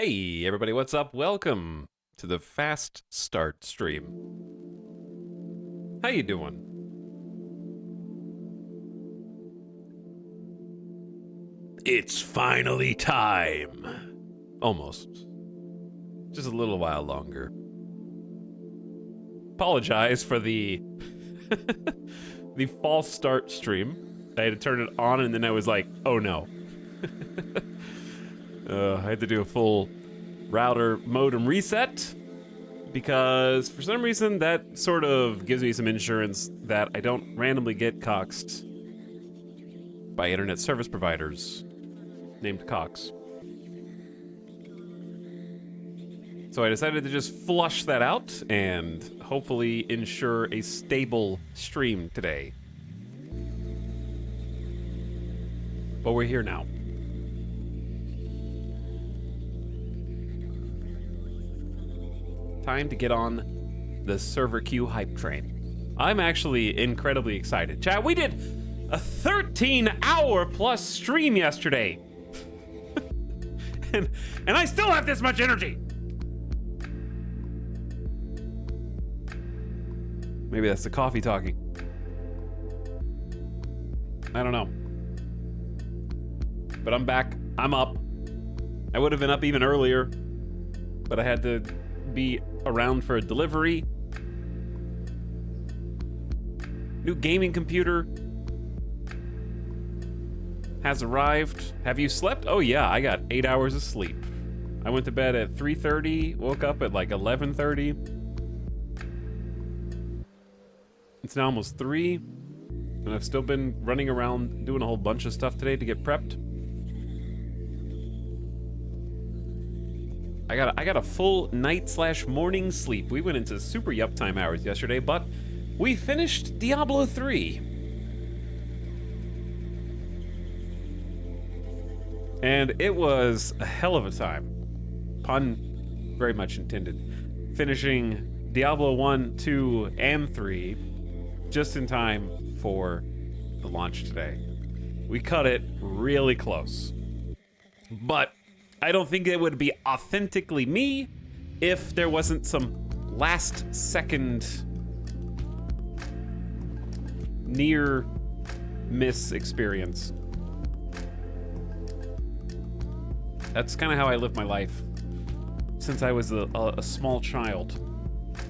Hey everybody, what's up? Welcome to the Fast Start stream. How you doing? It's finally time. Almost. Just a little while longer. Apologize for the the false start stream. I had to turn it on and then I was like, oh no. I had to do a full router modem reset because for some reason that sort of gives me some insurance that I don't randomly get coxed by internet service providers named Cox. So I decided to just flush that out and hopefully ensure a stable stream today. But we're here now. Time to get on the server queue hype train. I'm actually incredibly excited. Chat, we did a 13-hour plus stream yesterday. and I still have this much energy. Maybe that's the coffee talking. I don't know. But I'm back. I'm up. I would have been up even earlier, but I had to be around for a delivery. New gaming computer has arrived. Have you slept? Oh yeah, I got 8 hours of sleep. I went to bed at 3:30, woke up at like 11:30. It's now almost 3, and I've still been running around doing a whole bunch of stuff today to get prepped. I got a full night/morning sleep. We went into super yup time hours yesterday, but we finished Diablo III. And it was a hell of a time. Pun very much intended. Finishing Diablo 1, 2, and 3 just in time for the launch today. We cut it really close. But I don't think it would be authentically me if there wasn't some last second near miss experience. That's kind of how I live my life since I was a small child.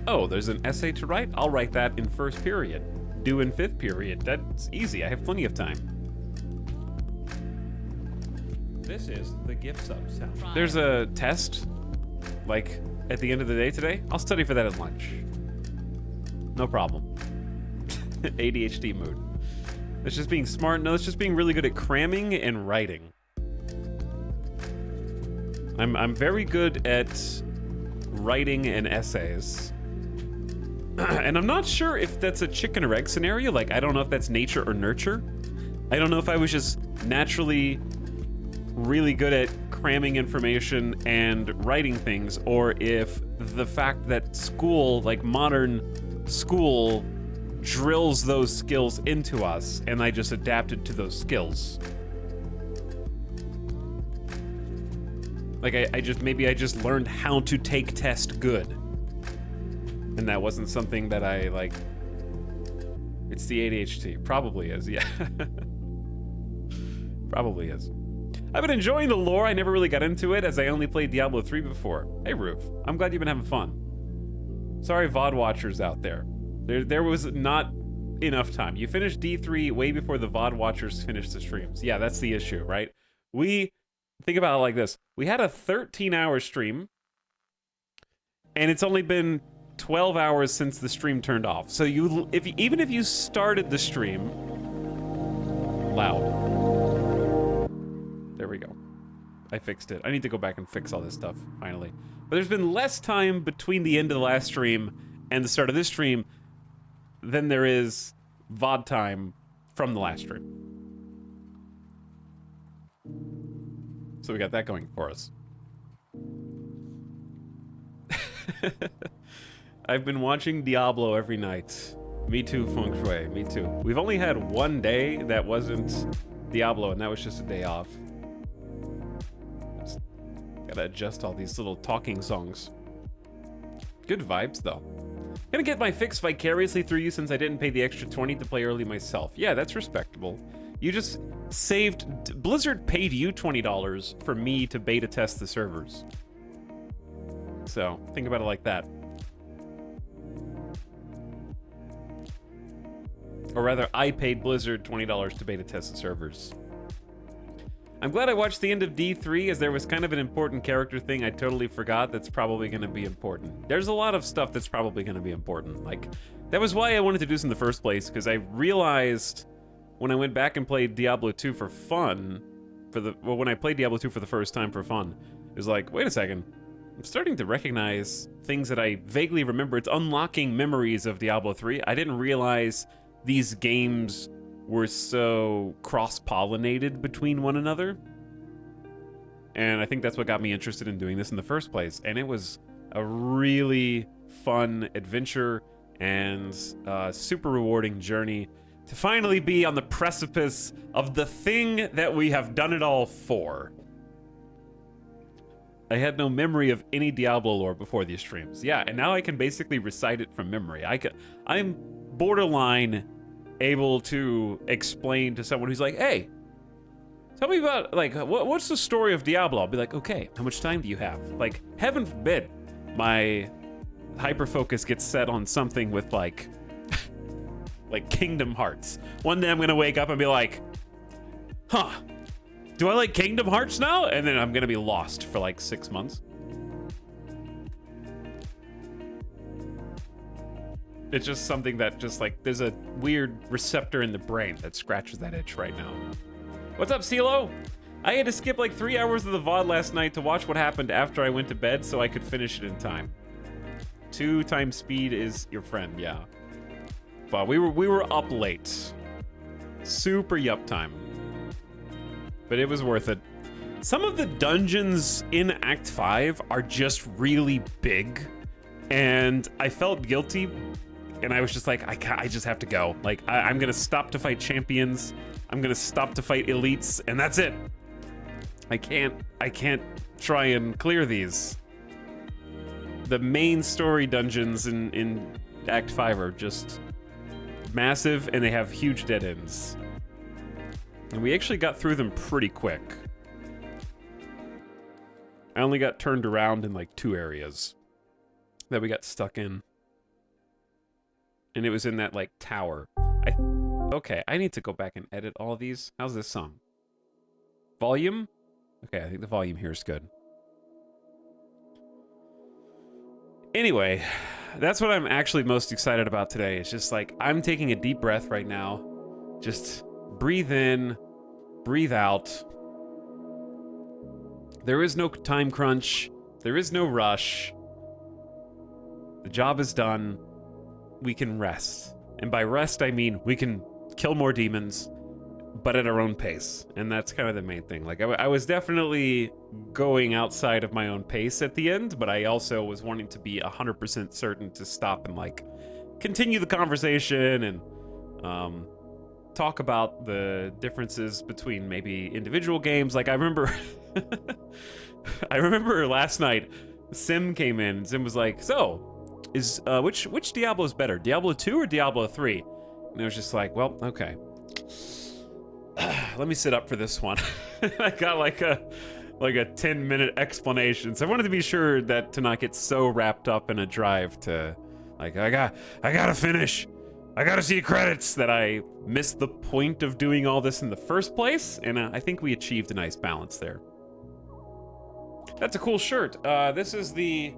Oh, there's an essay to write? I'll write that in first period. Due in fifth period. That's easy. I have plenty of time. This is the gift sub sound. There's a test, like, at the end of the day today. I'll study for that at lunch. No problem. ADHD mood. It's just being smart. No, it's just being really good at cramming and writing. I'm very good at writing and essays. And I'm not sure if that's a chicken or egg scenario. Like, I don't know if that's nature or nurture. I don't know if I was just naturally really good at cramming information and writing things, or if the fact that school, like modern school, drills those skills into us and I just adapted to those skills. Like maybe I just learned how to take test good. And that wasn't something that I like. It's the ADHD. Probably is, yeah. Probably is. I've been enjoying the lore. I never really got into it as I only played Diablo 3 before. Hey, Roof. I'm glad you've been having fun. Sorry, VOD watchers out there. There was not enough time. You finished D3 way before the VOD watchers finished the streams. Yeah, that's the issue, right? We think about it like this. We had a 13-hour stream, and it's only been 12 hours since the stream turned off. So even if you started the stream loud. There we go. I fixed it. I need to go back and fix all this stuff, finally. But there's been less time between the end of the last stream and the start of this stream than there is VOD time from the last stream. So we got that going for us. I've been watching Diablo every night. Me too, Feng Shui. Me too. We've only had one day that wasn't Diablo, and that was just a day off. Gotta adjust all these little talking songs. Good vibes, though. Gonna get my fix vicariously through you since I didn't pay the extra 20 to play early myself. Yeah, that's respectable. You just saved... Blizzard paid you $20 for me to beta test the servers. So, think about it like that. Or rather, I paid Blizzard $20 to beta test the servers. I'm glad I watched the end of D3 as there was kind of an important character thing I totally forgot that's probably going to be important. There's a lot of stuff that's probably going to be important. Like, that was why I wanted to do this in the first place, because I realized when I went back and played Diablo II for fun, when I played Diablo II for the first time for fun, it was like, wait a second, I'm starting to recognize things that I vaguely remember. It's unlocking memories of Diablo III. I didn't realize these games were so cross-pollinated between one another. And I think that's what got me interested in doing this in the first place. And it was a really fun adventure and super rewarding journey to finally be on the precipice of the thing that we have done it all for. I had no memory of any Diablo lore before these streams. Yeah, and now I can basically recite it from memory. I'm borderline able to explain to someone who's like, hey, tell me about, like, what's the story of Diablo? I'll be like, okay, how much time do you have? Like, heaven forbid my hyper-focus gets set on something with, like, like Kingdom Hearts. One day I'm gonna wake up and be like, huh, do I like Kingdom Hearts now? And then I'm gonna be lost for like 6 months. It's just something that just like, there's a weird receptor in the brain that scratches that itch right now. What's up, CeeLo? I had to skip like 3 hours of the VOD last night to watch what happened after I went to bed so I could finish it in time. 2 times speed is your friend, yeah. But we were up late. Super yup time. But it was worth it. Some of the dungeons in Act 5 are just really big. And I felt guilty. And I was just like, I just have to go. Like, I'm gonna stop to fight champions. I'm gonna stop to fight elites, and that's it. I can't try and clear these. The main story dungeons in Act 5 are just massive, and they have huge dead ends. And we actually got through them pretty quick. I only got turned around in like 2 areas that we got stuck in. And it was in that, like, tower. Okay, I need to go back and edit all of these. How's this song? Volume? Okay, I think the volume here is good. Anyway, that's what I'm actually most excited about today. It's just like, I'm taking a deep breath right now. Just breathe in, breathe out. There is no time crunch. There is no rush. The job is done. We can rest. And by rest, I mean we can kill more demons, but at our own pace. And that's kind of the main thing. Like, I was definitely going outside of my own pace at the end, but I also was wanting to be 100% certain to stop and, like, continue the conversation and talk about the differences between maybe individual games. Like, I remember... I remember last night, Sim came in, and Sim was like, so... which Diablo is better, Diablo 2 or Diablo 3? And I was just like, well, okay. Let me sit up for this one. I got like a 10-minute explanation. So I wanted to be sure that to not get so wrapped up in a drive to, like, I gotta finish. I gotta see credits, that I missed the point of doing all this in the first place. And I think we achieved a nice balance there. That's a cool shirt. This is the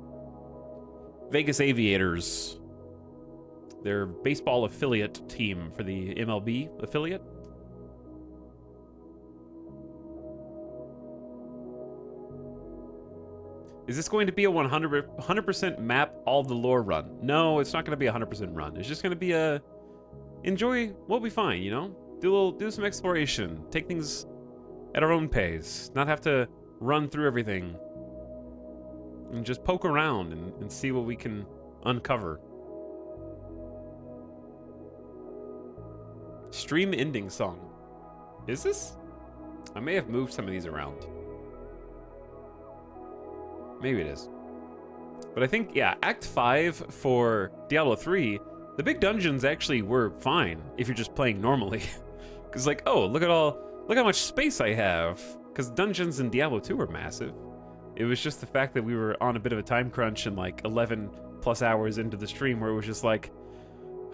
Vegas Aviators, their baseball affiliate team for the MLB affiliate. Is this going to be a 100% map all the lore run? No, it's not going to be a 100% run. It's just going to be a enjoy what we find, you know? Do some exploration, take things at our own pace, not have to run through everything. And just poke around and see what we can uncover. Stream ending song. Is this? I may have moved some of these around. Maybe it is. But I think, yeah, Act 5 for Diablo 3, the big dungeons actually were fine if you're just playing normally. Because like, oh, look how much space I have. Because dungeons in Diablo 2 were massive. It was just the fact that we were on a bit of a time crunch and like 11 plus hours into the stream where it was just like,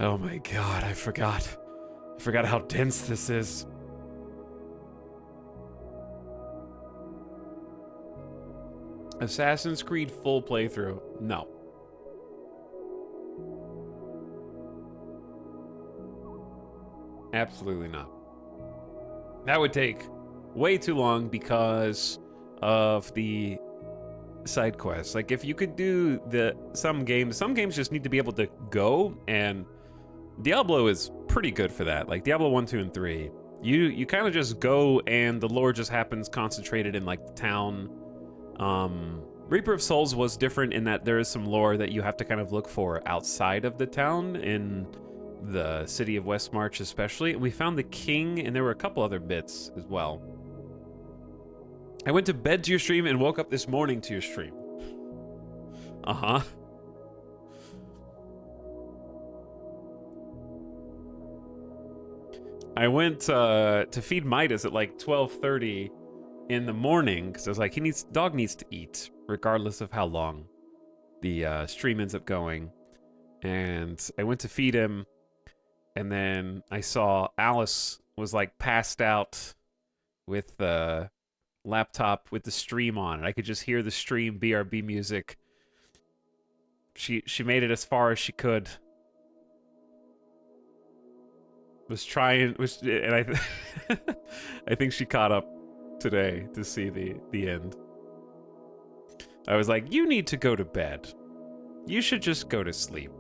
oh my god, I forgot how dense this is. Assassin's Creed full playthrough? No. Absolutely not. That would take way too long because of the side quests. Like if you could do some games just need to be able to go, and Diablo is pretty good for that. Like Diablo 1, 2, and 3. You kind of just go and the lore just happens concentrated in like the town. Reaper of Souls was different in that there is some lore that you have to kind of look for outside of the town in the city of Westmarch especially. We found the king and there were a couple other bits as well. I went to bed to your stream and woke up this morning to your stream. Uh-huh. I went to feed Midas at like 12:30 in the morning because I was like, dog needs to eat regardless of how long the stream ends up going. And I went to feed him, and then I saw Alice was like passed out with the laptop with the stream on, and I could just hear the stream BRB music. She made it as far as she could. And I think she caught up today to see the end. I was like, you need to go to bed. You should just go to sleep.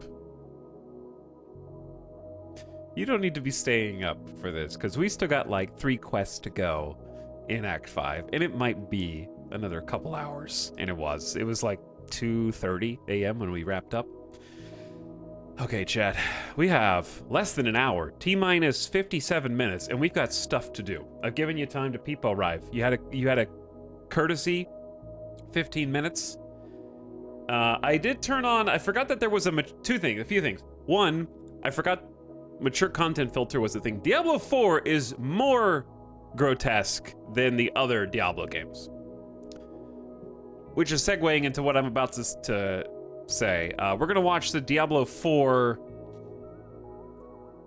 You don't need to be staying up for this, because we still got like 3 quests to go in Act 5, and it might be another couple hours. And it was like 2:30 a.m. when we wrapped up. Okay, chat, we have less than an hour, T-minus 57 minutes, and we've got stuff to do. I've given you time to peepo arrive. You had a courtesy 15 minutes. I did turn on, I forgot that there was a few things. One, I forgot mature content filter was the thing. Diablo 4 is more grotesque than the other Diablo games. Which is segueing into what I'm about to say. We're gonna watch the Diablo 4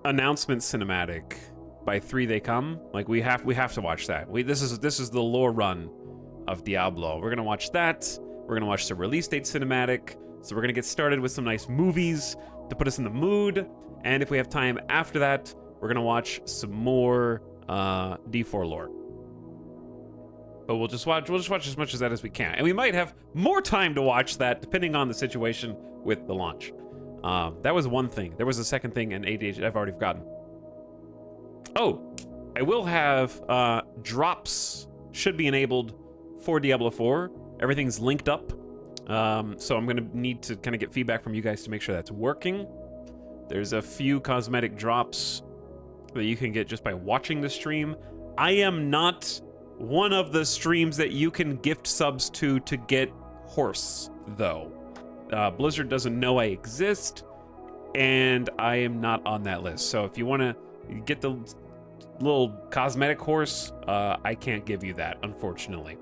announcement cinematic by 3 They Come. Like we have to watch that. This is the lore run of Diablo. We're gonna watch that. We're gonna watch the release date cinematic. So we're gonna get started with some nice movies to put us in the mood. And if we have time after that, we're gonna watch some more D4 lore. But we'll just watch as much of that as we can. And we might have more time to watch that depending on the situation with the launch. That was one thing. There was a second thing in ADHD I've already forgotten. Oh, I will have drops should be enabled for Diablo 4. Everything's linked up. So I'm gonna need to kind of get feedback from you guys to make sure that's working. There's a few cosmetic drops that you can get just by watching the stream. I am not one of the streams that you can gift subs to get horse, though. Blizzard doesn't know I exist, and I am not on that list. So if you want to get the little cosmetic horse, I can't give you that, unfortunately.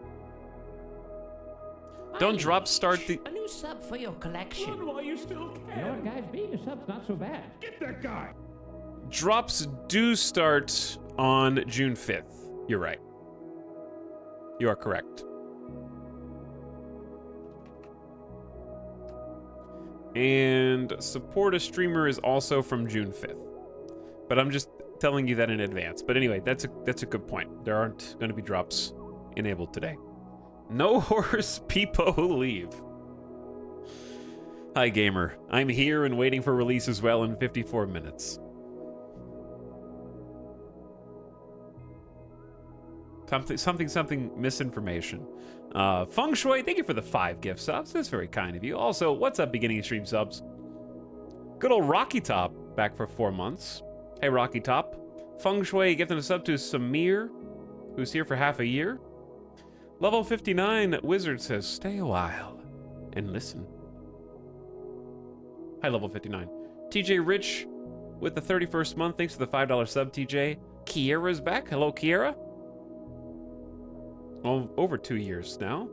Don't drop start the... A new sub for your collection. While you still can. You know what, guys? Being a sub's not so bad. Get that guy. Drops do start on June 5th. You're right. You are correct. And support a streamer is also from June 5th. But I'm just telling you that in advance. But anyway, that's a good point. There aren't going to be drops enabled today. No horse peepo leave. Hi, gamer. I'm here and waiting for release as well in 54 minutes. Something misinformation. Feng Shui, thank you for the 5 gift subs. That's very kind of you. Also, what's up, beginning of stream subs? Good old Rocky Top back for 4 months. Hey, Rocky Top. Feng Shui gifting a sub to Samir, who's here for half a year. Level 59 Wizard says, stay a while. and listen. Hi, level 59. TJ Rich with the 31st month. Thanks for the $5 sub, TJ. Kiera's back. Hello, Kiera. Oh, over 2 years now.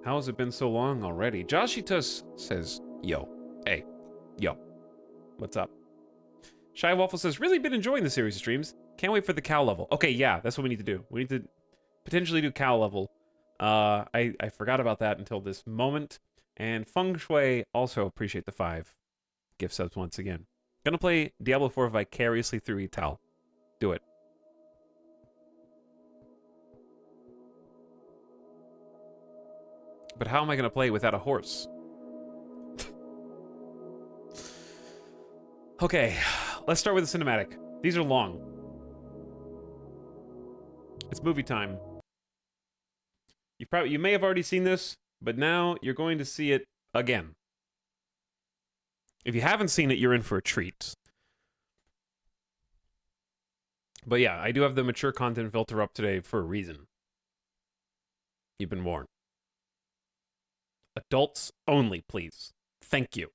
How has it been so long already? Joshitus says, yo. Hey. Yo. What's up? Shy Waffle says, really been enjoying the series of streams. Can't wait for the cow level. Okay, yeah, that's what we need to do. We need to potentially do cow level. I forgot about that until this moment. And Feng Shui also appreciate the 5 gift subs once again. Gonna play Diablo 4 vicariously through Etal. Do it. But how am I gonna play without a horse? Okay, let's start with the cinematic. These are long. It's movie time. You may have already seen this, but now you're going to see it again. If you haven't seen it, you're in for a treat. But yeah, I do have the mature content filter up today for a reason. You've been warned. Adults only, please. Thank you.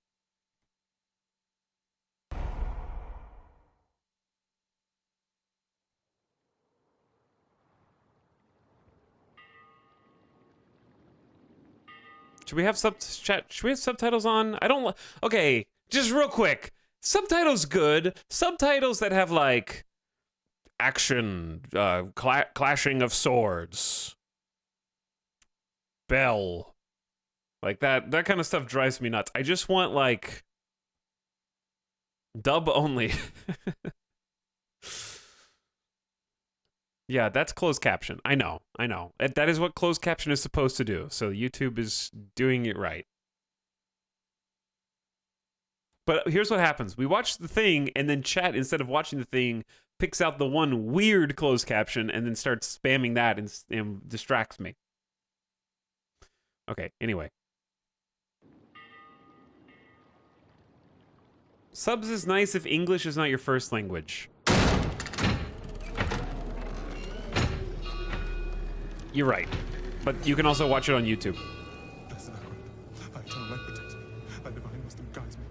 Should we have subtitles on? I don't. Okay, just real quick. Subtitles good. Subtitles that have like action, clashing of swords, bell, like that kind of stuff drives me nuts. I just want like dub only. Yeah, that's closed caption. I know. That is what closed caption is supposed to do. So YouTube is doing it right. But here's what happens. We watch the thing, and then chat, instead of watching the thing, picks out the one weird closed caption and then starts spamming that and distracts me. Okay, anyway. Subs is nice if English is not your first language. You're right, but you can also watch it on YouTube. Blessed thy eternal light protects me. Thy divine wisdom guides me.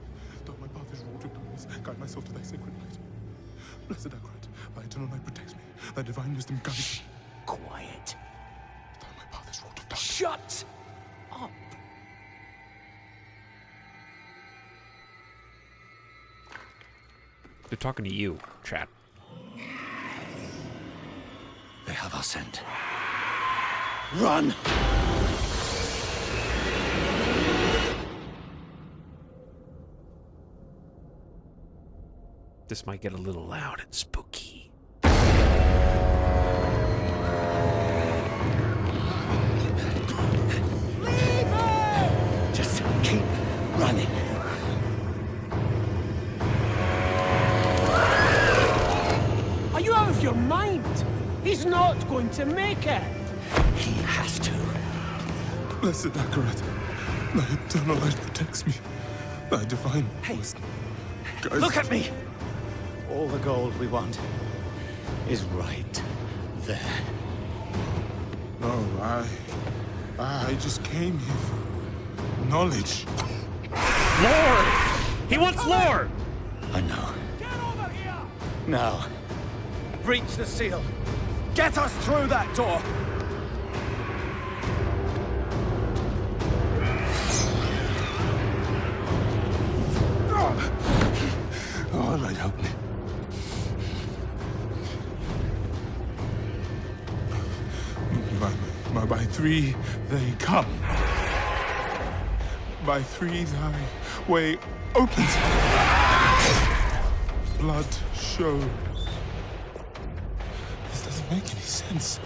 Though my path is wrought with darkness, guide myself to thy sacred light. Blessed thy eternal light protects me. Thy divine wisdom guides me. Quiet. Though my path is wrought with darkness. Shut up. They're talking to you, chat. They have our scent. Run! This might get a little loud and spooky. Leave her! Just keep running. Are you out of your mind? He's not going to make it. He has to. Blessed Akarat, thy eternal light protects me. Thy divine wisdom guides Look at me! All the gold we want is right there. No, I just came here for knowledge. Lore! He wants lore! I know. Get over here! Now, breach the seal. Get us through that door! Oh, Lord, help me. By 3 they come. By 3 thy way opens. Blood show. This doesn't make any sense.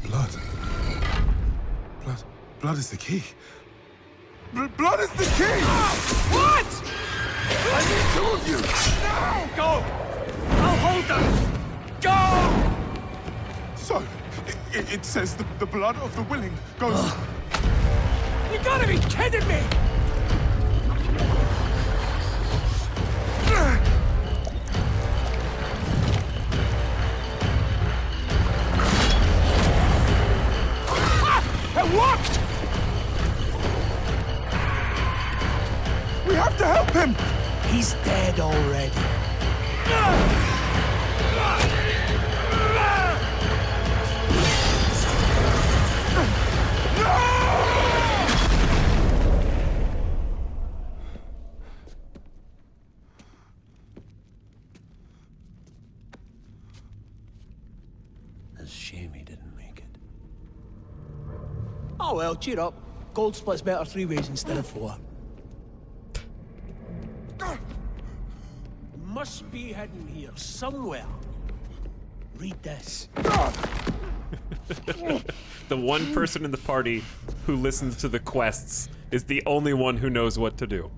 Blood. Blood is the key. Blood is the key! What? I need 2 of you! No! Go! I'll hold them! Go! So, it says the blood of the willing goes... You gotta be kidding me! locked! We have to help him! He's dead already. It's a shame he didn't make it. Oh well, cheer up. Gold splits better 3 ways instead of 4. Must be hidden here somewhere. Read this. The one person in the party who listens to the quests is the only one who knows what to do.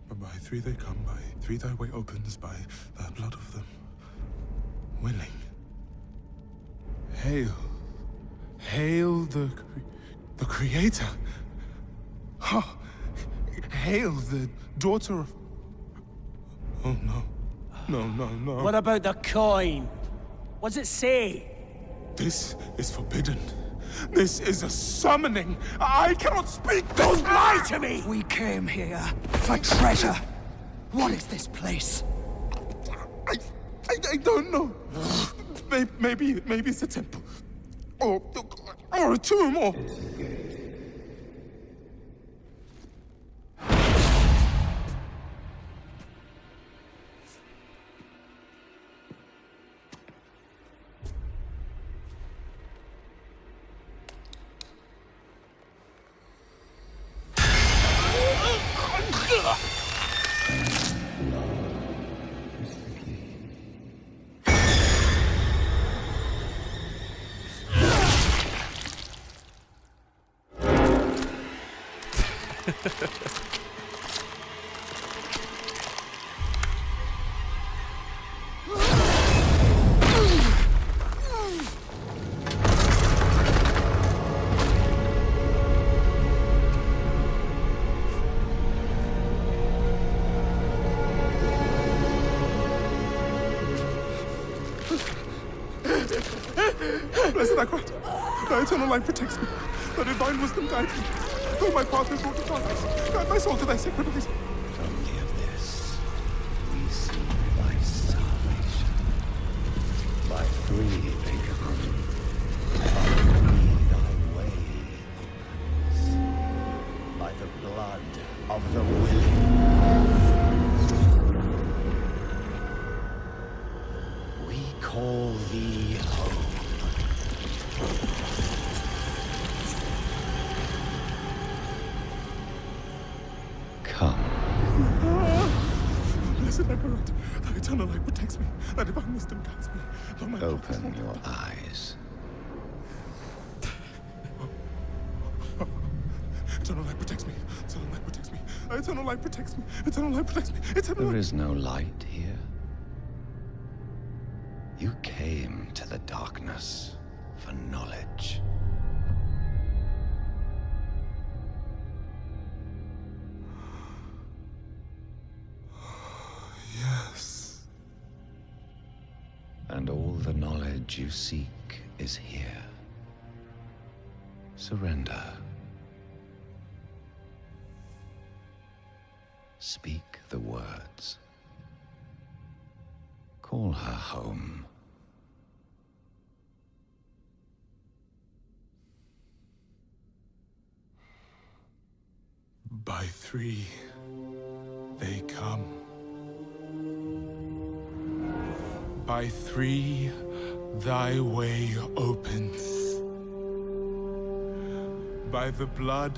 By 3 they come, by 3 thy way opens, by the blood of them willing. Hail. Hail the Creator. Ha! Hail the daughter of... Oh no. No, no, no. What about the coin? What's it say? This is forbidden. This is a summoning. I cannot speak. Don't lie to me! We came here for treasure. What is this place? I don't know. Maybe it's a temple. Or a tomb, or... Blessed I cried. Thy eternal light protects me. Thy divine wisdom guides me. Though my path is wrought to darkness, guide my soul to thy sacred place. Only of this we see thy salvation. By 3 they come. By 3 thy way opens. By the blood of the willing. We call thee home. Come. Blessed I cried. Thy eternal light protects me. Thy divine wisdom guides me. Though my path is Open wrought to your darkness. eyes. Eternal light protects me. Eternal light protects me. Eternal light protects me. Eternal light protects me. Eternal There light. is no light here. You came to the darkness for knowledge. Yes. And all the knowledge you seek is here. Surrender. Speak the words. Call her home. By 3 they come. By 3 thy way opens. By the blood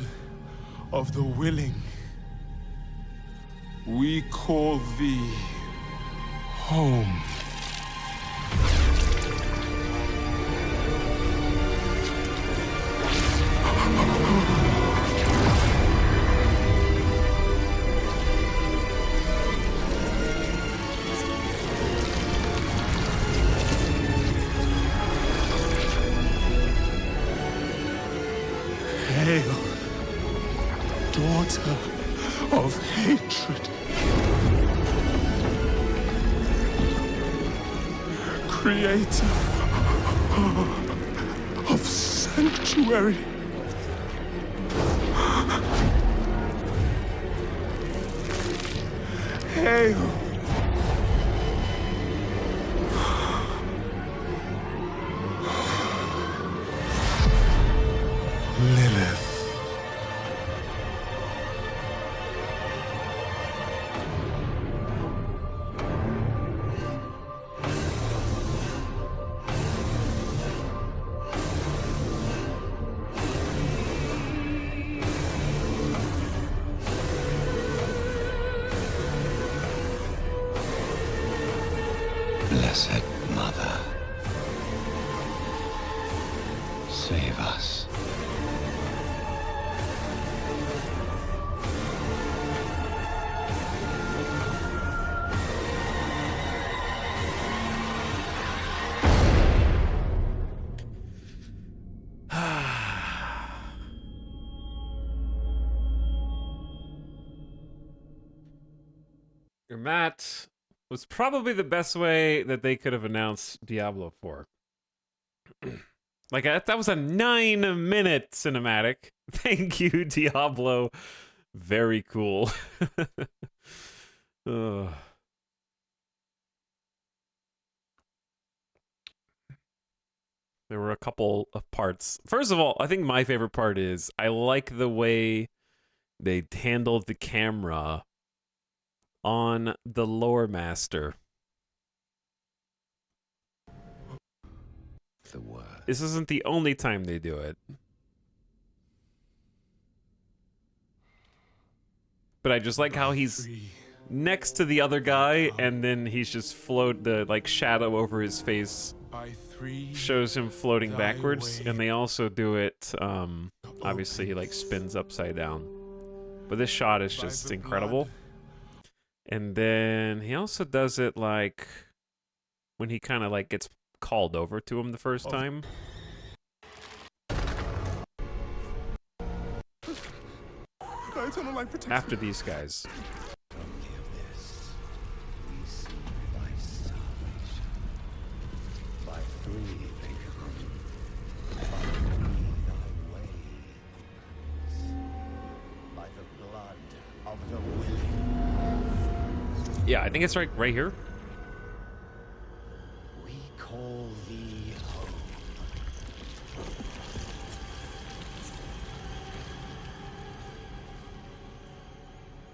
of the willing, we call thee home. Hail, daughter of hatred. Creator of sanctuary. Hail! Lilith. Blessed Mother, save us. That was probably the best way that they could have announced Diablo 4. Like, that was a 9-minute cinematic. Thank you, Diablo. Very cool. Ugh. There were a couple of parts. First of all, I think my favorite part is I like the way they handled the camera on the lore master. The word. This isn't the only time they do it. But I just like how he's next to the other guy, and then he's just the like shadow over his face shows him floating backwards, and they also do it, obviously he like spins upside down. But this shot is just incredible. And then he also does it like when he kind of like gets called over to him the first time. After these guys. Yeah, I think it's right here. We call thee home.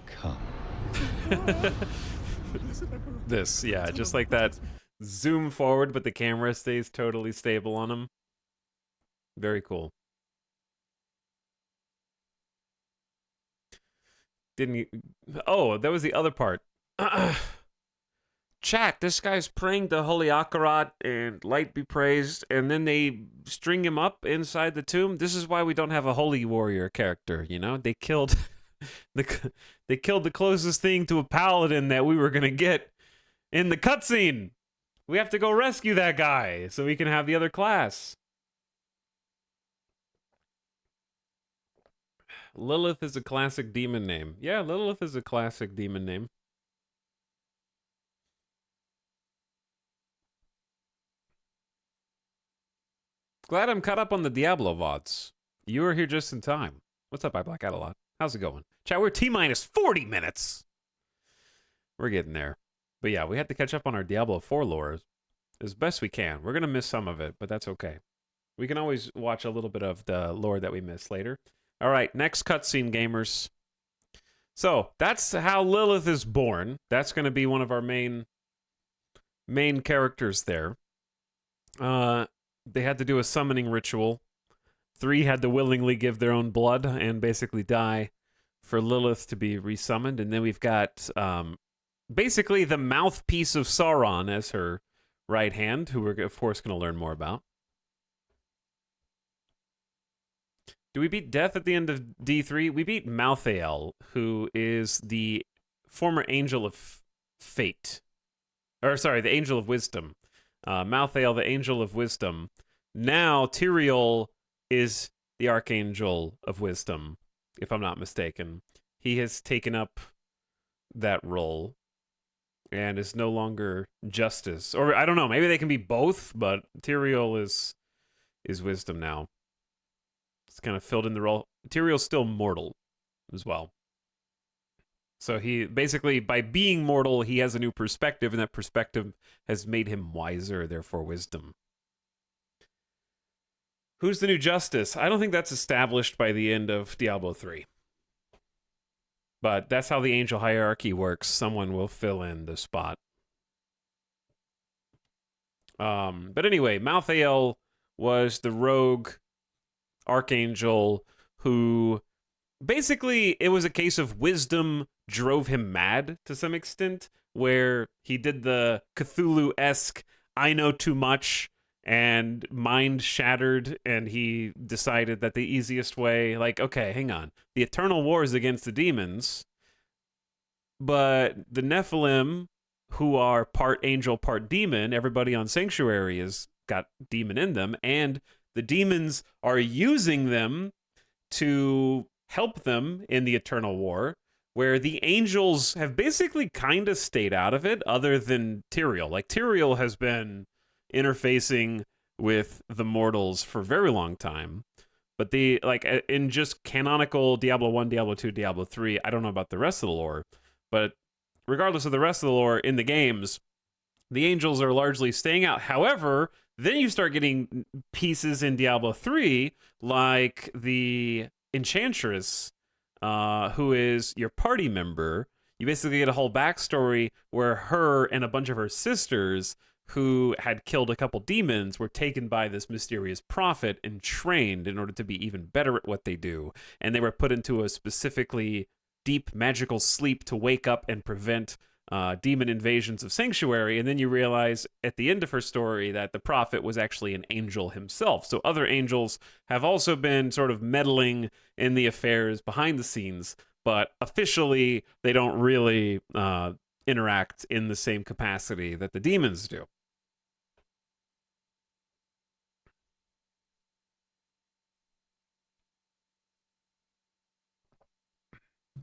Come. This, yeah, just like that. Zoom forward, but the camera stays totally stable on him. Very cool. Didn't you? Oh, that was the other part. Chat, this guy's praying to Holy Akarat and light be praised, and then they string him up inside the tomb. This is why we don't have a holy warrior character, you know? They killed they killed the closest thing to a paladin that we were gonna get in the cutscene. We have to go rescue that guy so we can have the other class. Lilith is a classic demon name. Yeah, Lilith is a classic demon name. Glad I'm caught up on the Diablo VODs. You were here just in time. What's up, I black out a lot. How's it going? Chat, we're T-minus 40 minutes. We're getting there. But yeah, we had to catch up on our Diablo 4 lore as best we can. We're going to miss some of it, but that's okay. We can always watch a little bit of the lore that we missed later. All right, next cutscene, gamers. So, that's how Lilith is born. That's going to be one of our main characters there. They had to do a summoning ritual. 3 had to willingly give their own blood and basically die for Lilith to be resummoned. And then we've got basically the mouthpiece of Sauron as her right hand, who we're, of course, going to learn more about. Do we beat Death at the end of D3? We beat Malthael, who is the former Angel of Fate. Or, sorry, the Angel of Wisdom. Malthael, the Angel of Wisdom. Now, Tyrael is the Archangel of Wisdom, if I'm not mistaken. He has taken up that role. and is no longer justice. Or I don't know, maybe they can be both, but Tyrael is wisdom now. It's kind of filled in the role. Tyrael's still mortal as well. So he basically, by being mortal, he has a new perspective, and that perspective has made him wiser, therefore wisdom. Who's the new justice? I don't think that's established by the end of Diablo III. But that's how the angel hierarchy works. Someone will fill in the spot. But anyway, Malthael was the rogue archangel who basically, it was a case of wisdom drove him mad to some extent, where he did the Cthulhu-esque, I know too much, and mind shattered, and he decided that the easiest way, like, okay, hang on, the eternal war is against the demons, but the Nephilim, who are part angel, part demon, everybody on Sanctuary has got demon in them, and the demons are using them to help them in the eternal war, where the angels have basically kind of stayed out of it, other than Tyrael. Like, Tyrael has been interfacing with the mortals for a very long time, but the, like, in just canonical Diablo 1, Diablo 2, Diablo 3, I don't know about the rest of the lore, but regardless of the rest of the lore in the games, the angels are largely staying out. However, then you start getting pieces in Diablo 3, like the Enchantress, who is your party member. You basically get a whole backstory where her and a bunch of her sisters, who had killed a couple demons, were taken by this mysterious prophet and trained in order to be even better at what they do. And they were put into a specifically deep magical sleep to wake up and prevent demon invasions of Sanctuary. And then you realize at the end of her story that the prophet was actually an angel himself. So other angels have also been sort of meddling in the affairs behind the scenes, but officially they don't really interact in the same capacity that the demons do.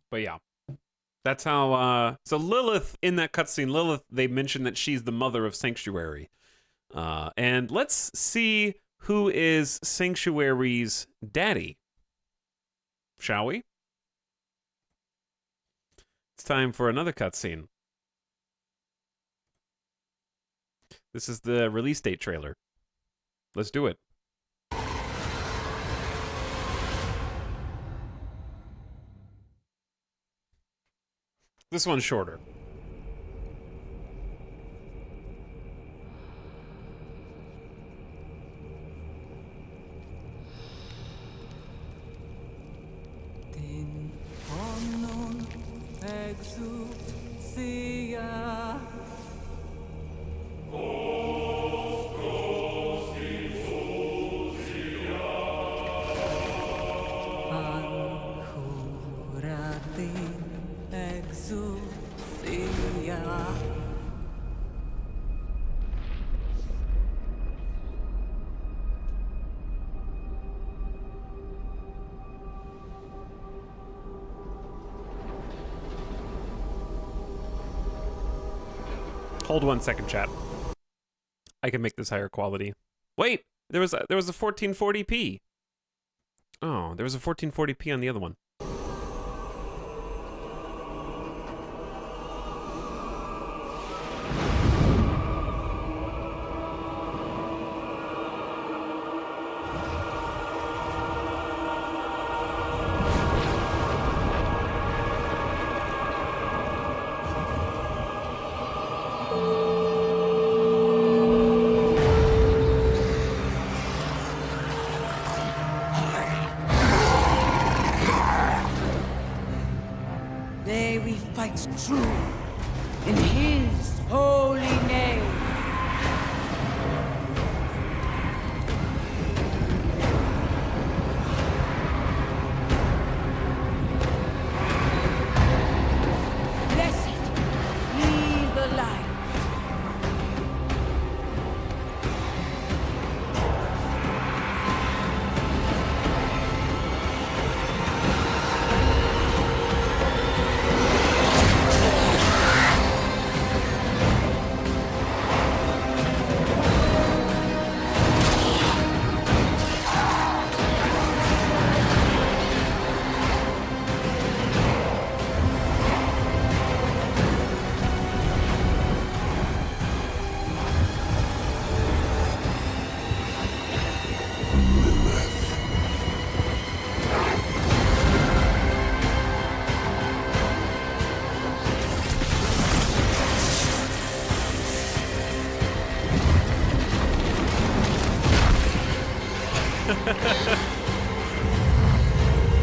But yeah, that's how, so Lilith, in that cutscene, Lilith, they mentioned that she's the mother of Sanctuary. And let's see who is Sanctuary's daddy. Shall we? It's time for another cutscene. This is the release date trailer. Let's do it. This one's shorter. Hold 1 second, chat. I can make this higher quality. Wait, there was a 1440p. Oh, there was a 1440p on the other one. May we fight true in his holy name. Blessed be the light.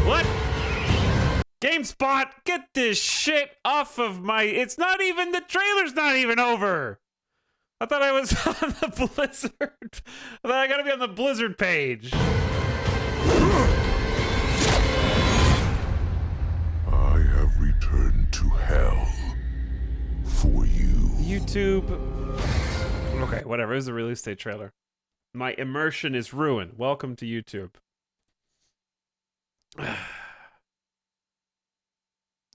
What? GameSpot, get this shit off of my... It's not even... The trailer's not even over. I thought I was on the Blizzard. I thought I gotta be on the Blizzard page. I have returned to hell for you. YouTube. Okay, whatever. It was a release date trailer. My immersion is ruined. Welcome to YouTube.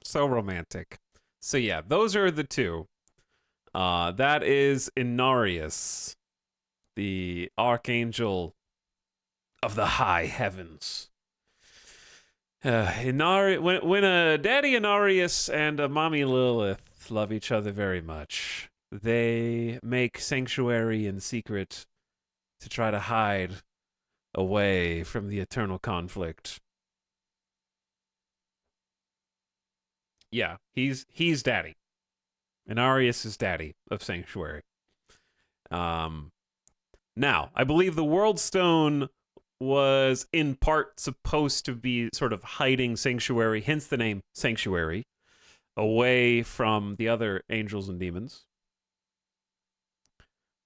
So romantic. So yeah, those are the two. That is Inarius, the archangel of the high heavens. When a daddy Inarius and a mommy Lilith love each other very much, they make sanctuary in secret to try to hide away from the eternal conflict. Yeah, he's daddy. Inarius is daddy of Sanctuary. Now, I believe the World Stone was in part supposed to be sort of hiding Sanctuary, hence the name Sanctuary, away from the other angels and demons.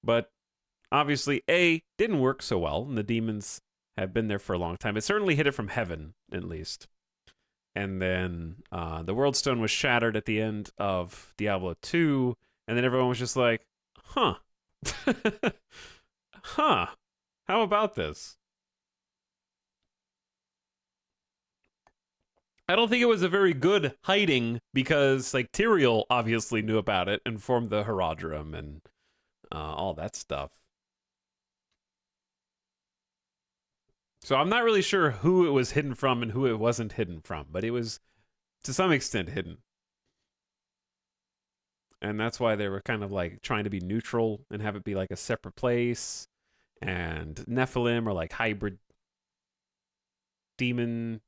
But obviously, didn't work so well, and the demons have been there for a long time. It certainly hid it from heaven, at least. And then the World Stone was shattered at the end of Diablo II, and then everyone was just like, huh. Huh. How about this? I don't think it was a very good hiding because, like, Tyrael obviously knew about it and formed the Herodrum and all that stuff. So I'm not really sure who it was hidden from and who it wasn't hidden from, but it was to some extent hidden. And that's why they were kind of like trying to be neutral and have it be like a separate place. And Nephilim are like hybrid demon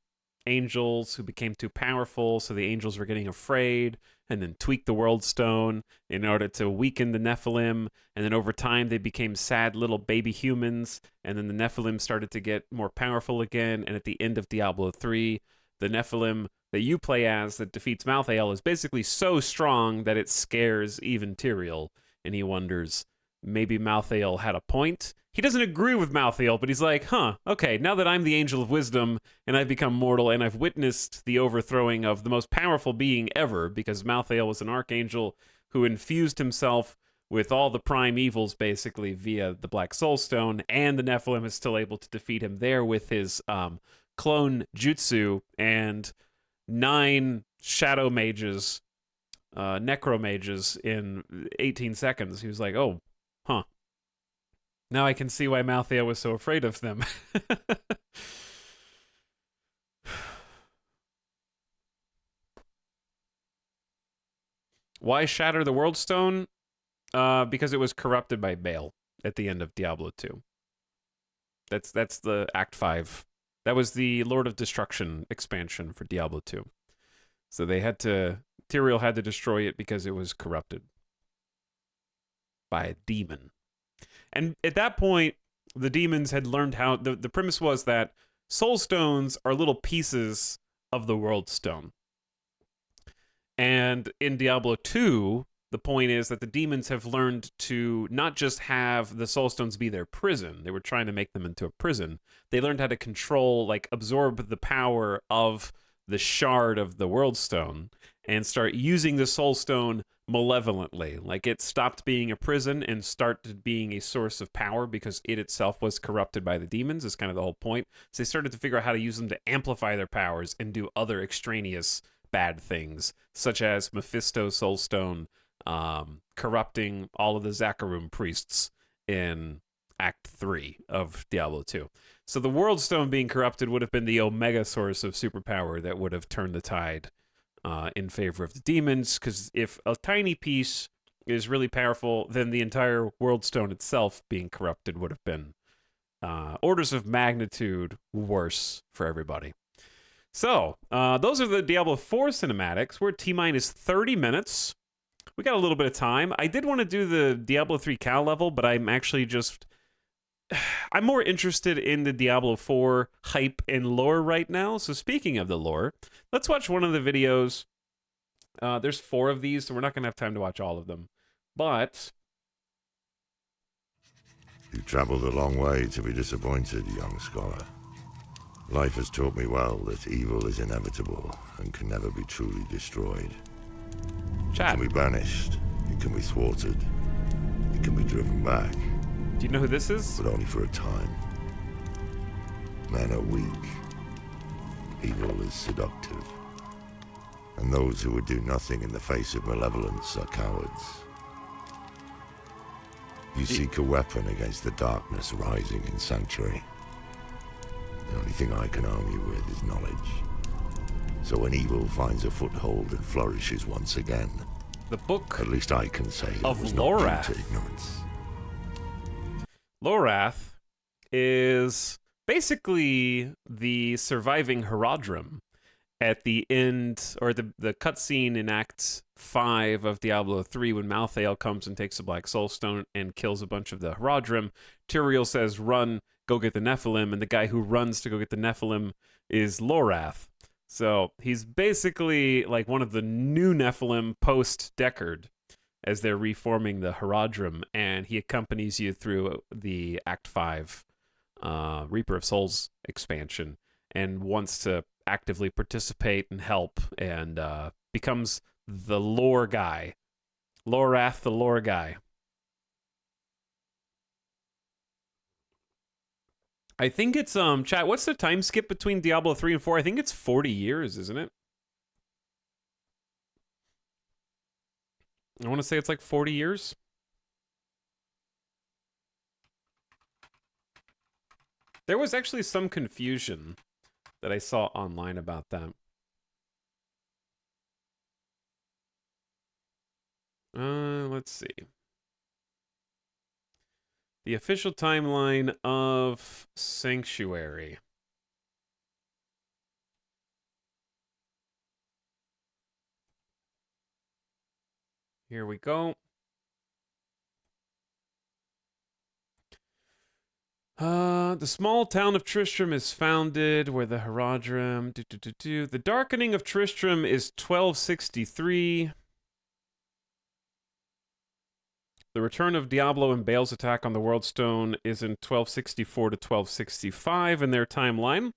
angels who became too powerful, so the angels were getting afraid and then tweaked the World Stone in order to weaken the Nephilim, and then over time they became sad little baby humans, and then the Nephilim started to get more powerful again, and at the end of Diablo III, the Nephilim that you play as that defeats Malthael is basically so strong that it scares even Tyrael, and he wonders, maybe Malthael had a point? He doesn't agree with Malthael, but he's like, huh, okay, now that I'm the Angel of Wisdom, and I've become mortal, and I've witnessed the overthrowing of the most powerful being ever, because Malthael was an archangel who infused himself with all the prime evils, basically, via the Black Soul Stone, and the Nephilim is still able to defeat him there with his clone jutsu, and 9 shadow mages, necromages in 18 seconds. He was like, oh, huh. Now I can see why Malthael was so afraid of them. Why shatter the World Stone? Because it was corrupted by Baal at the end of Diablo II. That's the Act 5. That was the Lord of Destruction expansion for Diablo II. So they had to... Tyrael had to destroy it because it was corrupted by a demon. And at that point, the demons had learned how... The premise was that soul stones are little pieces of the World Stone. And in Diablo 2, the point is that the demons have learned to not just have the soul stones be their prison. They were trying to make them into a prison. They learned how to control, like, absorb the power of the shard of the World Stone and start using the soul stone malevolently. Like, it stopped being a prison and started being a source of power because it itself was corrupted by the demons, is kind of the whole point. So they started to figure out how to use them to amplify their powers and do other extraneous bad things, such as Mephisto Soulstone corrupting all of the Zakarum priests in Act 3 of Diablo 2. So the World Stone being corrupted would have been the omega source of superpower that would have turned the tide in favor of the demons, because if a tiny piece is really powerful, then the entire World Stone itself being corrupted would have been orders of magnitude worse for everybody. So, those are the Diablo IV cinematics. We're at T-minus 30 minutes. We got a little bit of time. I did want to do the Diablo 3 Cal level, but I'm actually just I'm more interested in the Diablo IV hype and lore right now. So speaking of the lore, let's watch one of the videos. There's 4 of these, so we're not going to have time to watch all of them. But You've traveled a long way to be disappointed, young scholar. Life has taught me well that evil is inevitable and can never be truly destroyed. It chat, can be banished, it can be thwarted, it can be driven back, do you know who this is? but only for a time. Men are weak. Evil is seductive. And those who would do nothing in the face of malevolence are cowards. You seek a weapon against the darkness rising in Sanctuary. The only thing I can arm you with is knowledge. So when evil finds a foothold and flourishes once again, The book at least I can say of it was not Lorath. due to ignorance. Lorath is basically the surviving Herodrim at the end, or the cutscene in Act 5 of Diablo 3 when Malthael comes and takes the Black Soul Stone and kills a bunch of the Herodrim. Tyrael says, run, go get the Nephilim, and the guy who runs to go get the Nephilim is Lorath. So he's basically like one of the new Nephilim post-Deckard as they're reforming the Herodrim, and he accompanies you through the Act 5 Reaper of Souls expansion and wants to actively participate and help, and becomes the lore guy. Lorath, the lore guy. I think it's, chat, what's the time skip between Diablo 3 and 4? I think it's 40 years, isn't it? I want to say it's like 40 years. There was actually some confusion that I saw online about that. Let's see. The official timeline of Sanctuary. Here we go. The small town of Tristram is founded where the Herodrim... The darkening of Tristram is 1263. The return of Diablo and Baal's attack on the World Stone is in 1264 to 1265 in their timeline.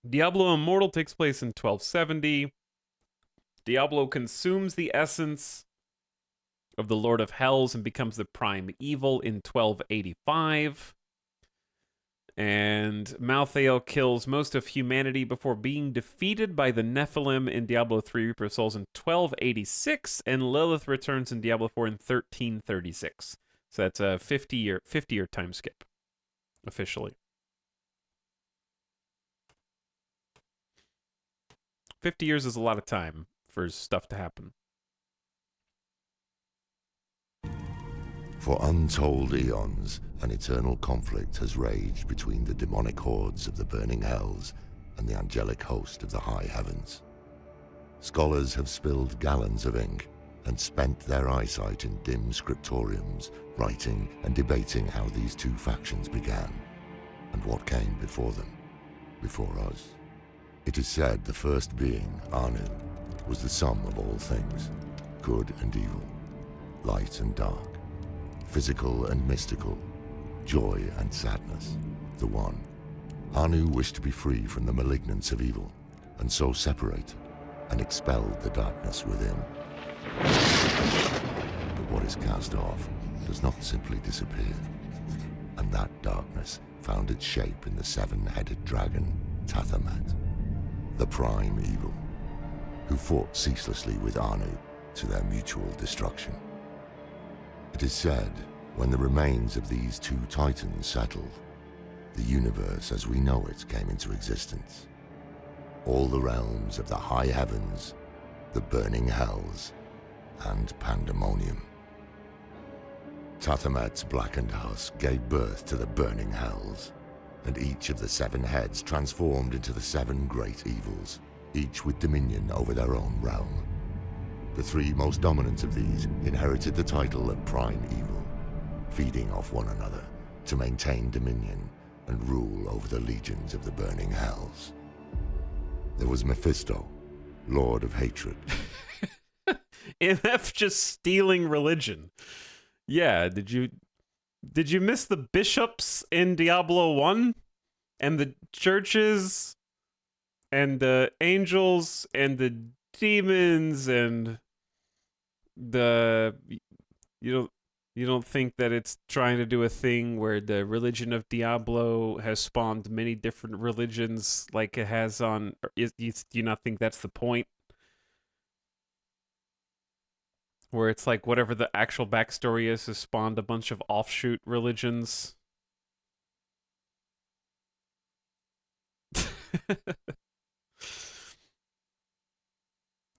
Diablo Immortal takes place in 1270. Diablo consumes the essence of the Lord of Hells and becomes the prime evil in 1285. And Malthael kills most of humanity before being defeated by the Nephilim in Diablo 3 Reaper of Souls in 1286, and Lilith returns in Diablo 4 in 1336. So that's a 50-year time skip, officially. 50 years is a lot of time for stuff to happen. For untold eons, an eternal conflict has raged between the demonic hordes of the burning hells and the angelic host of the high heavens. Scholars have spilled gallons of ink and spent their eyesight in dim scriptoriums, writing and debating how these two factions began, and what came before them, before us. It is said the first being, Anu, was the sum of all things, good and evil, light and dark, physical and mystical, joy and sadness, the one. Anu wished to be free from the malignance of evil, and so separated and expelled the darkness within. But what is cast off does not simply disappear, and that darkness found its shape in the seven-headed dragon, Tathamet, the prime evil, who fought ceaselessly with Anu to their mutual destruction. It is said, when the remains of these two titans settled, the universe as we know it came into existence. All the realms of the high heavens, the burning hells, and pandemonium. Tathamet's blackened husk gave birth to the burning hells, and each of the seven heads transformed into the seven great evils, each with dominion over their own realm. The three most dominant of these inherited the title of Prime Evil, feeding off one another to maintain dominion and rule over the legions of the burning hells. There was Mephisto, Lord of Hatred. MF just stealing religion. Yeah, did you miss the bishops in Diablo 1? And the churches and the angels and the demons and the you don't think that it's trying to do a thing where the religion of Diablo has spawned many different religions like it has on do you not think that's the point? Where it's like whatever the actual backstory is has spawned a bunch of offshoot religions.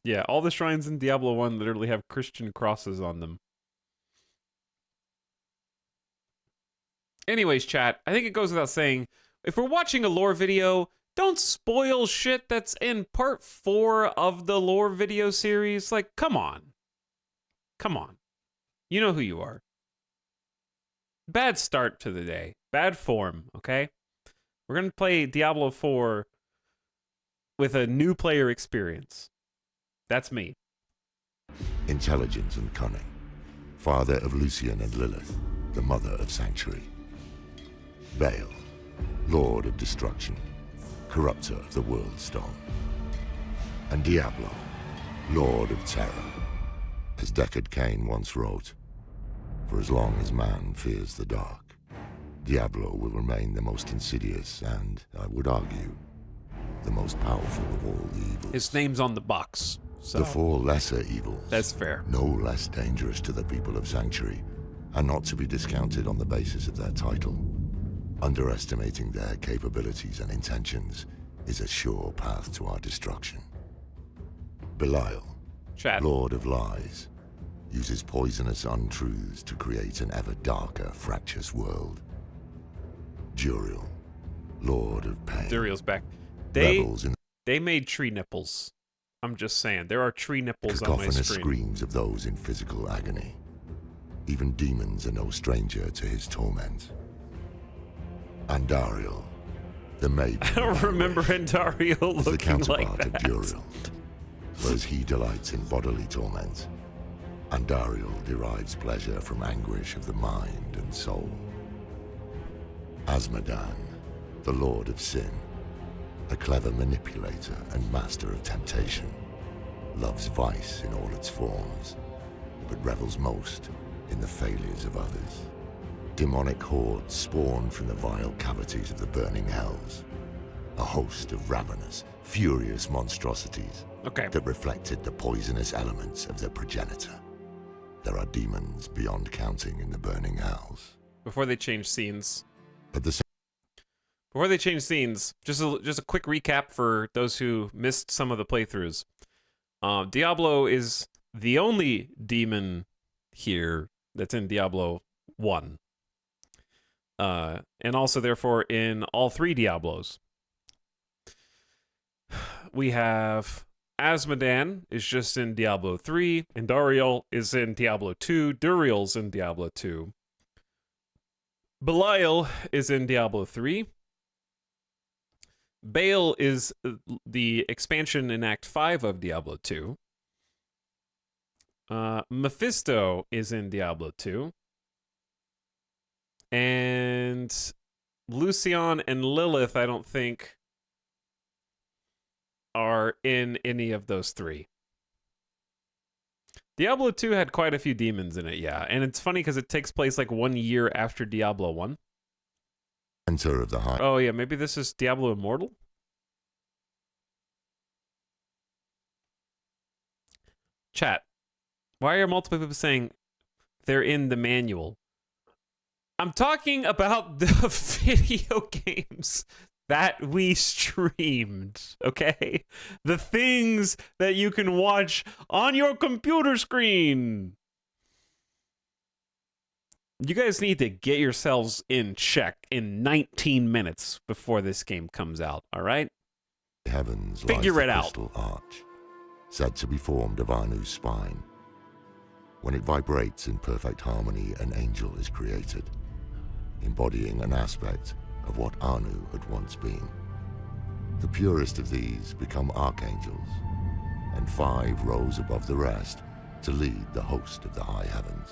Yeah, all the shrines in Diablo 1 literally have Christian crosses on them. Anyways, chat, I think it goes without saying, if we're watching a lore video, don't spoil shit that's in part 4 of the lore video series. Like, come on. Come on. You know who you are. Bad start to the day. Bad form, okay? We're going to play Diablo 4 with a new player experience. That's me. Intelligence and cunning. Father of Lucian and Lilith, the mother of Sanctuary. Baal, Lord of Destruction, corrupter of the World Stone. And Diablo, Lord of Terror. As Deckard Cain once wrote, for as long as man fears the dark, Diablo will remain the most insidious and, I would argue, the most powerful of all the evils. His name's on the box. So the 4 lesser evils, that's fair, no less dangerous to the people of Sanctuary, are not to be discounted on the basis of their title. Underestimating their capabilities and intentions is a sure path to our destruction. Belial, Chat. Lord of Lies, uses poisonous untruths to create an ever darker, fractious world. Duriel, Lord of Pain. Duriel's back. They made tree nipples. I'm just saying, there are tree nipples on my cacophonous screen. Screams of those in physical agony. Even demons are no stranger to his torment. Andariel, the maiden. I don't remember Andariel looking the counterpart like that. of Duriel. Whereas he delights in bodily torment, Andariel derives pleasure from anguish of the mind and soul. Azmodan, the Lord of Sin, a clever manipulator and master of temptation, loves vice in all its forms, but revels most in the failures of others. Demonic hordes spawned from the vile cavities of the burning hells, a host of ravenous, furious monstrosities that reflected the poisonous elements of their progenitor. There are demons beyond counting in the burning hells. Before they change scenes. But the Before they change scenes, just a quick recap for those who missed some of the playthroughs. Diablo is the only demon here that's in Diablo 1. And also, therefore, in all 3 Diablos. We have Azmodan is just in Diablo 3, and Dariel is in Diablo 2, Duriel's in Diablo 2. Belial is in Diablo 3. Baal is the expansion in Act 5 of Diablo 2. Mephisto is in Diablo 2. And Lucian and Lilith, I don't think, are in any of those 3. Diablo 2 had quite a few demons in it, yeah. And it's funny because it takes place like 1 year after Diablo 1. Center of the high. Oh, yeah, maybe this is Diablo Immortal? Chat. Why are multiple people saying they're in the manual? I'm talking about the video games that we streamed, okay? The things that you can watch on your computer screen. You guys need to get yourselves in check in 19 minutes before this game comes out, all right? Heavens Figure lies it the out. crystal arch, said to be formed of Anu's spine. When it vibrates in perfect harmony, an angel is created. embodying an aspect of what Anu had once been. The purest of these become archangels, and 5 rose above the rest to lead the host of the high heavens.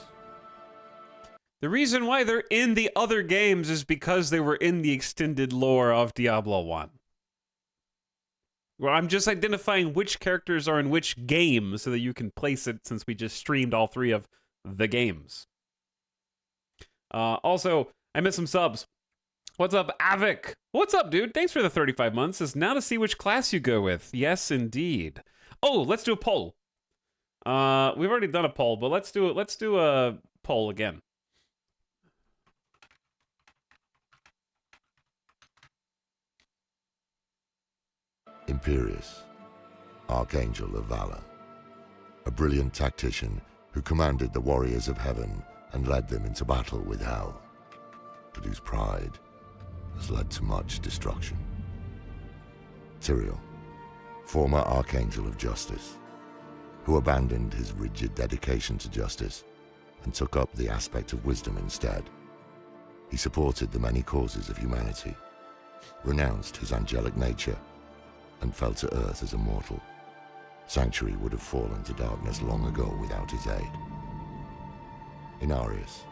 The reason why they're in the other games is because they were in the extended lore of Diablo 1. Well, I'm just identifying which characters are in which game so that you can place it, since we just streamed all 3 of the games. Also, I missed some subs. What's up, Avik? What's up, dude? Thanks for the 35 months. Is now to see which class you go with. Yes, indeed. Oh, let's do a poll. We've already done a poll, but let's do a poll again. Imperius, Archangel of Valor, a brilliant tactician who commanded the warriors of heaven and led them into battle with hell, but whose pride has led to much destruction. Tyrael, former Archangel of Justice, who abandoned his rigid dedication to justice and took up the aspect of wisdom instead. He supported the many causes of humanity, renounced his angelic nature, and fell to earth as a mortal. Sanctuary would have fallen to darkness long ago without his aid. Inarius,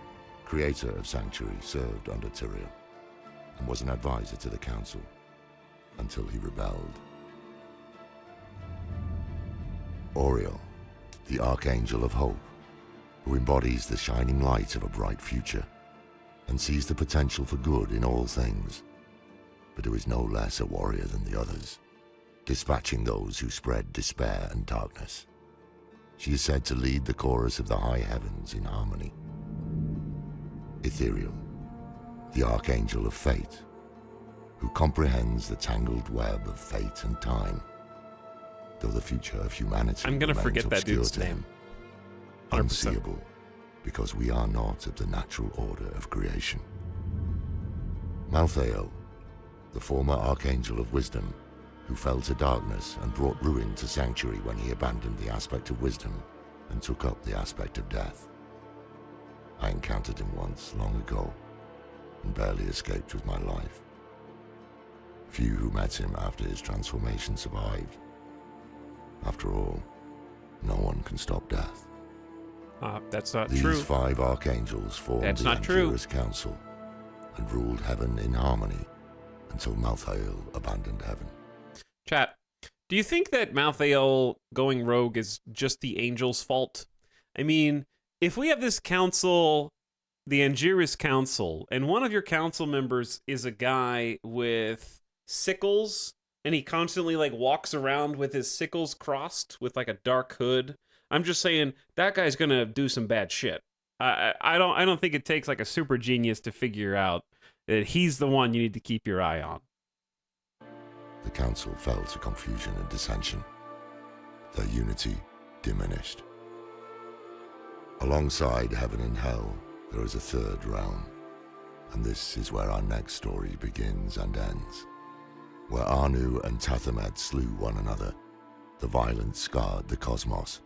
creator of Sanctuary, served under Tyrael and was an advisor to the council until he rebelled. Auriel, the Archangel of Hope, who embodies the shining light of a bright future and sees the potential for good in all things, but who is no less a warrior than the others, dispatching those who spread despair and darkness. She is said to lead the chorus of the high heavens in harmony. Ethereal, the Archangel of Fate, who comprehends the tangled web of fate and time, though the future of humanity I'm gonna remains forget that obscure dude's to name. him. 100%. Unseeable, because we are not of the natural order of creation. Malthael, the former Archangel of Wisdom, who fell to darkness and brought ruin to Sanctuary when he abandoned the aspect of wisdom and took up the aspect of death. I encountered him once, long ago, and barely escaped with my life. Few who met him after his transformation survived. After all, no one can stop death. That's not These true. 5 archangels formed That's the not true. Angelus Council and ruled heaven in harmony until Malthael abandoned heaven. Chat, do you think that Malthael going rogue is just the angels' fault? I mean, if we have this council, the Angelus Council, and one of your council members is a guy with sickles, and he constantly like walks around with his sickles crossed with like a dark hood, I'm just saying that guy's gonna do some bad shit. I don't think it takes like a super genius to figure out that he's the one you need to keep your eye on. The council fell to confusion and dissension. Their unity diminished. Alongside heaven and hell, there is a third realm, and this is where our next story begins and ends. Where Anu and Tathamed slew one another, the violence scarred the cosmos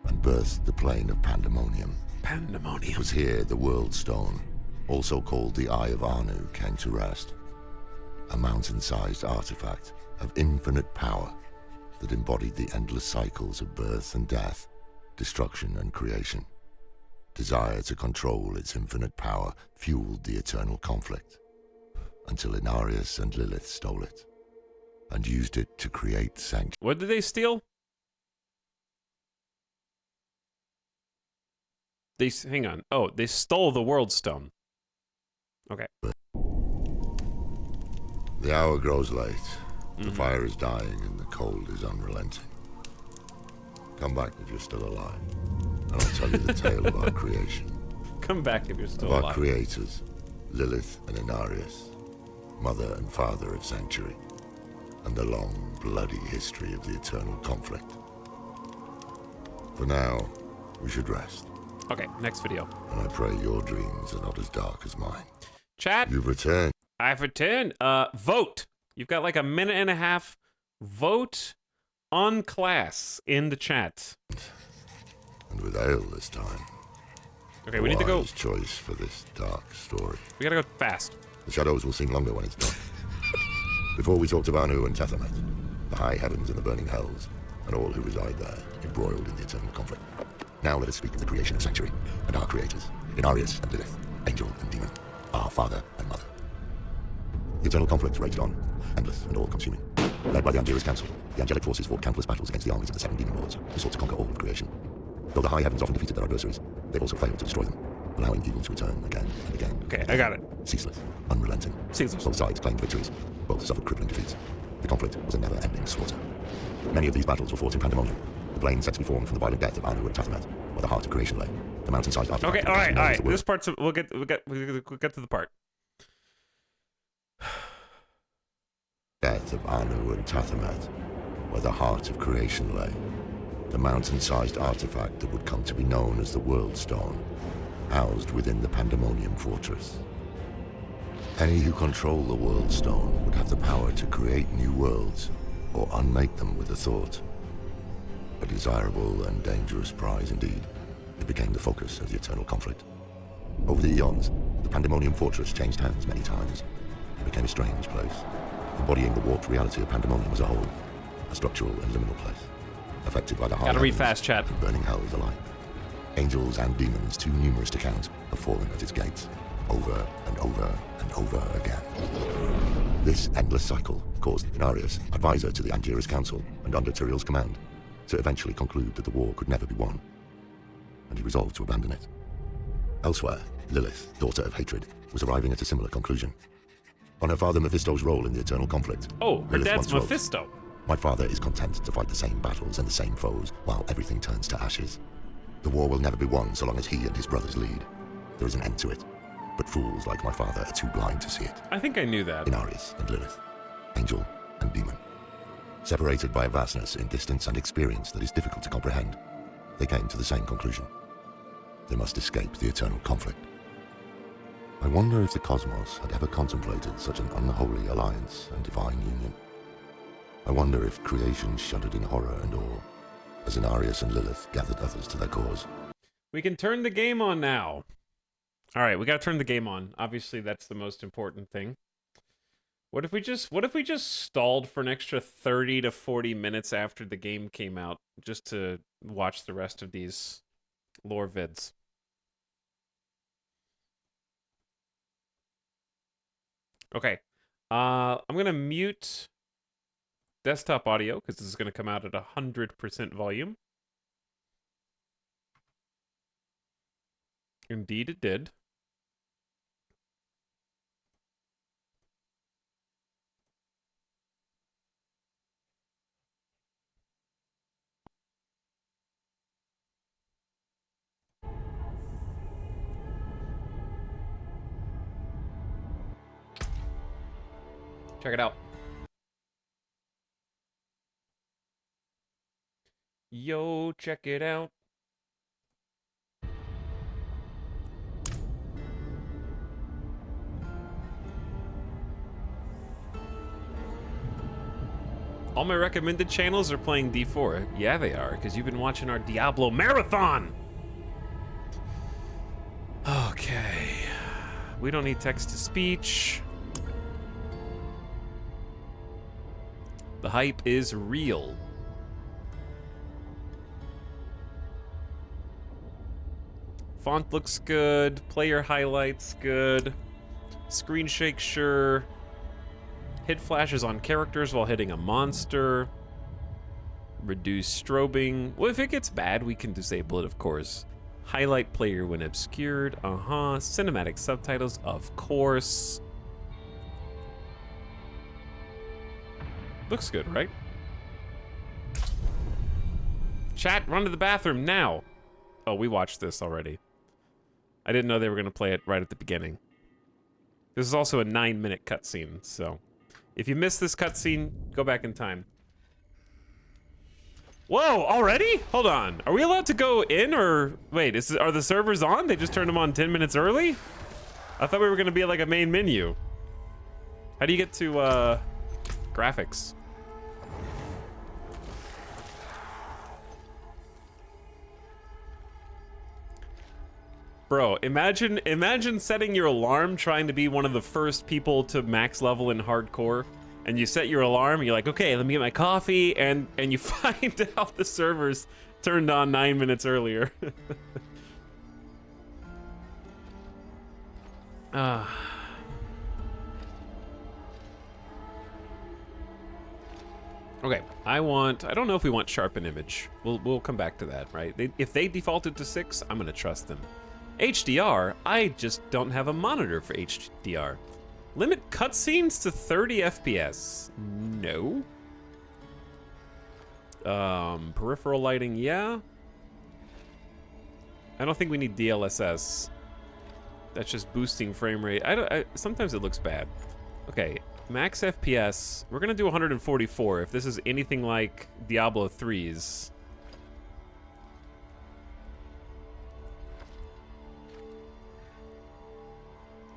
and birthed the plane of Pandemonium. It was here the World Stone, also called the Eye of Anu, came to rest. A mountain-sized artifact of infinite power that embodied the endless cycles of birth and death, destruction and creation. Desire to control its infinite power fueled the eternal conflict, until Inarius and Lilith stole it, and used it to create Sanctuary. What did they steal? Hang on. Oh, they stole the World Stone. Okay. The hour grows late. The fire is dying and the cold is unrelenting. Come back if you're still alive, and I'll tell you the tale of our creation. Come back if you're still Of our alive. creators, Lilith and Inarius, mother and father of Sanctuary, and the long, bloody history of the eternal conflict. For now, we should rest, Okay, next video. and I pray your dreams are not as dark as mine. Chat, You've returned. I've returned. Vote. You've got like a minute and a half. Vote on class in the chat. And with ale this time. Okay, we need to go. Wise choice for this dark story. We gotta go fast. The shadows will seem longer when it's done. Before we talk to Vanu and Tethamet, the high heavens and the burning hells, and all who reside there, embroiled in the eternal conflict. Now let us speak of the creation of Sanctuary, and our creators, Inarius and Lilith, angel and demon, our father and mother. The eternal conflict raged on, endless and all-consuming. Led by the Angeras Council, the angelic forces fought countless battles against the armies of the seven demon lords, who sought to conquer all of creation. Though the high heavens often defeated their adversaries, they also failed to destroy them, allowing evil to return again and again. Okay, I got it. Ceaseless, unrelenting. Ceaseless. Both sides claimed victories, both suffered crippling defeats. The conflict was a never-ending slaughter. Many of these battles were fought in pandemonium. The plain set to be formed from the violent death of Anu and Tethamet, where the heart of creation lay. The mountain-sized artifact. Okay, all right. This part's we'll get to the part. Death of Anu and Tethamet, where the heart of creation lay. The mountain-sized artifact that would come to be known as the World Stone, housed within the Pandemonium Fortress. Any who control the World Stone would have the power to create new worlds, or unmake them with a thought. A desirable and dangerous prize indeed. It became the focus of the eternal conflict. Over the eons, the Pandemonium Fortress changed hands many times. It became a strange place, embodying the warped reality of Pandemonium as a whole. A structural and liminal place, affected by the high Gotta read heavens fast, chat. and burning hells alike. Angels and demons, too numerous to count, have fallen at its gates, over and over and over again. This endless cycle caused Inarius, advisor to the Angeras Council and under Tyrael's command, to eventually conclude that the war could never be won, and he resolved to abandon it. Elsewhere, Lilith, daughter of hatred, was arriving at a similar conclusion. On her father Mephisto's role in the eternal conflict, Oh, her Lilith dad's once wrote, Mephisto. "My father is content to fight the same battles and the same foes, while everything turns to ashes. The war will never be won so long as he and his brothers lead. There is an end to it, but fools like my father are too blind to see it." I think I knew that. Inarius and Lilith, angel and demon. Separated by a vastness in distance and experience that is difficult to comprehend, they came to the same conclusion. They must escape the eternal conflict. I wonder if the cosmos had ever contemplated such an unholy alliance and divine union. I wonder if creation shuddered in horror and awe, as Inarius and Lilith gathered others to their cause. We can turn the game on now. All right, we gotta turn the game on. Obviously, that's the most important thing. What if we just stalled for an extra 30 to 40 minutes after the game came out just to watch the rest of these lore vids? Okay. I'm gonna mute desktop audio because this is gonna come out at 100% volume. Indeed, it did. Check it out. Yo, check it out. All my recommended channels are playing D4. Yeah, they are, because you've been watching our Diablo marathon. Okay. We don't need text-to-speech. The hype is real. Font looks good. Player highlights good. Screen shake sure. Hit flashes on characters while hitting a monster. Reduce strobing. Well, if it gets bad, we can disable it, of course. Highlight player when obscured. Cinematic subtitles, of course. Looks good, right? Chat, run to the bathroom now. Oh, we watched this already. I didn't know they were going to play it right at the beginning. This is also a 9-minute cutscene, so if you missed this cutscene, go back in time. Whoa, already? Hold on. Are we allowed to go in, or wait, are the servers on? They just turned them on 10 minutes early? I thought we were going to be like a main menu. How do you get to graphics? Bro, imagine setting your alarm trying to be one of the first people to max level in hardcore, and you set your alarm and you're like, okay, let me get my coffee, and you find out the servers turned on 9 minutes earlier. Okay, I don't know if we want sharpen image. We'll come back to that, right? If they defaulted to 6, I'm gonna trust them. HDR, I just don't have a monitor for HDR. Limit cutscenes to 30 FPS. No. Peripheral lighting, yeah. I don't think we need DLSS. That's just boosting frame rate. Sometimes it looks bad. Okay, max FPS. We're gonna do 144 if this is anything like Diablo 3's.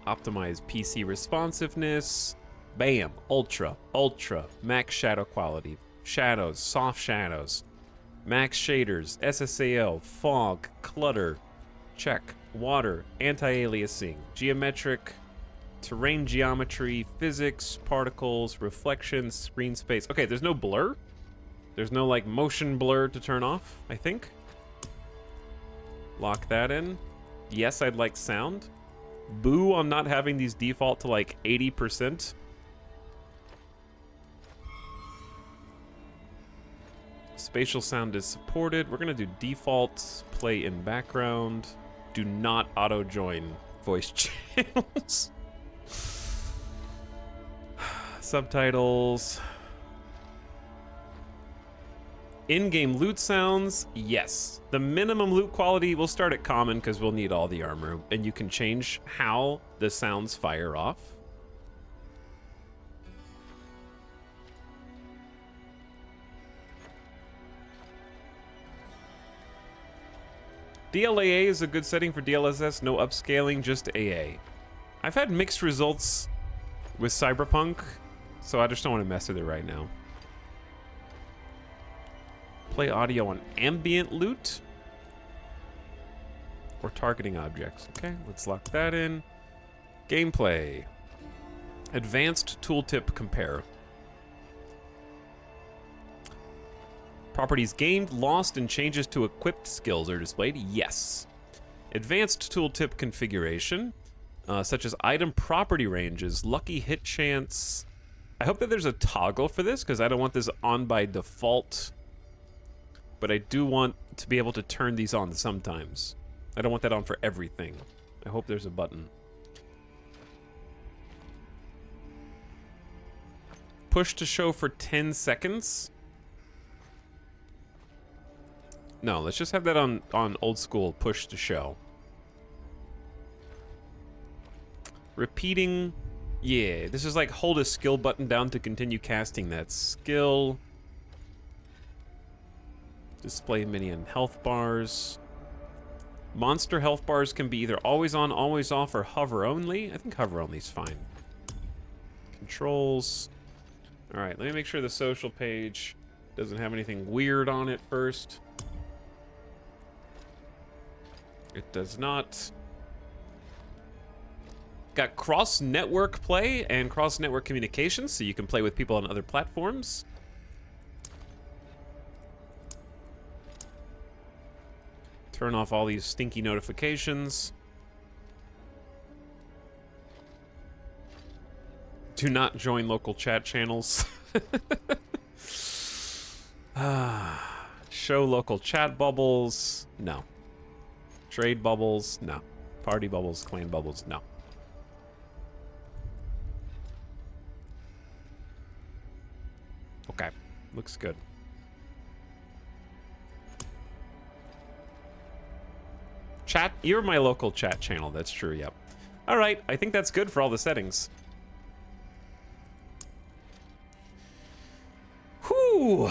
Optimize PC responsiveness. Bam, ultra, max shadow quality. Shadows, soft shadows. Max shaders, SSAO, fog, clutter. Check. Water, anti-aliasing, geometric, terrain geometry, physics, particles, reflections, screen space. Okay, there's no blur. There's no like motion blur to turn off, I think. Lock that in. Yes, I'd like sound. Boo on not having these default to like 80%. Spatial sound is supported. We're gonna do default, play in background. Do not auto join voice channels. Subtitles. In-game loot sounds, yes. The minimum loot quality, we'll start at common because we'll need all the armor, and you can change how the sounds fire off. DLAA is a good setting for DLSS, no upscaling, just AA. I've had mixed results with Cyberpunk, so I just don't want to mess with it right now. Play audio on ambient loot or targeting objects. Okay, let's lock that in. Gameplay. Advanced tooltip compare. Properties gained, lost, and changes to equipped skills are displayed. Yes. Advanced tooltip configuration, such as item property ranges, lucky hit chance. I hope that there's a toggle for this because I don't want this on by default. But I do want to be able to turn these on sometimes. I don't want that on for everything. I hope there's a button. Push to show for 10 seconds. No, let's just have that on old school push to show. Repeating. Yeah, this is like hold a skill button down to continue casting that skill. Display minion health bars. Monster health bars can be either always on, always off, or hover only. I think hover only is fine. Controls. All right, let me make sure the social page doesn't have anything weird on it first. It does not. Got cross-network play and cross-network communication, so you can play with people on other platforms. Turn off all these stinky notifications. Do not join local chat channels. Show local chat bubbles. No. Trade bubbles. No. Party bubbles, clan bubbles. No. Okay. Looks good. Chat, you're my local chat channel. That's true, yep. All right, I think that's good for all the settings. Whew.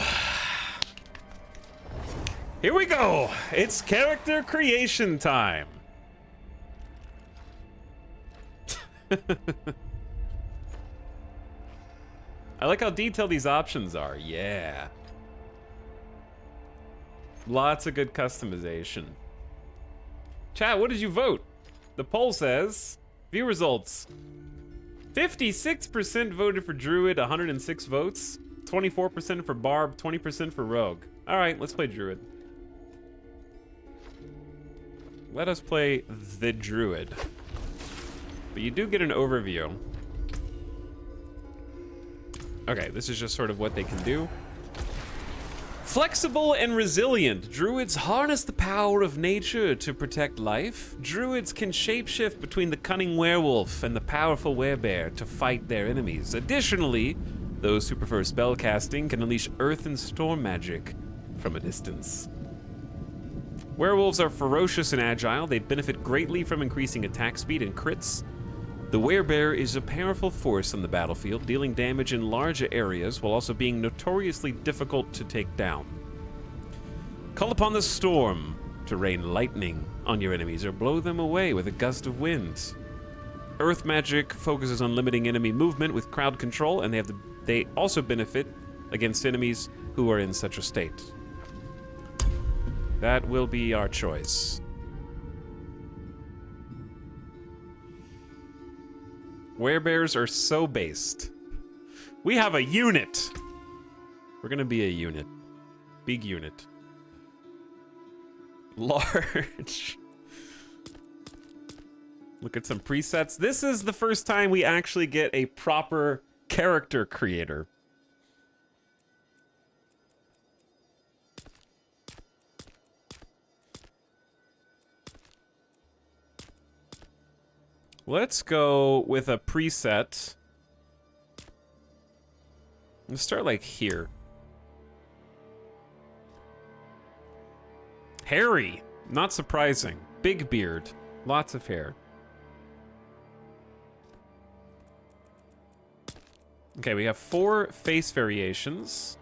Here we go. It's character creation time. I like how detailed these options are. Yeah. Lots of good customization. Chat, what did you vote? The poll says, view results. 56% voted for Druid, 106 votes. 24% for Barb, 20% for Rogue. All right, let's play Druid. Let us play the Druid. But you do get an overview. Okay, this is just sort of what they can do. Flexible and resilient, druids harness the power of nature to protect life. Druids can shapeshift between the cunning werewolf and the powerful werebear to fight their enemies. Additionally, those who prefer spellcasting can unleash earth and storm magic from a distance. Werewolves are ferocious and agile. They benefit greatly from increasing attack speed and crits. The werebear is a powerful force on the battlefield, dealing damage in larger areas while also being notoriously difficult to take down. Call upon the storm to rain lightning on your enemies or blow them away with a gust of wind. Earth magic focuses on limiting enemy movement with crowd control, and they also benefit against enemies who are in such a state. That will be our choice. Werebears are so based. We have a unit. We're gonna be a unit. Big unit. Large. Look at some presets. This is the first time we actually get a proper character creator. Let's go with a preset. Let's start like here. Hairy, not surprising. Big beard, lots of hair. Okay, we have 4 face variations.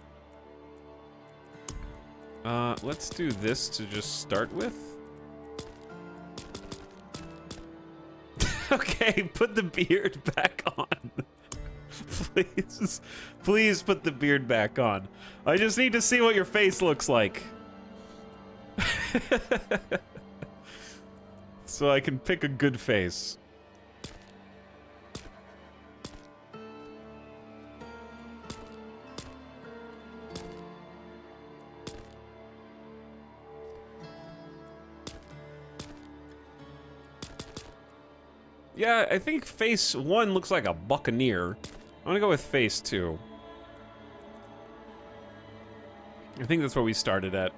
Let's do this to just start with. Okay, put the beard back on. Please put the beard back on. I just need to see what your face looks like. So I can pick a good face. Yeah, I think face 1 looks like a buccaneer. I'm gonna go with face 2. I think that's where we started at.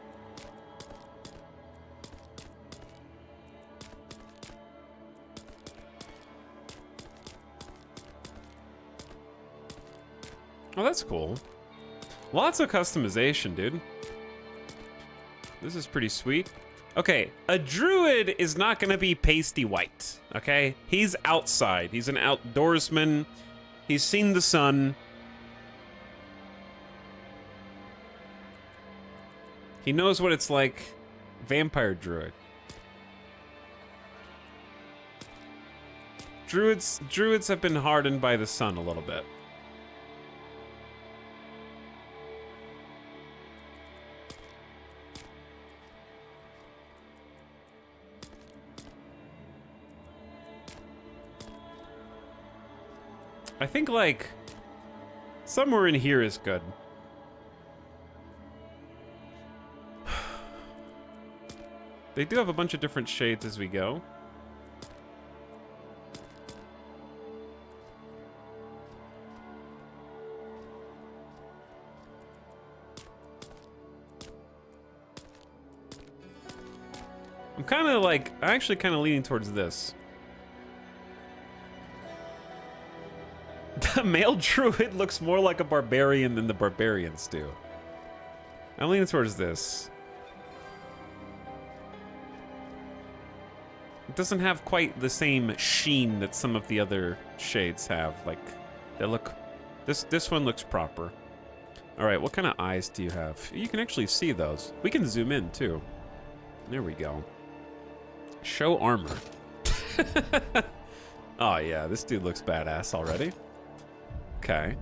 Oh, that's cool. Lots of customization, dude. This is pretty sweet. Okay, a druid is not gonna be pasty white, okay? He's outside, he's an outdoorsman, he's seen the sun. He knows what it's like, vampire druid. Druids have been hardened by the sun a little bit. I think, like, somewhere in here is good. They do have a bunch of different shades as we go. I'm kind of like, I'm actually kind of leaning towards this. The male druid looks more like a barbarian than the barbarians do. I'm leaning towards this. It doesn't have quite the same sheen that some of the other shades have. Like, they look... This one looks proper. Alright, what kind of eyes do you have? You can actually see those. We can zoom in, too. There we go. Show armor. Oh, yeah, this dude looks badass already. Okay.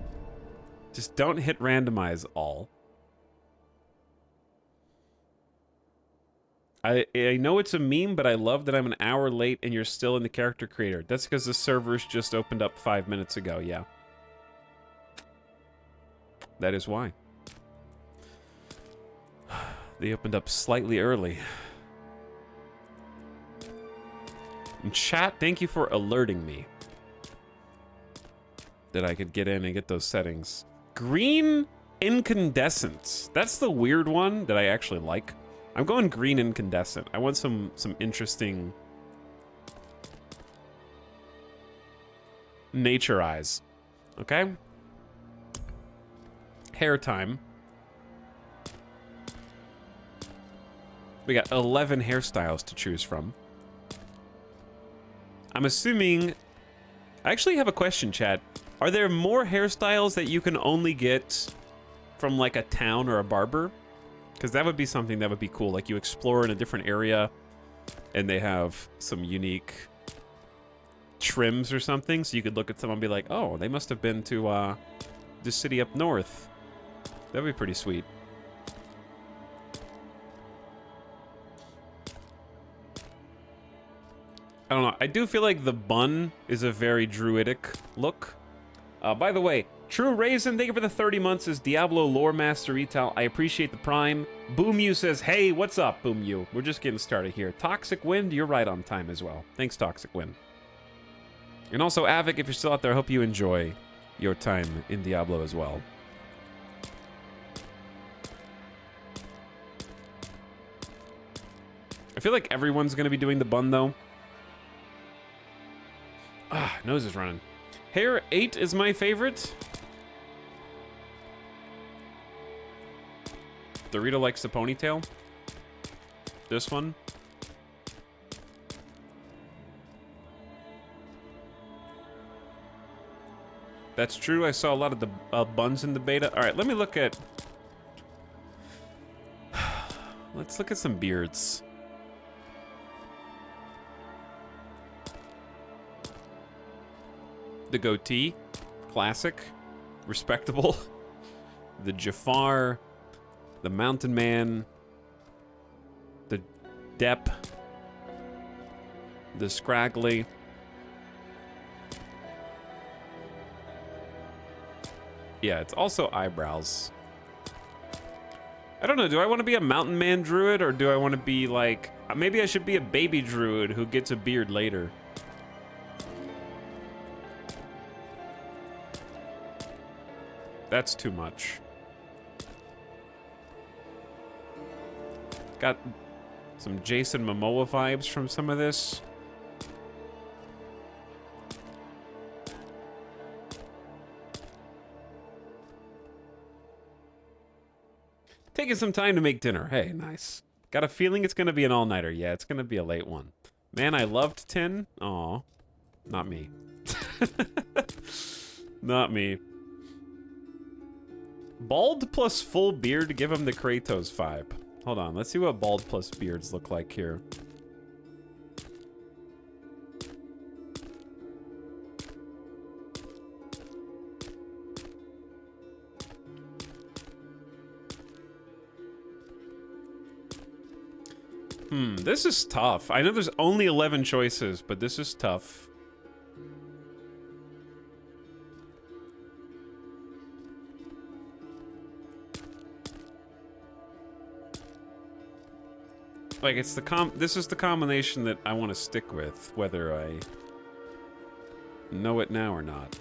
Just don't hit randomize all. I know it's a meme, but I love that I'm an hour late and you're still in the character creator. That's because the servers just opened up 5 minutes ago, yeah. That is why. They opened up slightly early. And chat, thank you for alerting me that I could get in and get those settings. Green incandescent. That's the weird one that I actually like. I'm going green incandescent. I want some interesting nature eyes. Okay? Hair time. We got 11 hairstyles to choose from. I'm assuming... I actually have a question, chat. Are there more hairstyles that you can only get from like a town or a barber? Because that would be something that would be cool. Like you explore in a different area and they have some unique trims or something. So you could look at someone and be like, oh, they must have been to this city up north. That'd be pretty sweet. I don't know. I do feel like the bun is a very druidic look. By the way, True Raisin, thank you for the 30 months as Diablo Lore Master Retail. I appreciate the prime. Boom You says, hey, what's up, Boom You? We're just getting started here. Toxic Wind, you're right on time as well. Thanks, Toxic Wind. And also, Avic, if you're still out there, I hope you enjoy your time in Diablo as well. I feel like everyone's going to be doing the bun, though. Ah, nose is running. Hair 8 is my favorite. Dorito likes the ponytail. This one. That's true. I saw a lot of the buns in the beta. All right, let me look at... Let's look at some beards. The goatee, classic, respectable. The Jafar, the Mountain Man, the Depp, the Scraggly. Yeah, it's also eyebrows. I don't know, do I want to be a Mountain Man druid or do I want to be like, maybe I should be a baby druid who gets a beard later. That's too much. Got some Jason Momoa vibes from some of this. Taking some time to make dinner. Hey, nice. Got a feeling it's going to be an all-nighter. Yeah, it's going to be a late one. Man, I loved 10. Aw. Not me. Not me. Bald plus full beard to give him the Kratos vibe. Hold on, let's see what bald plus beards look like here. This is tough. I know there's only 11 choices, but this is tough. Like, it's the this is the combination that I want to stick with, whether I know it now or not.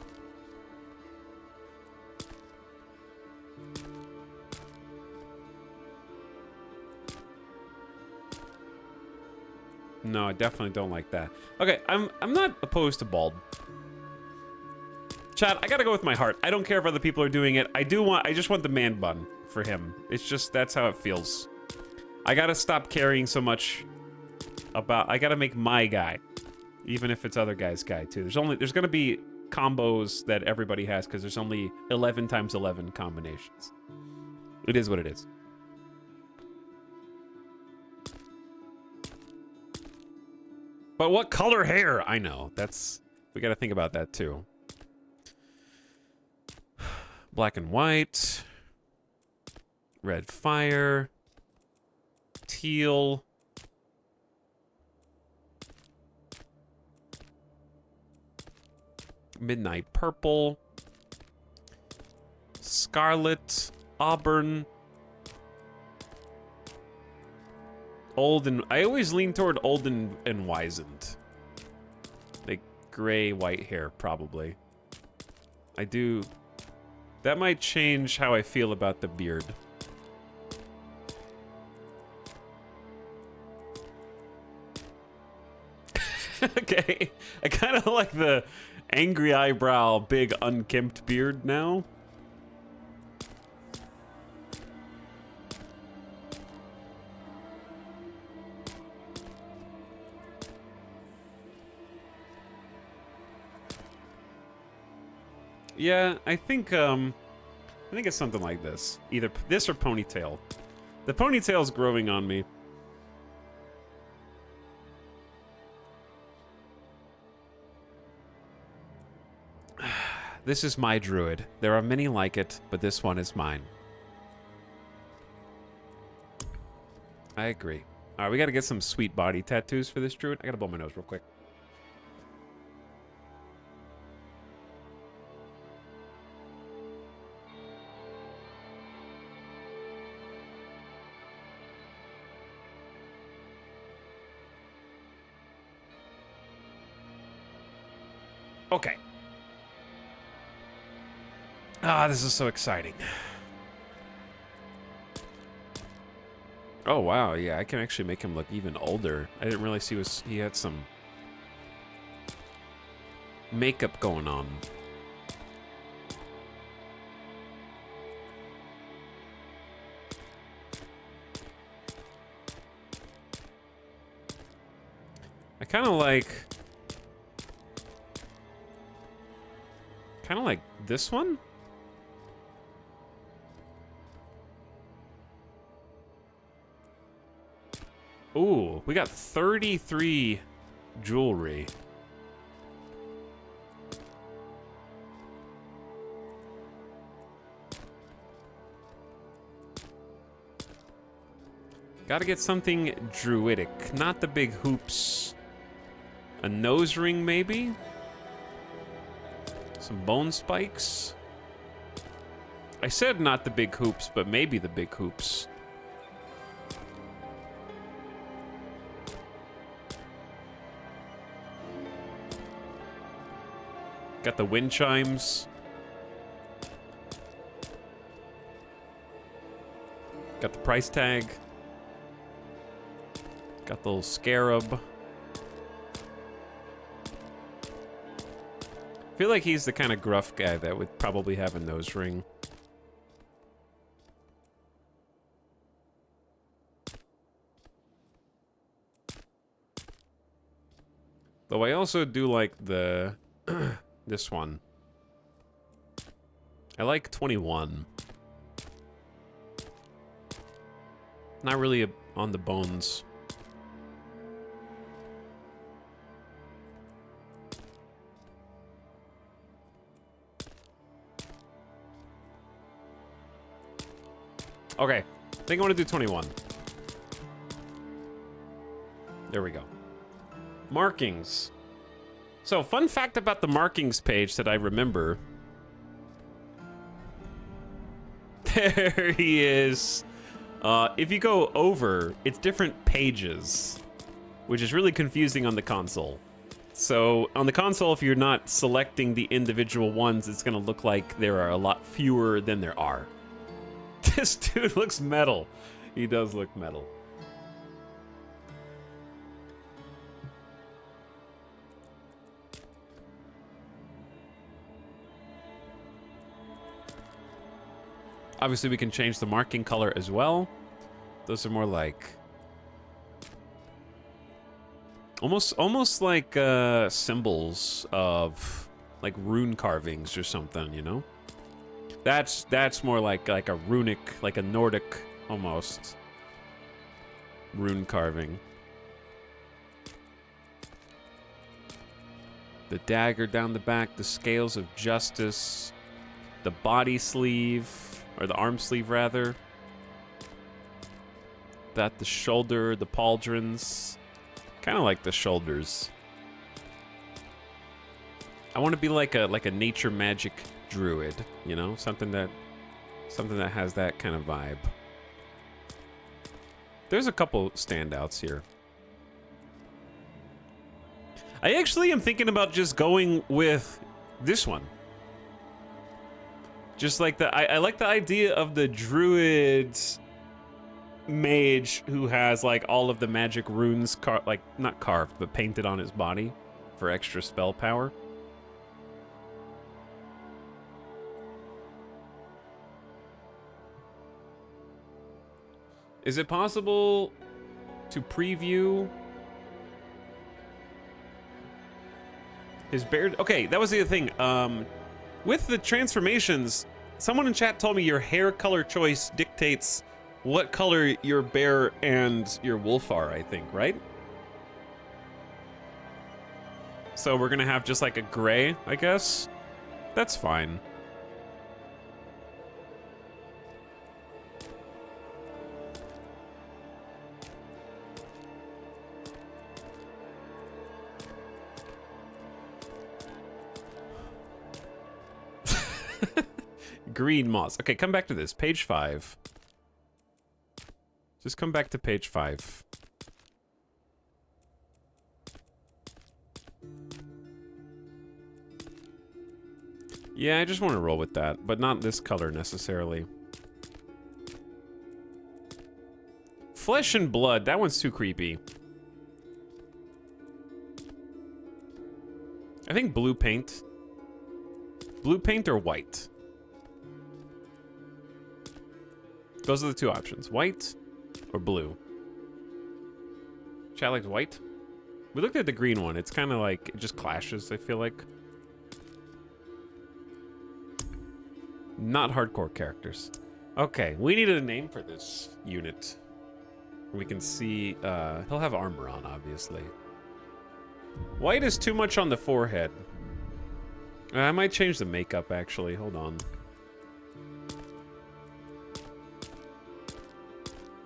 No, I definitely don't like that. Okay, I'm not opposed to bald. Chat, I gotta go with my heart. I don't care if other people are doing it. I just want the man bun for him. It's just, that's how it feels. I gotta stop caring so much about, I gotta make my guy. Even if it's other guys' guy too. There's gonna be combos that everybody has because there's only 11 times 11 combinations. It is what it is. But what color hair? I know. We gotta think about that too. Black and white. Red fire. Teal. midnight purple, scarlet, auburn, old and... I always lean toward old and wizened. Like gray, white hair, probably. I do... That might change how I feel about the beard. Okay, I kind of like the angry eyebrow, big unkempt beard now. Yeah, I think it's something like this. Either this or ponytail. The ponytail's growing on me. This is my druid. There are many like it, but this one is mine. I agree. All right, we got to get some sweet body tattoos for this druid. I got to blow my nose real quick. Okay. Ah, this is so exciting. Oh, wow. Yeah, I can actually make him look even older. I didn't realize he had some makeup going on. I kind of like this one. Ooh, we got 33 jewelry. Gotta get something druidic, not the big hoops. A nose ring, maybe? Some bone spikes? I said not the big hoops, but maybe the big hoops. Got the wind chimes. Got the price tag. Got the little scarab. I feel like he's the kind of gruff guy that would probably have a nose ring. Though I also do like the... this one. I like 21. Not really on the bones. Okay, I think I want to do 21. There we go. Markings. So, fun fact about the markings page that I remember. There he is. If you go over, it's different pages, which is really confusing on the console. So, on the console, if you're not selecting the individual ones, it's going to look like there are a lot fewer than there are. This dude looks metal. He does look metal. Obviously, we can change the marking color as well. Those are more like... Almost like symbols of like rune carvings or something, you know? That's more like a runic, like a Nordic almost rune carving. The dagger down the back, the scales of justice, the body sleeve, or the arm sleeve rather. That the shoulder, the pauldrons. Kind of like the shoulders. I want to be like a nature magic druid, you know, something that has that kind of vibe. There's a couple standouts here. I actually am thinking about just going with this one. Just like I like the idea of the druid mage who has like all of the magic runes, like not carved, but painted on his body for extra spell power. Is it possible to preview his beard? Okay, that was the other thing. With the transformations, someone in chat told me your hair color choice dictates what color your bear and your wolf are, I think, right? So we're gonna have just like a gray, I guess. That's fine. Green moss. Okay, come back to this. Page 5. Just come back to page 5. Yeah, I just want to roll with that, but not this color necessarily. Flesh and blood. That one's too creepy. I think blue paint. Blue paint or white? Those are the two options. White or blue. Chat likes white. We looked at the green one. It's kind of like, it just clashes, I feel like. Not hardcore characters. Okay, we needed a name for this unit. We can see, he'll have armor on, obviously. White is too much on the forehead. I might change the makeup, actually. Hold on.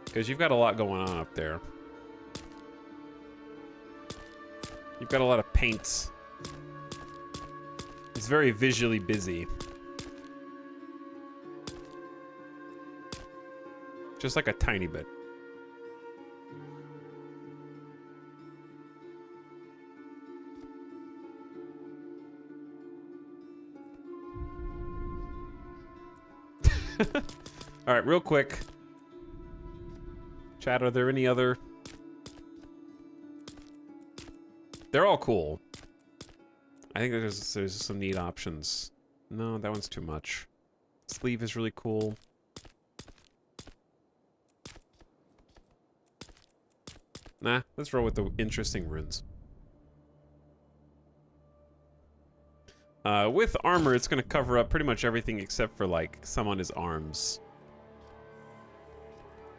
Because you've got a lot going on up there. You've got a lot of paint. It's very visually busy. Just like a tiny bit. All right, real quick. Chat, are there any other? They're all cool. I think there's some neat options. No, that one's too much. Sleeve is really cool. Nah, let's roll with the interesting runes. With armor, it's going to cover up pretty much everything except for, like, some on his arms.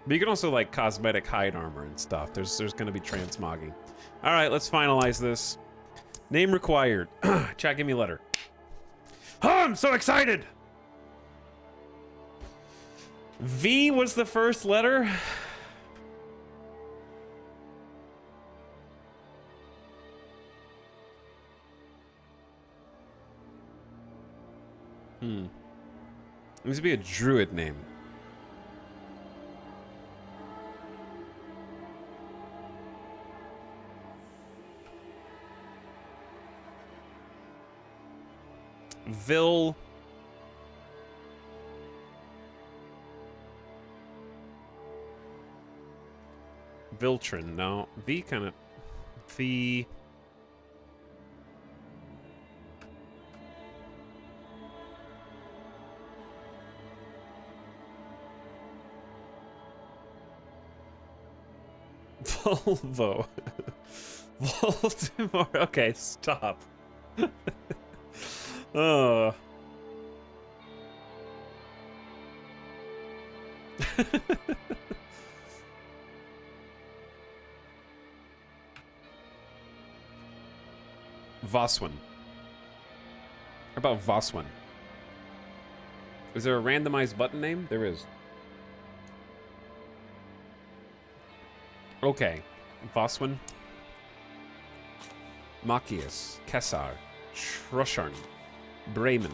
But you can also, like, cosmetic hide armor and stuff. There's going to be transmogging. All right, let's finalize this. Name required. Chat, give me a letter. Oh, I'm so excited! V was the first letter. It needs to be a druid name. Viltrin, no. V kind of... V... Volvo. Voldemort. Okay, stop. Oh. Voswin. How about Voswin? Is there a randomized button name? There is. Okay. Voswin. Machias. Kessar. Trosharn, Bremen,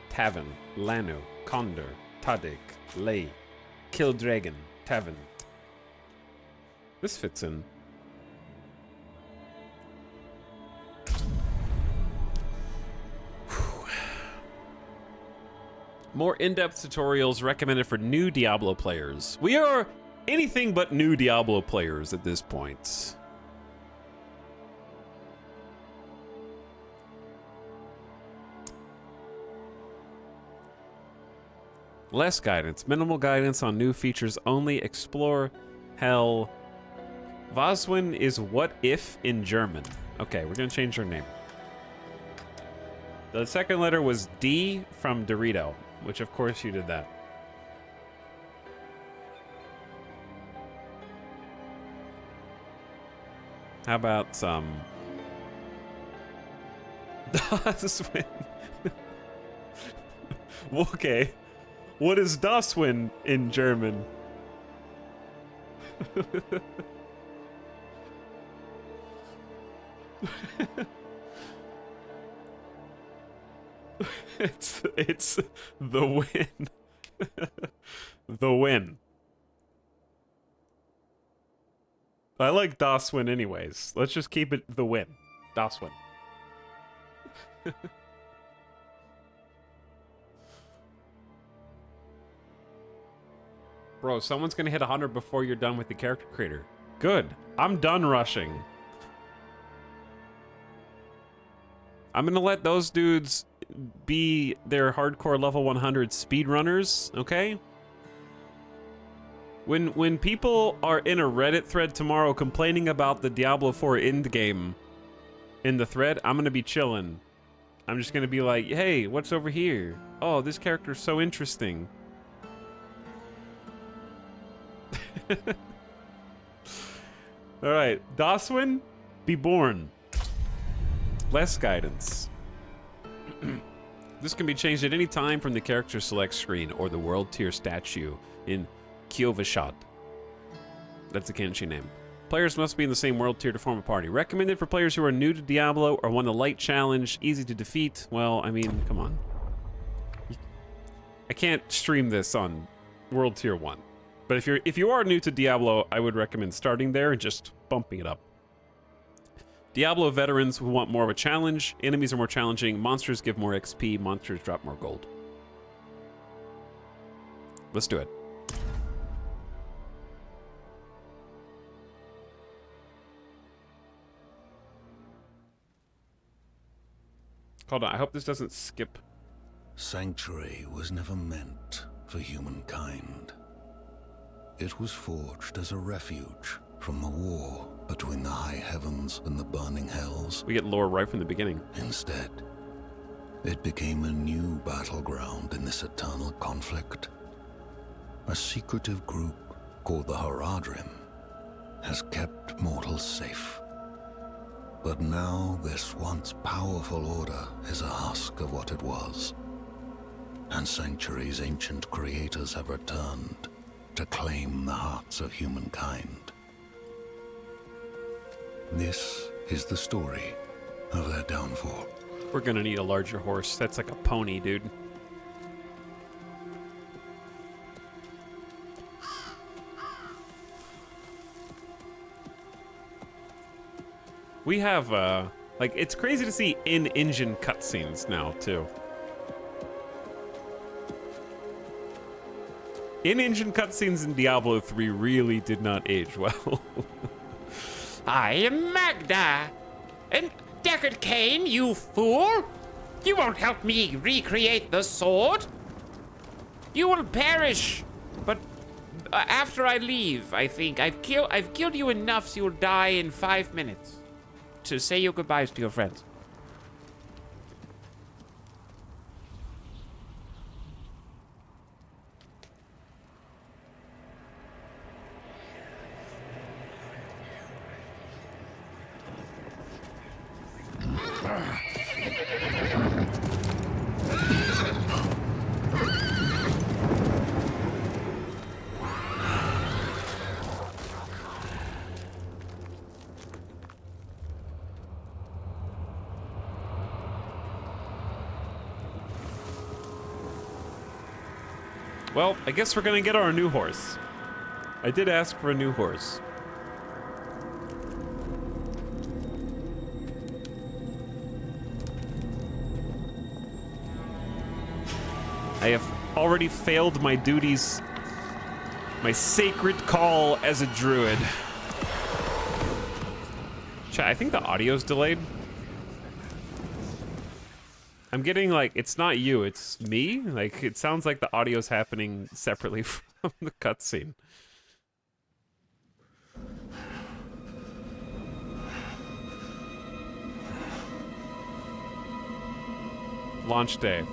Taven, Lanu, Condor, Tadik, Ley, Killdragon, Taven. This fits in. More in-depth tutorials recommended for new Diablo players. We are anything but new Diablo players at this point. Less guidance, minimal guidance on new features only. Explore hell. Voswin is what if in German. Okay, we're gonna change her name. The second letter was D from Dorito, which of course you did that. How about some Doswin? Okay. What is Doswin in German? It's the win. The win. I like Doswin anyways. Let's just keep it the win. Doswin. Bro, someone's gonna hit 100 before you're done with the character creator. Good. I'm done rushing. I'm gonna let those dudes be their hardcore level 100 speedrunners, okay? When people are in a Reddit thread tomorrow complaining about the Diablo IV endgame in the thread, I'm gonna be chilling. I'm just gonna be like, hey, what's over here? Oh, this character's so interesting. Alright, Doswin, be born. Less guidance. This can be changed at any time from the character select screen or the world tier statue in Kyovashad. That's the Kenshi name. Players must be in the same world tier to form a party. Recommended for players who are new to Diablo or want a light challenge, easy to defeat. Well, I mean, come on. I can't stream this on world tier 1. But if you are new to Diablo, I would recommend starting there and just bumping it up. Diablo veterans who want more of a challenge. Enemies are more challenging. Monsters give more XP. Monsters drop more gold. Let's do it. Hold on, I hope this doesn't skip. Sanctuary was never meant for humankind. It was forged as a refuge from the war between the high heavens and the burning hells. We get lore right from the beginning. Instead, it became a new battleground in this eternal conflict. A secretive group called the Haradrim has kept mortals safe. But now this once powerful order is a husk of what it was. And Sanctuary's ancient creators have returned to claim the hearts of humankind. This is the story of their downfall. We're gonna need a larger horse. That's like a pony, dude. We have, like, it's crazy to see in-engine cutscenes now, too. In-engine cutscenes in Diablo 3 really did not age well. I am Magda. And Deckard Cain, you fool! You won't help me recreate the sword. You will perish. But after I leave, I think I've killed you enough so you'll die in 5 minutes. To say your goodbyes to your friends. Well, I guess we're gonna get our new horse. I did ask for a new horse. I have already failed my duties, my sacred call as a druid. Chat, I think the audio's delayed. I'm getting like, it's not you, it's me. Like, it sounds like the audio's happening separately from the cutscene. Launch day.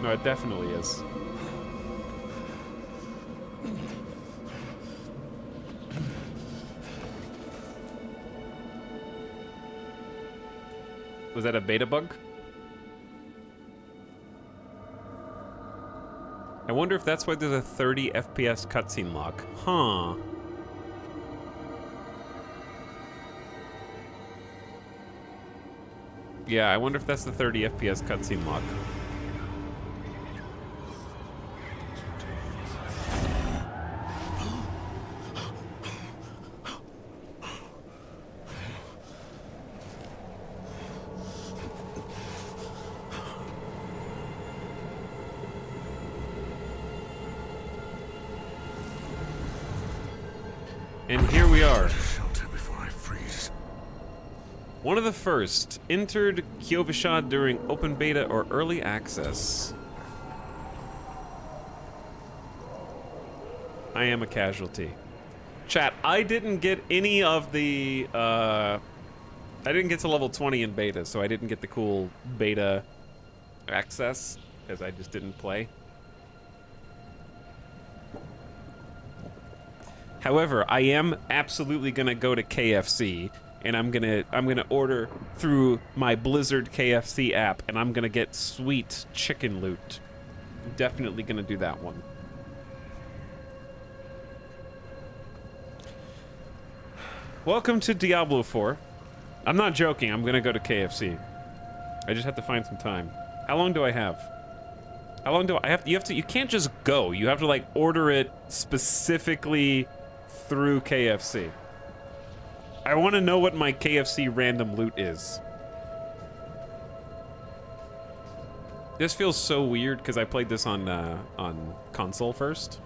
No, it definitely is. Was that a beta bug? I wonder if that's why there's a 30 FPS cutscene lock. Huh. Yeah, I wonder if that's the 30 FPS cutscene lock. And here we are. Shelter before I freeze. One of the first entered Kyovisha during open beta or early access. I am a casualty. Chat, I didn't get any of the, I didn't get to level 20 in beta, so I didn't get the cool beta access, because I just didn't play. However, I am absolutely gonna go to KFC, and I'm gonna order through my Blizzard KFC app, and I'm gonna get sweet chicken loot. Definitely gonna do that one. Welcome to Diablo IV. I'm not joking, I'm gonna go to KFC. I just have to find some time. How long do I have? How long do I have? You can't just go. You have to like order it specifically through KFC. I want to know what my KFC random loot is. This feels so weird because I played this on console first.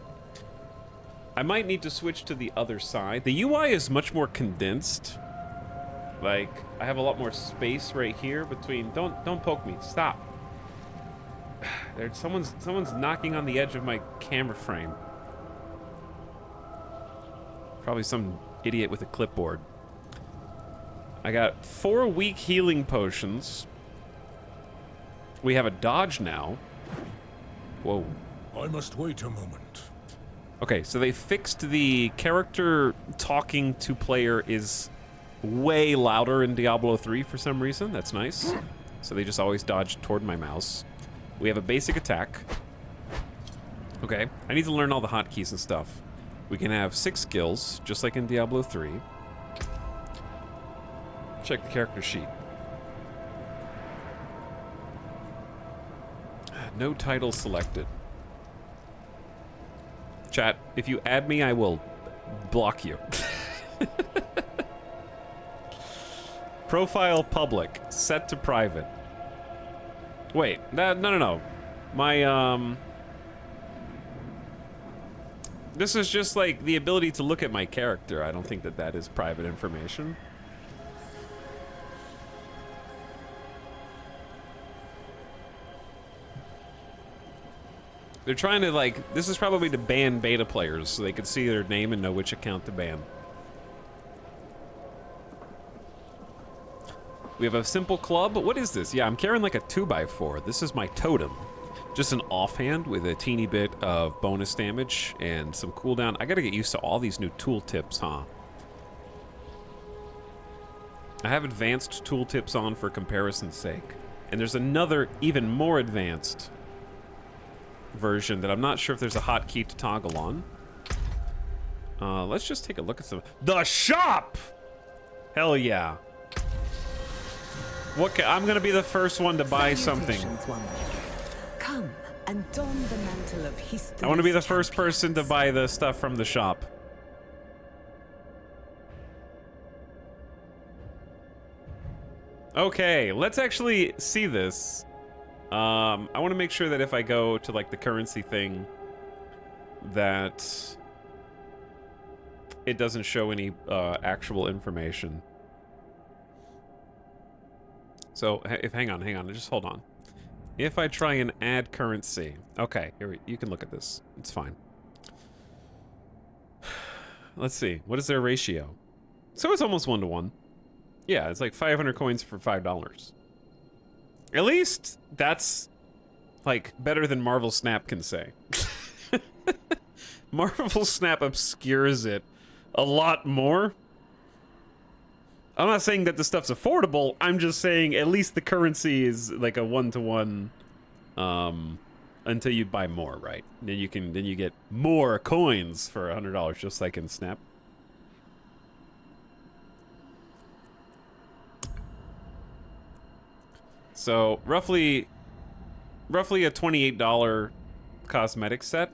I might need to switch to the other side. The UI is much more condensed. Like, I have a lot more space right here between. Don't poke me. Stop. There's someone's knocking on the edge of my camera frame. Probably some idiot with a clipboard. I got 4 weak healing potions. We have a dodge now. Whoa. I must wait a moment. Okay, so they fixed the character talking to player is way louder in Diablo 3 for some reason. That's nice. So they just always dodge toward my mouse. We have a basic attack. Okay, I need to learn all the hotkeys and stuff. We can have 6 skills, just like in Diablo 3. Check the character sheet. No title selected. Chat, if you add me, I will block you. Profile public, set to private. Wait, no. My, this is just like the ability to look at my character. I don't think that that is private information. They're trying to like, this is probably to ban beta players so they could see their name and know which account to ban. We have a simple club. What is this? Yeah, I'm carrying like a 2x4. This is my totem. Just an offhand with a teeny bit of bonus damage and some cooldown. I gotta get used to all these new tooltips, huh? I have advanced tooltips on for comparison's sake. And there's another, even more advanced version that I'm not sure if there's a hotkey to toggle on. Let's just take a look at some. The shop! Hell yeah. I'm gonna be the first one to buy something. Salutations, wanderer. Come and don the mantle of history. I want to be the first person to buy the stuff from the shop. Okay, let's actually see this. I want to make sure that if I go to like the currency thing, that it doesn't show any actual information. So hang on, just hold on. If I try and add currency, okay, you can look at this. It's fine. Let's see, what is their ratio? So it's almost 1-to-1. Yeah, it's like 500 coins for $5. At least that's like better than Marvel Snap can say. Marvel Snap obscures it a lot more. I'm not saying that the stuff's affordable. I'm just saying at least the currency is like a 1-to-1 until you buy more, right? Then you get more coins for $100 just like in Snap. So roughly a $28 cosmetic set.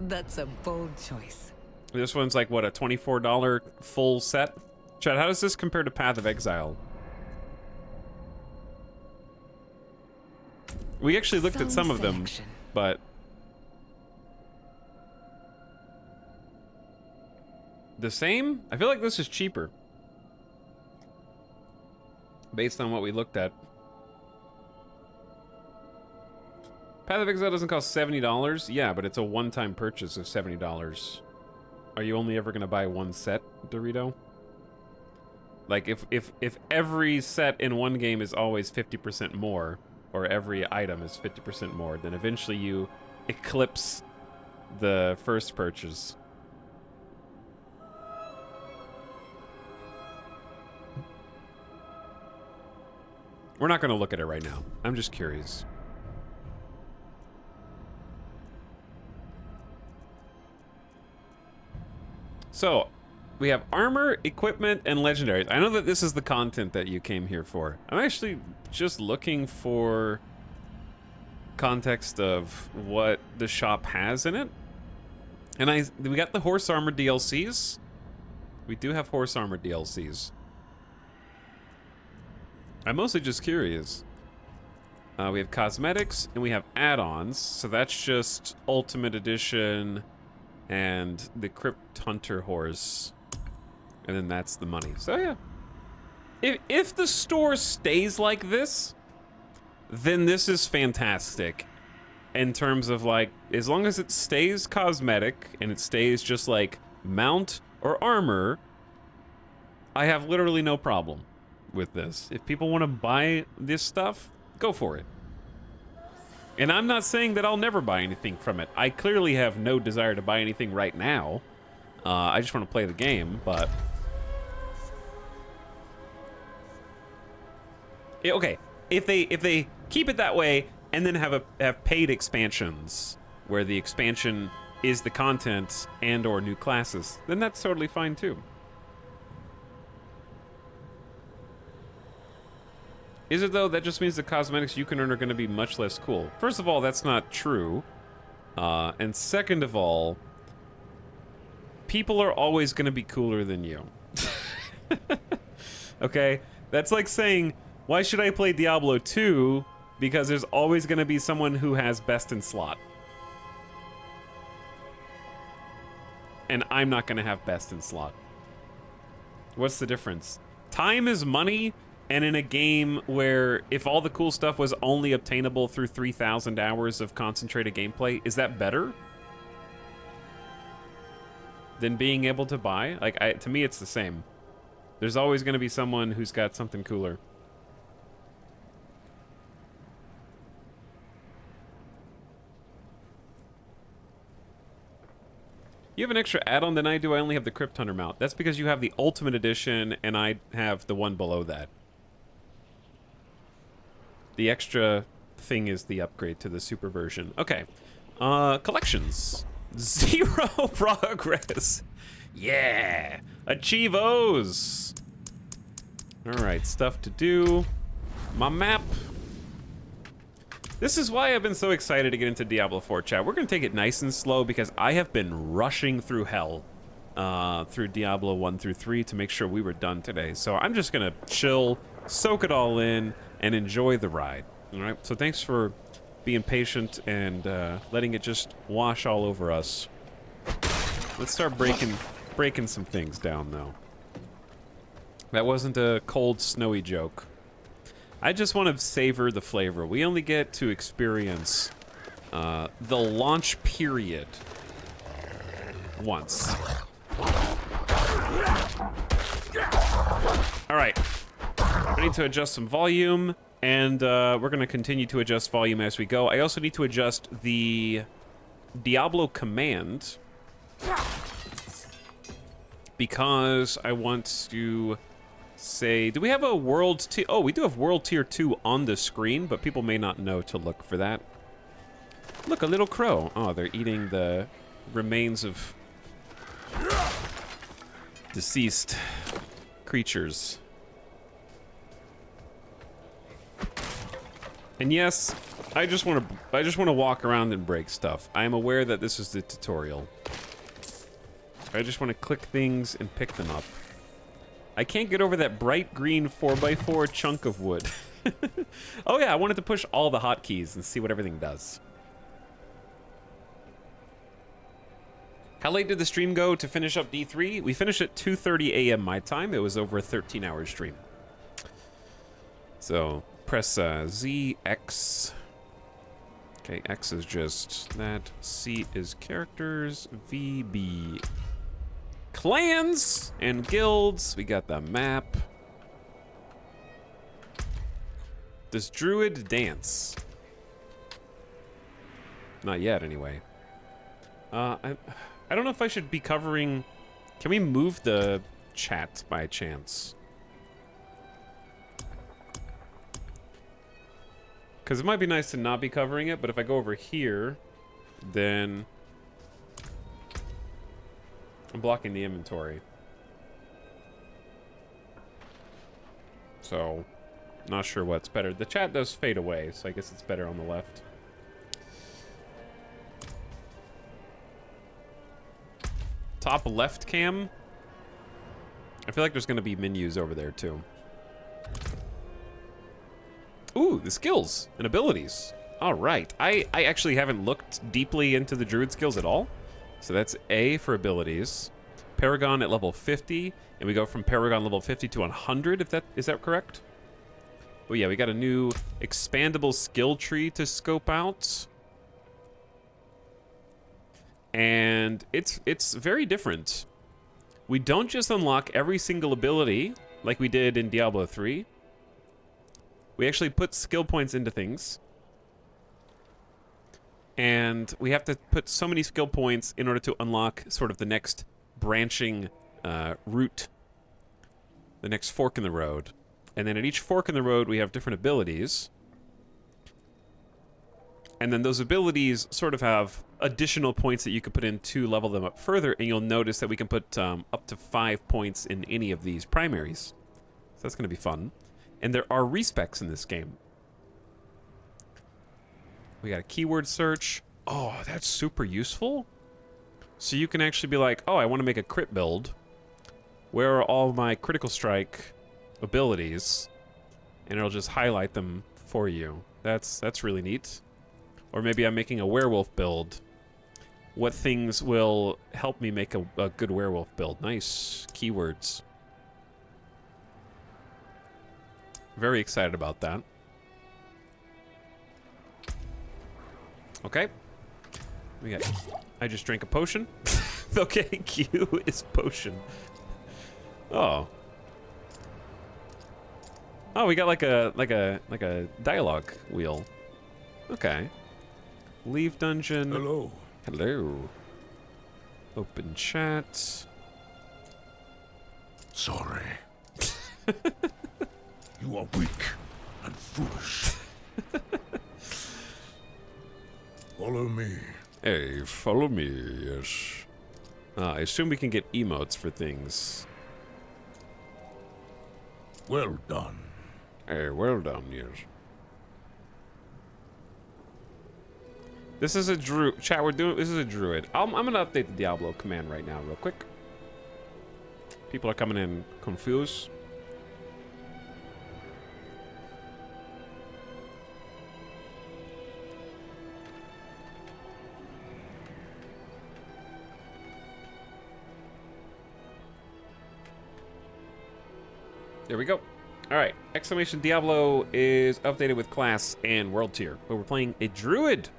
That's a bold choice. This one's like what, a $24 full set? Chad, how does this compare to Path of Exile? We actually looked at some of them, but the same? I feel like this is cheaper based on what we looked at. Path of Exile doesn't cost $70. Yeah, but it's a one-time purchase of $70. Are you only ever gonna buy one set, Dorito? Like if every set in one game is always 50% more, or every item is 50% more, then eventually you eclipse the first purchase. We're not gonna look at it right now. I'm just curious. So, we have armor, equipment, and legendaries. I know that this is the content that you came here for. I'm actually just looking for context of what the shop has in it. And we got the horse armor DLCs. We do have horse armor DLCs. I'm mostly just curious. We have cosmetics, and we have add-ons. So that's just Ultimate Edition and the Crypt Hunter horse. And then that's the money. So yeah. If the store stays like this, then this is fantastic. In terms of like, as long as it stays cosmetic and it stays just like mount or armor, I have literally no problem with this. If people want to buy this stuff, go for it. And I'm not saying that I'll never buy anything from it. I clearly have no desire to buy anything right now. I just want to play the game, but... Yeah, okay, if they keep it that way and then have paid expansions where the expansion is the content and or new classes, then that's totally fine too. Is it though? That just means the cosmetics you can earn are going to be much less cool. First of all, that's not true. And second of all, people are always going to be cooler than you. Okay? That's like saying, why should I play Diablo II? Because there's always going to be someone who has best in slot. And I'm not going to have best in slot. What's the difference? Time is money. And in a game where if all the cool stuff was only obtainable through 3,000 hours of concentrated gameplay, is that better than being able to buy? Like, to me, it's the same. There's always going to be someone who's got something cooler. You have an extra add-on than I do. I only have the Crypt Hunter mount. That's because you have the Ultimate Edition, and I have the one below that. The extra thing is the upgrade to the super version. Okay. Collections. 0 progress. Yeah. Achievos. Alright, stuff to do. My map. This is why I've been so excited to get into Diablo IV, chat. We're gonna take it nice and slow because I have been rushing through hell through Diablo 1 through 3 to make sure we were done today. So I'm just gonna chill, soak it all in, and enjoy the ride. Alright, so thanks for being patient and letting it just wash all over us. Let's start breaking some things down, though. That wasn't a cold, snowy joke. I just want to savor the flavor. We only get to experience the launch period once. All right, I need to adjust some volume, and we're going to continue to adjust volume as we go. I also need to adjust the Diablo command because I want to say, do we have a world tier? Oh, we do have world tier 2 on the screen, but people may not know to look for that. Look, a little crow. Oh, they're eating the remains of deceased creatures. And yes, I just want to walk around and break stuff. I am aware that this is the tutorial. I just want to click things and pick them up. I can't get over that bright green 4x4 chunk of wood. Oh yeah, I wanted to push all the hotkeys and see what everything does. How late did the stream go to finish up D3? We finished at 2:30 a.m. my time. It was over a 13-hour stream. So press Z, X. Okay, X is just that. C is characters. V, B. Clans and guilds. We got the map. Does Druid dance? Not yet, anyway. I don't know if I should be covering... Can we move the chat by chance? Because it might be nice to not be covering it, but if I go over here, then... I'm blocking the inventory. So, not sure what's better. The chat does fade away, so I guess it's better on the left. Top left cam. I feel like there's gonna be menus over there too. Ooh, the skills and abilities. All right, I actually haven't looked deeply into the druid skills at all. So that's A for abilities. Paragon at level 50, and we go from Paragon level 50 to 100, if that is that correct? Oh yeah, we got a new expandable skill tree to scope out. And it's very different. We don't just unlock every single ability like we did in Diablo 3. We actually put skill points into things. And we have to put so many skill points in order to unlock sort of the next branching route, the next fork in the road. And then at each fork in the road, we have different abilities. And then those abilities sort of have additional points that you could put in to level them up further. And you'll notice that we can put up to 5 points in any of these primaries. So that's going to be fun. And there are respecs in this game. We got a keyword search. Oh, that's super useful. So you can actually be like, oh, I want to make a crit build. Where are all my critical strike abilities? And it'll just highlight them for you. That's really neat. Or maybe I'm making a werewolf build. What things will help me make a good werewolf build? Nice keywords. Very excited about that. Okay. We got. I just drank a potion. Okay, Q is potion. Oh. Oh, we got like a dialogue wheel. Okay. Leave dungeon. Hello. Hello. Open chat. Sorry. You are weak and foolish. Follow me. Hey, follow me, yes. I assume we can get emotes for things. Well done. Hey, well done, yes. This is a druid. Chat, this is a druid. I'm gonna update the Diablo command right now, real quick. People are coming in confused. There we go. All right, exclamation Diablo is updated with class and world tier, but we're playing a druid.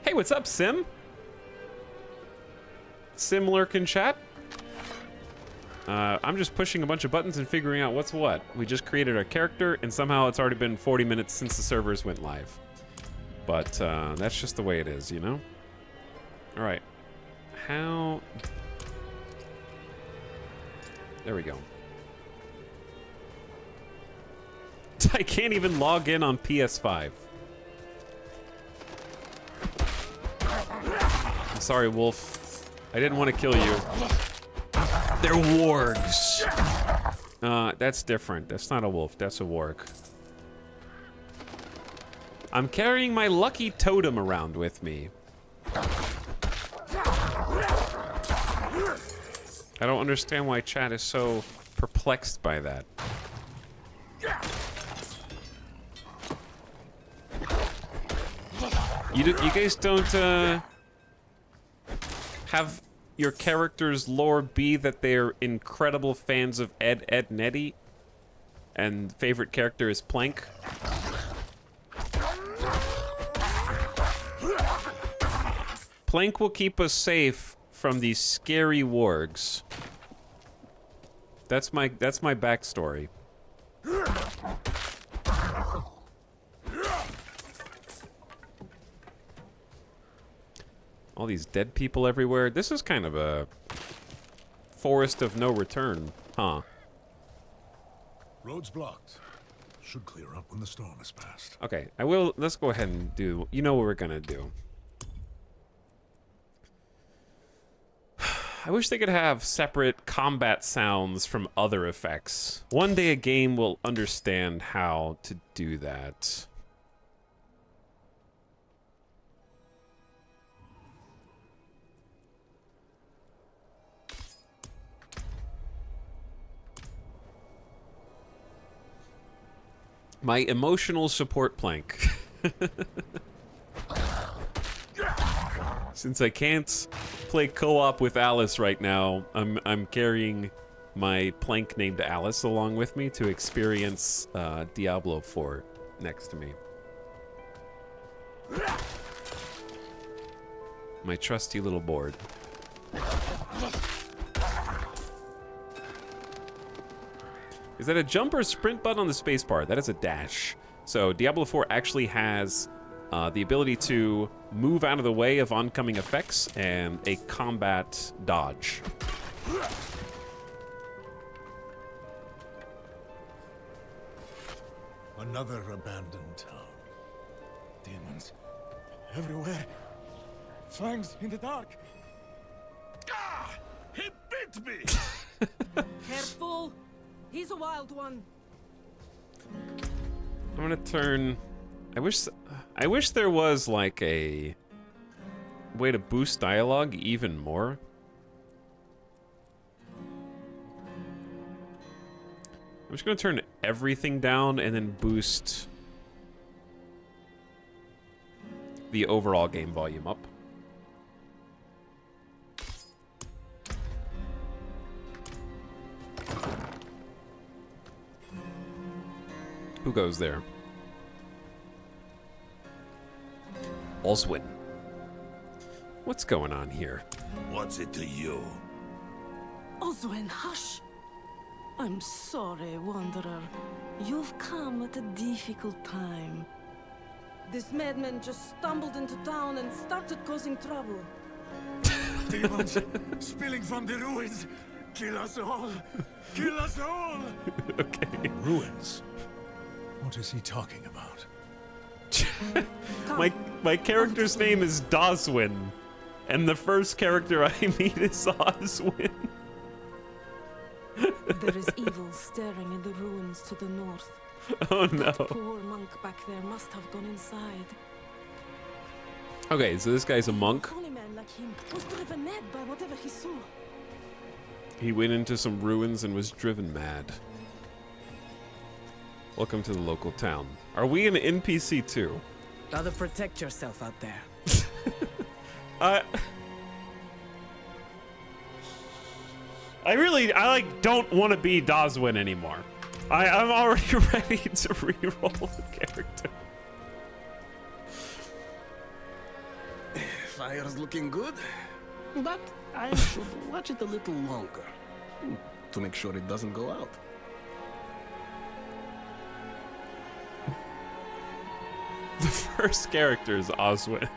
Hey, what's up, Sim? Sim lurk in chat. I'm just pushing a bunch of buttons and figuring out what's what. We just created our character, and somehow it's already been 40 minutes since the servers went live. But that's just the way it is, you know? All right. How... There we go. I can't even log in on PS5. I'm sorry, Wolf. I didn't want to kill you. They're wargs. That's different. That's not a wolf. That's a warg. I'm carrying my lucky totem around with me. I don't understand why chat is so perplexed by that. You guys don't have your character's lore be that they're incredible fans of Ed, and Eddie, and favorite character is Plank? Plank will keep us safe from these scary wargs. That's my backstory. All these dead people everywhere. This is kind of a forest of no return, huh? Roads blocked. Should clear up when the storm has passed. Okay, let's go ahead and do, you know what we're gonna do. I wish they could have separate combat sounds from other effects. One day a game will understand how to do that. My emotional support plank. Since I can't play co-op with Alice right now, I'm carrying my plank named Alice along with me to experience Diablo IV next to me. My trusty little board. Is that a jump or a sprint button on the spacebar? That is a dash. So Diablo IV actually has the ability to move out of the way of oncoming effects and a combat dodge. Another abandoned town. Demons everywhere. Fangs in the dark. Ah! He bit me! Careful! He's a wild one. I'm gonna turn... I wish there was like a way to boost dialogue even more. I'm just gonna turn everything down and then boost the overall game volume up. Who goes there? Oswin. What's going on here? What's it to you? Oswin, hush. I'm sorry, Wanderer. You've come at a difficult time. This madman just stumbled into town and started causing trouble. Demons spilling from the ruins. Kill us all. Kill us all. Okay. Ruins? What is he talking about? My character's name is Doswin, and the first character I meet is Oswin. There is evil staring in the ruins to the north. Oh no. That poor monk back there must have gone inside. Okay, so this guy's a monk. A holy man like him was driven mad by whatever he saw. He went into some ruins and was driven mad. Welcome to the local town. Are we an NPC too? Gotta protect yourself out there. I like don't want to be Doswin anymore. I'm already ready to re-roll the character. Fire's looking good, but I should watch it a little longer to make sure it doesn't go out. The first character is Oswin.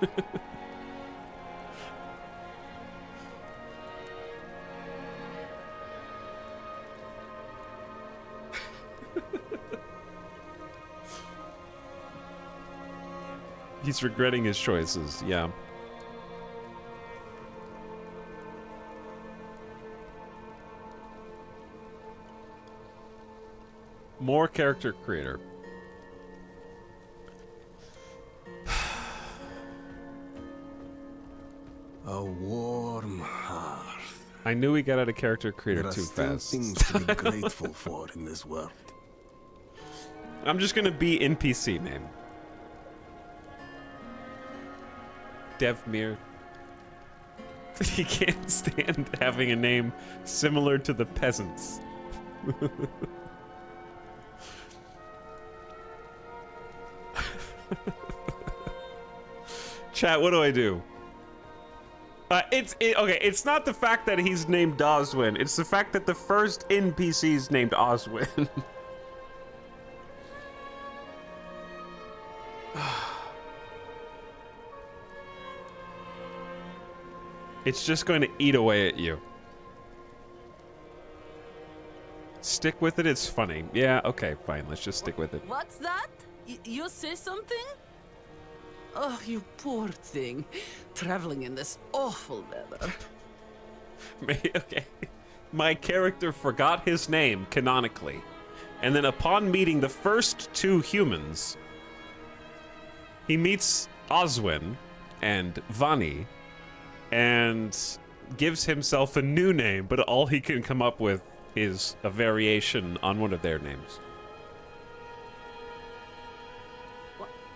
He's regretting his choices, yeah. More character creator. A warm hearth. I knew we got out of character creator There are too still fast. things to be grateful for in this world. I'm just gonna be NPC name. Devmir. He can't stand having a name similar to the peasants. Chat, what do I do? Okay, it's not the fact that he's named Oswin, it's the fact that the first NPC is named Oswin. It's just going to eat away at you. Stick with it, it's funny. Yeah, okay, fine, let's just stick with it. What's that? You say something? Oh, you poor thing. Traveling in this awful weather. Okay. My character forgot his name, canonically. And then upon meeting the first two humans, he meets Oswin and Vani, and gives himself a new name, but all he can come up with is a variation on one of their names.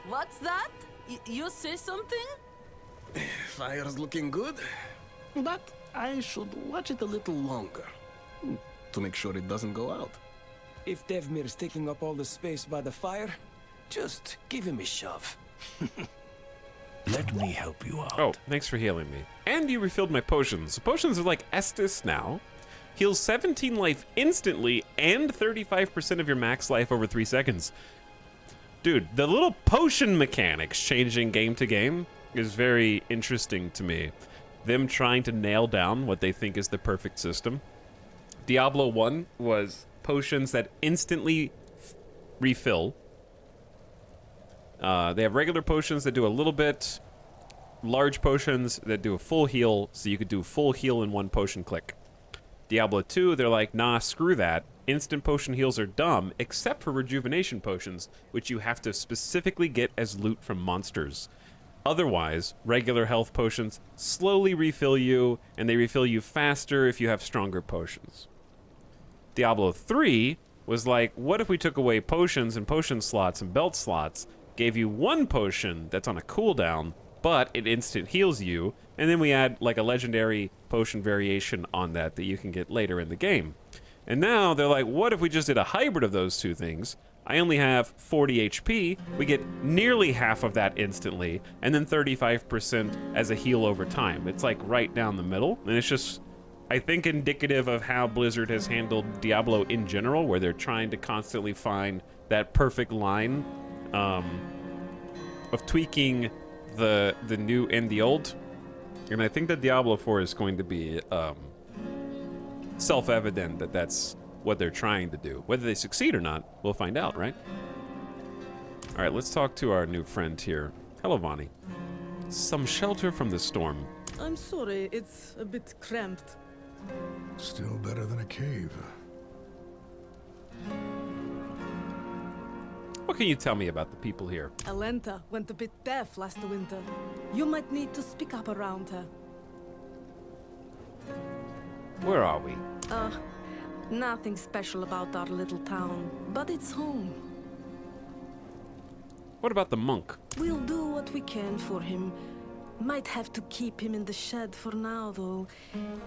What's that? You say something? Fire's looking good, but I should watch it a little longer to make sure it doesn't go out. If Devmir's taking up all the space by the fire, just give him a shove. Let me help you out. Oh, thanks for healing me. And you refilled my potions. Potions are like Estus now. Heals 17 life instantly and 35% of your max life over 3 seconds. Dude, the little potion mechanics changing game to game is very interesting to me. Them trying to nail down what they think is the perfect system. Diablo I was potions that instantly refill. They have regular potions that do a little bit, large potions that do a full heal, so you could do full heal in one potion click. Diablo II, they're like, nah, screw that. Instant potion heals are dumb, except for rejuvenation potions, which you have to specifically get as loot from monsters. Otherwise, regular health potions slowly refill you, and they refill you faster if you have stronger potions. Diablo III was like, what if we took away potions and potion slots and belt slots, gave you one potion that's on a cooldown, but it instant heals you, and then we add like a legendary potion variation on that you can get later in the game. And now they're like, what if we just did a hybrid of those two things? I only have 40 HP, we get nearly half of that instantly, and then 35% as a heal over time. It's like right down the middle, and it's just, I think, indicative of how Blizzard has handled Diablo in general, where they're trying to constantly find that perfect line of tweaking the new and the old. And I think that Diablo IV is going to be self-evident that that's what they're trying to do. Whether they succeed or not, we'll find out, right? All right, let's talk to our new friend here. Hello, Vani. Some shelter from the storm. I'm sorry, it's a bit cramped. Still better than a cave. What can you tell me about the people here? Alenta went a bit deaf last winter. You might need to speak up around her. Where are we? Nothing special about our little town, but it's home. What about the monk? We'll do what we can for him. Might have to keep him in the shed for now, though.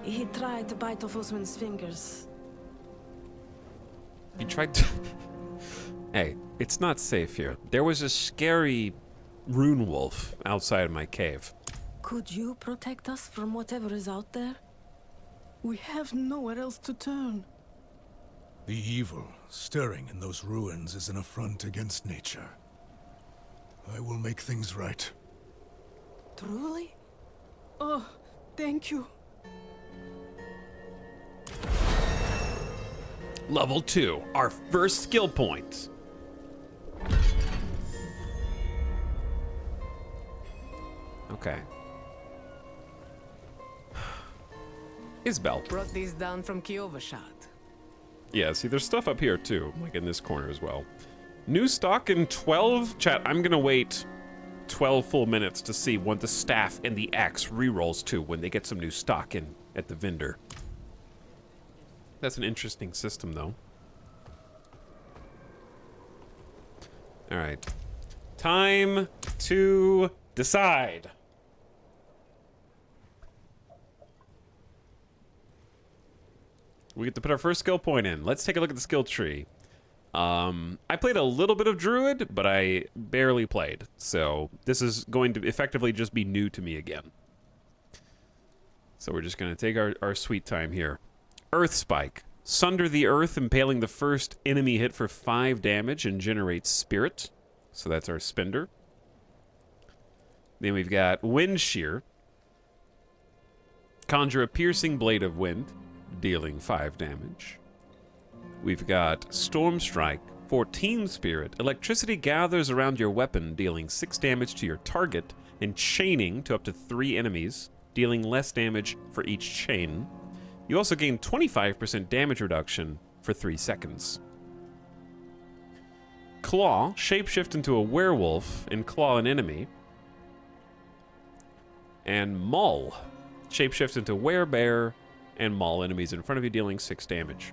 He tried to bite off Osman's fingers. He tried to... Hey, it's not safe here. There was a scary rune wolf outside my cave. Could you protect us from whatever is out there? We have nowhere else to turn. The evil stirring in those ruins is an affront against nature. I will make things right. Truly? Oh, thank you. Level 2, our first skill point. Okay. Isbel. Brought these down from Kiovashad. Yeah, see, there's stuff up here too, like in this corner as well. New stock in 12? Chat, I'm gonna wait 12 full minutes to see what the staff and the axe rerolls to when they get some new stock in at the vendor. That's an interesting system, though. Alright. Time to decide. We get to put our first skill point in. Let's take a look at the skill tree. I played a little bit of Druid, but I barely played. So this is going to effectively just be new to me again. So we're just going to take our sweet time here. Earth Spike. Sunder the earth, impaling the first enemy hit for 5 damage and generates spirit. So that's our spender. Then we've got Wind Shear. Conjure a piercing blade of wind, dealing 5 damage. We've got Storm Strike, 14 spirit. Electricity gathers around your weapon, dealing 6 damage to your target, and chaining to up to 3 enemies, dealing less damage for each chain. You also gain 25% damage reduction for 3 seconds. Claw, shapeshift into a werewolf and claw an enemy. And Maul, shapeshift into werebear and maul enemies in front of you, dealing 6 damage.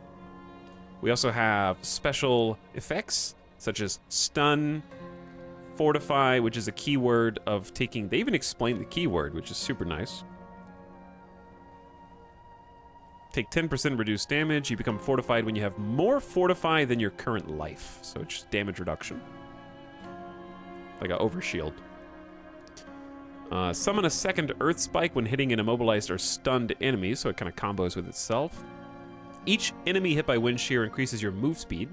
We also have special effects, such as Stun, Fortify, which is a keyword of taking... They even explained the keyword, which is super nice. Take 10% reduced damage. You become fortified when you have more Fortify than your current life. So it's just damage reduction. Like an overshield. Summon a second Earth Spike when hitting an immobilized or stunned enemy, so it kind of combos with itself. Each enemy hit by Wind Shear increases your move speed.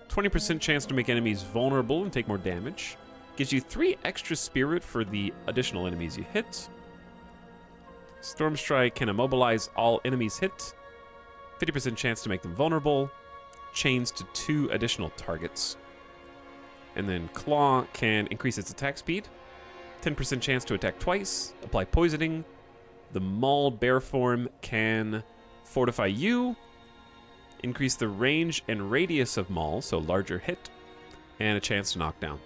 20% chance to make enemies vulnerable and take more damage. Gives you 3 extra spirit for the additional enemies you hit. Storm Strike can immobilize all enemies hit. 50% chance to make them vulnerable. Chains to 2 additional targets. And then Claw can increase its attack speed. 10% chance to attack twice. Apply poisoning. The Maul Bear form can fortify you. Increase the range and radius of Maul, so larger hit. And a chance to knock down.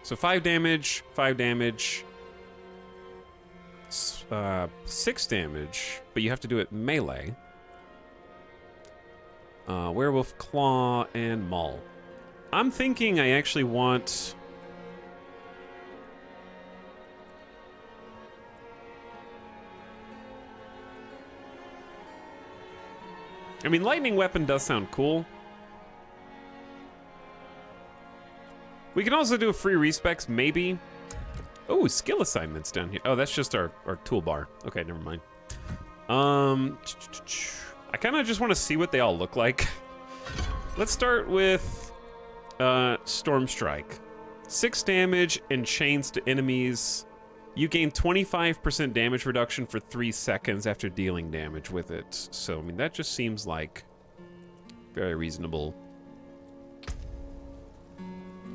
So 5 damage, 5 damage, 6 damage, but you have to do it melee. Werewolf, Claw, and Maul. I'm thinking I actually want... I mean, Lightning Weapon does sound cool. We can also do a free respecs, maybe. Oh, skill assignments down here. Oh, that's just our toolbar. Okay, never mind. I kind of just want to see what they all look like. Let's start with Storm Strike. 6 damage and chains to enemies. You gain 25% damage reduction for 3 seconds after dealing damage with it. So, I mean, that just seems like very reasonable.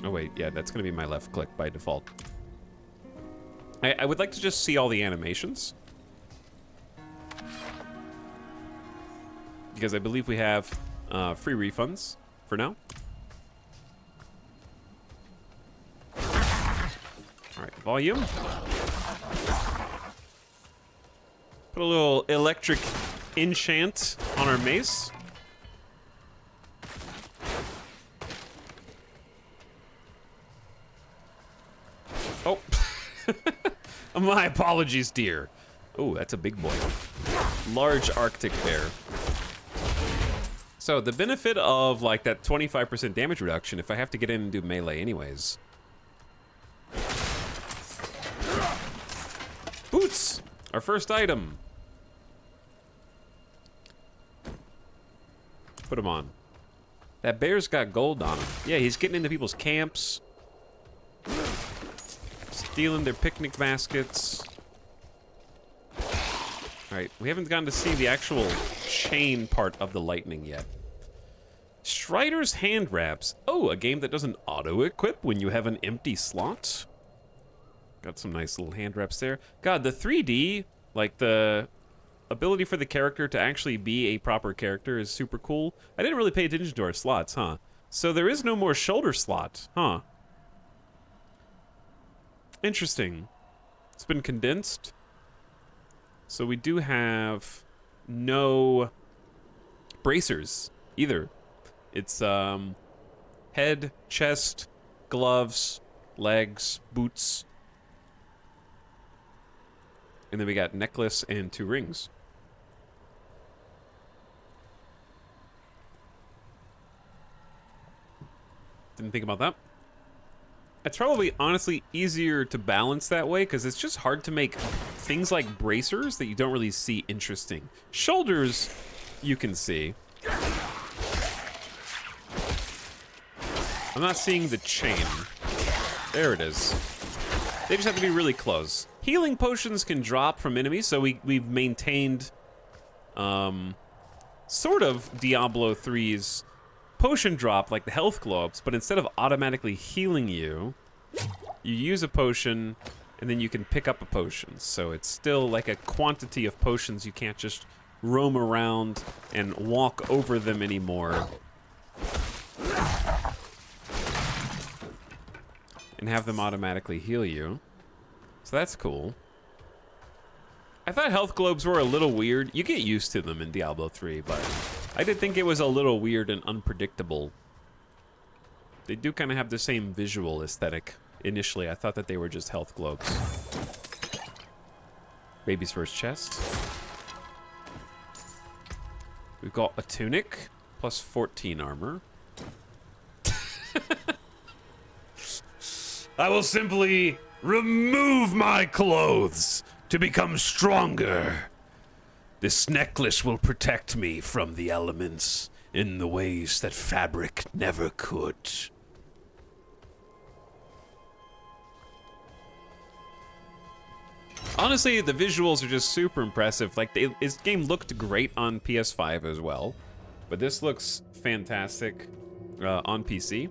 Oh, wait, yeah, that's going to be my left click by default. I would like to just see all the animations. Because I believe we have free refunds for now. All right, volume. Put a little electric enchant on our mace. Oh. My apologies, dear. Oh, that's a big boy. Large Arctic bear. So the benefit of like that 25% damage reduction if I have to get in and do melee anyways. Boots, our first item. Put him on. That bear's got gold on him. Yeah, he's getting into people's camps. Stealing their picnic baskets. Alright, we haven't gotten to see the actual chain part of the lightning yet. Strider's Hand Wraps. Oh, a game that doesn't auto-equip when you have an empty slot. Got some nice little hand wraps there. God, the 3D, like the ability for the character to actually be a proper character is super cool. I didn't really pay attention to our slots, huh? So there is no more shoulder slot, huh? Interesting. It's been condensed. So we do have no bracers either. It's head, chest, gloves, legs, boots. And then we got necklace and 2 rings. Didn't think about that. It's probably honestly easier to balance that way because it's just hard to make things like bracers that you don't really see interesting. Shoulders, you can see. I'm not seeing the chain. There it is. They just have to be really close. Healing potions can drop from enemies, so we've maintained sort of Diablo 3's potion drop, like the health globes, but instead of automatically healing you, you use a potion and then you can pick up a potion. So it's still like a quantity of potions. You can't just roam around and walk over them anymore. And have them automatically heal you. So that's cool. I thought health globes were a little weird. You get used to them in Diablo 3, but I did think it was a little weird and unpredictable. They do kind of have the same visual aesthetic. Initially, I thought that they were just health globes. Baby's first chest. We've got a tunic, plus 14 armor. I will simply remove my clothes to become stronger. This necklace will protect me from the elements in the ways that fabric never could. Honestly, the visuals are just super impressive. Like, this game looked great on PS5 as well, but this looks fantastic on PC.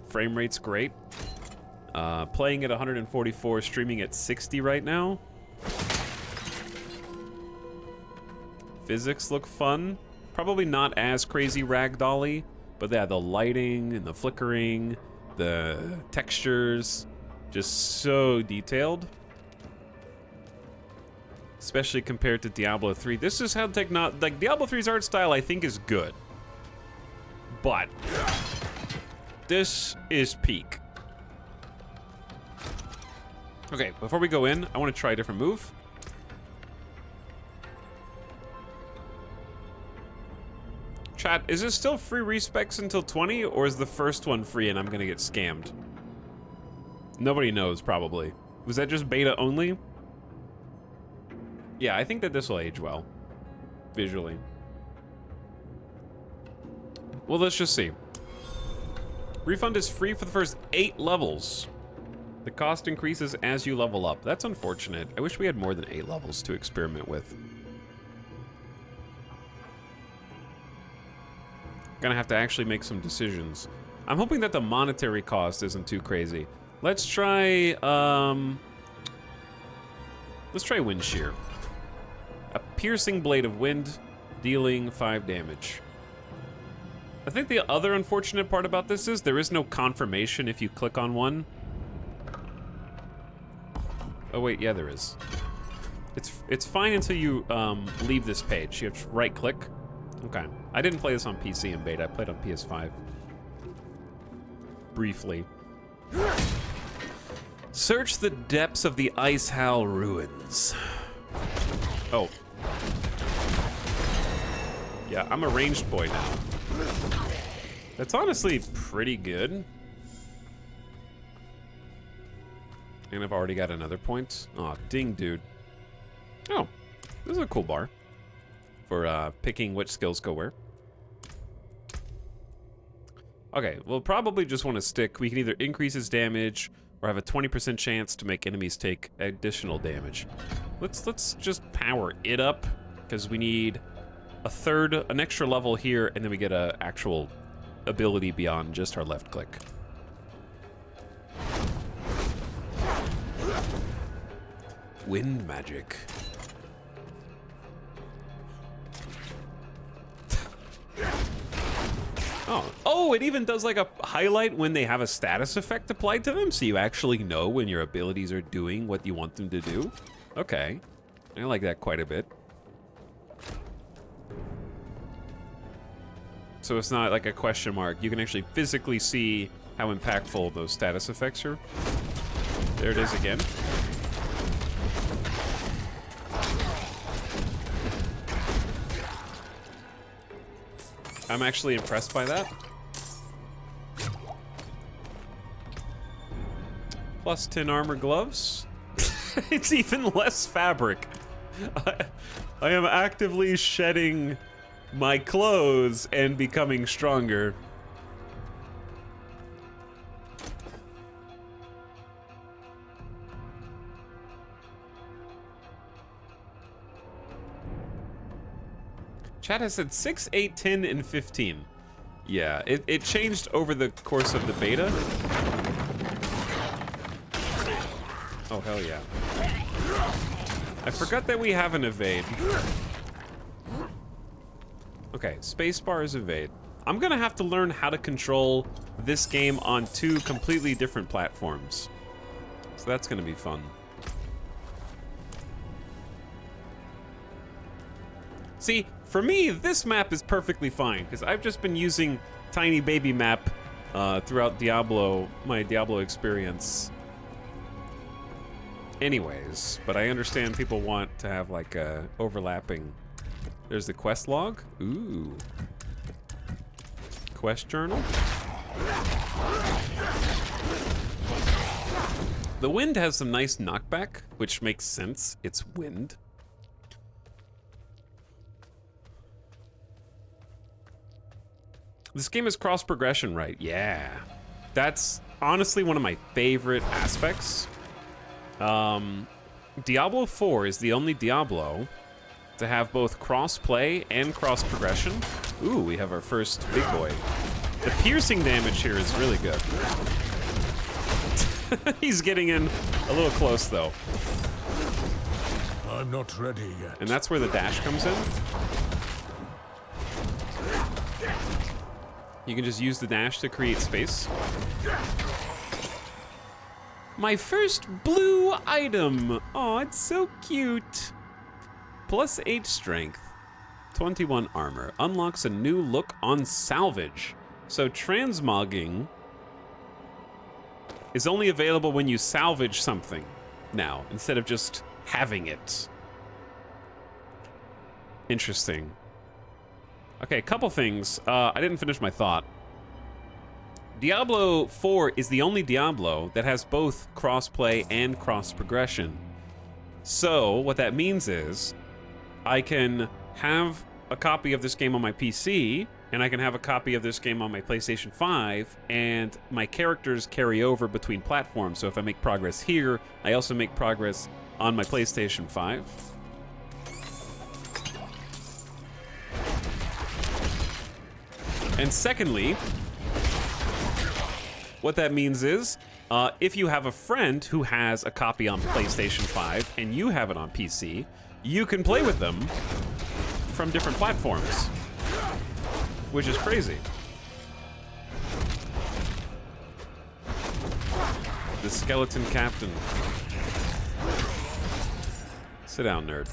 Frame rate's great. Playing at 144, streaming at 60 right now. Physics look fun. Probably not as crazy ragdolly, but yeah, the lighting and the flickering, the textures, just so detailed. Especially compared to Diablo 3. This is how like Diablo 3's art style I think is good. But this is peak. Okay, before we go in, I want to try a different move. Chat, is it still free respecs until 20, or is the first one free and I'm gonna get scammed? Nobody knows, probably. Was that just beta only? Yeah, I think that this will age well, visually. Well, let's just see. Refund is free for the first 8 levels. The cost increases as you level up. That's unfortunate. I wish we had more than 8 levels to experiment with. Gonna have to actually make some decisions. I'm hoping that the monetary cost isn't too crazy. Let's try Wind Shear. A piercing blade of wind, dealing 5 damage. I think the other unfortunate part about this is there is no confirmation if you click on one. Oh wait, yeah, there is. It's fine until you leave this page. You have to right click. Okay. I didn't play this on PC in beta. I played on PS5. Briefly. Search the depths of the Icehowl ruins. Oh. Yeah, I'm a ranged boy now. That's honestly pretty good. And I've already got another point. Aw, ding, dude. Oh, this is a cool bar for picking which skills go where. Okay, we'll probably just want to stick. We can either increase his damage or have a 20% chance to make enemies take additional damage. Let's just power it up because we need an extra level here, and then we get a actual ability beyond just our left click. Wind magic. Oh, it even does like a highlight when they have a status effect applied to them, so you actually know when your abilities are doing what you want them to do. Okay, I like that quite a bit. So it's not like a question mark. You can actually physically see how impactful those status effects are. There it is again. I'm actually impressed by that. Plus 10 armor gloves. It's even less fabric. I am actively shedding my clothes and becoming stronger. Chat has said 6, 8, 10, and 15. Yeah, it changed over the course of the beta. Oh, hell yeah. I forgot that we have an evade. Okay, spacebar is evade. I'm gonna have to learn how to control this game on 2 completely different platforms. So that's gonna be fun. See, for me, this map is perfectly fine, because I've just been using tiny baby map throughout my Diablo experience. Anyways, but I understand people want to have like a overlapping. There's the quest log. Ooh. Quest journal. The wind has some nice knockback, which makes sense. It's wind. This game is cross progression, right? Yeah. That's honestly one of my favorite aspects. Diablo IV is the only Diablo to have both cross-play and cross-progression. Ooh, we have our first big boy. The piercing damage here is really good. He's getting in a little close, though. I'm not ready yet. And that's where the dash comes in. You can just use the dash to create space. My first blue item. Oh, it's so cute. Plus 8 strength, 21 armor. Unlocks a new look on salvage. So transmogging is only available when you salvage something now, instead of just having it. Interesting. Okay, a couple things. I didn't finish my thought. Diablo IV is the only Diablo that has both cross-play and cross-progression. So, what that means is, I can have a copy of this game on my PC, and I can have a copy of this game on my PlayStation 5, and my characters carry over between platforms. So if I make progress here, I also make progress on my PlayStation 5. And secondly, what that means is, if you have a friend who has a copy on PlayStation 5 and you have it on PC, you can play with them from different platforms, which is crazy. The skeleton captain. Sit down, nerd.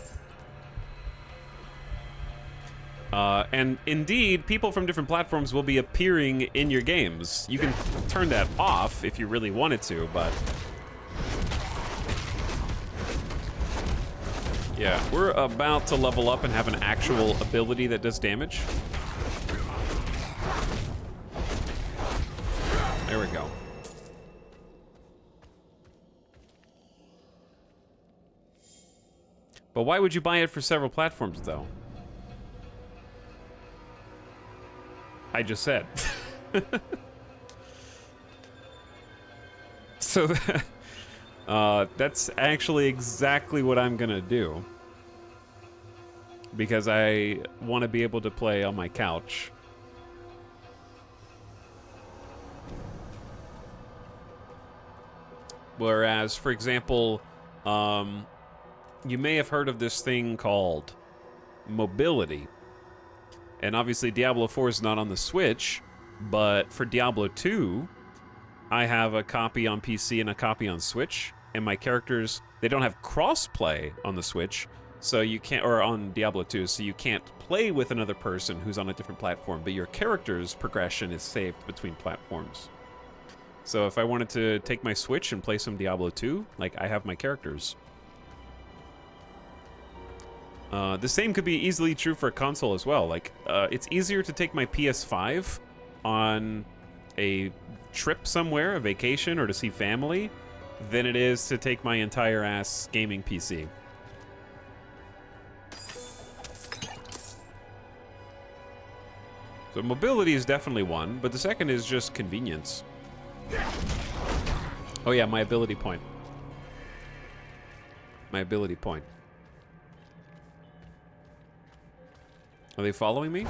And indeed, people from different platforms will be appearing in your games. You can turn that off if you really wanted to, but... yeah, we're about to level up and have an actual ability that does damage. There we go. But why would you buy it for several platforms, though? I just said. So that's actually exactly what I'm gonna do. Because I want to be able to play on my couch. Whereas, for example, you may have heard of this thing called mobility. And obviously Diablo IV is not on the Switch, but for Diablo II, I have a copy on PC and a copy on Switch, and my characters, they don't have cross-play on the Switch, so you can't, or on Diablo II, so you can't play with another person who's on a different platform, but your character's progression is saved between platforms. So if I wanted to take my Switch and play some Diablo II, like, I have my characters. The same could be easily true for a console as well. Like, it's easier to take my PS5 on a trip somewhere, a vacation, or to see family, than it is to take my entire ass gaming PC. So mobility is definitely one, but the second is just convenience. Oh yeah, my ability point. My ability point. Are they following me?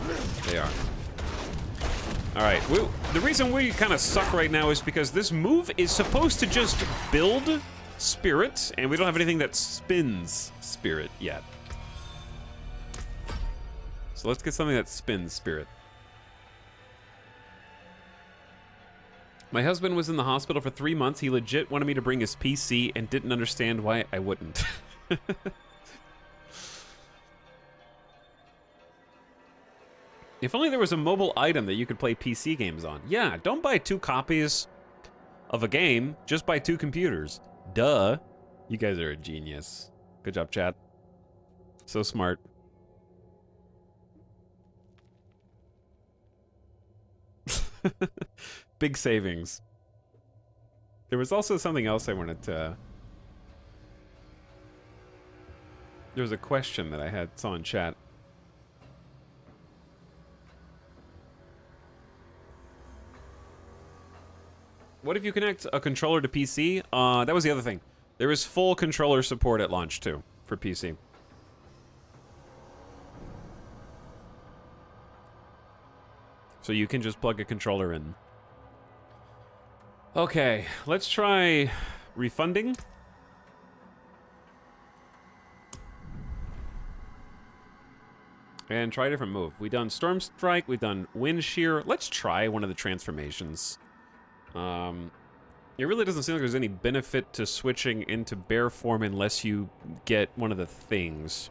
They are. Alright, the reason we kind of suck right now is because this move is supposed to just build spirit, and we don't have anything that spins spirit yet. So let's get something that spins spirit. My husband was in the hospital for 3 months. He legit wanted me to bring his PC and didn't understand why I wouldn't. If only there was a mobile item that you could play PC games on. Yeah, don't buy 2 copies of a game, just buy 2 computers. Duh. You guys are a genius. Good job, chat. So smart. Big savings. There was also something else I wanted to... There was a question that I saw in chat. What if you connect a controller to PC? That was the other thing. There is full controller support at launch, too, for PC. So you can just plug a controller in. Okay, let's try refunding. And try a different move. We've done Storm Strike, we've done Wind Shear. Let's try one of the transformations. It really doesn't seem like there's any benefit to switching into bear form unless you get one of the things.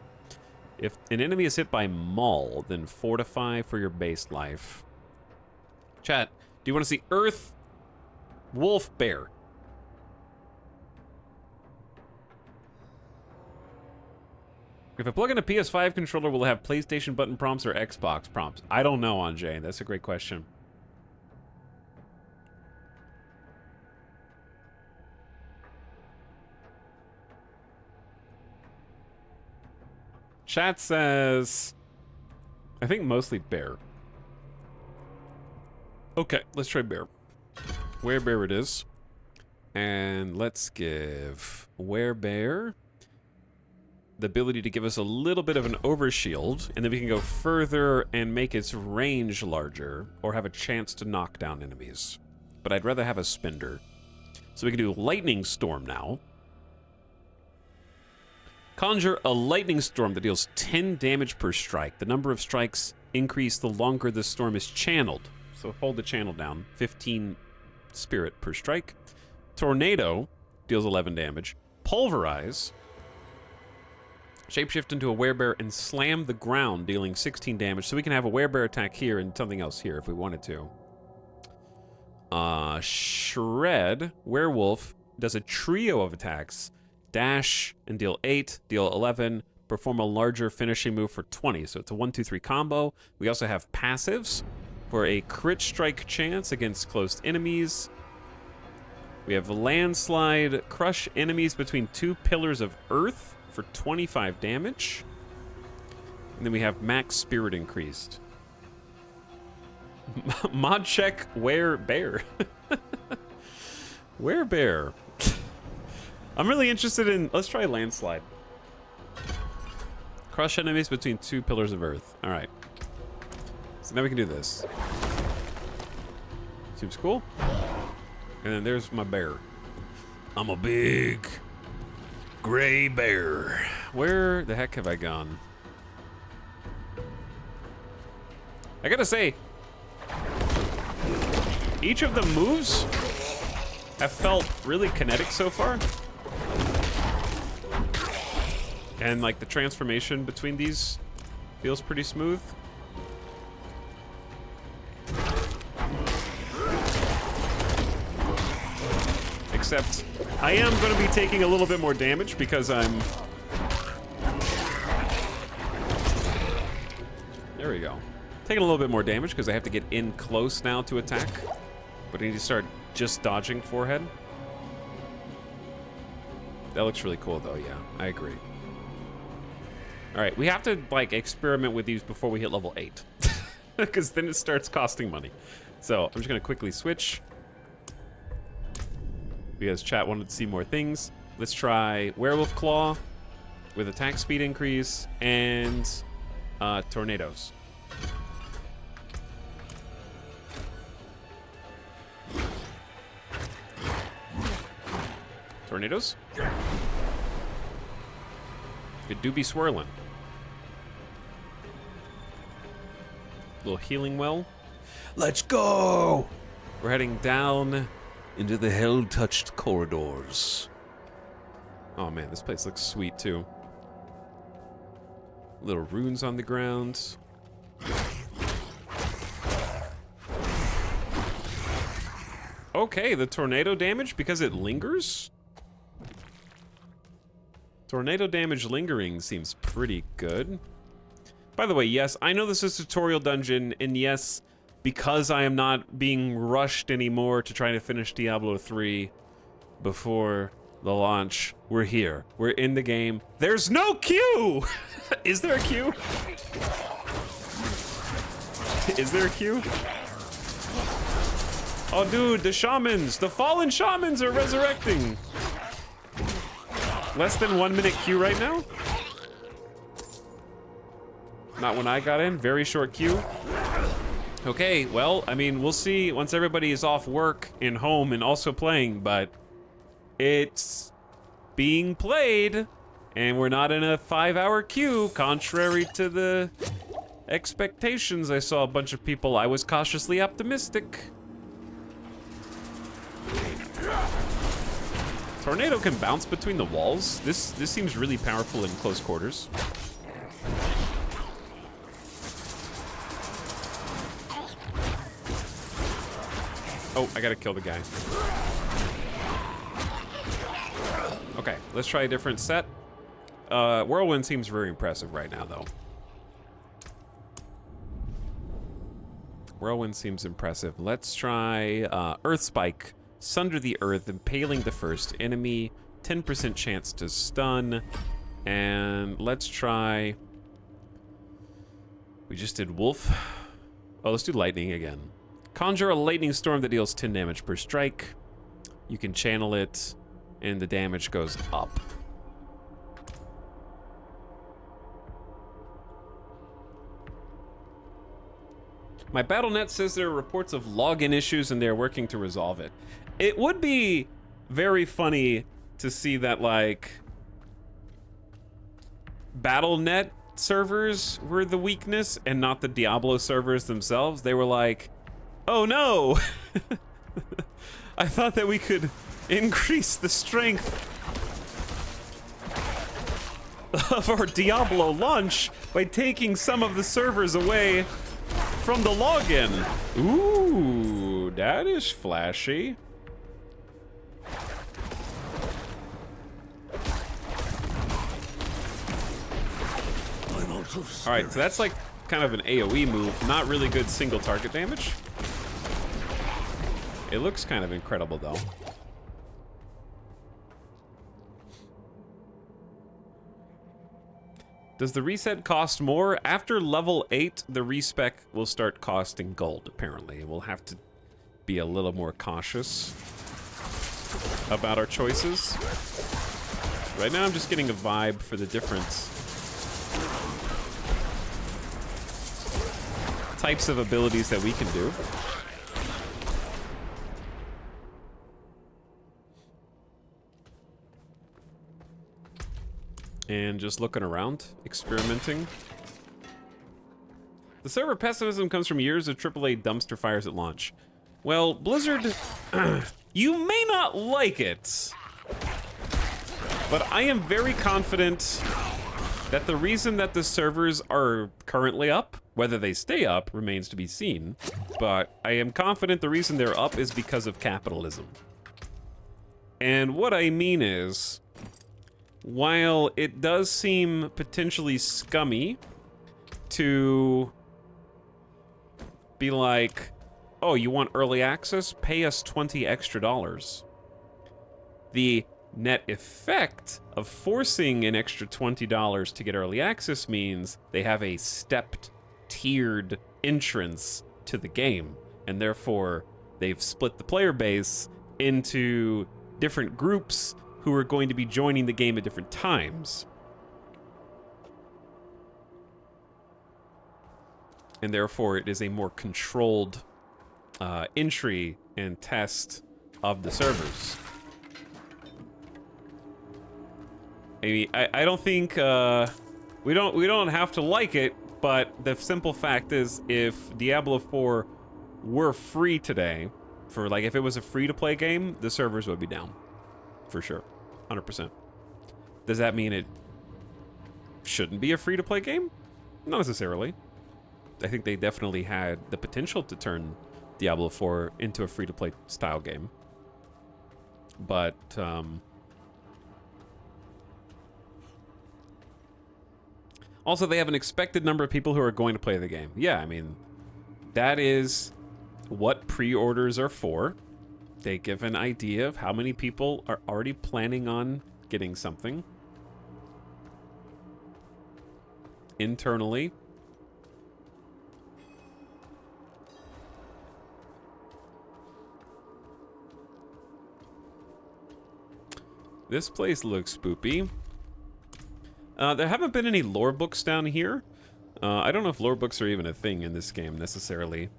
If an enemy is hit by Maul, then fortify for your base life. Chat, do you want to see Earth, Wolf, Bear? If I plug in a PS5 controller, will it have PlayStation button prompts or Xbox prompts? I don't know, Anjay. That's a great question. Chat says, I think mostly bear. Okay, let's try bear. Werebear it is. And let's give Werebear the ability to give us a little bit of an overshield, and then we can go further and make its range larger, or have a chance to knock down enemies. But I'd rather have a spender. So we can do Lightning Storm now. Conjure a lightning storm that deals 10 damage per strike. The number of strikes increase the longer the storm is channeled. So hold the channel down. 15 spirit per strike. Tornado deals 11 damage. Pulverize. Shapeshift into a werebear and slam the ground, dealing 16 damage. So we can have a werebear attack here and something else here if we wanted to. Shred. Werewolf does a trio of attacks. Dash and deal 8, deal 11. Perform a larger finishing move for 20. So it's a 1-2-3 combo. We also have passives for a crit strike chance against close enemies. We have landslide, crush enemies between 2 pillars of earth for 25 damage. And then we have max spirit increased. Mod check werebear. Werebear. I'm really interested in, let's try landslide. Crush enemies between 2 pillars of earth. All right. So now we can do this. Seems cool. And then there's my bear. I'm a big gray bear. Where the heck have I gone? I gotta say, each of the moves have felt really kinetic so far. And like the transformation between these feels pretty smooth. Except I am going to be taking a little bit more damage because I'm... There we go. Taking a little bit more damage because I have to get in close now to attack. But I need to start just dodging forehead. That looks really cool though, yeah. I agree. Alright, we have to like experiment with these before we hit level 8. Because then it starts costing money. So I'm just going to quickly switch. Because chat wanted to see more things. Let's try Werewolf Claw with attack speed increase and tornadoes. Tornadoes? It do be swirling. Little healing well. Let's go! We're heading down into the hell-touched corridors. Oh man, this place looks sweet too. Little runes on the ground. Okay, the tornado damage because it lingers? Tornado damage lingering seems pretty good. By the way, yes, I know this is a tutorial dungeon, and yes, because I am not being rushed anymore to try to finish Diablo 3 before the launch, we're here. We're in the game. There's no queue! Is there a queue? Is there a queue? Oh, dude, the shamans, the fallen shamans are resurrecting. Less than 1 minute queue right now? Not when I got in, very short queue. Okay, well, I mean, we'll see once everybody is off work and home and also playing, but it's being played and we're not in a 5-hour queue, contrary to the expectations. I saw a bunch of people. I was cautiously optimistic. Tornado can bounce between the walls. This seems really powerful in close quarters. Oh, I gotta kill the guy. Okay, let's try a different set. Whirlwind seems very impressive right now, though. Whirlwind seems impressive. Let's try Earth Spike. Sunder the earth, impaling the first enemy. 10% chance to stun. And let's try... We just did Wolf. Oh, let's do Lightning again. Conjure a lightning storm that deals 10 damage per strike. You can channel it, and the damage goes up. My BattleNet says there are reports of login issues and they're working to resolve it. It would be very funny to see that, like, BattleNet servers were the weakness and not the Diablo servers themselves. They were like, oh no! I thought that we could increase the strength of our Diablo launch by taking some of the servers away from the login. Ooh, that is flashy. All right, so that's like kind of an AoE move, not really good single target damage. It looks kind of incredible though. Does the reset cost more? After level 8, the respec will start costing gold, apparently. We'll have to be a little more cautious about our choices. Right now I'm just getting a vibe for the different types of abilities that we can do. And just looking around, experimenting. The server pessimism comes from years of AAA dumpster fires at launch. Well, Blizzard, you may not like it, but I am very confident that the reason that the servers are currently up, whether they stay up remains to be seen, but I am confident the reason they're up is because of capitalism. And what I mean is, while it does seem potentially scummy to be like, oh, you want early access? Pay us $20 extra. The net effect of forcing an extra $20 to get early access means they have a stepped, tiered entrance to the game, and therefore they've split the player base into different groups who are going to be joining the game at different times. And therefore it is a more controlled entry and test of the servers. I mean, I don't think we don't have to like it, but the simple fact is, if Diablo IV were free today, for like if it was a free-to-play game, the servers would be down, for sure. 100%. Does that mean it shouldn't be a free-to-play game? Not necessarily. I think they definitely had the potential to turn Diablo IV into a free-to-play style game. But, also, they have an expected number of people who are going to play the game. Yeah, I mean, that is what pre-orders are for. They give an idea of how many people are already planning on getting something internally. This place looks spoopy. There haven't been any lore books down here. I don't know if lore books are even a thing in this game necessarily.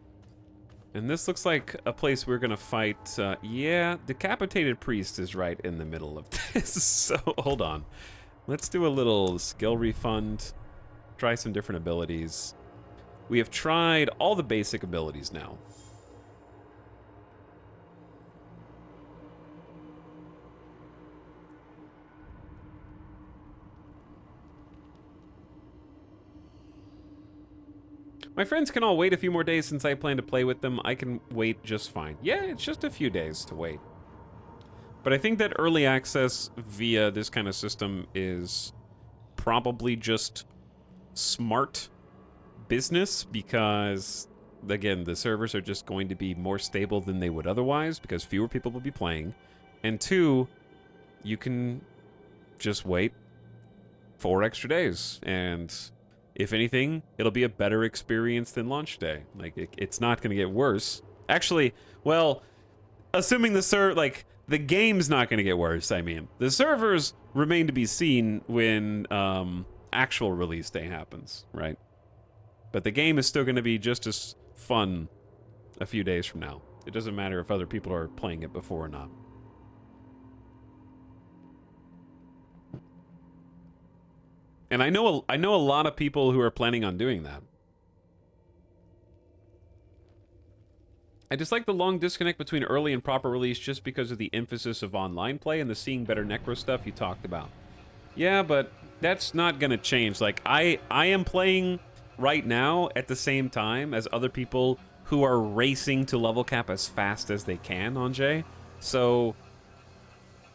And this looks like a place we're gonna fight. Yeah, Decapitated Priest is right in the middle of this. So hold on. Let's do a little skill refund. Try some different abilities. We have tried all the basic abilities now. My friends can all wait a few more days since I plan to play with them. I can wait just fine. Yeah, it's just a few days to wait. But I think that early access via this kind of system is probably just smart business because, again, the servers are just going to be more stable than they would otherwise because fewer people will be playing. And two, you can just wait 4 extra days and if anything, it'll be a better experience than launch day. Like, it's not going to get worse. Actually, well, assuming the game's not going to get worse, I mean. The servers remain to be seen when actual release day happens, right? But the game is still going to be just as fun a few days from now. It doesn't matter if other people are playing it before or not. And I know a lot of people who are planning on doing that. I dislike the long disconnect between early and proper release just because of the emphasis of online play and the seeing better necro stuff you talked about. Yeah, but that's not gonna change. Like, I am playing right now at the same time as other people who are racing to level cap as fast as they can on J. So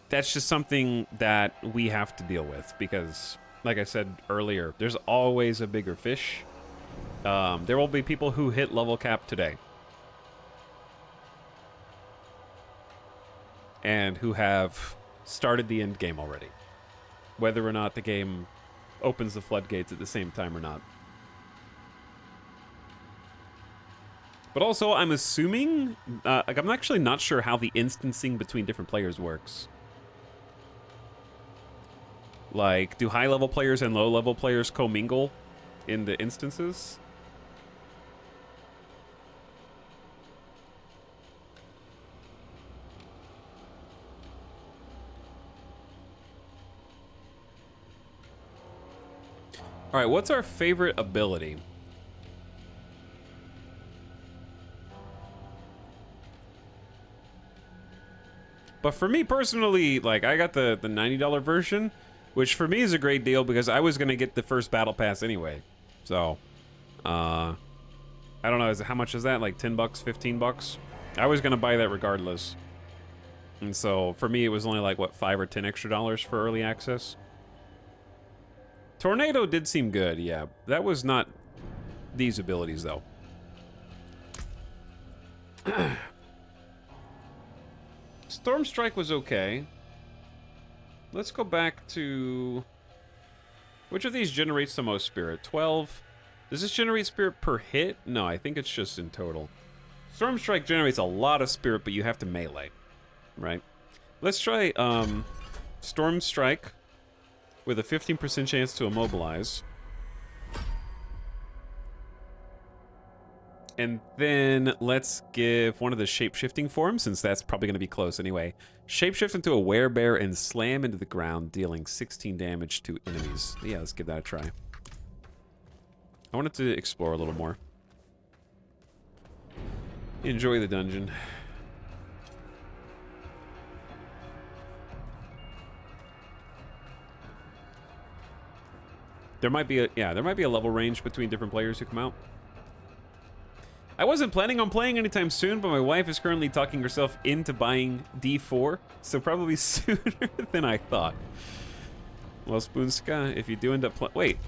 that's just something that we have to deal with because, like I said earlier, there's always a bigger fish. There will be people who hit level cap today and who have started the end game already, whether or not the game opens the floodgates at the same time or not. But also, I'm assuming, like, I'm actually not sure how the instancing between different players works. Like, do high-level players and low-level players commingle in the instances? All right, what's our favorite ability? But for me personally, like, I got the $90 version, which for me is a great deal because I was gonna get the first battle pass anyway. So, I don't know, how much is that? Like 10 bucks, 15 bucks? I was gonna buy that regardless. And so for me, it was only like, what, $5 or $10 extra for early access? Tornado did seem good, yeah. That was not these abilities though. Storm Strike was okay. Let's go back to... Which of these generates the most spirit? 12. Does this generate spirit per hit? No, I think it's just in total. Storm Strike generates a lot of spirit, but you have to melee, right? Let's try Storm Strike with a 15% chance to immobilize. And then let's give one of the shape-shifting forms, since that's probably going to be close anyway. Shapeshift into a werebear and slam into the ground, dealing 16 damage to enemies. Yeah, let's give that a try. I wanted to explore a little more. Enjoy the dungeon. There might be a level range between different players who come out. I wasn't planning on playing anytime soon, but my wife is currently talking herself into buying D4, so probably sooner than I thought. Well, Spoonska, if you do end up wait.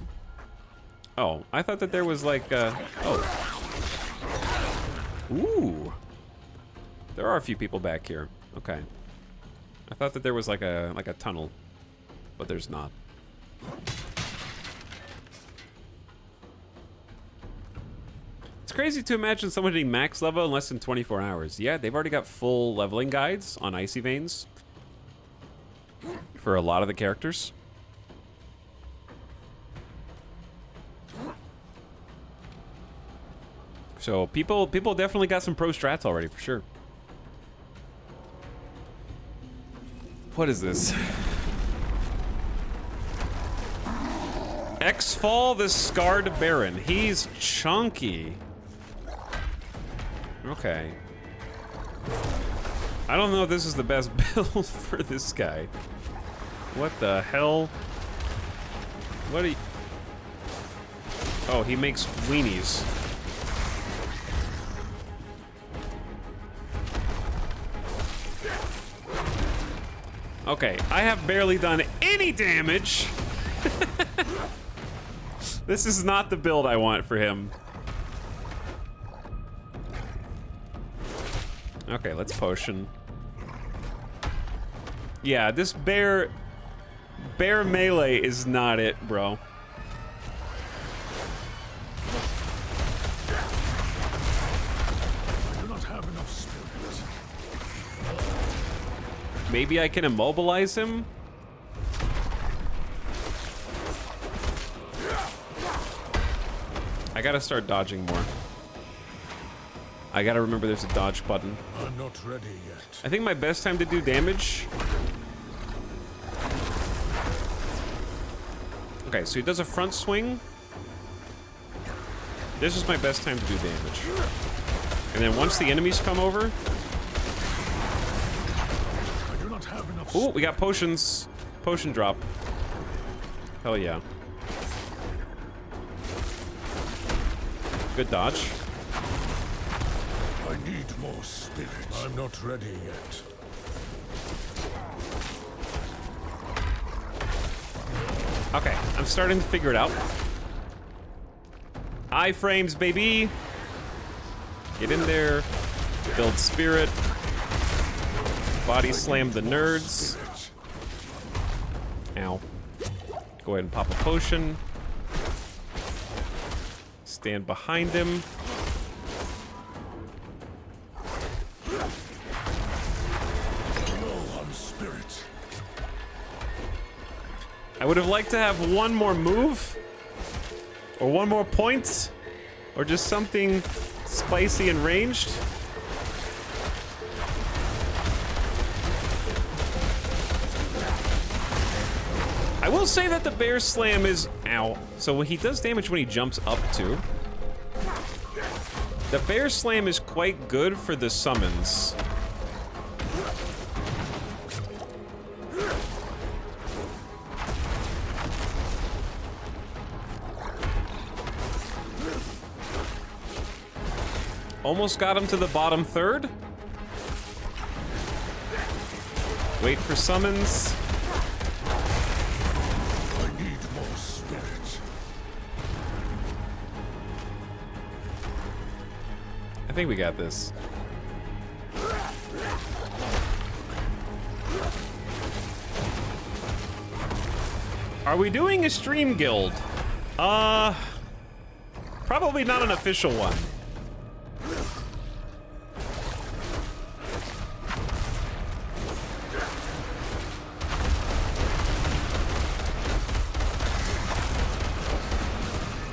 Oh, I thought that there was like, oh. Ooh. There are a few people back here. Okay. I thought that there was like a tunnel, but there's not. It's crazy to imagine someone hitting max level in less than 24 hours. Yeah, they've already got full leveling guides on Icy Veins for a lot of the characters. So people definitely got some pro strats already for sure. What is this? X-Fall the Scarred Baron. He's chunky. Okay. I don't know if this is the best build for this guy. What the hell? What are you... Oh, he makes weenies. Okay, I have barely done any damage. This is not the build I want for him. Okay, let's potion. Yeah, this bear melee is not it, bro. I do not have enough spirit. Maybe I can immobilize him? I gotta start dodging more. I gotta remember there's a dodge button. I'm not ready yet. I think my best time to do damage... Okay, so he does a front swing. This is my best time to do damage. And then once the enemies come over... Ooh, we got potions. Potion drop. Hell yeah. Good dodge. I need more spirit. I'm not ready yet. Okay, I'm starting to figure it out. Iframes, baby. Get in there. Build spirit. Body slam the nerds. Ow. Go ahead and pop a potion. Stand behind him. I would have liked to have one more move, or one more point, or just something spicy and ranged. I will say that the bear slam is, ow, so he does damage when he jumps up too. The bear slam is quite good for the summons. Almost got him to the bottom third. Wait for summons. I need more spirit. I think we got this. Are we doing a stream guild? Probably not an official one.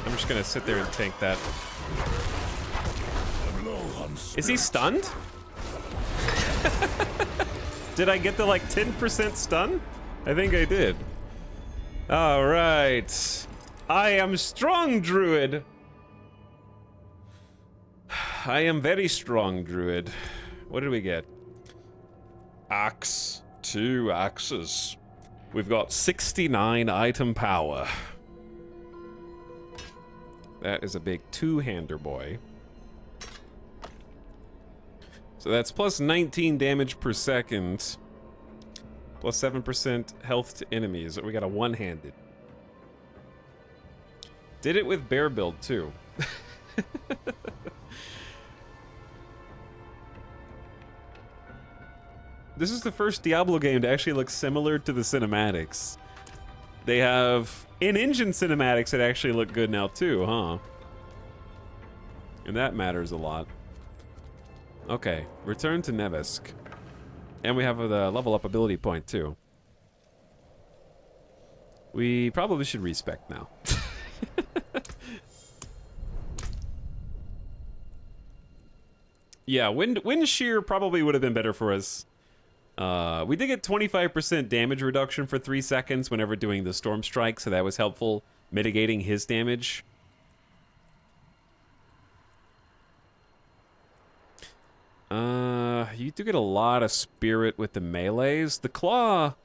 I'm just gonna sit there and tank that. Is he stunned? Did I get the like 10% stun? I think I did. All right. I am strong, druid. I am very strong, druid. What did we get? Axe. 2 axes. We've got 69 item power. That is a big two-hander, boy. So that's plus 19 damage per second. Plus 7% health to enemies. We got a one-handed. Did it with bear build, too. This is the first Diablo game to actually look similar to the cinematics. They have in-engine cinematics that actually look good now, too, huh? And that matters a lot. Okay, return to Nevesk. And we have the level up ability point, too. We probably should respec now. Yeah, wind shear probably would have been better for us. We did get 25% damage reduction for 3 seconds whenever doing the storm strike, so that was helpful, mitigating his damage. You do get a lot of spirit with the melees. The claw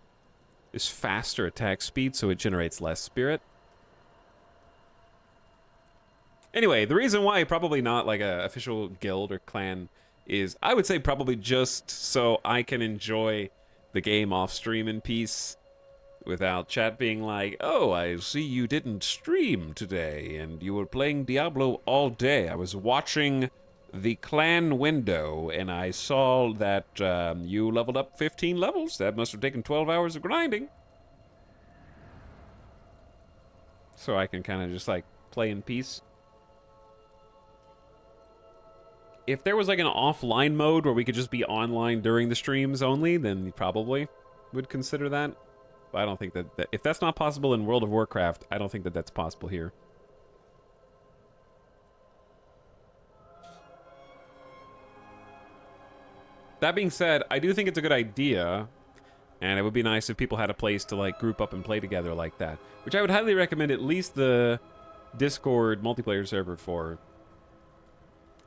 is faster attack speed, so it generates less spirit. Anyway, the reason why probably not like a official guild or clan is, I would say probably just so I can enjoy the game off stream in peace without chat being like, oh, I see you didn't stream today and you were playing Diablo all day. I was watching the clan window and I saw that you leveled up 15 levels. That must have taken 12 hours of grinding. So I can kind of just like play in peace. If there was like an offline mode where we could just be online during the streams only, then probably would consider that. But I don't think that if that's not possible in World of Warcraft, I don't think that that's possible here. That being said, I do think it's a good idea, and it would be nice if people had a place to like group up and play together like that, which I would highly recommend at least the Discord multiplayer server for.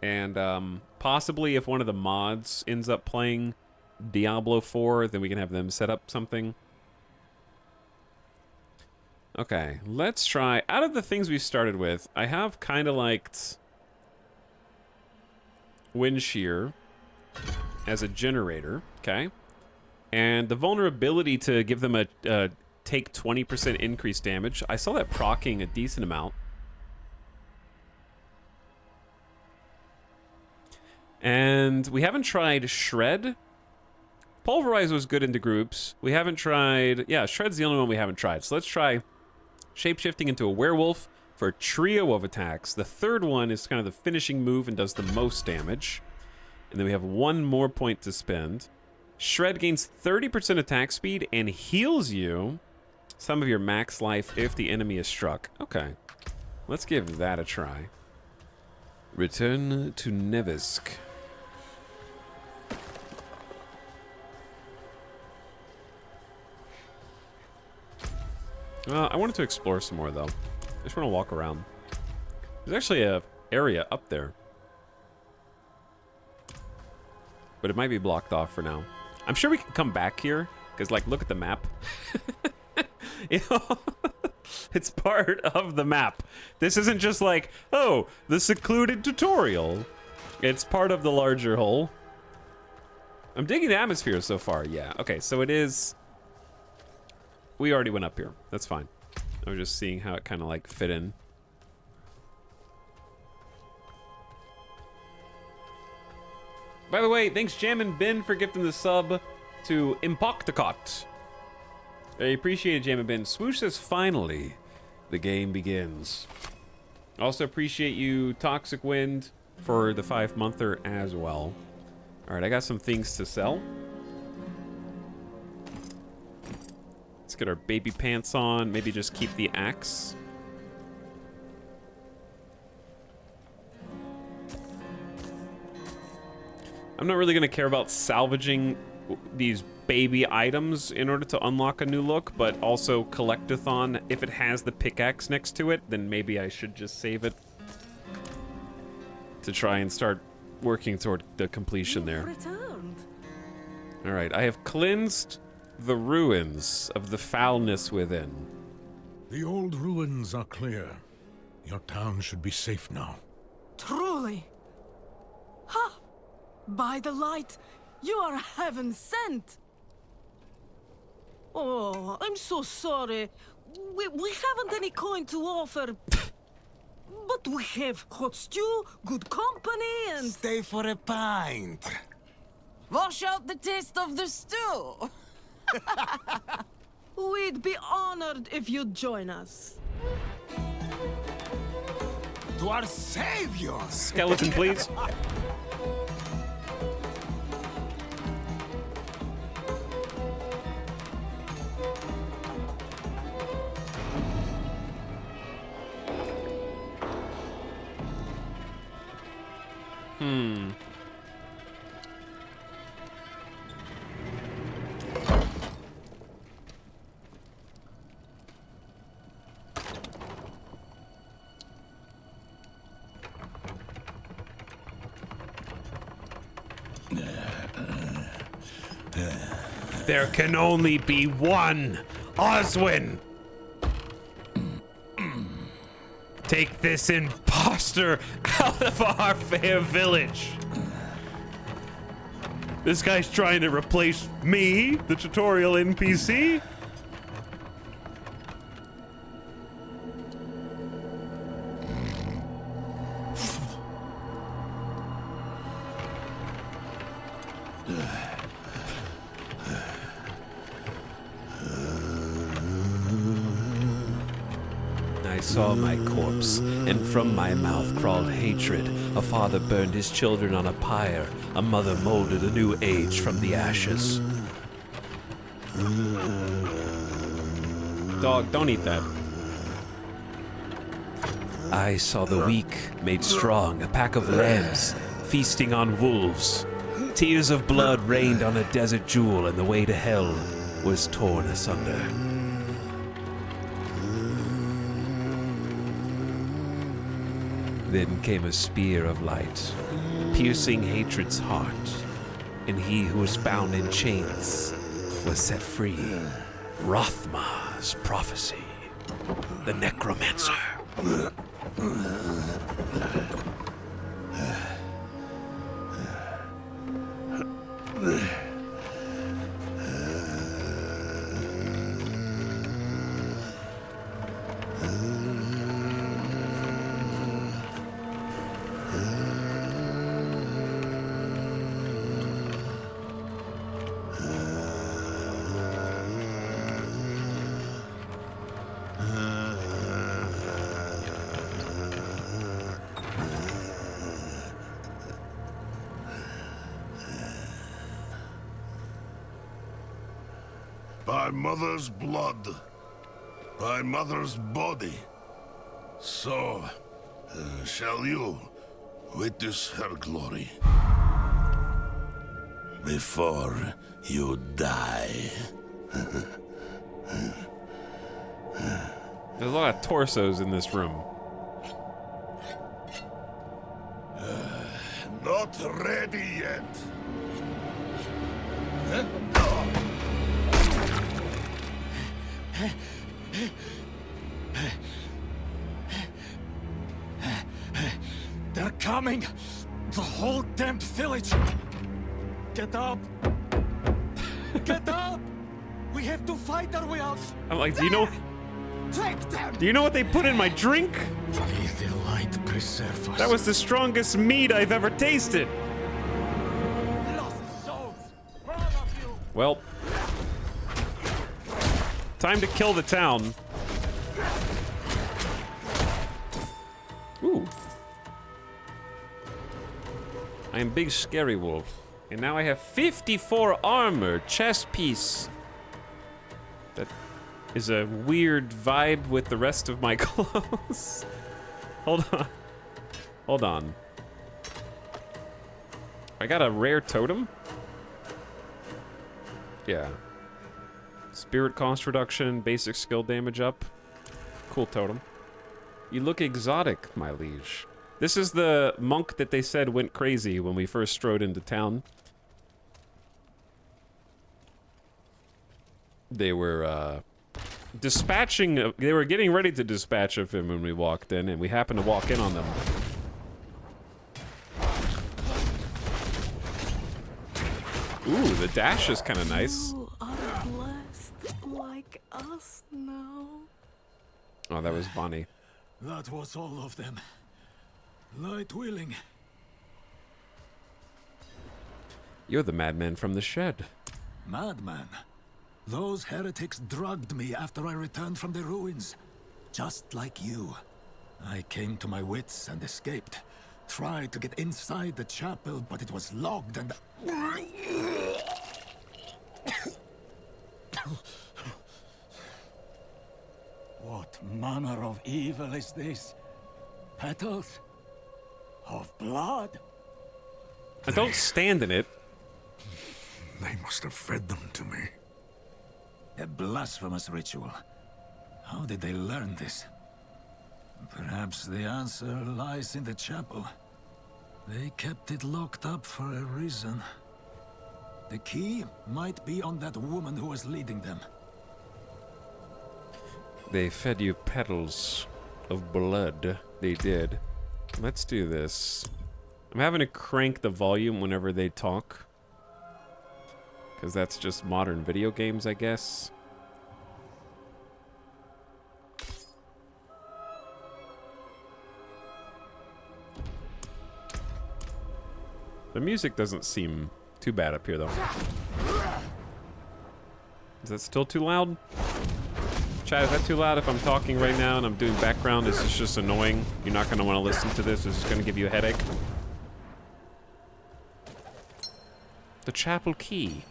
And possibly if one of the mods ends up playing Diablo 4, then we can have them set up something. Okay, let's try... Out of the things we started with, I have kind of liked Wind Shear as a generator, okay? And the vulnerability to give them a take 20% increased damage. I saw that proccing a decent amount. And we haven't tried Shred. Pulverize was good into groups. We haven't tried... Yeah, Shred's the only one we haven't tried. So let's try shapeshifting into a werewolf for a trio of attacks. The third one is kind of the finishing move and does the most damage. And then we have one more point to spend. Shred gains 30% attack speed and heals you some of your max life if the enemy is struck. Okay, let's give that a try. Return to Nevesk. I wanted to explore some more, though. I just want to walk around. There's actually a area up there. But it might be blocked off for now. I'm sure we can come back here, because, like, look at the map. You know? It's part of the map. This isn't just like, oh, the secluded tutorial. It's part of the larger whole. I'm digging the atmosphere so far, yeah. Okay, so it is... We already went up here. That's fine. I was just seeing how it kind of like fit in. By the way, thanks Jammin' Ben for gifting the sub to Impocticot. I appreciate it, Jammin' Ben. Swoosh says, finally, the game begins. Also appreciate you, Toxic Wind, for the 5-monther as well. All right, I got some things to sell. Let's get our baby pants on. Maybe just keep the axe. I'm not really going to care about salvaging these baby items in order to unlock a new look, but also Collectathon, if it has the pickaxe next to it, then maybe I should just save it to try and start working toward the completion there. All right, I have cleansed the ruins of the foulness within. The old ruins are clear. Your town should be safe now. Truly. Ha! By the light, you are heaven sent. Oh, I'm so sorry. We haven't any coin to offer. But we have hot stew, good company, and... Stay for a pint. Wash out the taste of the stew. We'd be honored if you'd join us. To our saviors. Skeleton, please. There can only be one Oswin. Take this imposter out of our fair village. This guy's trying to replace me, the tutorial NPC. I saw my corpse, and from my mouth crawled hatred. A father burned his children on a pyre. A mother molded a new age from the ashes. Dog, don't eat that. I saw the weak made strong, a pack of lambs feasting on wolves. Tears of blood rained on a desert jewel, and the way to hell was torn asunder. Then came a spear of light, piercing hatred's heart, and he who was bound in chains was set free. Rothma's prophecy, the necromancer. By mother's blood, by mother's body, so shall you witness her glory before you die. There's a lot of torsos in this room. Not ready yet. They're coming! The whole damned village! Get up! Get up! We have to fight our way out! I'm like, do you know? Take them! Do you know what they put in my drink? May the light preserve us. That was the strongest mead I've ever tasted. Lost souls! All of you! Well, time to kill the town. Ooh. I am Big Scary Wolf. And now I have 54 armor, chest piece. That is a weird vibe with the rest of my clothes. Hold on. Hold on. I got a rare totem? Yeah. Spirit cost reduction, basic skill damage up. Cool totem. You look exotic, my liege. This is the monk that they said went crazy when we first strode into town. They were, dispatching, they were getting ready to dispatch of him when we walked in, and we happened to walk in on them. Ooh, the dash is kind of nice. You are blessed like us now. Oh, that was funny. That was all of them. Light willing. You're the madman from the shed. Madman. Those heretics drugged me after I returned from the ruins. Just like you. I came to my wits and escaped. Tried to get inside the chapel, but it was locked and... What manner of evil is this? Petals? Of blood? I don't stand in it. They must have fed them to me. A blasphemous ritual. How did they learn this? Perhaps the answer lies in the chapel. They kept it locked up for a reason. The key might be on that woman who was leading them. They fed you petals of blood. They did. Let's do this. I'm having to crank the volume whenever they talk. Because that's just modern video games, I guess. The music doesn't seem too bad up here, though. Is that still too loud? Chat, is that too loud if I'm talking right now and I'm doing background? Is this just annoying? You're not going to want to listen to this? Is this going to give you a headache? The chapel key.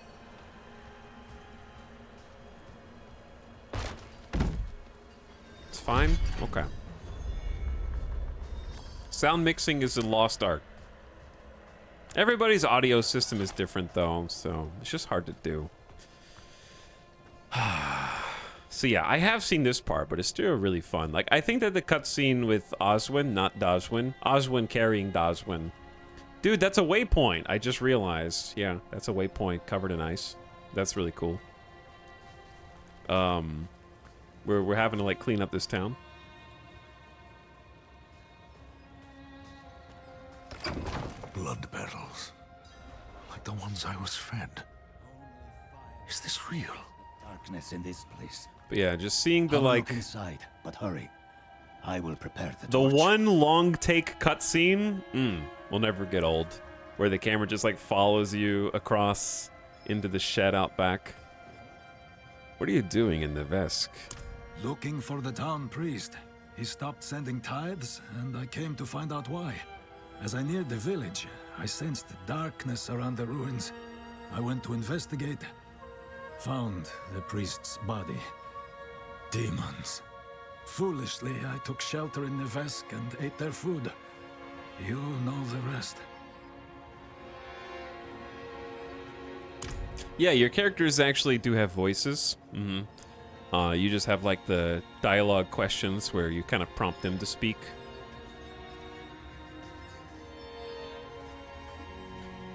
It's fine? Okay. Sound mixing is a lost art. Everybody's audio system is different, though, so it's just hard to do. So yeah, I have seen this part, but it's still really fun. Like, I think that the cutscene with Oswin, not Doswin, Oswin carrying Doswin. Dude, that's a waypoint. I just realized. Yeah, that's a waypoint covered in ice. That's really cool. We're having to like clean up this town. Blood petals. Like the ones I was fed. Is this real? Darkness in this place. But yeah, just seeing the I'll like look inside, but hurry. I will prepare the the torch. one long take cutscene will never get old, where the camera just like follows you across into the shed out back. What are you doing in the Vesk? Looking for the town priest. He stopped sending tithes, and I came to find out why. As I neared the village, I sensed darkness around the ruins. I went to investigate. Found the priest's body. Demons. Foolishly, I took shelter in the Vesk and ate their food. You know the rest. Yeah, your characters actually do have voices. You just have like the dialogue questions where you kind of prompt them to speak.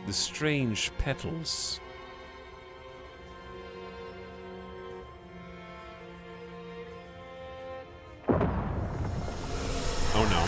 The strange petals. Oh no.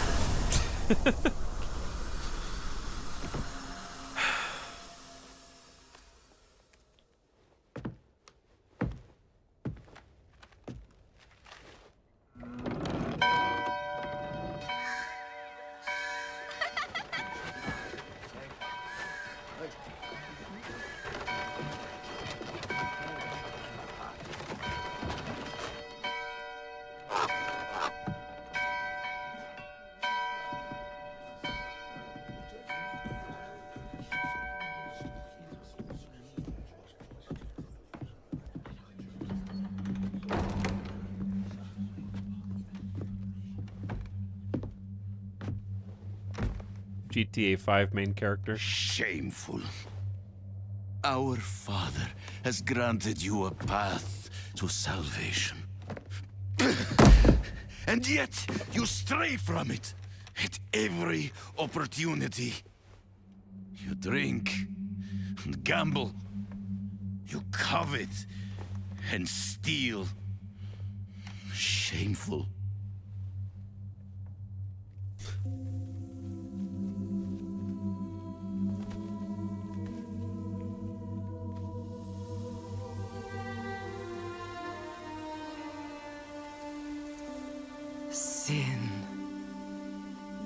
GTA 5 main character. Shameful. Our Father has granted you a path to salvation. And yet, you stray from it at every opportunity. You drink and gamble. You covet and steal. Shameful. Sin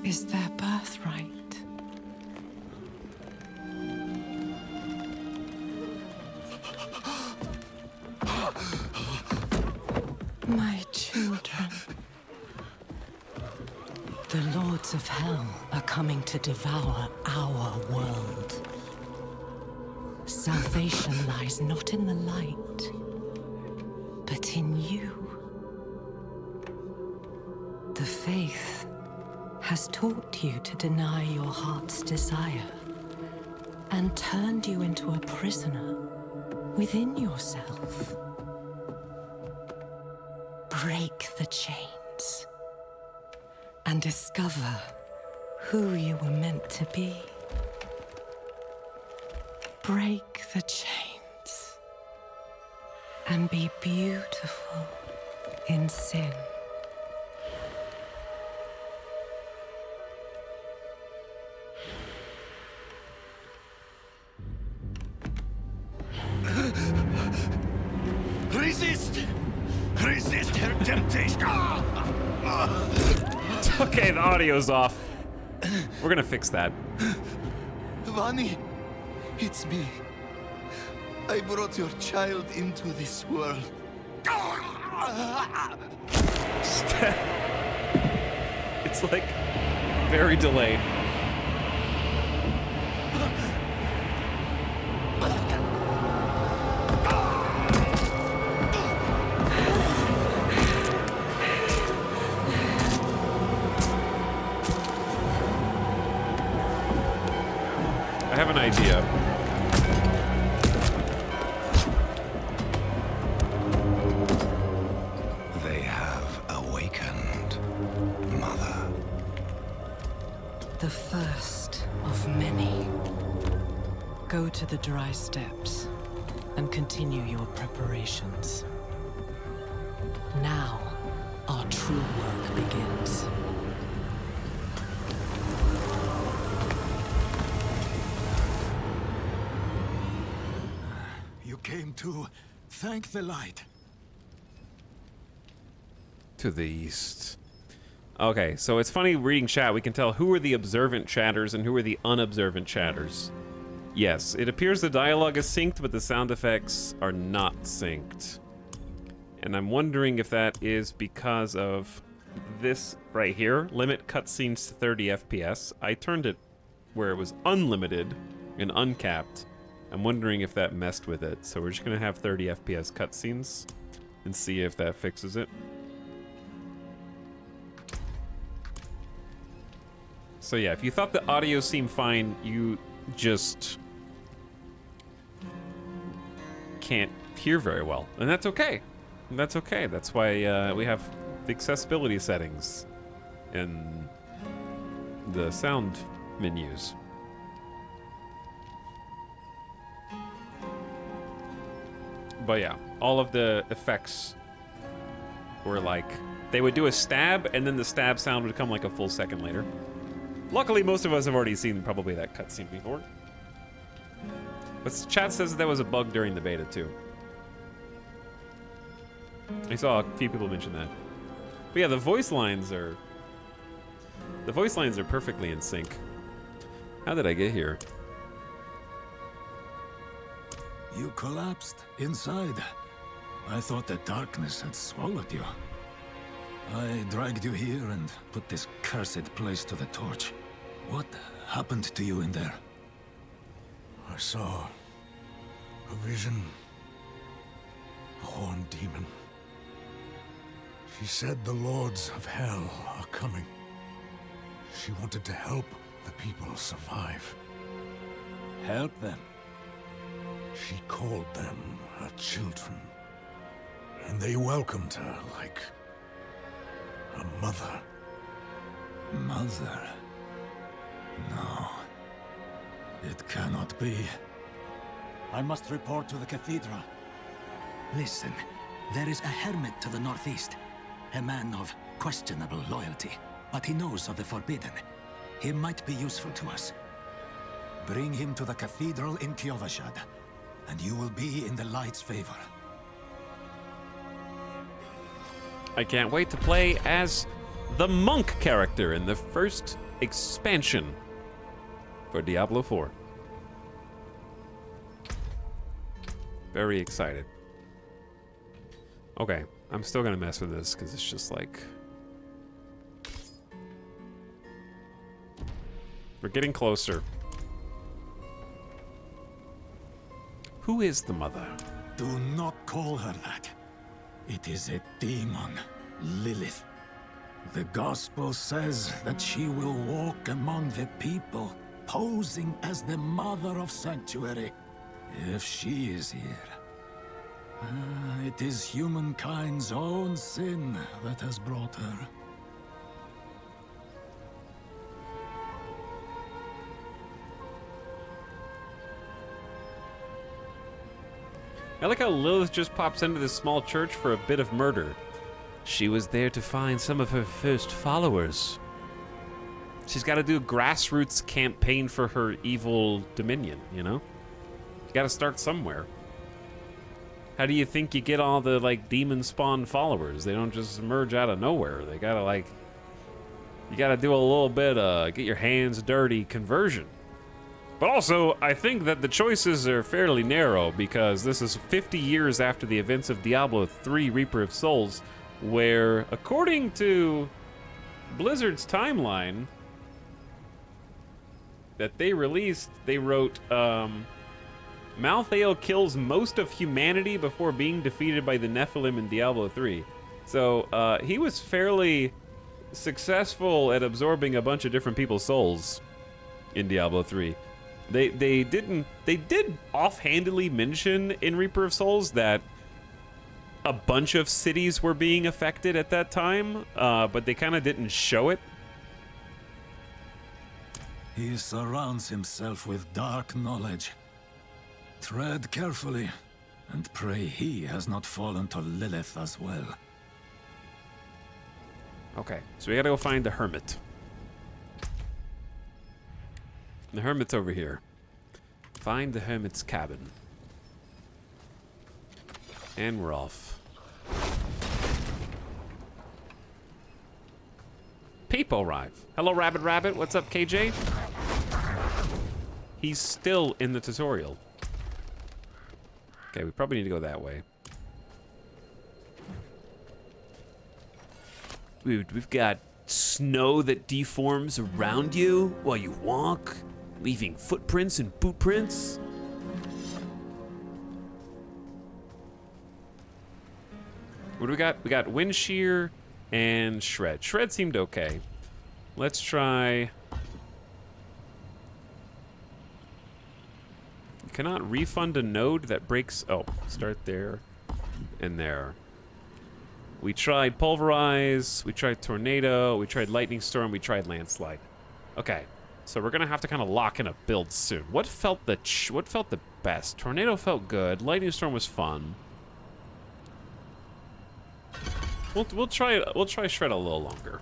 is their birthright. My children. The lords of hell are coming to devour our world. Salvation lies not in the light, but in you. The faith has taught you to deny your heart's desire and turned you into a prisoner within yourself. Break the chains and discover who you were meant to be. Break the chains and be beautiful in sin. Resist! Resist her temptation! Okay, the audio's off. We're gonna fix that. Vani, it's me. I brought your child into this world. It's like very delayed. I have an idea. Go to the dry steppes and continue your preparations. Now, our true work begins. You came to thank the light. To the east. Okay, so it's funny reading chat. We can tell who are the observant chatters and who are the unobservant chatters. Yes, it appears the dialogue is synced, but the sound effects are not synced. And I'm wondering if that is because of this right here. Limit cutscenes to 30 FPS. I turned it where it was unlimited and uncapped. I'm wondering if that messed with it. So we're just gonna have 30 FPS cutscenes and see if that fixes it. So yeah, if you thought the audio seemed fine, you just can't hear very well. And that's okay. That's okay. That's why we have the accessibility settings in the sound menus. But yeah, all of the effects were like, they would do a stab and then the stab sound would come like a full second later. Luckily, most of us have already seen probably that cutscene before. But chat says that was a bug during the beta too. I saw a few people mention that. But yeah, the voice lines are perfectly in sync. How did I get here? You collapsed inside. I thought the darkness had swallowed you. I dragged you here and put this cursed place to the torch. What happened to you in there? I saw a vision. A horned demon. She said the lords of hell are coming. She wanted to help the people survive. Help them? She called them her children. And they welcomed her like a mother. Mother? No. It cannot be. I must report to the cathedral. Listen, there is a hermit to the northeast. A man of questionable loyalty, but he knows of the forbidden. He might be useful to us. Bring him to the cathedral in Kyovashad, and you will be in the light's favor. I can't wait to play as the monk character in the first expansion for Diablo IV. Very excited. Okay, I'm still gonna mess with this because it's just like... We're getting closer. Who is the mother? Do not call her that. It is a demon, Lilith. The gospel says that she will walk among the people, posing as the mother of sanctuary. If she is here, it is humankind's own sin that has brought her. I like how Lilith just pops into this small church for a bit of murder. She was there to find some of her first followers. She's got to do a grassroots campaign for her evil dominion, you know? You got to start somewhere. How do you think you get all the, like, demon spawn followers? They don't just emerge out of nowhere. They got to, like... You got to do a little bit of get your hands dirty conversion. But also, I think that the choices are fairly narrow because this is 50 years after the events of Diablo III Reaper of Souls, where, according to Blizzard's timeline that they released, they wrote, Malthael kills most of humanity before being defeated by the Nephilim in Diablo III. So, he was fairly successful at absorbing a bunch of different people's souls in Diablo III. They did offhandedly mention in Reaper of Souls that a bunch of cities were being affected at that time, but they kind of didn't show it. He surrounds himself with dark knowledge, Tread carefully, and pray he has not fallen to Lilith as well. Okay, so we gotta go find the hermit. The hermit's over here. Find the hermit's cabin. And we're off. People arrive. Hello, Rabbit Rabbit. What's up, KJ? He's still in the tutorial. Okay, we probably need to go that way. Dude, we've got snow that deforms around you while you walk, leaving footprints and boot prints. What do we got? We got Wind Shear and Shred. Shred seemed okay. Let's try... You cannot refund a node that breaks... Oh, start there and there. We tried Pulverize, we tried Tornado, we tried Lightning Storm, we tried Landslide. Okay, so we're gonna have to kind of lock in a build soon. What felt the best? Tornado felt good. Lightning Storm was fun. We'll try Shred a little longer.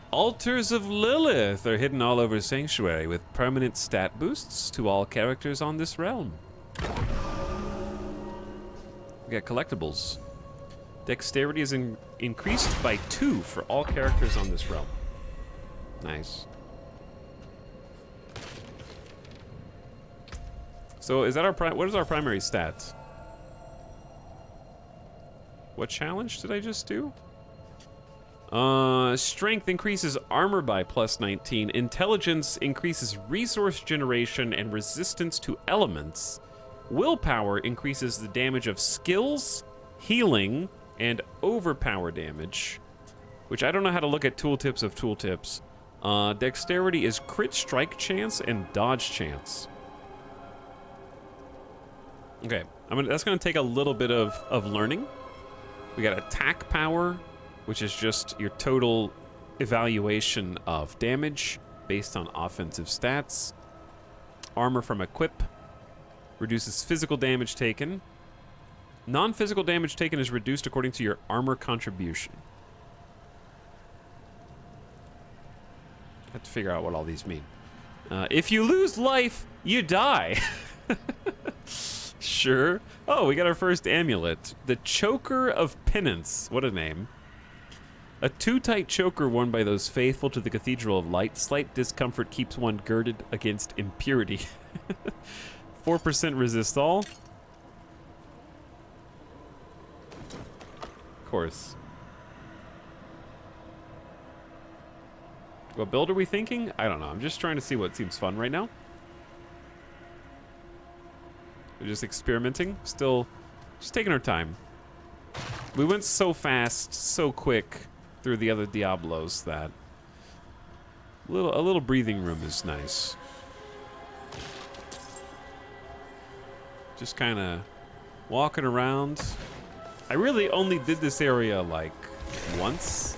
Altars of Lilith are hidden all over Sanctuary with permanent stat boosts to all characters on this realm. We got collectibles. Dexterity is increased by 2 for all characters on this realm. Nice. So is that our what is our primary stat? What challenge did I just do? Strength increases armor by +19. Intelligence increases resource generation and resistance to elements. Willpower increases the damage of skills, healing, and overpower damage. Which I don't know how to look at tooltips of tooltips. Dexterity is crit strike chance and dodge chance. Okay, that's gonna take a little bit of learning. We got attack power, which is just your total evaluation of damage based on offensive stats. Armor from equip reduces physical damage taken. Non-physical damage taken is reduced according to your armor contribution. I have to figure out what all these mean. If you lose life, you die. Sure. Oh, we got our first amulet. The Choker of Penance. What a name. A too-tight choker worn by those faithful to the Cathedral of Light. Slight discomfort keeps one girded against impurity. 4% resist all. Of course. What build are we thinking? I don't know. I'm just trying to see what seems fun right now. We're just experimenting. Still just taking our time. We went so fast, so quick through the other Diablos that a little breathing room is nice. Just kind of walking around. I really only did this area like once.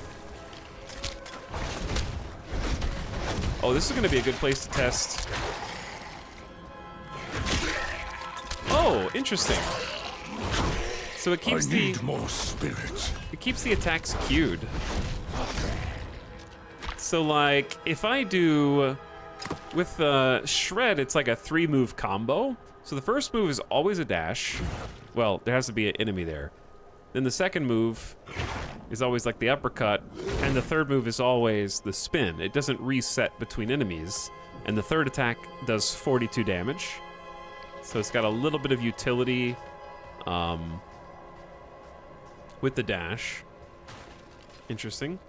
Oh, this is going to be a good place to test. Oh, interesting. So it keeps more spirit. It keeps the attacks queued. So like, if I do with Shred, it's like a 3-move combo. So the first move is always a dash. Well, there has to be an enemy there. Then the second move is always like the uppercut, and the third move is always the spin. It doesn't reset between enemies, and the third attack does 42 damage. So it's got a little bit of utility with the dash. Interesting.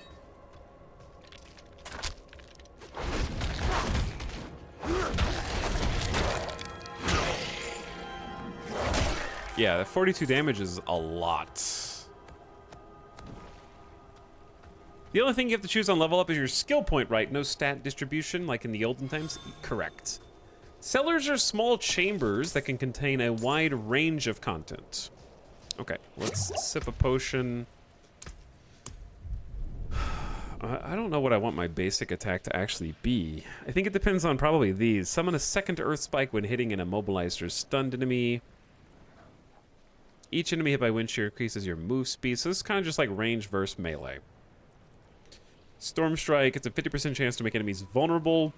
Yeah, the 42 damage is a lot. The only thing you have to choose on level up is your skill point, right? No stat distribution like in the olden times? Correct. Cellars are small chambers that can contain a wide range of content. Okay, let's sip a potion. I don't know what I want my basic attack to actually be. I think it depends on probably these. Summon a second Earth Spike when hitting an immobilized or stunned enemy. Each enemy hit by wind shear increases your move speed. So this is kind of just like range versus melee. Storm Strike, it's a 50% chance to make enemies vulnerable.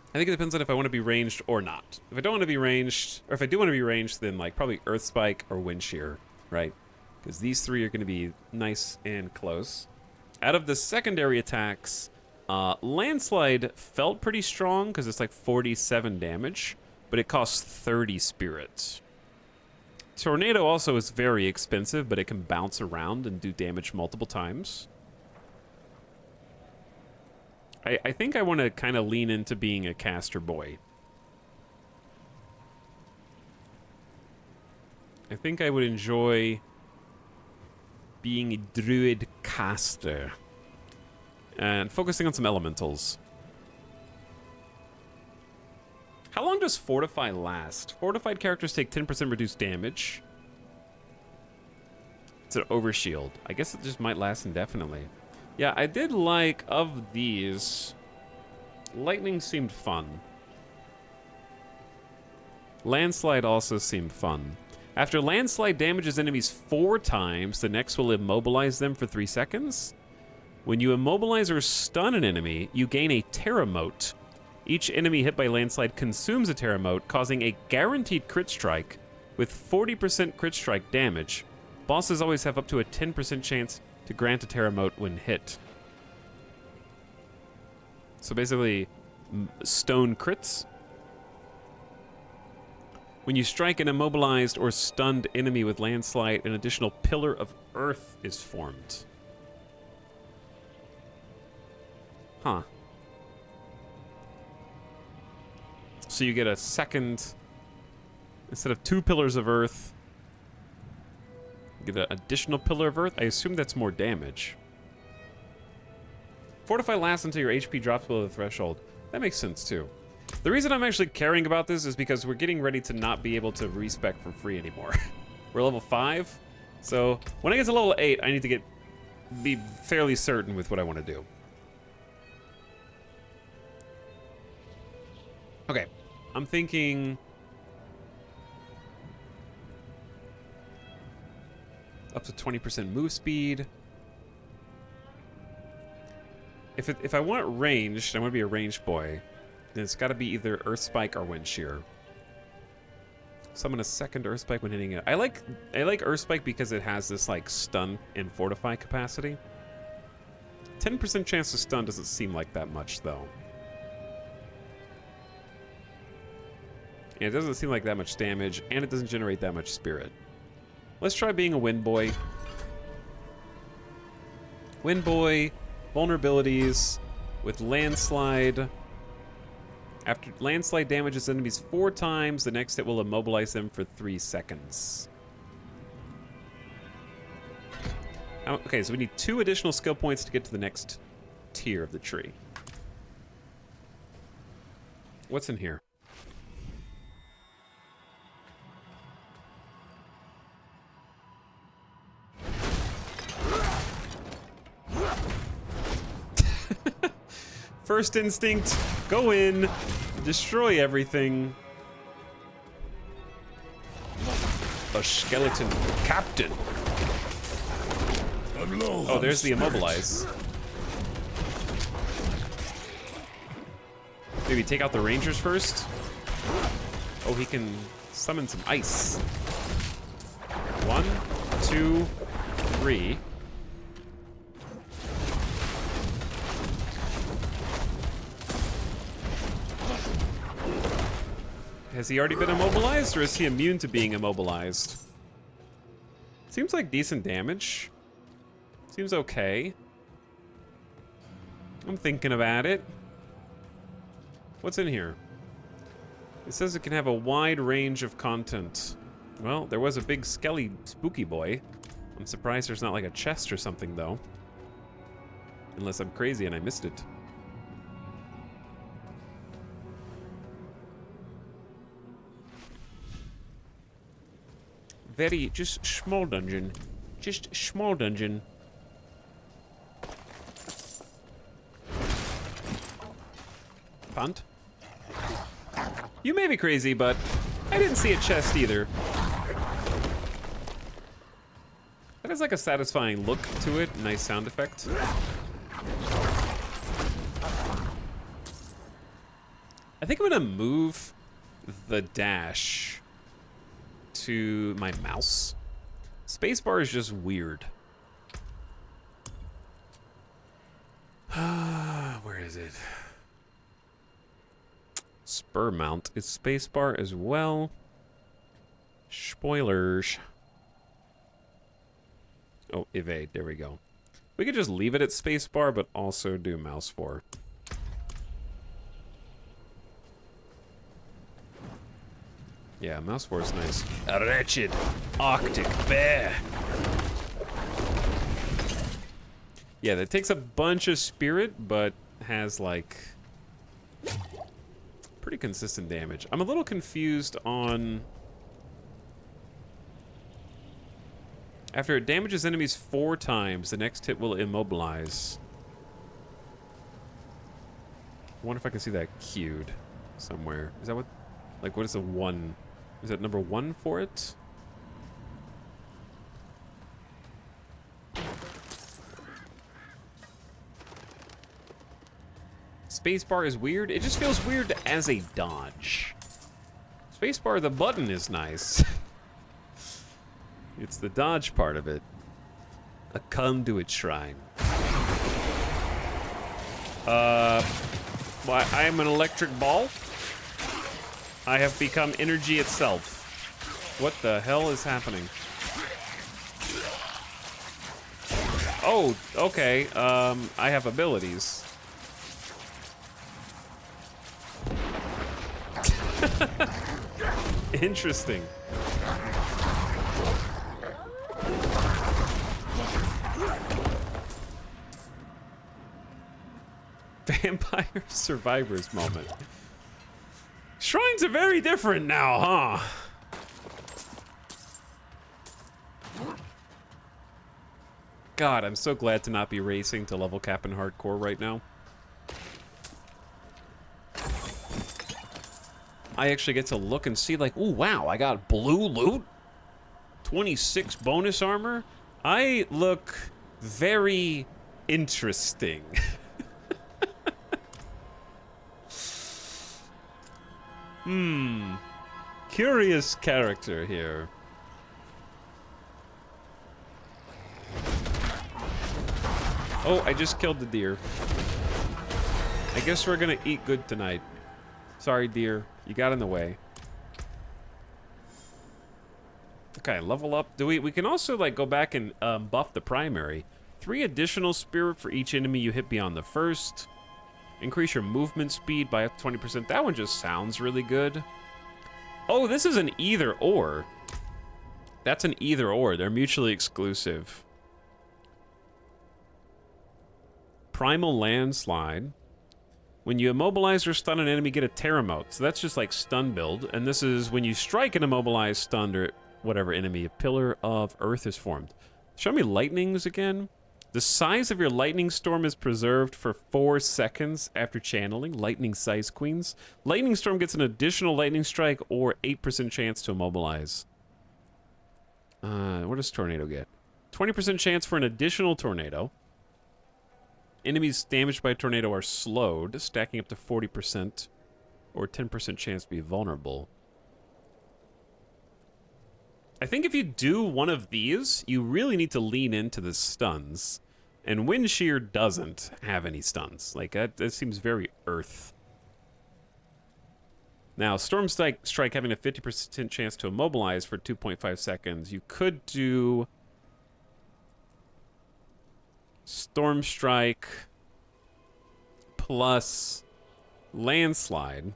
I think it depends on if I want to be ranged or not. If I don't want to be ranged, or if I do want to be ranged, then like probably Earth Spike or Wind Shear, right? Because these three are going to be nice and close. Out of the secondary attacks, Landslide felt pretty strong because it's like 47 damage, but it costs 30 spirits. Tornado also is very expensive, but it can bounce around and do damage multiple times. I think I want to kind of lean into being a caster boy. I think I would enjoy being a druid caster and focusing on some elementals. How long does Fortify last? Fortified characters take 10% reduced damage. It's an overshield. I guess it just might last indefinitely. Yeah, I did like, of these, Lightning seemed fun. Landslide also seemed fun. After Landslide damages enemies 4 times, the next will immobilize them for 3 seconds. When you immobilize or stun an enemy, you gain a Terra Mote. Each enemy hit by Landslide consumes a Terra Mote, causing a guaranteed crit strike with 40% crit strike damage. Bosses always have up to a 10% chance to grant a Terra Mote when hit. So basically, stone crits. When you strike an immobilized or stunned enemy with Landslide, an additional Pillar of Earth is formed. Huh. So you get a second, instead of 2 Pillars of Earth, you get an additional Pillar of Earth. I assume that's more damage. Fortify lasts until your HP drops below the threshold. That makes sense too. The reason I'm actually caring about this is because we're getting ready to not be able to respec for free anymore. We're level 5, so when I get to level 8, I need to be fairly certain with what I want to do. Okay, I'm thinking up to 20% move speed. If I want ranged, I want to be a ranged boy, then it's got to be either Earth Spike or Wind Shear. Summon a second Earth Spike when hitting it. I like Earth Spike because it has this like stun and fortify capacity. 10% chance to stun doesn't seem like that much though. And it doesn't seem like that much damage, and it doesn't generate that much spirit. Let's try being a Wind Boy. Wind Boy, vulnerabilities with Landslide. After Landslide damages enemies 4 times, the next hit will immobilize them for 3 seconds. Okay, so we need 2 additional skill points to get to the next tier of the tree. What's in here? First instinct, go in, destroy everything. A skeleton captain. Oh, there's the immobilize. Maybe take out the rangers first. Oh, he can summon some ice. 1, 2, 3. Has he already been immobilized, or is he immune to being immobilized? Seems like decent damage. Seems okay. I'm thinking about it. What's in here? It says it can have a wide range of content. Well, there was a big skelly spooky boy. I'm surprised there's not like a chest or something, though. Unless I'm crazy and I missed it. Very, just small dungeon. Just small dungeon. Punt. You may be crazy, but I didn't see a chest either. That has like a satisfying look to it. Nice sound effect. I think I'm gonna move the dash to my mouse. Spacebar is just weird. Where is it? Spur mount is spacebar as well. Spoilers. Oh, evade. There we go. We could just leave it at spacebar, but also do mouse 4. Yeah, mouse 4 is nice. A wretched Arctic bear. Yeah, that takes a bunch of spirit, but has like pretty consistent damage. I'm a little confused on... After it damages enemies 4 times, the next hit will immobilize. I wonder if I can see that queued somewhere. Is that what... Like, what is the 1... Is that number 1 for it? Spacebar is weird. It just feels weird as a dodge. Spacebar, the button is nice. It's the dodge part of it. A conduit shrine. Why, I am an electric ball. I have become energy itself. What the hell is happening? Oh, okay. I have abilities. Interesting. Vampire Survivors moment. Shrines are very different now, huh? God, I'm so glad to not be racing to level cap in hardcore right now. I actually get to look and see like, ooh, wow, I got blue loot, 26 bonus armor. I look very interesting. Curious character here. Oh, I just killed the deer. I guess we're gonna eat good tonight. Sorry, deer. You got in the way. Okay, level up. We can also like go back and buff the primary. 3 additional spirit for each enemy you hit beyond the first. Increase your movement speed by up to 20%. That one just sounds really good. Oh, this is an either or. That's an either or. They're mutually exclusive. Primal Landslide. When you immobilize or stun an enemy, get a Terra mode. So that's just like stun build. And this is when you strike an immobilized, stunned, or whatever enemy, a pillar of earth is formed. Show me lightnings again. The size of your lightning storm is preserved for 4 seconds after channeling. Lightning size queens. Lightning storm gets an additional lightning strike or 8% chance to immobilize. What does tornado get? 20% chance for an additional tornado. Enemies damaged by a tornado are slowed, stacking up to 40% or 10% chance to be vulnerable. I think if you do one of these, you really need to lean into the stuns. And Wind Shear doesn't have any stuns. Like, that seems very Earth. Now, Storm Strike having a 50% chance to immobilize for 2.5 seconds. You could do Storm Strike plus Landslide.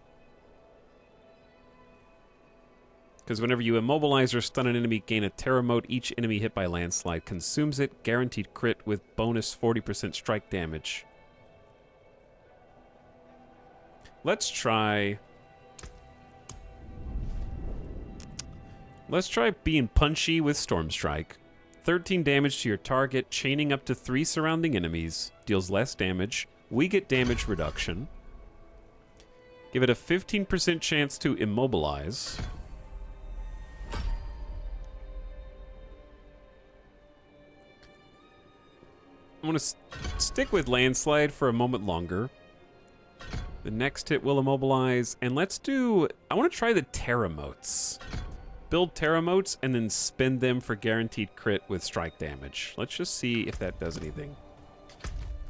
Because whenever you immobilize or stun an enemy, gain a Terra mode. Each enemy hit by Landslide consumes it. Guaranteed crit with bonus 40% strike damage. Let's try being punchy with Storm Strike. 13 damage to your target, chaining up to 3 surrounding enemies. Deals less damage. We get damage reduction. Give it a 15% chance to immobilize. I'm going to stick with landslide for a moment longer. The next hit will immobilize. And let's do... I want to try the Terra motes. Build Terra motes and then spend them for guaranteed crit with strike damage. Let's just see if that does anything.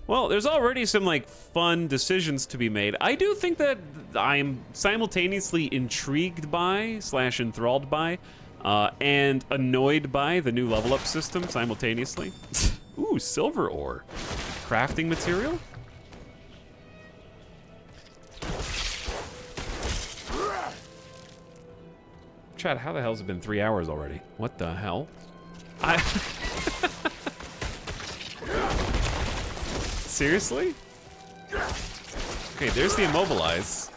Well, there's already some, like, fun decisions to be made. I do think that I'm simultaneously intrigued by / enthralled by and annoyed by the new level up system simultaneously. Ooh, silver ore. Crafting material? Chad, how the hell's it been 3 hours already? What the hell? Seriously? Okay, there's the immobilize.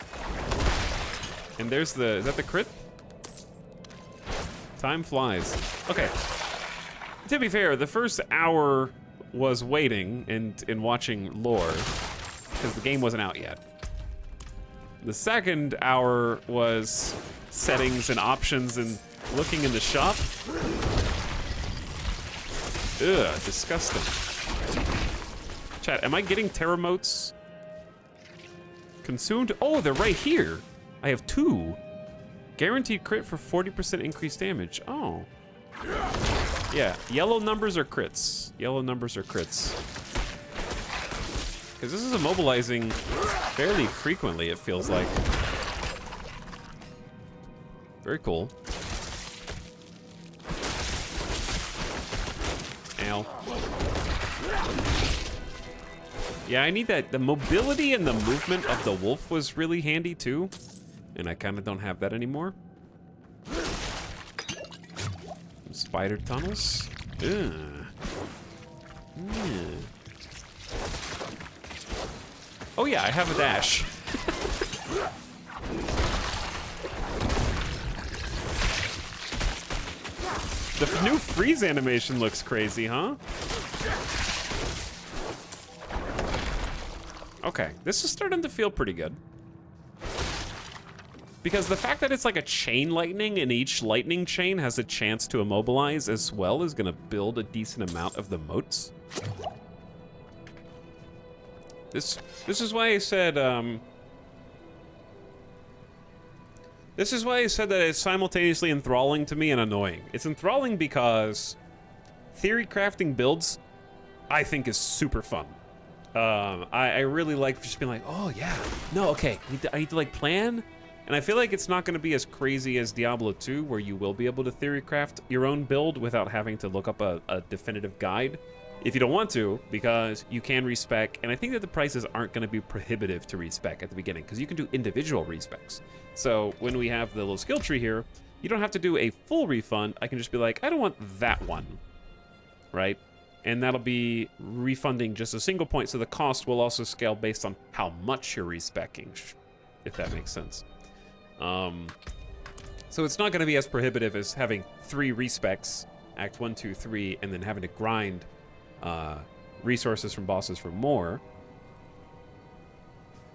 And there's the... Is that the crit? Time flies. Okay. To be fair, the first hour was waiting and watching lore, because the game wasn't out yet. The second hour was settings and options and looking in the shop. Ugh, disgusting. Chat, am I getting Terra motes consumed? Oh, they're right here. I have 2. Guaranteed crit for 40% increased damage. Oh. Yeah, yellow numbers are crits. Yellow numbers are crits. Because this is immobilizing fairly frequently, it feels like. Very cool. Ow. Yeah, I need that. The mobility and the movement of the wolf was really handy too. And I kind of don't have that anymore. Spider tunnels? Ugh. Yeah. Oh yeah, I have a dash. The new freeze animation looks crazy, huh? Okay, this is starting to feel pretty good. Because the fact that it's like a chain lightning and each lightning chain has a chance to immobilize as well is gonna build a decent amount of the motes. This is why I said, this is why I said that it's simultaneously enthralling to me and annoying. It's enthralling because theory crafting builds, I think, is super fun. I really like just being like, oh yeah, no, okay, I need to like plan. And I feel like it's not going to be as crazy as Diablo II, where you will be able to theory craft your own build without having to look up a definitive guide. If you don't want to, because you can respec, and I think that the prices aren't going to be prohibitive to respec at the beginning, because you can do individual respecs. So when we have the little skill tree here, you don't have to do a full refund. I can just be like, I don't want that one, right? And that'll be refunding just a single point, so the cost will also scale based on how much you're respecking, if that makes sense. So it's not going to be as prohibitive as having 3 respecs, Act 1, 2, 3, and then having to grind resources from bosses for more.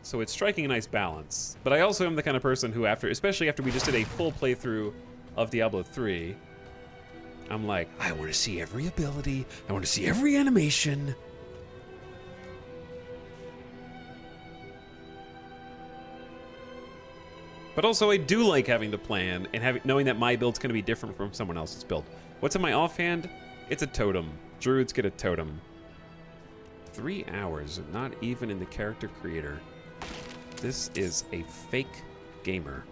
So it's striking a nice balance. But I also am the kind of person who, especially after we just did a full playthrough of Diablo 3, I'm like, I want to see every ability, I want to see every animation. But also, I do like having to plan and knowing that my build's going to be different from someone else's build. What's in my offhand? It's a totem. Druids get a totem. 3 hours, not even in the character creator. This is a fake gamer.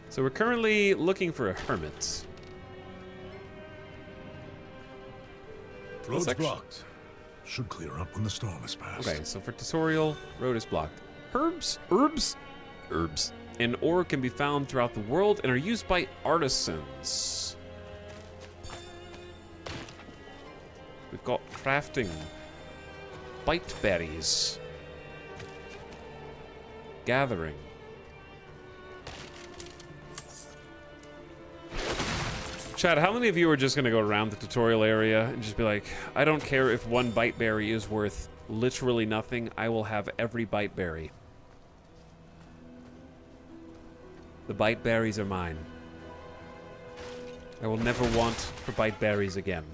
So we're currently looking for a hermit. Road's blocked. Should clear up when the storm has passed. Okay, so for tutorial, road is blocked. Herbs and ore can be found throughout the world and are used by artisans. We've got crafting, bite berries, gathering. Chad, how many of you are just gonna go around the tutorial area and just be like, I don't care if 1 bite berry is worth literally nothing, I will have every bite berry. The bite berries are mine. I will never want for bite berries again.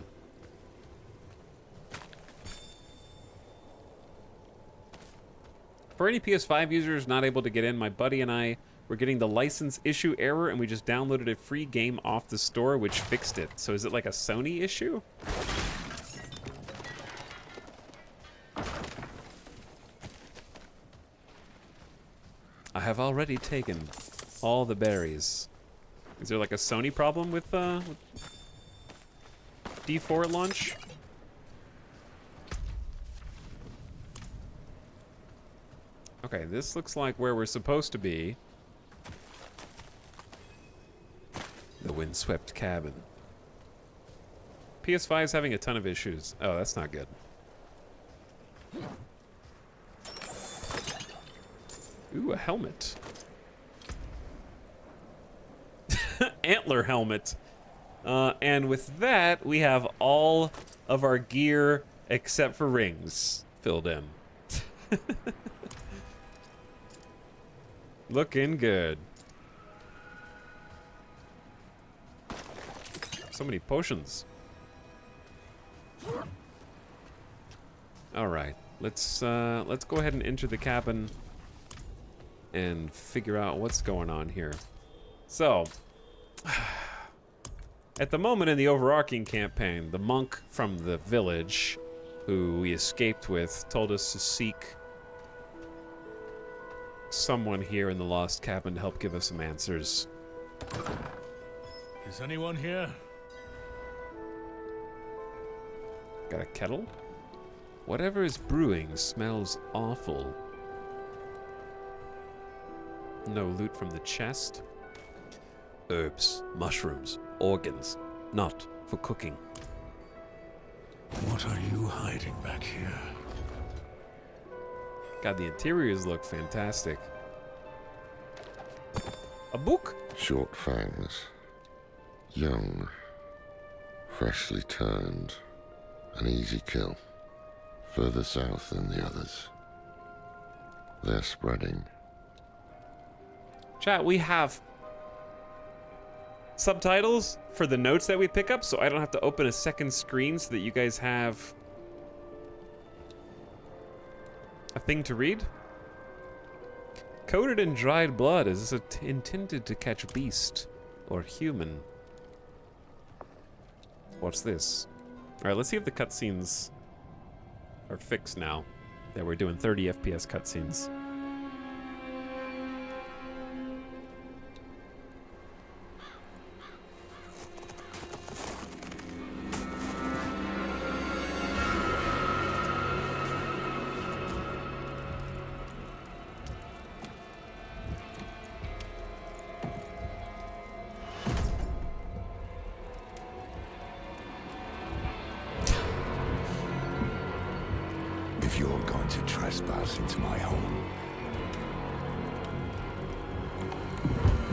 For any PS5 users not able to get in, my buddy and I were getting the license issue error, and we just downloaded a free game off the store, which fixed it. So is it like a Sony issue? I have already taken all the berries. Is there like a Sony problem with D4 at launch? Okay, this looks like where we're supposed to be. The windswept cabin. PS5 is having a ton of issues. Oh, that's not good. Ooh, a helmet. Antler helmet. And with that, we have all of our gear except for rings filled in. Looking good. So many potions. All right, let's go ahead and enter the cabin and figure out what's going on here. So, at the moment in the overarching campaign, the monk from the village, who we escaped with, told us to seek someone here in the lost cabin to help give us some answers. Is anyone here? Got a kettle? Whatever is brewing smells awful. No loot from the chest. Herbs, mushrooms, organs, not for cooking. What are you hiding back here? God, the interiors look fantastic. A book? Short fangs. Young. Freshly turned. An easy kill. Further south than the others. They're spreading. Chat, we have subtitles for the notes that we pick up, so I don't have to open a second screen so that you guys have a thing to read. Coated in dried blood, is this intended to catch beast or human? What's this? Alright, let's see if the cutscenes are fixed now that we're doing 30 FPS cutscenes. If you're going to trespass into my home,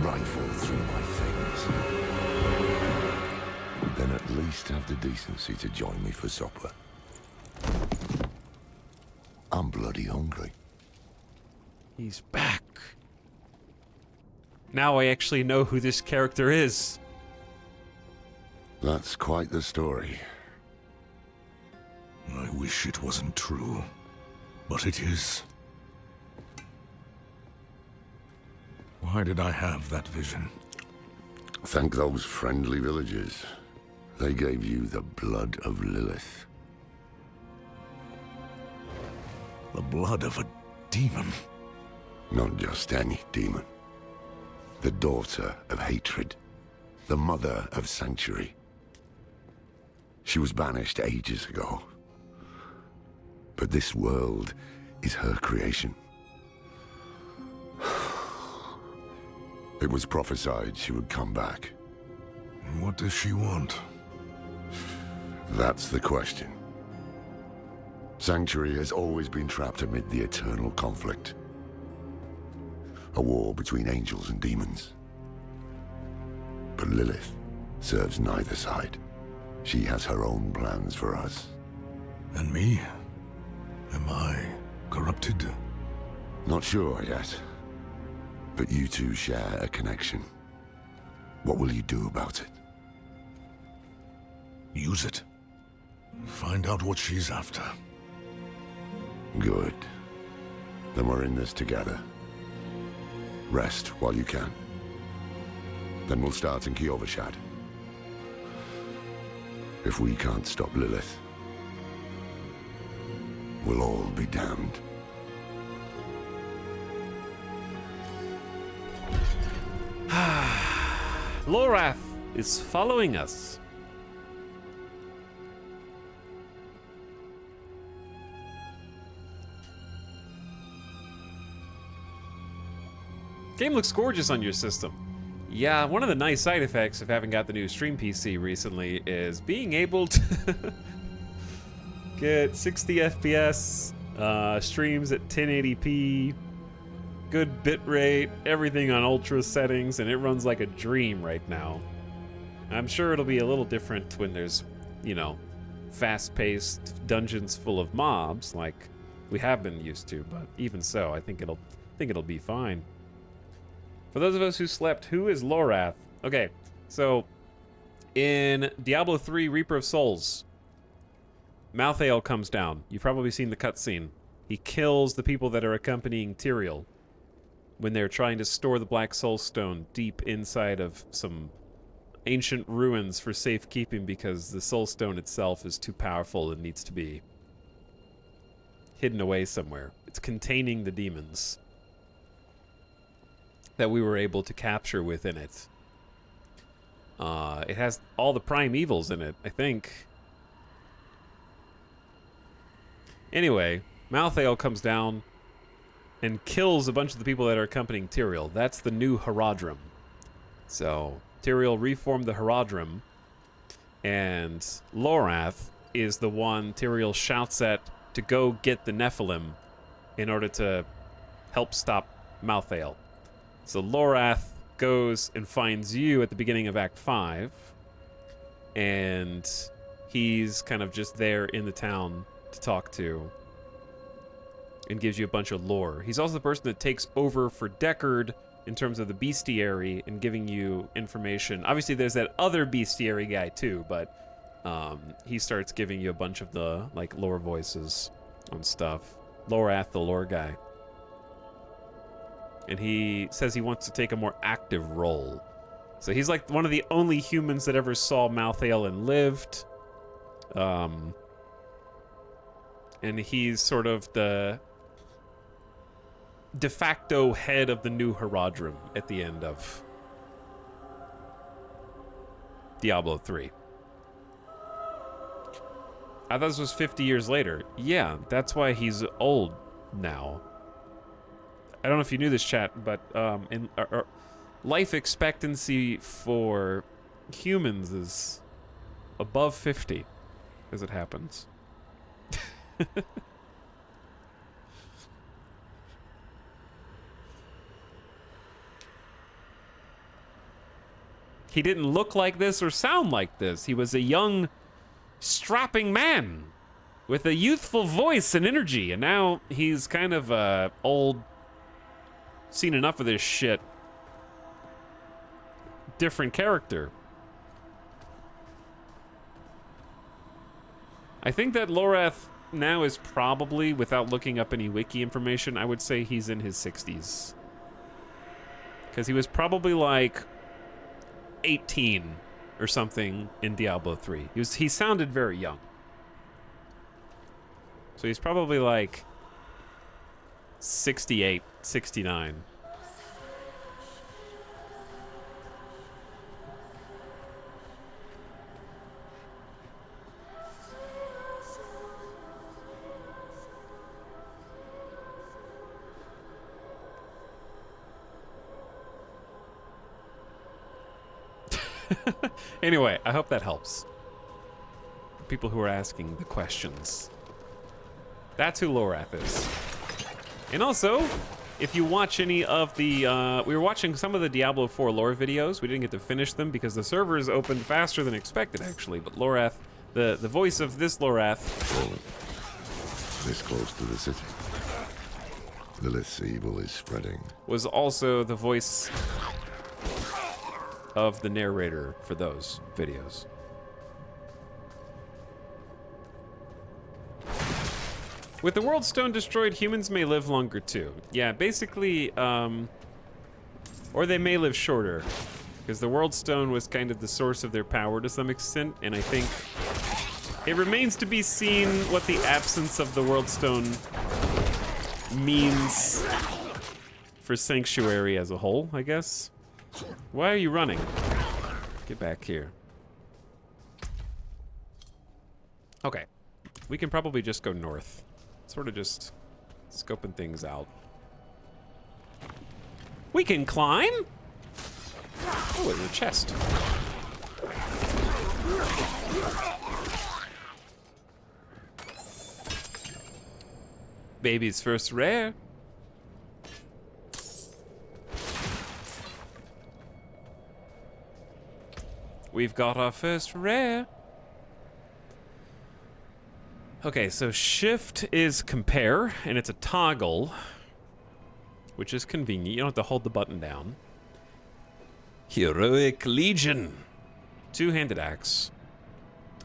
rifle through my things, then at least have the decency to join me for supper. I'm bloody hungry. He's back. Now I actually know who this character is. That's quite the story. I wish it wasn't true, but it is. Why did I have that vision? Thank those friendly villagers. They gave you the blood of Lilith. The blood of a demon? Not just any demon. The daughter of hatred. The mother of sanctuary. She was banished ages ago. But this world is her creation. It was prophesied she would come back. What does she want? That's the question. Sanctuary has always been trapped amid the eternal conflict. A war between angels and demons. But Lilith serves neither side. She has her own plans for us. And me? Am I corrupted? Not sure yet. But you two share a connection. What will you do about it? Use it. Find out what she's after. Good. Then we're in this together. Rest while you can. Then we'll start in Kiovashad. If we can't stop Lilith, we'll all be damned. Lorath is following us. Game looks gorgeous on your system. Yeah, one of the nice side effects of having got the new Stream PC recently is being able to get 60 FPS, streams at 1080p, good bitrate, everything on ultra settings, and it runs like a dream right now. I'm sure it'll be a little different when there's, you know, fast-paced dungeons full of mobs like we have been used to, but even so, I think it'll be fine. For those of us who slept, who is Lorath? Okay, so in Diablo III Reaper of Souls, Malthael comes down. You've probably seen the cutscene. He kills the people that are accompanying Tyrael when they're trying to store the Black Soul Stone deep inside of some ancient ruins for safekeeping because the Soul Stone itself is too powerful and needs to be hidden away somewhere. It's containing the demons that we were able to capture within it. It has all the primevals in it, I think. Anyway, Malthael comes down and kills a bunch of the people that are accompanying Tyrael. That's the new Haradrim. So, Tyrael reformed the Haradrim, and Lorath is the one Tyrael shouts at to go get the Nephilim in order to help stop Malthael. So Lorath goes and finds you at the beginning of Act 5, and he's kind of just there in the town to talk to and gives you a bunch of lore. He's also the person that takes over for Deckard in terms of the bestiary and giving you information. Obviously, there's that other bestiary guy too, but he starts giving you a bunch of the like lore voices on stuff. Lorath, the lore guy. And he says he wants to take a more active role. So he's like one of the only humans that ever saw Malthael and lived. And he's sort of the de facto head of the new Haradrim at the end of Diablo III. I thought this was 50 years later. Yeah, that's why he's old now. I don't know if you knew this, chat, but life expectancy for humans is above 50, as it happens. He didn't look like this or sound like this. He was a young, strapping man with a youthful voice and energy, and now he's kind of old, seen enough of this shit, different character. I think that Lorath now is probably, without looking up any wiki information, I would say he's in his 60s. Because he was probably like 18 or something in Diablo 3. He sounded very young. So he's probably like 68, 69. Anyway, I hope that helps. The people who are asking the questions. That's who Lorath is. And also, if you watch any of the, we were watching some of the Diablo IV lore videos. We didn't get to finish them because the servers opened faster than expected, actually. But Lorath, the voice of this Lorath. This close to the city. Lilith's evil is spreading. Was also the voice of the narrator for those videos. With the World Stone destroyed, humans may live longer too. Yeah, basically, or they may live shorter, because the World Stone was kind of the source of their power to some extent, and I think it remains to be seen what the absence of the World Stone means for Sanctuary as a whole, I guess. Why are you running? Get back here. Okay, we can probably just go north. Sort of just scoping things out. We can climb? Oh, there's a chest. Baby's first rare. We've got our first rare. Okay, so shift is compare, and it's a toggle, which is convenient. You don't have to hold the button down. Heroic Legion. Two-handed axe.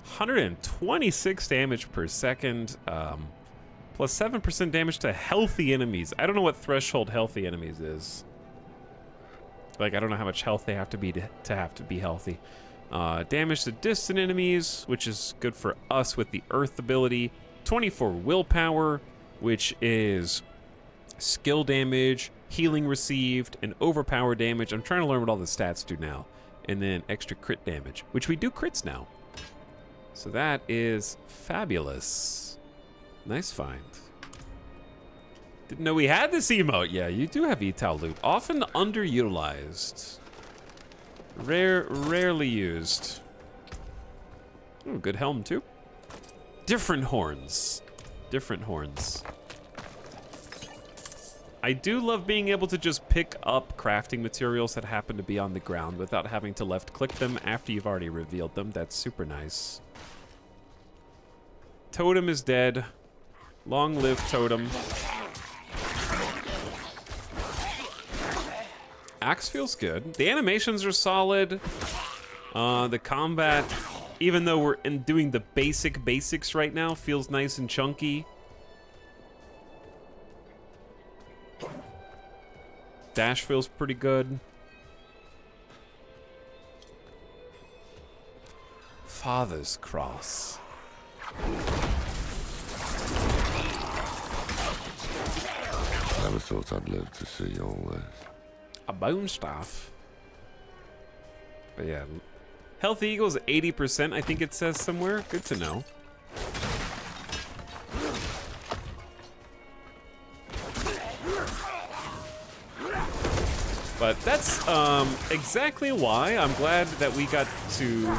126 damage per second, plus 7% damage to healthy enemies. I don't know what threshold healthy enemies is. Like, I don't know how much health they have to be healthy. Damage to distant enemies, which is good for us with the Earth ability. 24 willpower, which is skill damage, healing received, and overpower damage. I'm trying to learn what all the stats do now. And then extra crit damage, which we do crits now. So that is fabulous. Nice find. Didn't know we had this emote. Yeah, you do have Etal loot. Often underutilized. Rarely used. Ooh, good helm too. Different horns. Different horns. I do love being able to just pick up crafting materials that happen to be on the ground without having to left click them after you've already revealed them. That's super nice. Totem is dead. Long live Totem. Axe feels good. The animations are solid. The combat, even though we're doing the basics right now, feels nice and chunky. Dash feels pretty good. Father's Cross. Never thought I'd live to see all this. A bone staff. But yeah, health equals 80%, I think it says somewhere. Good to know. But that's exactly why I'm glad that we got to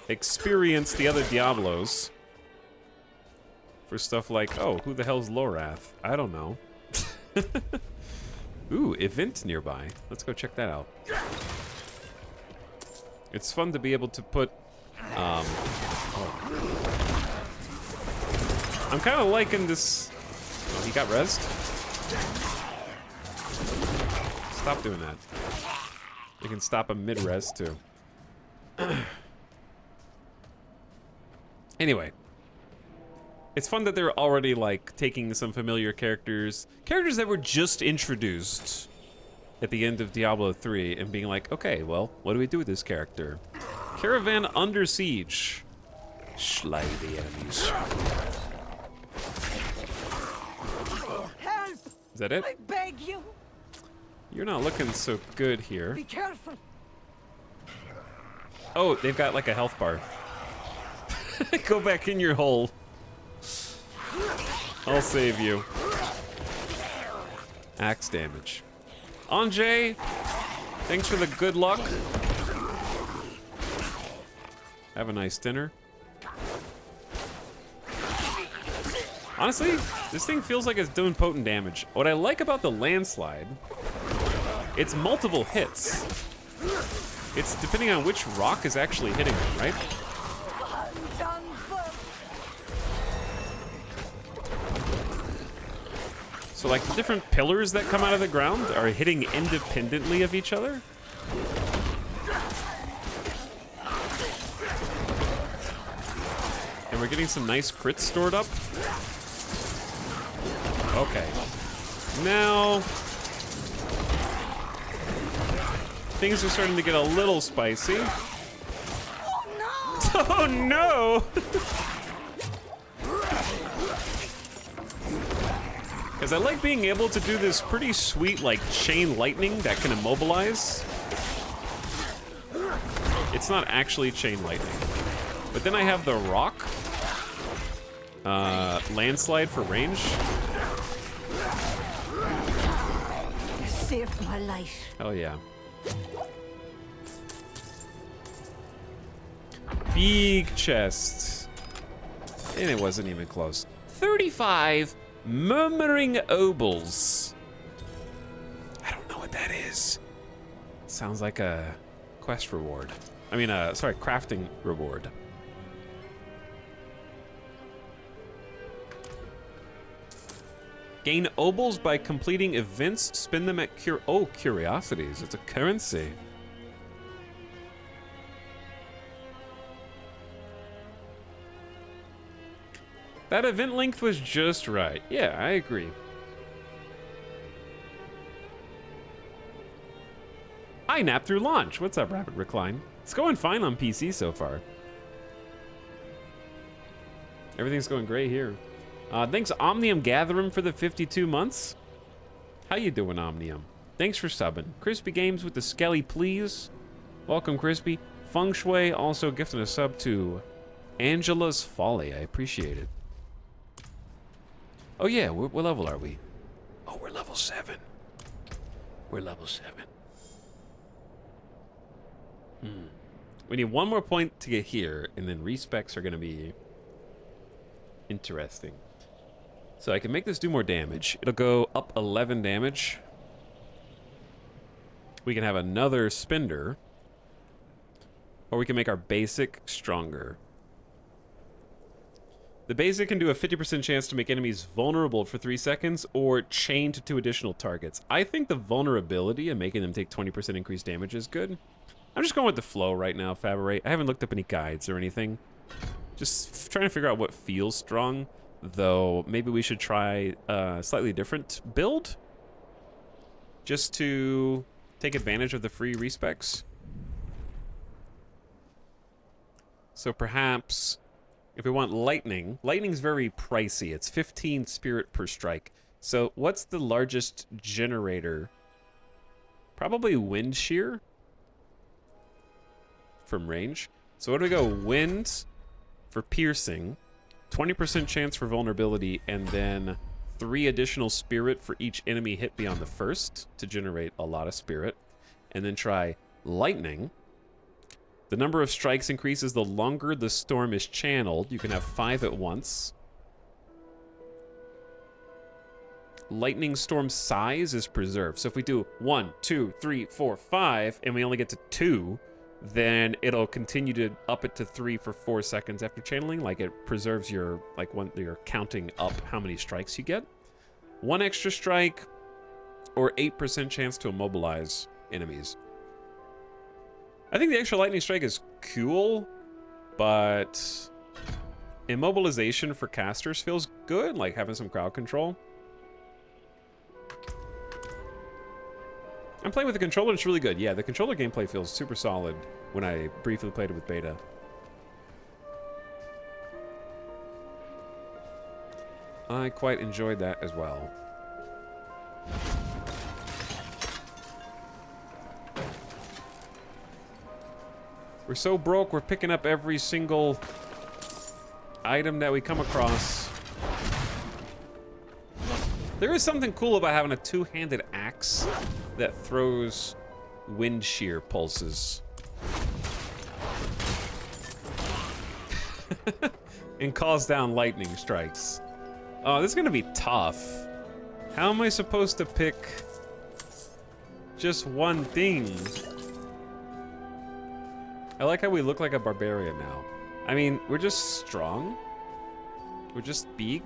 experience the other Diablos for stuff like, oh, who the hell's Lorath? I don't know. Ooh, event nearby. Let's go check that out. It's fun to be able to put, I'm kind of liking this. Oh, he got rezzed? Stop doing that. You can stop him mid-res too. Anyway. It's fun that they're already, like, taking some familiar characters that were just introduced at the end of Diablo 3 and being like, okay, well, what do we do with this character? Caravan under siege. Slay the enemies. Help! Is that it? I beg you. You're not looking so good here. Be careful. Oh, they've got, like, a health bar. Go back in your hole. I'll save you. Axe damage. Anjay, thanks for the good luck. Have a nice dinner. Honestly, this thing feels like it's doing potent damage. What I like about the landslide, it's multiple hits. It's depending on which rock is actually hitting them, right? So like the different pillars that come out of the ground are hitting independently of each other. And we're getting some nice crits stored up. Okay. Now things are starting to get a little spicy. Oh no! Because I like being able to do this pretty sweet, like, chain lightning that can immobilize. It's not actually chain lightning. But then I have the rock. Landslide for range. You saved my life. Oh yeah. Big chest. And it wasn't even close. 35 murmuring obols. I don't know what that is. Sounds like a quest reward. I mean, sorry, crafting reward. Gain obols by completing events. Spend them at curiosities. It's a currency. That event length was just right. Yeah, I agree. I napped through launch. What's up, Rapid Recline? It's going fine on PC so far. Everything's going great here. Thanks, Omnium Gatherum, for the 52 months. How you doing, Omnium? Thanks for subbing. Crispy Games with the Skelly, please. Welcome, Crispy. Feng Shui also gifting a sub to Angela's Folly. I appreciate it. Oh yeah, what level are we? Oh, we're level 7. We're level 7. We need one more point to get here, and then respecs are gonna be interesting. So I can make this do more damage. It'll go up 11 damage. We can have another spender, or we can make our basic stronger. The basic can do a 50% chance to make enemies vulnerable for 3 seconds or chained to 2 additional targets. I think the vulnerability and making them take 20% increased damage is good. I'm just going with the flow right now, Faberate. I haven't looked up any guides or anything. Just trying to figure out what feels strong, though maybe we should try a slightly different build just to take advantage of the free respecs. So perhaps if we want lightning, lightning's very pricey. It's 15 spirit per strike. So what's the largest generator? Probably wind shear from range. So what do we go? Wind for piercing, 20% chance for vulnerability, and then 3 additional spirit for each enemy hit beyond the first to generate a lot of spirit. And then try lightning. The number of strikes increases the longer the storm is channeled. You can have 5 at once. Lightning storm size is preserved. So if we do 1, 2, 3, 4, 5, and we only get to 2, then it'll continue to up it to 3 for 4 seconds after channeling. Like it preserves your, like when you're counting up how many strikes you get. 1 extra strike or 8% chance to immobilize enemies. I think the extra lightning strike is cool, but immobilization for casters feels good, like having some crowd control. I'm playing with the controller, it's really good. Yeah, the controller gameplay feels super solid when I briefly played it with beta. I quite enjoyed that as well. We're so broke, we're picking up every single item that we come across. There is something cool about having a 2-handed axe that throws wind shear pulses. And calls down lightning strikes. Oh, this is gonna be tough. How am I supposed to pick just one thing? I like how we look like a barbarian now. I mean, we're just strong. We're just big.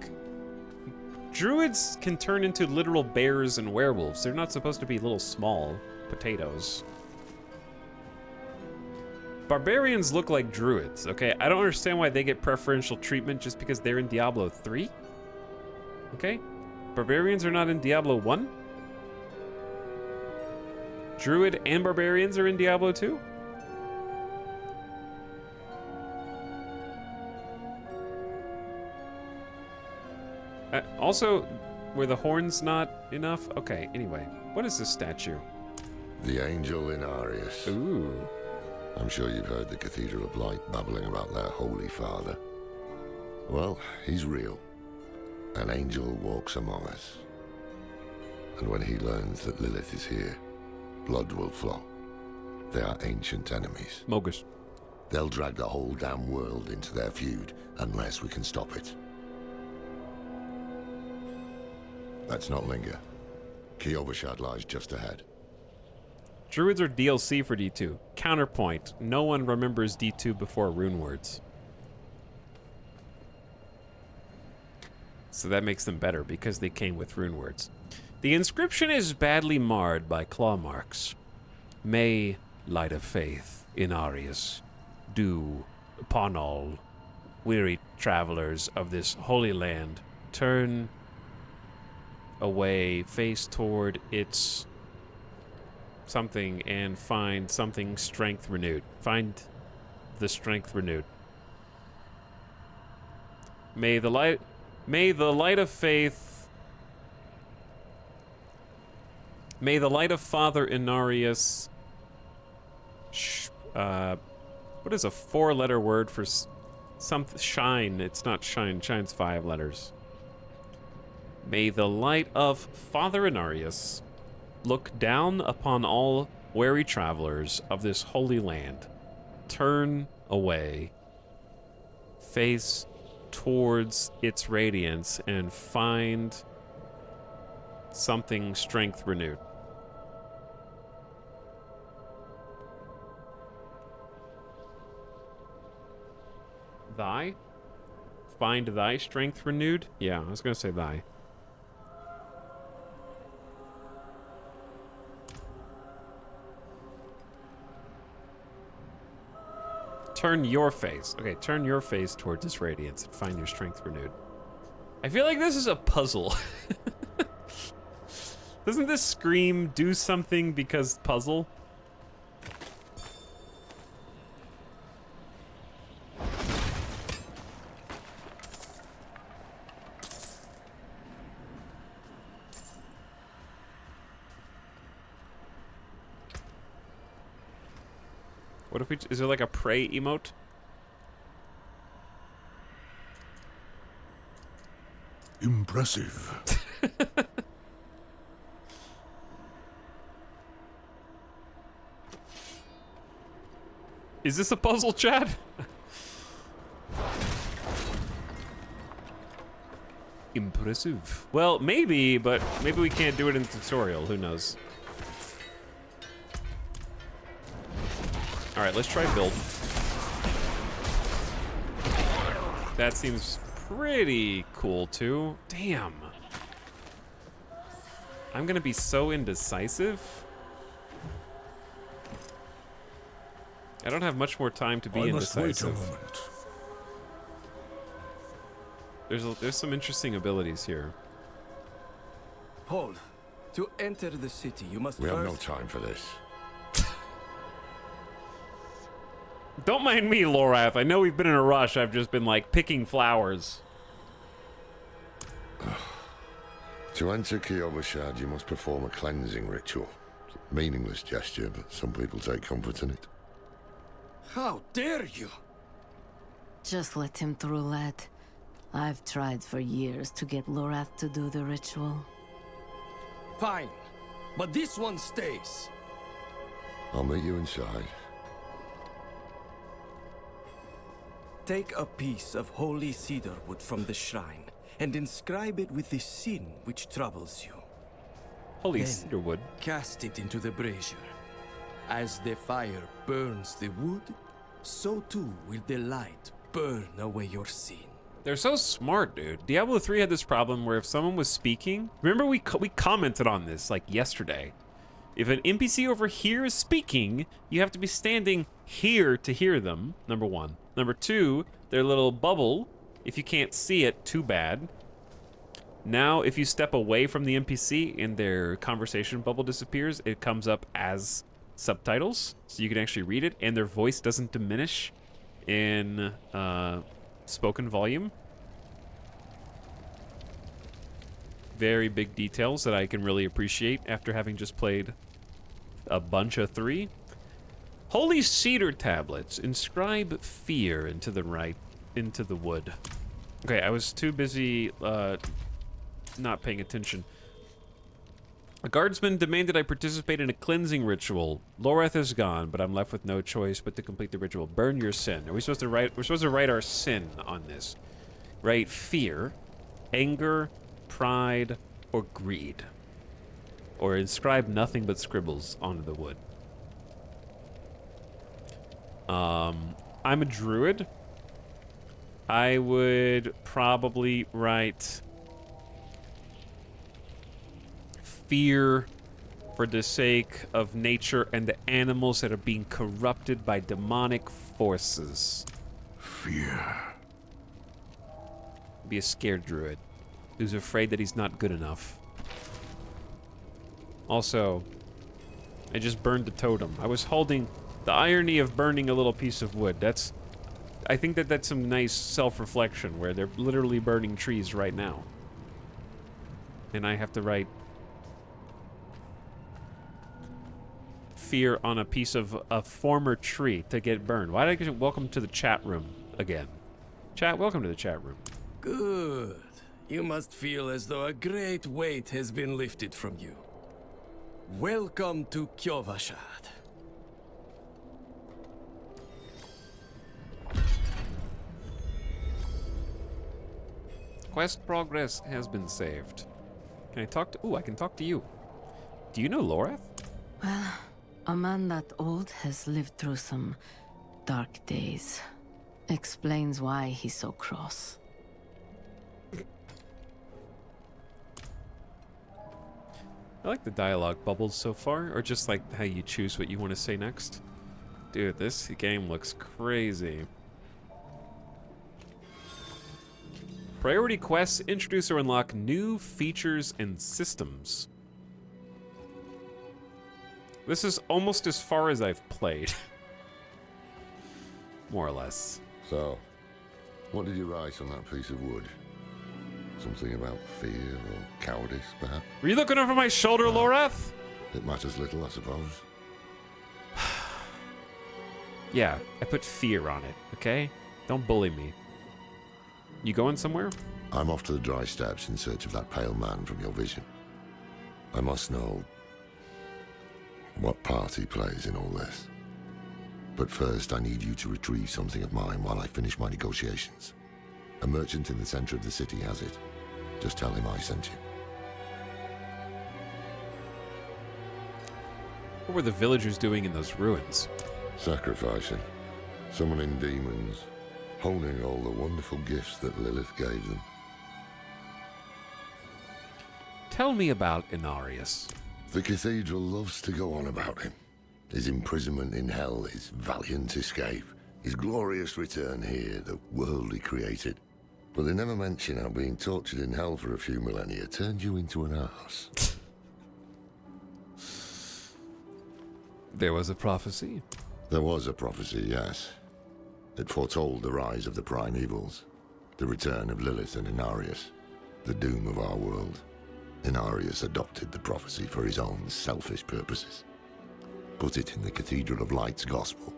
Druids can turn into literal bears and werewolves. They're not supposed to be little small potatoes. Barbarians look like druids, okay? I don't understand why they get preferential treatment just because they're in Diablo 3. Okay? Barbarians are not in Diablo 1. Druid and barbarians are in Diablo 2. Also, were the horns not enough? Okay, anyway. What is this statue? The angel Inarius. Ooh. I'm sure you've heard the Cathedral of Light babbling about their Holy Father. Well, he's real. An angel walks among us. And when he learns that Lilith is here, blood will flow. They are ancient enemies. Mogus. They'll drag the whole damn world into their feud unless we can stop it. Let's not linger. Kiovashad lies just ahead. Druids are DLC for D2. Counterpoint. No one remembers D2 before rune words. So that makes them better because they came with rune words. The inscription is badly marred by claw marks. May light of faith, Inarius, do upon all weary travelers of this holy land turn away, face toward its something, and find something strength renewed. Find the strength renewed. May the light of faith, may the light of Father Inarius, what is a 4-letter word for something? Shine. It's not shine. Shine's 5 letters. May the light of Father Inarius look down upon all weary travelers of this holy land. Turn away, face towards its radiance, and find something strength renewed. Thy? Find thy strength renewed? Yeah, I was gonna say thy. Turn your face. Okay, turn your face towards this radiance and find your strength renewed. I feel like this is a puzzle. Doesn't this scream do something because puzzle? What if we, is there like a pray emote? Impressive. Is this a puzzle, Chad? Impressive. Well, maybe, but maybe we can't do it in the tutorial. Who knows? All right, let's try build. That seems pretty cool too. Damn. I'm gonna be so indecisive. I don't have much more time to be indecisive. There's some interesting abilities here. Hold. To enter the city, you must We first... have no time for this. Don't mind me, Lorath. I know we've been in a rush. I've just been, like, picking flowers. To enter Kiovashad, you must perform a cleansing ritual. Meaningless gesture, but some people take comfort in it. How dare you? Just let him through, lad. I've tried for years to get Lorath to do the ritual. Fine, but this one stays. I'll meet you inside. Take a piece of holy cedar wood from the shrine and inscribe it with the sin which troubles you. Holy cedar wood. Cast it into the brazier. As the fire burns the wood, so too will the light burn away your sin. They're so smart, dude. Diablo 3 had this problem where if someone was speaking, remember we commented on this like yesterday. If an NPC over here is speaking, you have to be standing here to hear them, number one. Number two, their little bubble, if you can't see it, too bad. Now, if you step away from the NPC and their conversation bubble disappears, it comes up as subtitles, so you can actually read it, and their voice doesn't diminish in spoken volume. Very big details that I can really appreciate after having just played a bunch of 3. Holy cedar tablets. Inscribe fear into the wood. Okay, I was too busy not paying attention. A guardsman demanded I participate in a cleansing ritual. Loreth is gone, but I'm left with no choice but to complete the ritual. Burn your sin. Are we supposed to write? We're supposed to write our sin on this. Right? Fear, anger, pride, or greed. Or inscribe nothing but scribbles onto the wood. I'm a druid. I would probably write fear for the sake of nature and the animals that are being corrupted by demonic forces. Fear. Be a scared druid who's afraid that he's not good enough. Also, I just burned the totem. I was holding the irony of burning a little piece of wood. I think that's some nice self-reflection where they're literally burning trees right now. And I have to write fear on a piece of a former tree to get burned. Why did I get welcome to the chat room again? Chat, welcome to the chat room. Good. You must feel as though a great weight has been lifted from you. Welcome to Kyovashad. Quest progress has been saved. Can I talk to... Ooh, I can talk to you. Do you know Loreth? Well, a man that old has lived through some dark days. Explains why he's so cross. I like the dialogue bubbles so far, or just like how you choose what you want to say next. Dude, this game looks crazy. Priority quests introduce or unlock new features and systems. This is almost as far as I've played. More or less. So, what did you write on that piece of wood? Something about fear or cowardice, perhaps? Were you looking over my shoulder, Loreth? It matters little, I suppose. Yeah, I put fear on it, okay? Don't bully me. You going somewhere? I'm off to the dry steppes in search of that pale man from your vision. I must know what part he plays in all this. But first, I need you to retrieve something of mine while I finish my negotiations. A merchant in the center of the city has it. Just tell him I sent you. What were the villagers doing in those ruins? Sacrificing. Summoning demons. Honing all the wonderful gifts that Lilith gave them. Tell me about Inarius. The cathedral loves to go on about him. His imprisonment in hell, his valiant escape, his glorious return here, the world he created. But they never mention how being tortured in hell for a few millennia turned you into an arse. There was a prophecy. There was a prophecy, yes. It foretold the rise of the primevals, the return of Lilith and Inarius, the doom of our world. Inarius adopted the prophecy for his own selfish purposes, put it in the Cathedral of Light's gospel,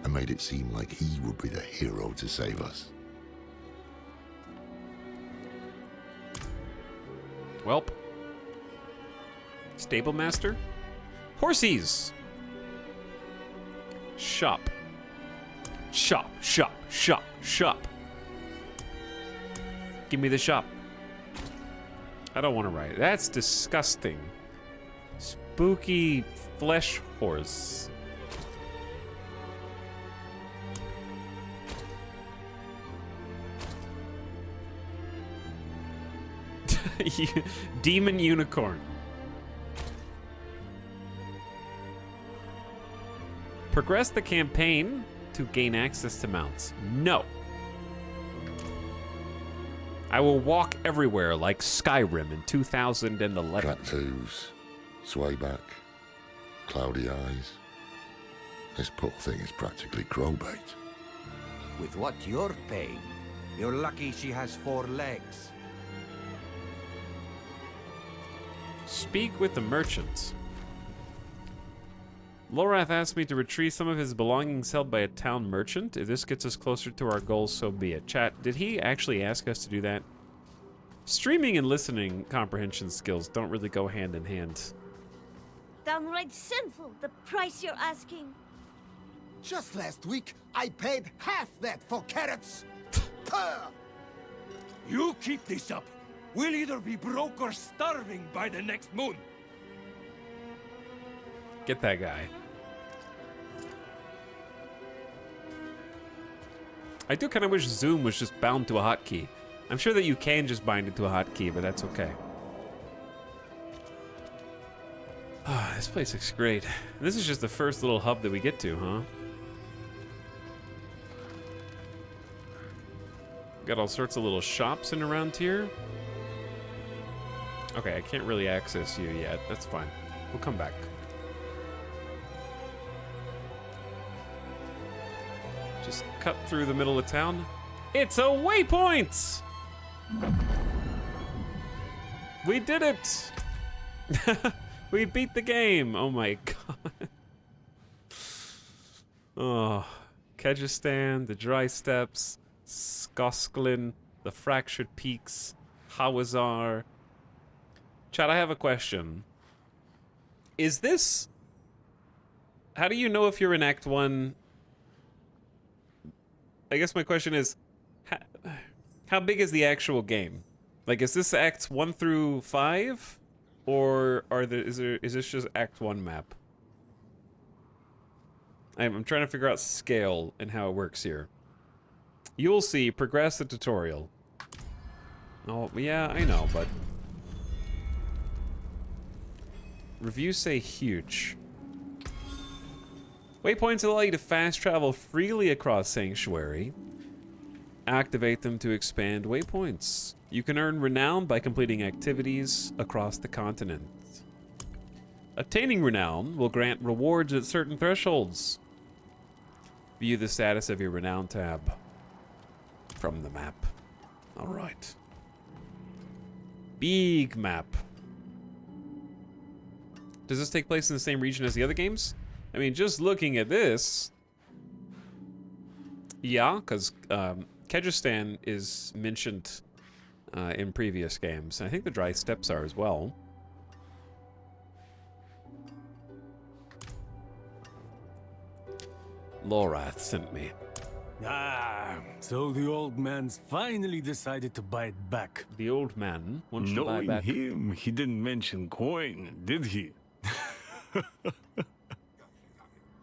and made it seem like he would be the hero to save us. Welp. Stable master? Horsies! Shop. Shop, shop, shop, shop. Give me the shop. I don't want to write it. That's disgusting. Spooky flesh horse. Demon unicorn. Progress the campaign to gain access to mounts. No. I will walk everywhere like Skyrim in 2011. Tattoos, sway back, cloudy eyes. This poor thing is practically crow bait. With what you're paying, you're lucky she has 4 legs. Speak with the merchants. Lorath asked me to retrieve some of his belongings held by a town merchant. If this gets us closer to our goals, so be it. Chat, did he actually ask us to do that? Streaming and listening comprehension skills don't really go hand in hand. Downright sinful, the price you're asking. Just last week, I paid half that for carrots. You keep this up. We'll either be broke or starving by the next moon. Get that guy. I do kind of wish Zoom was just bound to a hotkey. I'm sure that you can just bind it to a hotkey, but that's okay. Ah, this place looks great. This is just the first little hub that we get to, huh? Got all sorts of little shops in around here. Okay, I can't really access you yet. That's fine. We'll come back. Just cut through the middle of town. It's a waypoint! We did it! We beat the game! Oh my god. Oh. Kyrgyzstan, the Dry Steppes, Skosklin, the Fractured Peaks, Hawazar. Chad, I have a question. Is this... How do you know if you're in Act 1? I guess my question is, how big is the actual game? Like, is this Acts 1 through 5? Or is this just Act 1 map? I'm trying to figure out scale and how it works here. You'll see, progress the tutorial. Oh, yeah, I know, but... Reviews say huge. Waypoints allow you to fast travel freely across Sanctuary. Activate them to expand waypoints. You can earn renown by completing activities across the continent. Obtaining renown will grant rewards at certain thresholds. View the status of your renown tab from the map. All right. Big map. Does this take place in the same region as the other games? I mean, just looking at this, yeah, because Kyrgyzstan is mentioned in previous games. I think the Dry Steppes are as well. Lorath sent me. Ah, so the old man's finally decided to buy it back. The old man wants to buy Knowing back. him, he didn't mention coin, did he?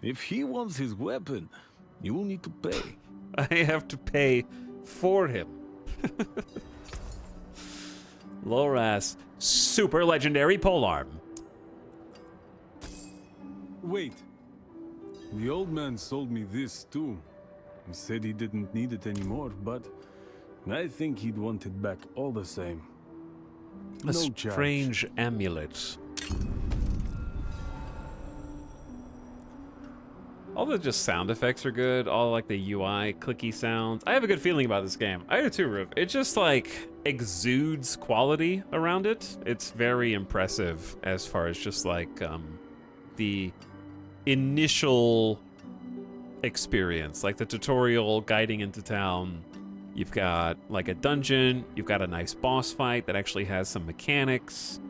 If he wants his weapon, you will need to pay. I have to pay for him. Loras, super legendary polearm. Wait. The old man sold me this too. He said he didn't need it anymore, but I think he'd want it back all the same. A No charge. strange amulet. All the just sound effects are good. All like the UI clicky sounds. I have a good feeling about this game. I do too, Roof. It just like exudes quality around it. It's very impressive as far as just like the initial experience, like the tutorial guiding into town. You've got like a dungeon. You've got a nice boss fight that actually has some mechanics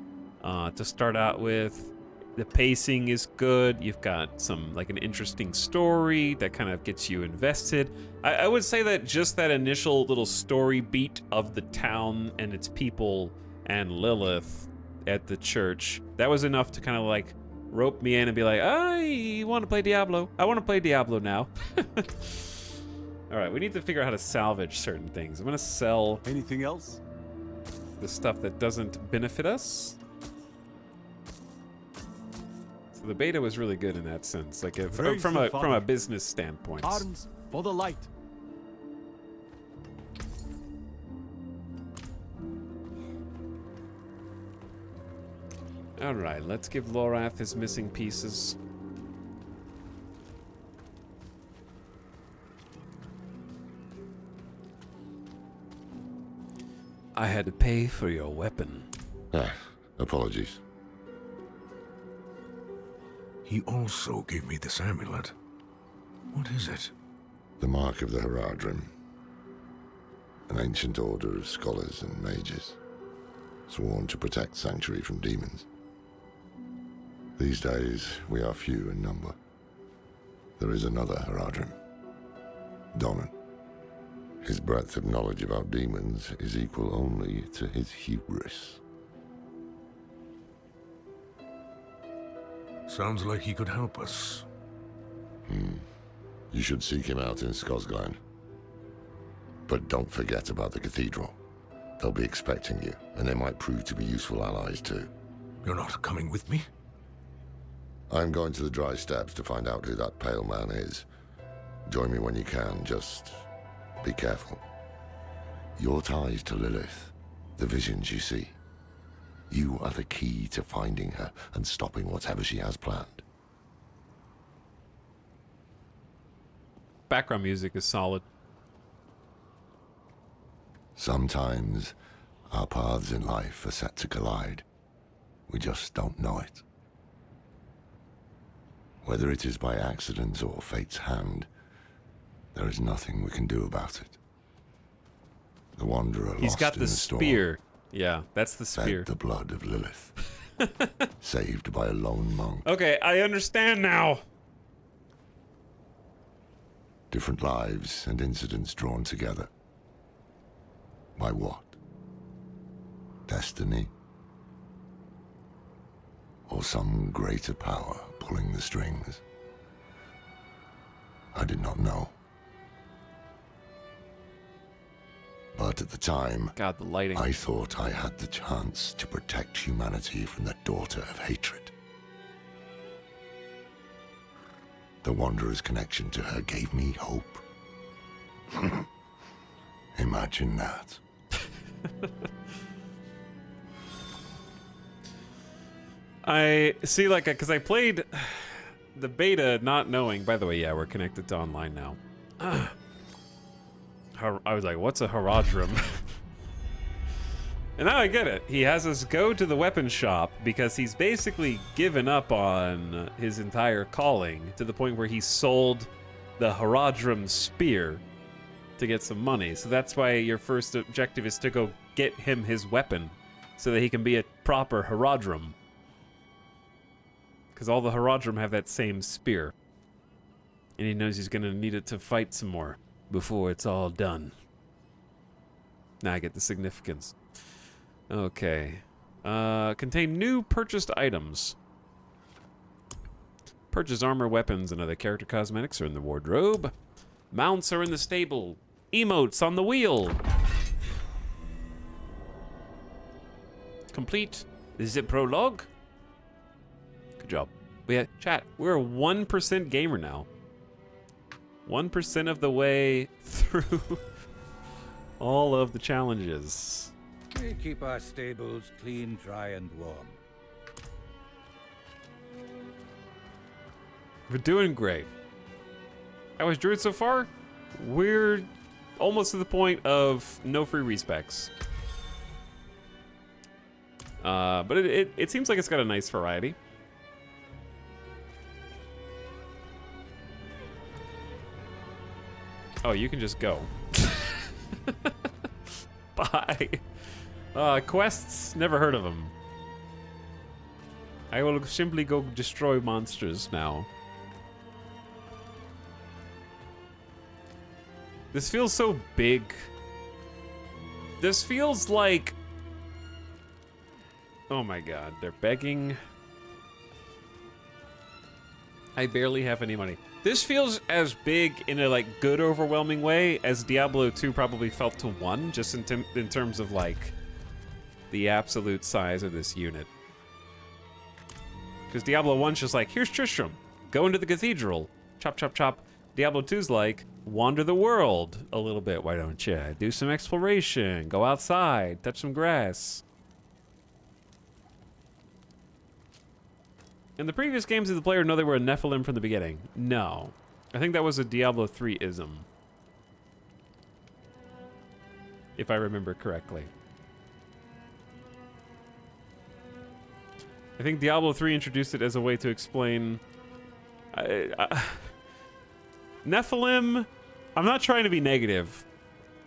to start out with. The pacing is good. You've got some like an interesting story that kind of gets you invested. I would say that just that initial little story beat of the town and its people and Lilith at the church, that was enough to kind of like rope me in and be like, I want to play Diablo. I want to play Diablo now. All right, we need to figure out how to salvage certain things. I'm gonna sell. Anything else? the stuff that doesn't benefit us. So the beta was really good in that sense, like from a business standpoint. Arms for the light. All right, let's give Lorath his missing pieces. I had to pay for your weapon. Ah, apologies. He also gave me this amulet. What is it? The mark of the Haradrim. An ancient order of scholars and mages, sworn to protect Sanctuary from demons. These days, we are few in number. There is another Haradrim, Donan. His breadth of knowledge about demons is equal only to his hubris. Sounds like he could help us. You should seek him out in Skosglen. But don't forget about the cathedral. They'll be expecting you, and they might prove to be useful allies too. You're not coming with me? I'm going to the Dry Steppes to find out who that pale man is. Join me when you can, just be careful. Your ties to Lilith, the visions you see, you are the key to finding her and stopping whatever she has planned. Background music is solid. Sometimes our paths in life are set to collide. We just don't know it. Whether it is by accident or fate's hand, there is nothing we can do about it. The Wanderer He's lost got in the storm, spear. Yeah, that's the fed spear. the blood of Lilith. Saved by a lone monk. Okay, I understand now. Different lives and incidents drawn together. By what? Destiny? Or some greater power pulling the strings? I did not know. But at the time, God, the lighting. I thought I had the chance to protect humanity from the daughter of hatred. The Wanderer's connection to her gave me hope. Imagine that. I see, like, because I played the beta not knowing. By the way, yeah, we're connected to online now. I was like, what's a Haradrim? And now I get it. He has us go to the weapon shop because he's basically given up on his entire calling to the point where he sold the Haradrim spear to get some money. So that's why your first objective is to go get him his weapon so that he can be a proper Haradrim. Because all the Haradrim have that same spear. And he knows he's going to need it to fight some more before it's all done. Now I get the significance. Okay. Contain new purchased items. Purchase armor, weapons, and other character cosmetics are in the wardrobe. Mounts are in the stable. Emotes on the wheel. Complete the prologue. Good job. But yeah, chat, we're a 1% gamer now. 1% of the way through all of the challenges. We keep our stables clean, dry, and warm. We're doing great. How is Druid so far? We're almost to the point of no free respecs. But it seems like it's got a nice variety. Oh, you can just go. Bye. Quests, never heard of them. I will simply go destroy monsters now. This feels so big. This feels like... Oh my god, they're begging. I barely have any money. This feels as big in a like good overwhelming way as Diablo II probably felt to 1, just in terms of like the absolute size of this unit. Because Diablo 1's just like, here's Tristram, go into the cathedral, chop, chop, chop. Diablo 2's like, wander the world a little bit, why don't you? Do some exploration, go outside, touch some grass. In the previous games, did the player know they were a Nephilim from the beginning? No. I think that was a Diablo 3-ism. If I remember correctly. I think Diablo 3 introduced it as a way to explain... Nephilim, I'm not trying to be negative,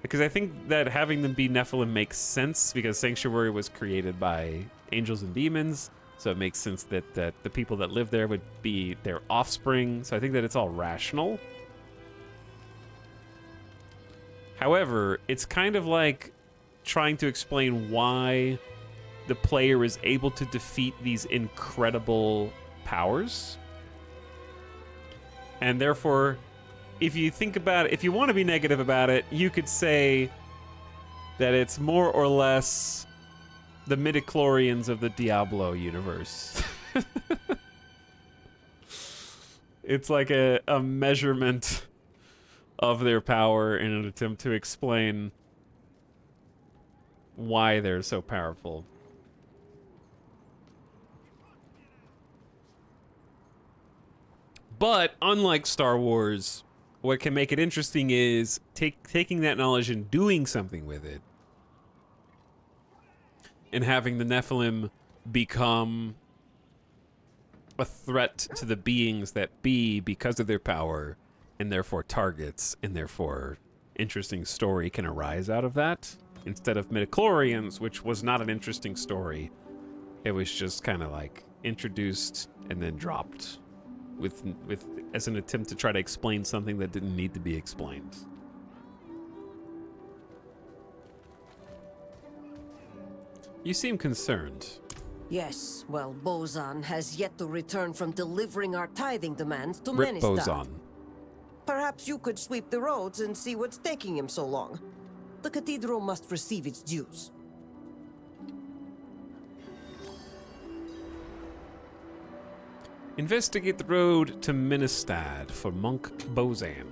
because I think that having them be Nephilim makes sense, because Sanctuary was created by angels and demons, so it makes sense that the people that live there would be their offspring, so I think that it's all rational. However, it's kind of like trying to explain why the player is able to defeat these incredible powers. And therefore, if you think about it, if you want to be negative about it, you could say that it's more or less the midichlorians of the Diablo universe. It's like a measurement of their power in an attempt to explain why they're so powerful. But unlike Star Wars, what can make it interesting is taking that knowledge and doing something with it. And having the Nephilim become a threat to the beings that be because of their power, and therefore targets, and therefore interesting story can arise out of that. Instead of midichlorians, which was not an interesting story. It was just kind of like introduced and then dropped with as an attempt to try to explain something that didn't need to be explained. You seem concerned. Yes, well, Bozan has yet to return from delivering our tithing demands to Rip Menestad. Bozan. Perhaps you could sweep the roads and see what's taking him so long. The cathedral must receive its dues. Investigate the road to Menestad for Monk Bozan.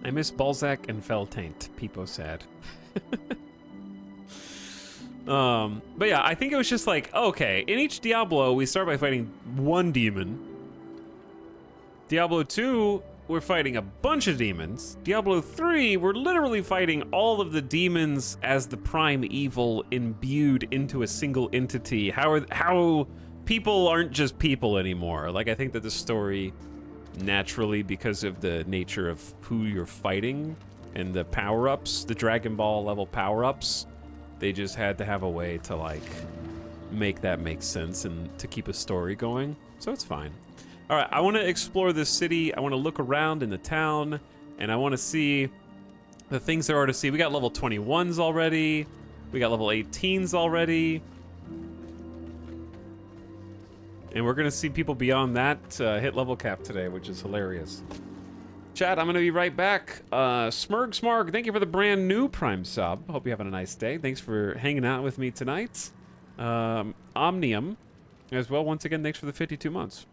I miss Balzac and Feltaint, Peepo said. But yeah, I think it was just like, okay, in each Diablo, we start by fighting one demon. Diablo 2, we're fighting a bunch of demons. Diablo 3, we're literally fighting all of the demons as the prime evil imbued into a single entity. How people aren't just people anymore. Like, I think that the story naturally, because of the nature of who you're fighting and the power-ups, the Dragon Ball level power-ups, they just had to have a way to, like, make that make sense and to keep a story going. So it's fine. All right, I want to explore this city. I want to look around in the town, and I want to see the things there are to see. We got level 21s already. We got level 18s already. And we're going to see people beyond that hit level cap today, which is hilarious. Chat, I'm going to be right back. Smurg, thank you for the brand new Prime sub. Hope you're having a nice day. Thanks for hanging out with me tonight. Omnium as well. Once again, thanks for the 52 months.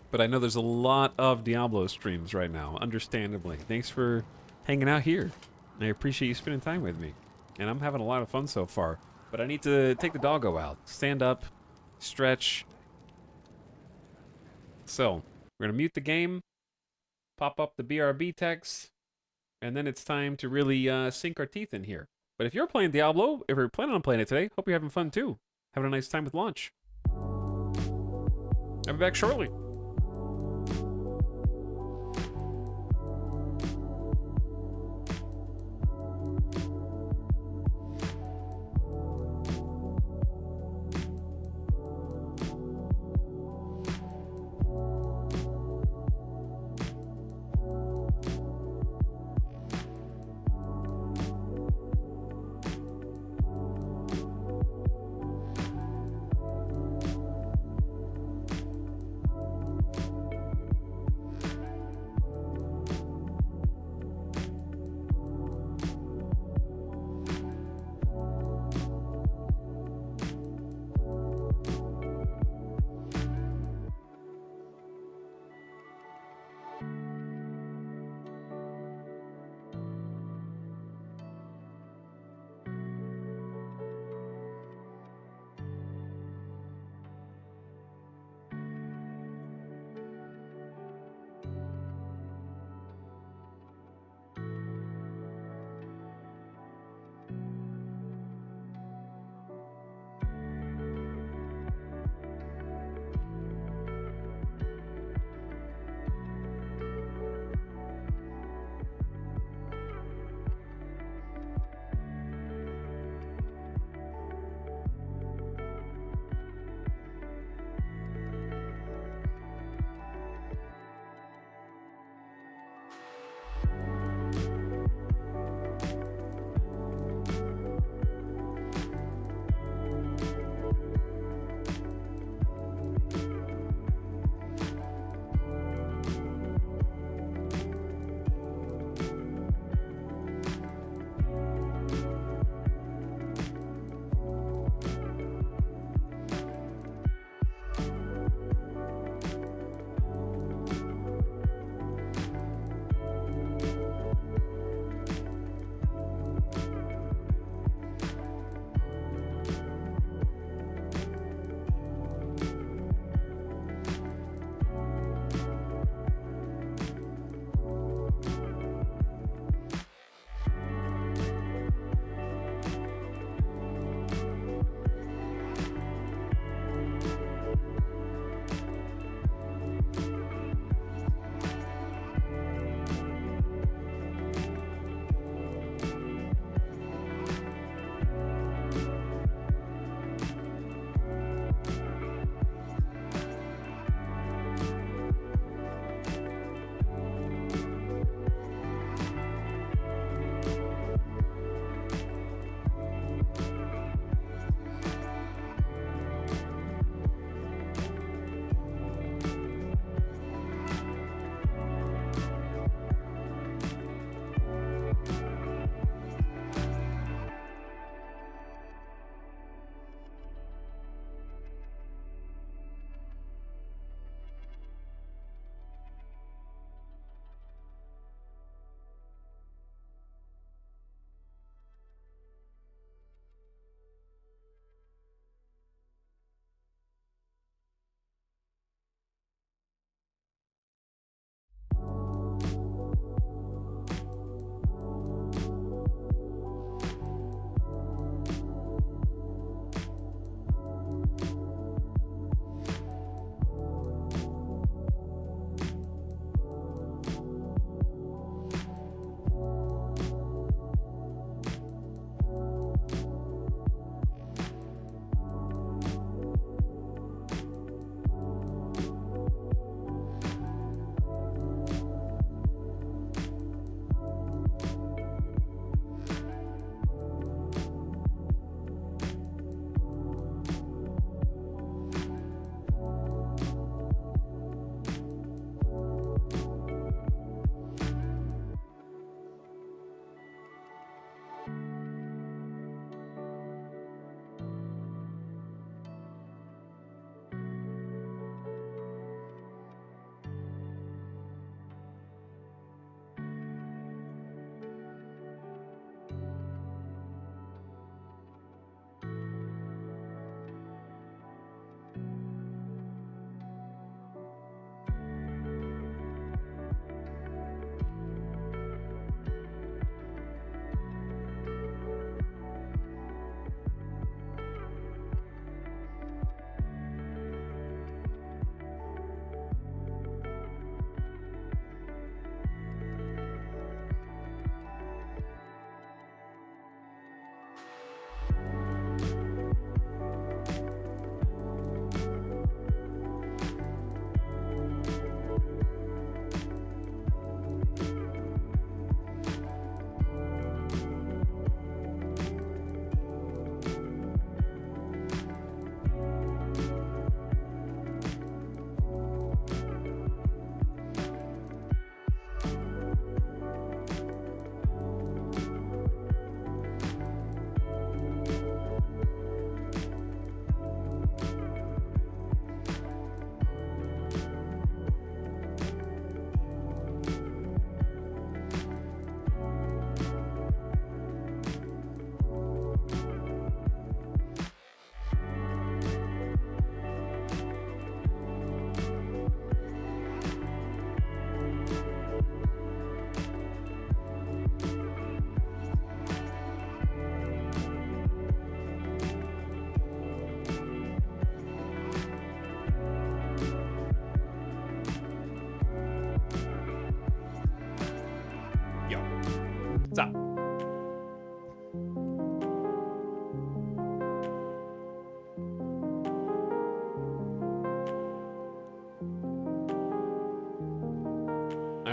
But I know there's a lot of Diablo streams right now, understandably. Thanks for hanging out here. I appreciate you spending time with me. And I'm having a lot of fun so far. But I need to take the doggo out. Stand up, stretch. So, we're going to mute the game, pop up the BRB text, and then it's time to really sink our teeth in here. But if you're playing Diablo, if you're planning on playing it today, hope you're having fun too. Having a nice time with launch. I'll be back shortly.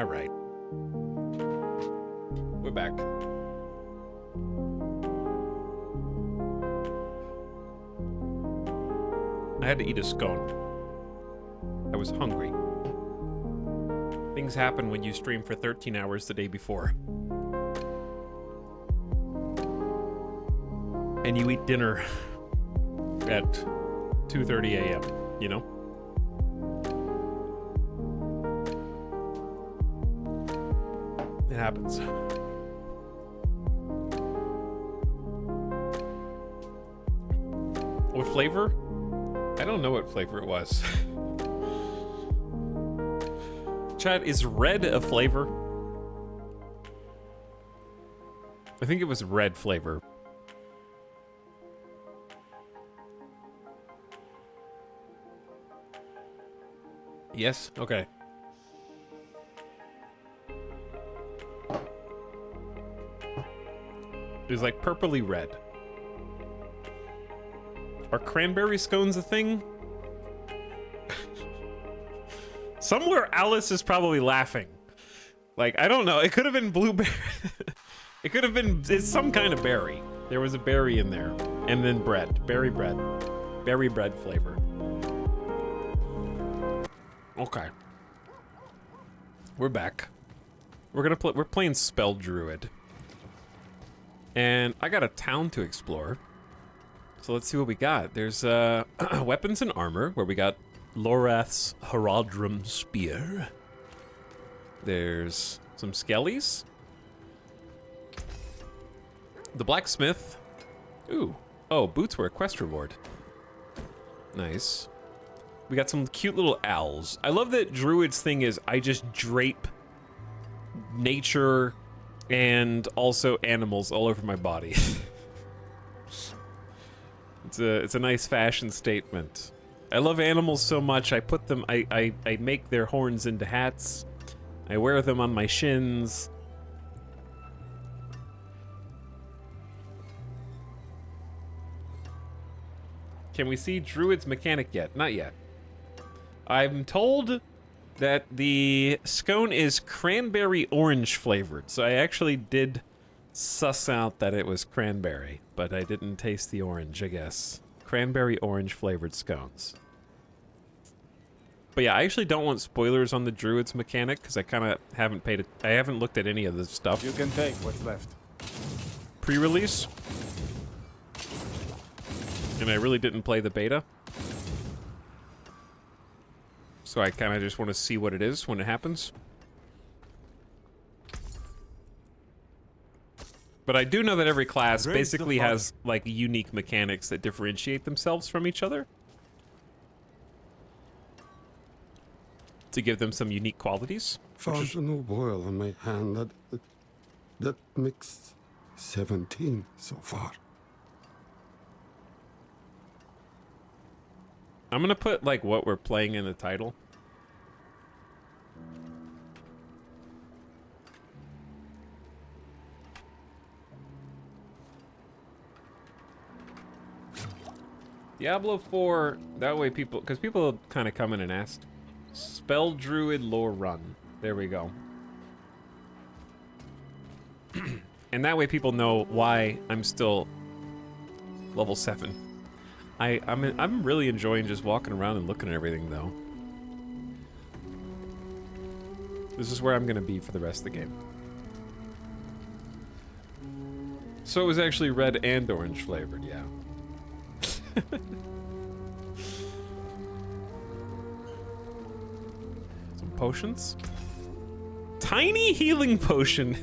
All right. We're back. I had to eat a scone. I was hungry. Things happen when you stream for 13 hours the day before. And you eat dinner at 2:30 a.m., you know? It happens. What flavor? I don't know what flavor it was. Chat, is red a flavor? I think it was red flavor. Yes? Okay. It was like purpley red. Are cranberry scones a thing? Somewhere Alice is probably laughing. Like, I don't know. It could have been blueberry. It could have been... It's some kind of berry. There was a berry in there. And then bread. Berry bread. Berry bread flavor. Okay. We're back. We're playing Spell Druid. And I got a town to explore. So let's see what we got. There's weapons and armor, where we got Lorath's Haradrim Spear. There's some skellies. The blacksmith. Ooh. Oh, boots were a quest reward. Nice. We got some cute little owls. I love that Druid's thing is I just drape nature and also animals all over my body. It's a nice fashion statement. I love animals so much. I put them. I make their horns into hats. I wear them on my shins. Can we see Druid's mechanic yet? Not yet. I'm told that the scone is cranberry orange flavored, so I actually did suss out that it was cranberry, but I didn't taste the orange, I guess. Cranberry orange flavored scones. But yeah, I actually don't want spoilers on the Druid's mechanic, because I kind of haven't paid it. I haven't looked at any of this stuff. You can take what's left. Pre-release. And I really didn't play the beta. So I kind of just want to see what it is when it happens. But I do know that every class basically has, like, unique mechanics that differentiate themselves from each other. To give them some unique qualities. Found a new boil on my hand that makes 17 so far. I'm gonna put, like, what we're playing in the title. Diablo 4, that way people, because people kind of come in and ask. Spell Druid lore run. There we go. And that way people know why I'm still level 7. I'm really enjoying just walking around and looking at everything, though. This is where I'm gonna be for the rest of the game. So it was actually red and orange flavored, yeah. Some potions. Tiny healing potion.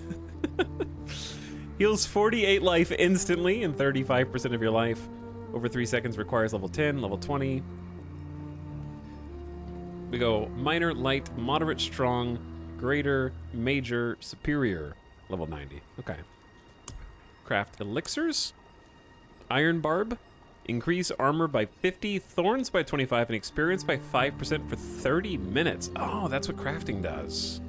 Heals 48 life instantly and 35% of your life. Over 3 seconds, requires level 10, level 20. We go minor, light, moderate, strong, greater, major, superior, level 90. Okay. Craft elixirs. Iron barb. Increase armor by 50, thorns by 25, and experience by 5% for 30 minutes. Oh, that's what crafting does.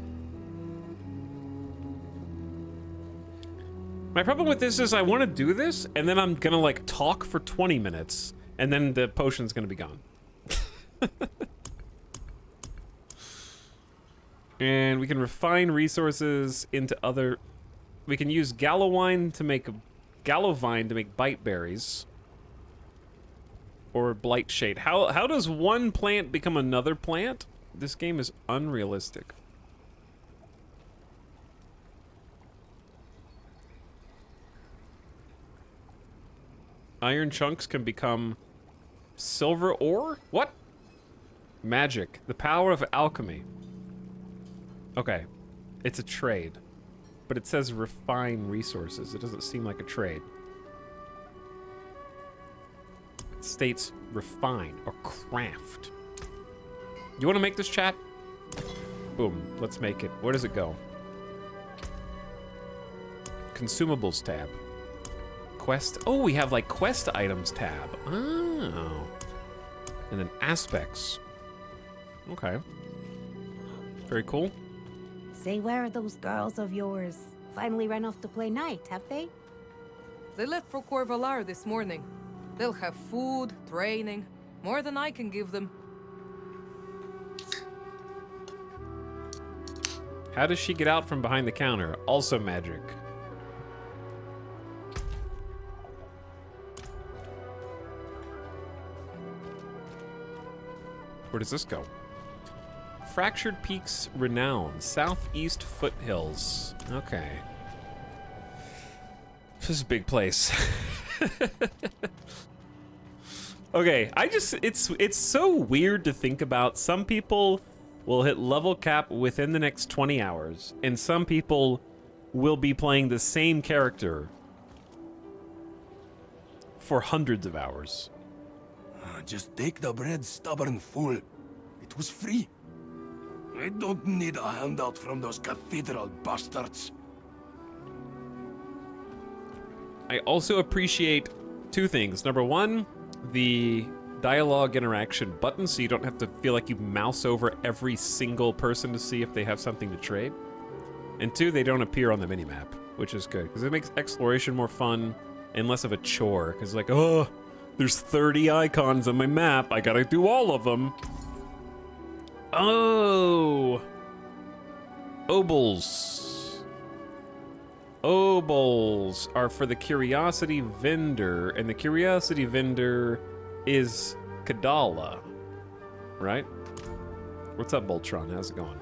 My problem with this is I want to do this, and then I'm gonna, like, talk for 20 minutes, and then the potion's gonna be gone. And we can refine resources into other... We can use gallowine to make... Gallovine to make bite berries. Or blight shade. How does one plant become another plant? This game is unrealistic. Iron chunks can become silver ore? What? Magic. The power of alchemy. Okay. It's a trade. But it says refine resources. It doesn't seem like a trade. It states refine or craft. You want to make this, chat? Boom. Let's make it. Where does it go? Consumables tab. Quest. Oh, we have like quest items tab. Oh. And then aspects. Okay. Very cool. Say, where are those girls of yours? Finally ran off to play knight, have they? They left for Corvalar this morning. They'll have food, training, more than I can give them. How does she get out from behind the counter? Also magic. Where does this go? Fractured Peaks Renown, Southeast Foothills. Okay. This is a big place. Okay, it's so weird to think about. Some people will hit level cap within the next 20 hours, and some people will be playing the same character for hundreds of hours. Just take the bread, stubborn fool. It was free. I don't need a handout from those cathedral bastards. I also appreciate two things. Number one, the dialogue interaction button, so you don't have to feel like you mouse over every single person to see if they have something to trade. And two, they don't appear on the minimap, which is good, because it makes exploration more fun and less of a chore, because like, oh, there's 30 icons on my map, I gotta do all of them. Oh! Obols. Obols are for the Curiosity Vendor, and the Curiosity Vendor is Kadala, right? What's up, Voltron? How's it going?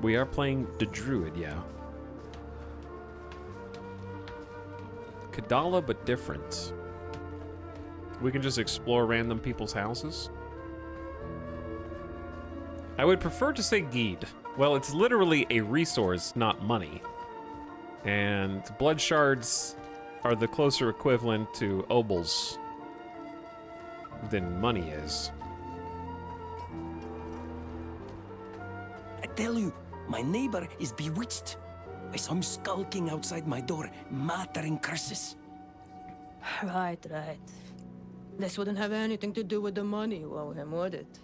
We are playing the Druid, yeah. Kadala, but different. We can just explore random people's houses. I would prefer to say Geed. Well, it's literally a resource, not money. And blood shards are the closer equivalent to obols than money is. I tell you, my neighbor is bewitched. I saw him skulking outside my door, muttering curses. Right. This wouldn't have anything to do with the money you owe him, would it?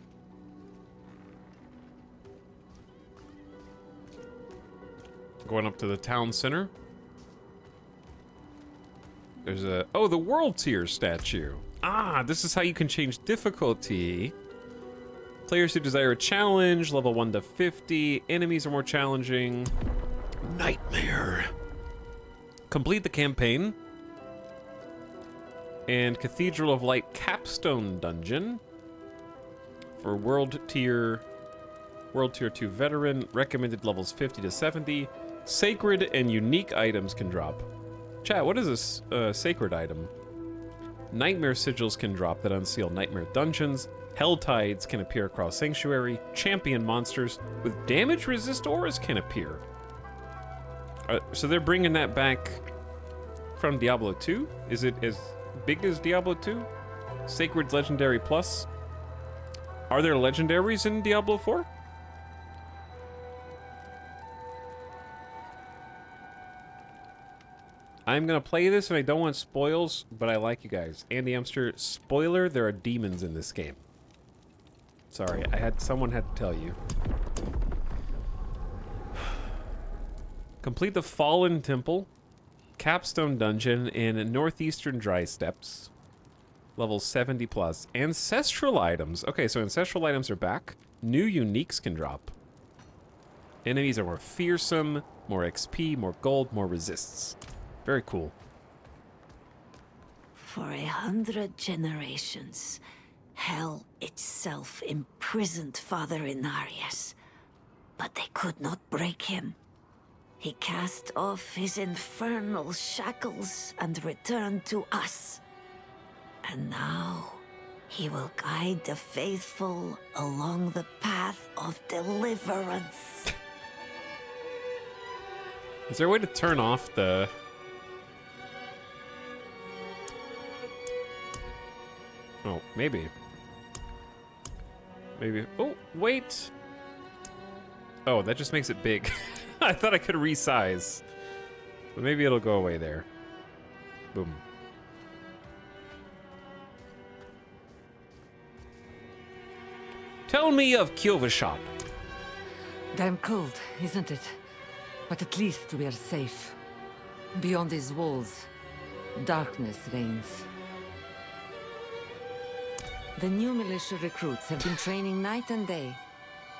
Going up to the town center. There's a... Oh, the World Tier statue. Ah, this is how you can change difficulty. Players who desire a challenge, level 1 to 50. Enemies are more challenging. Nightmare. Complete the campaign. And Cathedral of Light Capstone Dungeon. For World Tier 2 Veteran. Recommended levels 50 to 70. Sacred and unique items can drop. Chat, what is this sacred item? Nightmare sigils can drop that unseal nightmare dungeons. Hell tides can appear across sanctuary. Champion monsters with damage resist auras can appear. So they're bringing that back from Diablo 2? Is it as big as Diablo 2? Sacred Legendary Plus? Are there legendaries in Diablo 4? I'm gonna play this and I don't want spoils, but I like you guys. Andy Amster, spoiler, there are demons in this game. Sorry, someone had to tell you. Complete the Fallen Temple, Capstone Dungeon in Northeastern Dry Steppes. Level 70 plus. Ancestral items. Okay, so ancestral items are back. New uniques can drop. Enemies are more fearsome, more XP, more gold, more resists. Very cool. For 100 generations, hell itself imprisoned Father Inarius. But they could not break him. He cast off his infernal shackles and returned to us. And now, he will guide the faithful along the path of deliverance. Is there a way to turn off the... Oh, maybe. Maybe... Oh, wait! Oh, that just makes it big. I thought I could resize. But maybe it'll go away there. Boom. Tell me of Kyovashot. Damn cold, isn't it? But at least we are safe. Beyond these walls, darkness reigns. The new militia recruits have been training night and day.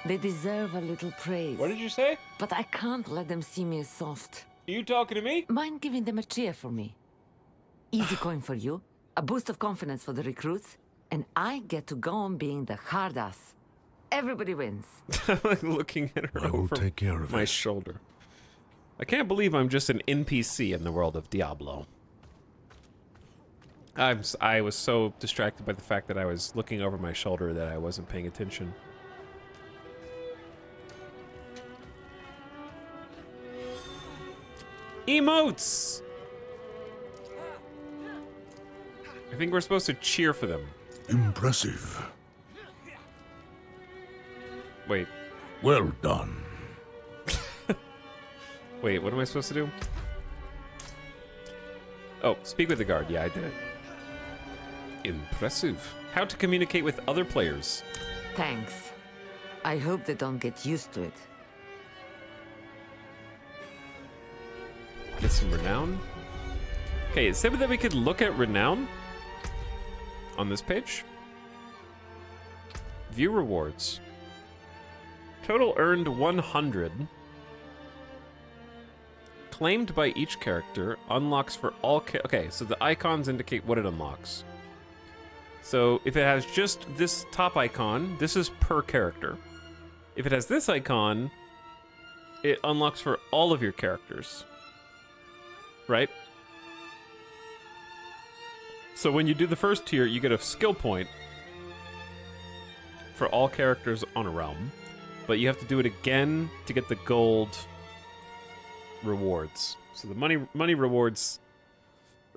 They deserve a little praise. What did you say? But I can't let them see me as soft. Are you talking to me? Mind giving them a cheer for me? Easy coin for you, a boost of confidence for the recruits, and I get to go on being the hard ass. Everybody wins. I'm like looking at her over take care of my shoulder. I can't believe I'm just an NPC in the world of Diablo. I was so distracted by the fact that I was looking over my shoulder that I wasn't paying attention. Emotes! I think we're supposed to cheer for them. Impressive. Wait. Well done. Wait, what am I supposed to do? Oh, speak with the guard. Yeah, I did it. Impressive. How to communicate with other players. Thanks. I hope they don't get used to it. Get some renown. Okay, it said that we could look at renown on this page. View rewards. Total earned 100. Claimed by each character. Unlocks for all okay, so the icons indicate what it unlocks. So if it has just this top icon, this is per character. If it has this icon, it unlocks for all of your characters. Right? So when you do the first tier, you get a skill point for all characters on a realm. But you have to do it again to get the gold rewards. So the money rewards.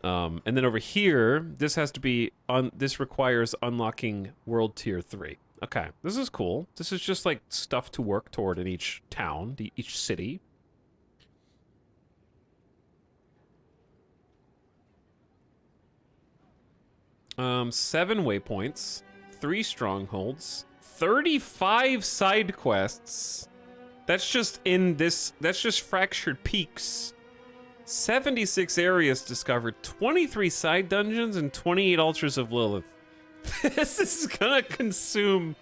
And then over here, this has to be this requires unlocking world tier 3. Okay, this is cool. This is just like stuff to work toward in each town, each city. Seven waypoints, 3 strongholds, 35 side quests. That's just in this, that's just Fractured Peaks. 76 areas discovered, 23 side dungeons, and 28 altars of Lilith. This is gonna consume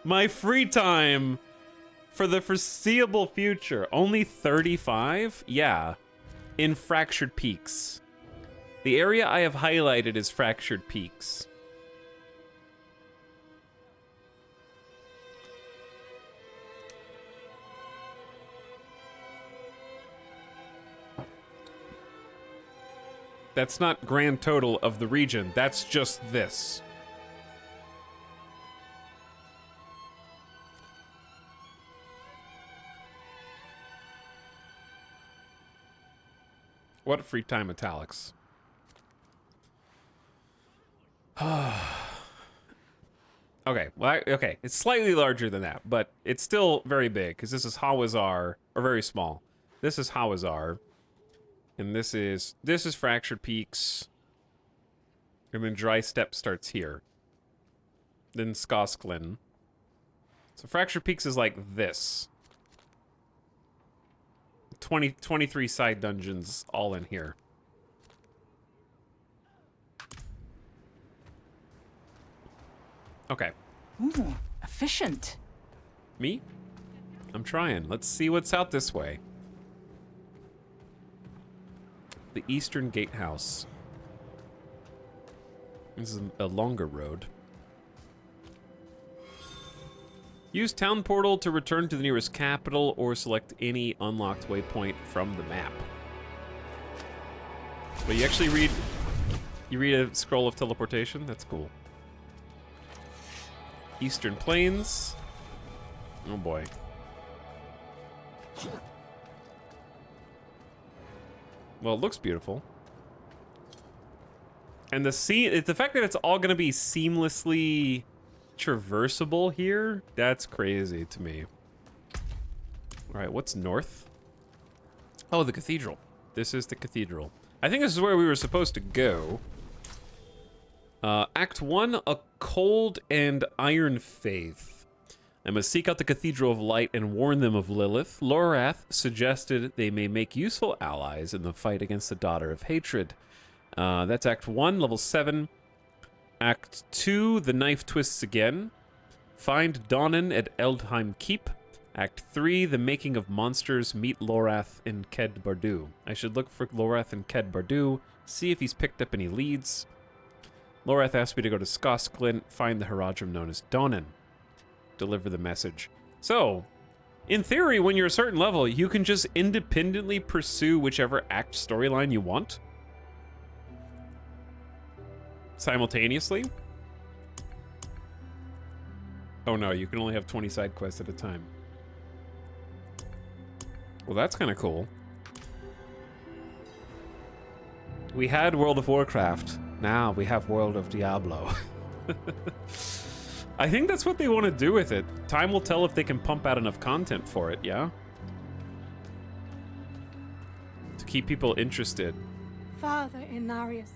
my free time for the foreseeable future. Only 35? Yeah. In Fractured Peaks. The area I have highlighted is Fractured Peaks. That's not grand total of the region. That's just this. What free time italics? Okay, well, okay, it's slightly larger than that, but it's still very big, because this is Hawazar, or very small. This is Hawazar, and this is Fractured Peaks, and then Dry Step starts here. Then Skosklin. So Fractured Peaks is like this. 23 side dungeons all in here. Okay. Ooh, efficient. Me? I'm trying. Let's see what's out this way. The Eastern Gatehouse. This is a longer road. Use Town Portal to return to the nearest capital or select any unlocked waypoint from the map. But you actually read... You read a scroll of teleportation? That's cool. Eastern Plains. Oh boy. Well, it looks beautiful. And the fact that it's all going to be seamlessly traversable here, that's crazy to me. All right, what's north? Oh, the cathedral. This is the cathedral. I think this is where we were supposed to go. Act 1, A Cold and Iron Faith. I must seek out the Cathedral of Light and warn them of Lilith. Lorath suggested they may make useful allies in the fight against the Daughter of Hatred. That's Act 1, level 7. Act 2, The Knife Twists Again. Find Donan at Eldheim Keep. Act 3, The Making of Monsters. Meet Lorath in Ked Bardu. I should look for Lorath in Ked Bardu, see if he's picked up any leads. Lorath asked me to go to Skosklint, find the Haradrim known as Donan. Deliver the message. So, in theory, when you're a certain level, you can just independently pursue whichever act storyline you want. Simultaneously. Oh no, you can only have 20 side quests at a time. Well, that's kind of cool. We had World of Warcraft. Now we have World of Diablo. I think that's what they want to do with it. Time will tell if they can pump out enough content for it, yeah? To keep people interested. Father Inarius,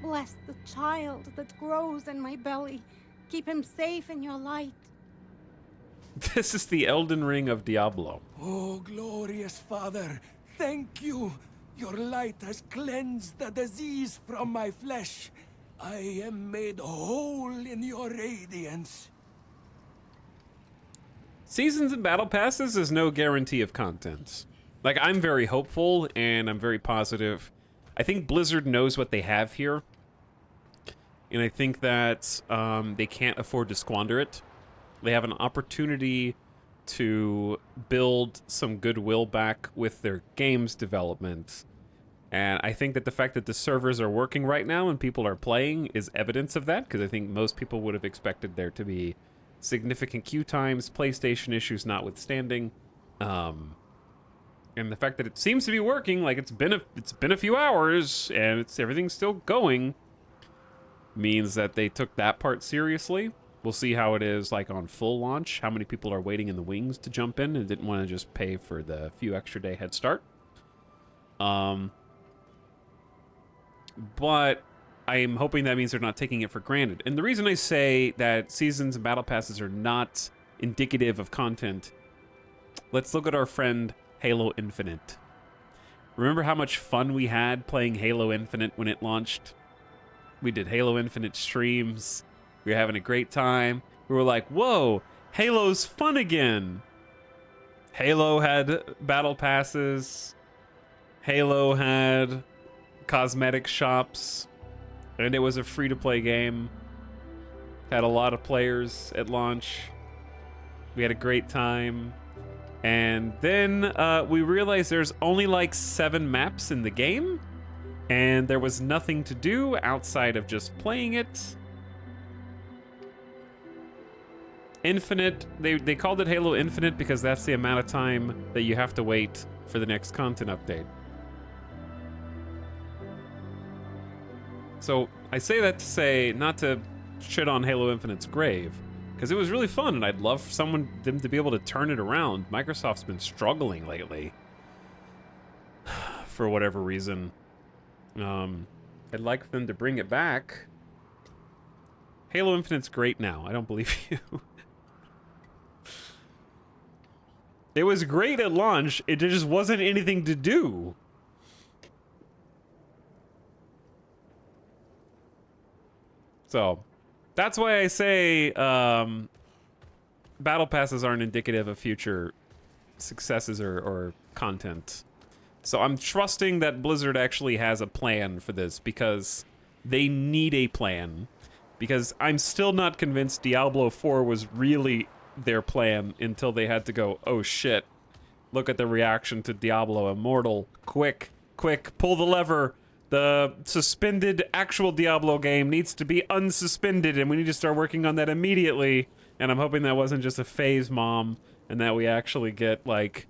bless the child that grows in my belly. Keep him safe in your light. This is the Elden Ring of Diablo. Oh, glorious Father, thank you. Your light has cleansed the disease from my flesh. I am made whole in your radiance. Seasons and battle passes is no guarantee of content. Like, I'm very hopeful and I'm very positive. I think Blizzard knows what they have here. And I think that they can't afford to squander it. They have an opportunity to build some goodwill back with their games development. And I think that the fact that the servers are working right now and people are playing is evidence of that, because I think most people would have expected there to be significant queue times, PlayStation issues notwithstanding. And the fact that it seems to be working, like it's been a few hours and everything's still going, means that they took that part seriously. We'll see how it is like on full launch, how many people are waiting in the wings to jump in and didn't want to just pay for the few extra day head start. But I'm hoping that means they're not taking it for granted. And the reason I say that seasons and battle passes are not indicative of content, let's look at our friend Halo Infinite. Remember how much fun we had playing Halo Infinite when it launched? We did Halo Infinite streams. We were having a great time. We were like, whoa, Halo's fun again. Halo had battle passes. Halo had cosmetic shops. And it was a free-to-play game. Had a lot of players at launch. We had a great time. And then we realized there's only like 7 maps in the game. And there was nothing to do outside of just playing it. Infinite, they called it Halo Infinite because that's the amount of time that you have to wait for the next content update. So I say that to say, not to shit on Halo Infinite's grave, because it was really fun and I'd love them to be able to turn it around. Microsoft's been struggling lately for whatever reason. I'd like them to bring it back. Halo Infinite's great now. I don't believe you. It was great at launch. It just wasn't anything to do. So, that's why I say battle passes aren't indicative of future successes or content. So I'm trusting that Blizzard actually has a plan for this, because they need a plan. Because I'm still not convinced Diablo IV was really their plan until they had to go, oh shit, look at the reaction to Diablo Immortal. Quick, pull the lever. The suspended actual Diablo game needs to be unsuspended, and we need to start working on that immediately. And I'm hoping that wasn't just a phase, Mom, and that we actually get, like,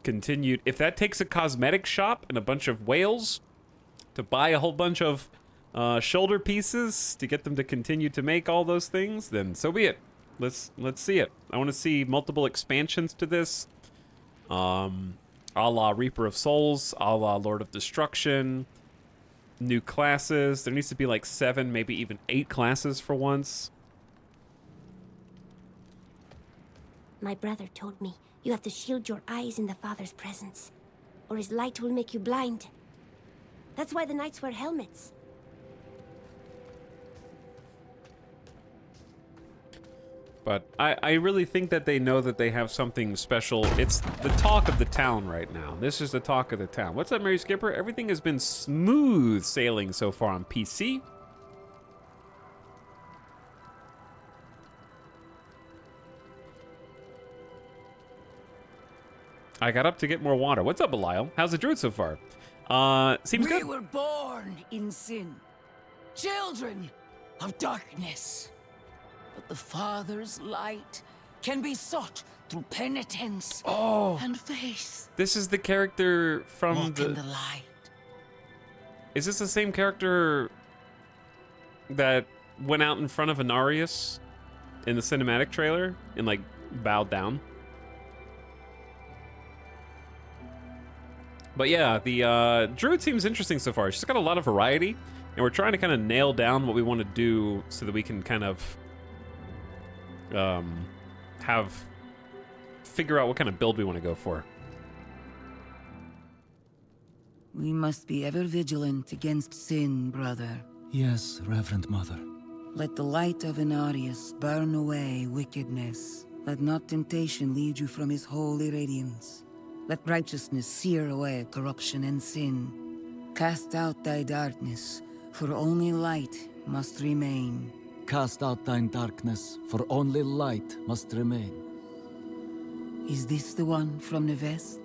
continued. If that takes a cosmetic shop and a bunch of whales to buy a whole bunch of shoulder pieces to get them to continue to make all those things, then so be it. Let's see it. I want to see multiple expansions to this. A la Reaper of Souls, a la Lord of Destruction. New classes. There needs to be like 7, maybe even 8 classes for once. My brother told me you have to shield your eyes in the Father's presence, or his light will make you blind. That's why the knights wear helmets. But I really think that they know that they have something special. It's the talk of the town right now. This is the talk of the town. What's up, Mary Skipper? Everything has been smooth sailing so far on PC. I got up to get more water. What's up, Belial? How's the druid so far? Seems good. We were born in sin, children of darkness. But the Father's light can be sought through penitence and faith. This is the character from Walk in the light. Is this the same character that went out in front of Inarius in the cinematic trailer and, like, bowed down? But yeah, the druid seems interesting so far. She's got a lot of variety, and we're trying to kind of nail down what we want to do so that we can kind of figure out what kind of build we want to go for. We must be ever vigilant against sin, brother. Yes, Reverend Mother. Let the light of Inarius burn away wickedness. Let not temptation lead you from his holy radiance. Let righteousness sear away corruption and sin. Cast out thy darkness, for only light must remain. Cast out thine darkness, for only light must remain. Is this the one from the west?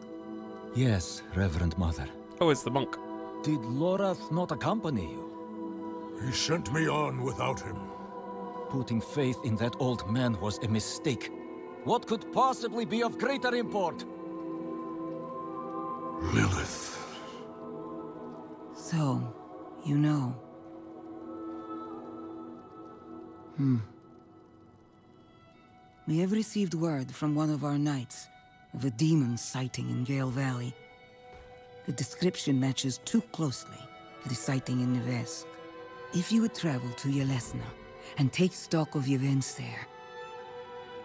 Yes, Reverend Mother. Oh, it's the monk. Did Lorath not accompany you? He sent me on without him. Putting faith in that old man was a mistake. What could possibly be of greater import? Lilith. So, you know. We have received word from one of our knights of a demon sighting in Gale Valley. The description matches too closely to the sighting in the west. If you would travel to Yelesna and take stock of events there,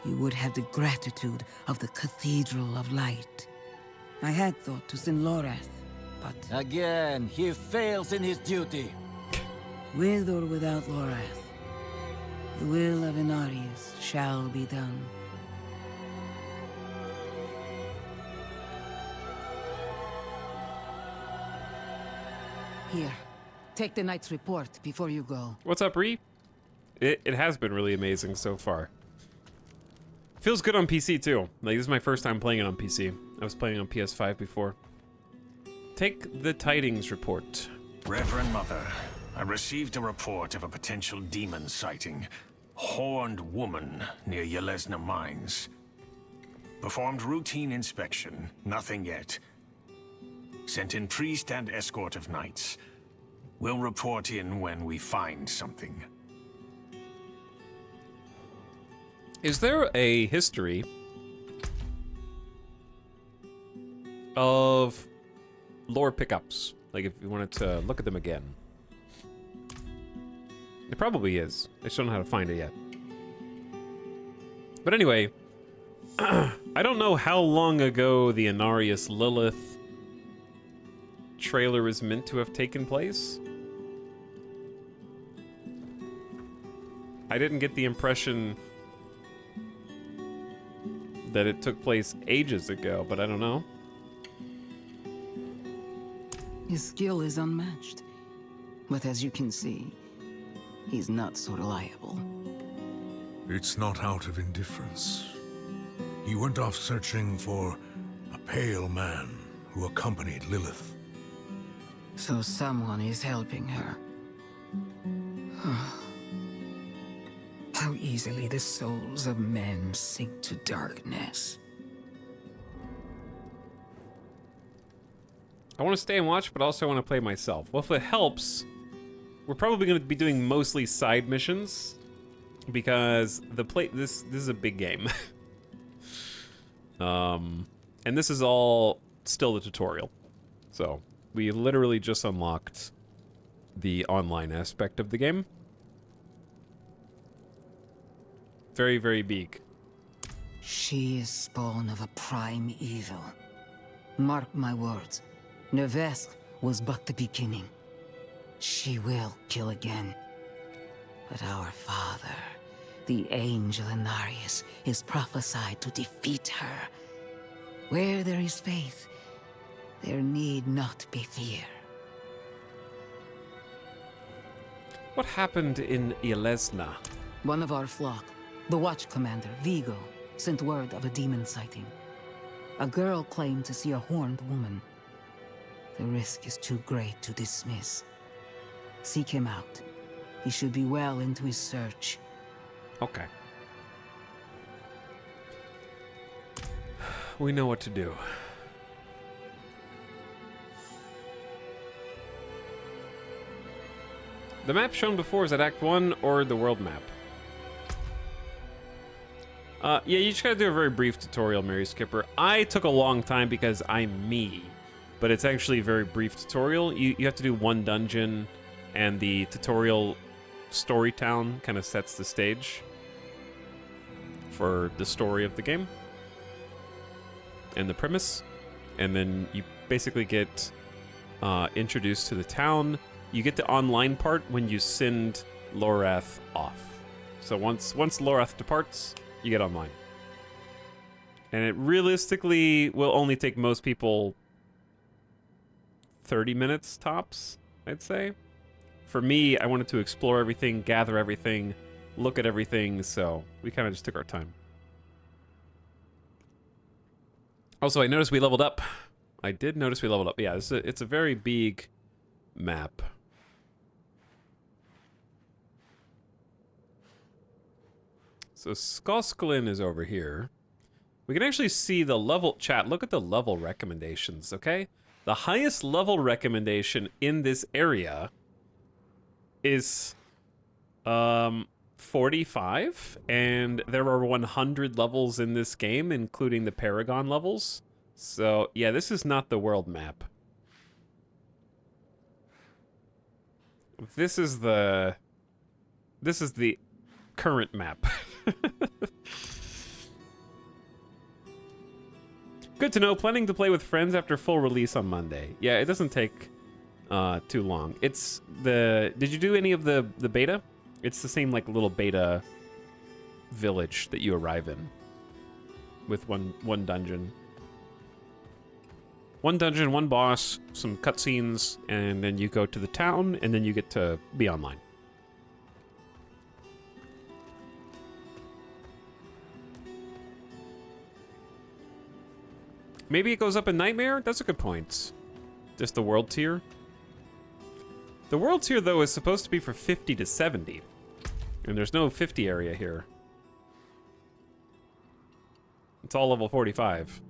you would have the gratitude of the Cathedral of Light. I had thought to send Lorath, but... Again, he fails in his duty. With or without Lorath, the will of Inarius shall be done. Here, take the knight's report before you go. What's up, Ree? It has been really amazing so far. Feels good on PC too. Like, this is my first time playing it on PC. I was playing on PS5 before. Take the tidings report. Reverend Mother, I received a report of a potential demon sighting. Horned woman near Yelesna Mines. Performed routine inspection, nothing yet. Sent in priest and escort of knights. We'll report in when we find something. Is there a history of lore pickups? Like, if you wanted to look at them again. It probably is. I just don't know how to find it yet. But anyway, I don't know how long ago the Inarius Lilith trailer is meant to have taken place. I didn't get the impression that it took place ages ago, but I don't know. His skill is unmatched. But as you can see, he's not so reliable. It's not out of indifference. He went off searching for a pale man who accompanied Lilith. So someone is helping her. How easily the souls of men sink to darkness. I want to stay and watch, but also want to play myself. Well, if it helps, we're probably going to be doing mostly side missions because this is a big game. And this is all still the tutorial. So, we literally just unlocked the online aspect of the game. Very, very big. She is spawn of a prime evil. Mark my words. Nevesk was but the beginning. She will kill again. But our father, the angel Inarius, is prophesied to defeat her. Where there is faith, there need not be fear. What happened in Yelesna? One of our flock, the watch commander, Vigo, sent word of a demon sighting. A girl claimed to see a horned woman. The risk is too great to dismiss. Seek him out. He should be well into his search. Okay. We know what to do. The map shown before, is that Act 1 or the world map? Yeah, you just gotta do a very brief tutorial, Mary Skipper. I took a long time because I'm me, but it's actually a very brief tutorial. You have to do one dungeon, and the tutorial story town kind of sets the stage for the story of the game and the premise, and then you basically get introduced to the town. You get the online part when you send Lorath off. So once Lorath departs, you get online. And it realistically will only take most people 30 minutes tops, I'd say. For me, I wanted to explore everything, gather everything, look at everything, so we kind of just took our time. Also, I noticed we leveled up. I did notice we leveled up. Yeah, it's a very big map. So Skosklin is over here. We can actually see the level... Chat, look at the level recommendations, okay? The highest level recommendation in this area is 45, and there are 100 levels in this game, including the Paragon levels. So, yeah, this is not the world map. This is the current map. Good to know. Planning to play with friends after full release on Monday. Yeah, it doesn't take too long. It's the... Did you do any of the beta? It's the same like little beta village that you arrive in with one dungeon. One dungeon, one boss, some cutscenes, and then you go to the town, and then you get to be online. Maybe it goes up in Nightmare? That's a good point. Just the world tier. The world tier, though, is supposed to be for 50 to 70. And there's no 50 area here. It's all level 45.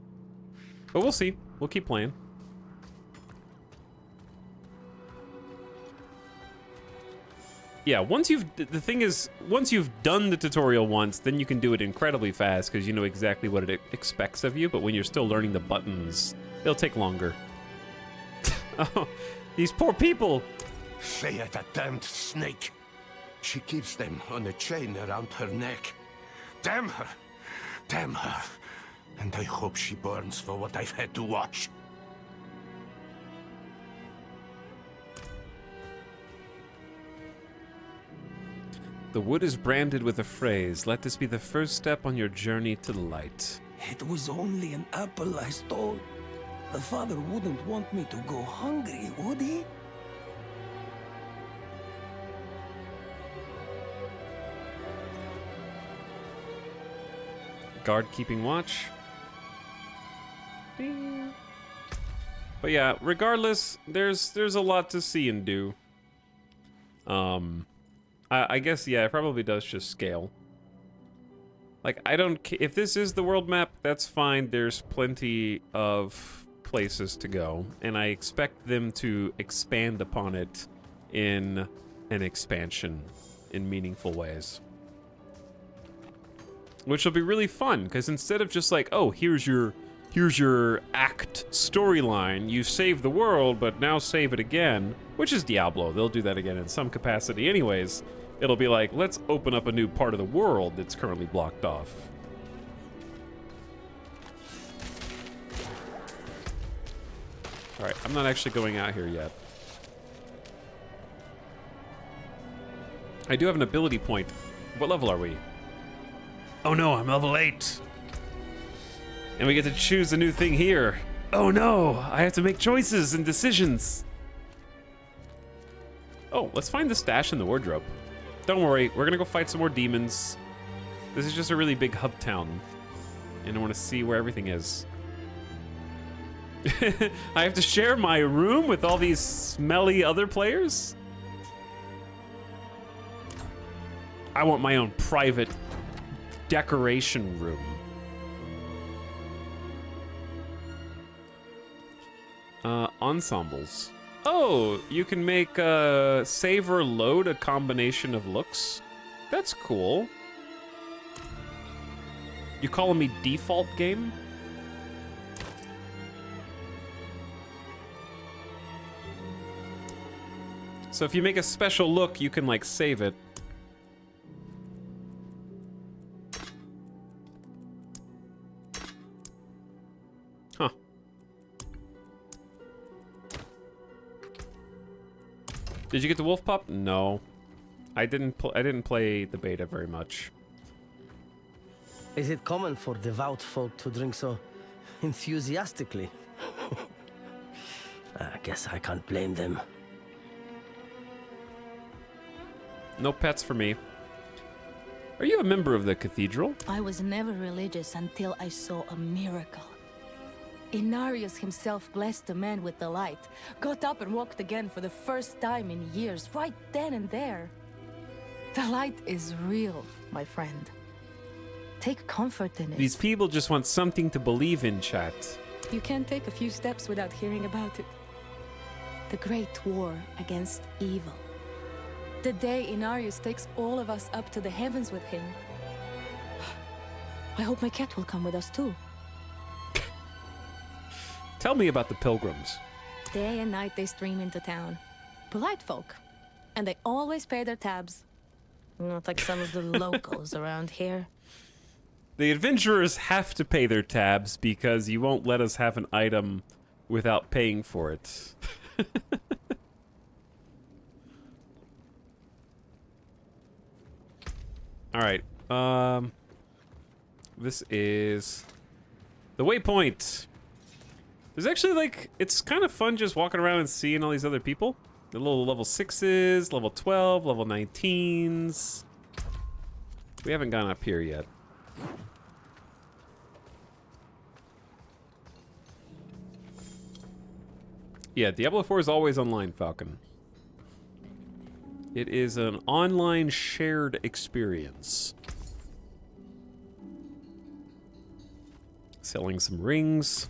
But we'll see. We'll keep playing. Yeah, the thing is, once you've done the tutorial once, then you can do it incredibly fast because you know exactly what it expects of you, but when you're still learning the buttons, it'll take longer. Oh, these poor people! Say it, a damned snake. She keeps them on a chain around her neck. Damn her! Damn her! And I hope she burns for what I've had to watch. The wood is branded with a phrase, "Let this be the first step on your journey to the light." It was only an apple I stole. The father wouldn't want me to go hungry, would he? Guard keeping watch. Ding. But yeah, regardless, there's a lot to see and do. I guess, yeah, it probably does just scale. Like, if this is the world map, that's fine. There's plenty of places to go, and I expect them to expand upon it in an expansion in meaningful ways. Which will be really fun, because instead of just like, oh, here's your act storyline, you save the world, but now save it again, which is Diablo. They'll do that again in some capacity anyways. It'll be like, let's open up a new part of the world that's currently blocked off. Alright, I'm not actually going out here yet. I do have an ability point. What level are we? Oh no, I'm level 8. And we get to choose a new thing here. Oh no, I have to make choices and decisions. Oh, let's find the stash in the wardrobe. Don't worry, we're gonna go fight some more demons. This is just a really big hub town, and I want to see where everything is. I have to share my room with all these smelly other players? I want my own private decoration room. Ensembles. Oh, you can make save or load a combination of looks. That's cool. You calling me default game? So if you make a special look, you can like save it. Huh. Did you get the wolf pup? No. I didn't play the beta very much. Is it common for devout folk to drink so enthusiastically? I guess I can't blame them. No pets for me. Are you a member of the cathedral? I was never religious until I saw a miracle. Inarius himself blessed the man with the light, got up and walked again for the first time in years, right then and there. The light is real, my friend. Take comfort in it. These people just want something to believe in, chat. You can't take a few steps without hearing about it. The great war against evil. The day Inarius takes all of us up to the heavens with him. I hope my cat will come with us too. Tell me about the pilgrims. Day and night they stream into town. Polite folk. And they always pay their tabs. Not like some of the locals around here. The adventurers have to pay their tabs because you won't let us have an item without paying for it. Alright, this is the waypoint. There's actually, like, it's kind of fun just walking around and seeing all these other people. The little level 6s, level 12, level 19s. We haven't gone up here yet. Yeah, Diablo IV is always online, Falcon. It is an online shared experience. Selling some rings.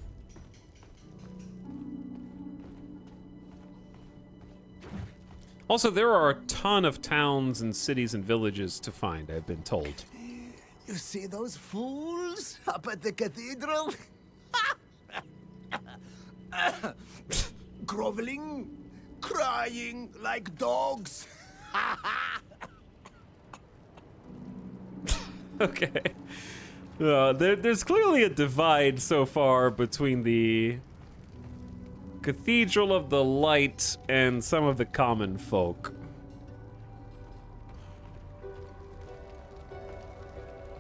Also, there are a ton of towns and cities and villages to find, I've been told. You see those fools up at the cathedral? Groveling, crying like dogs. Okay. There's clearly a divide so far between the Cathedral of the Light and some of the common folk.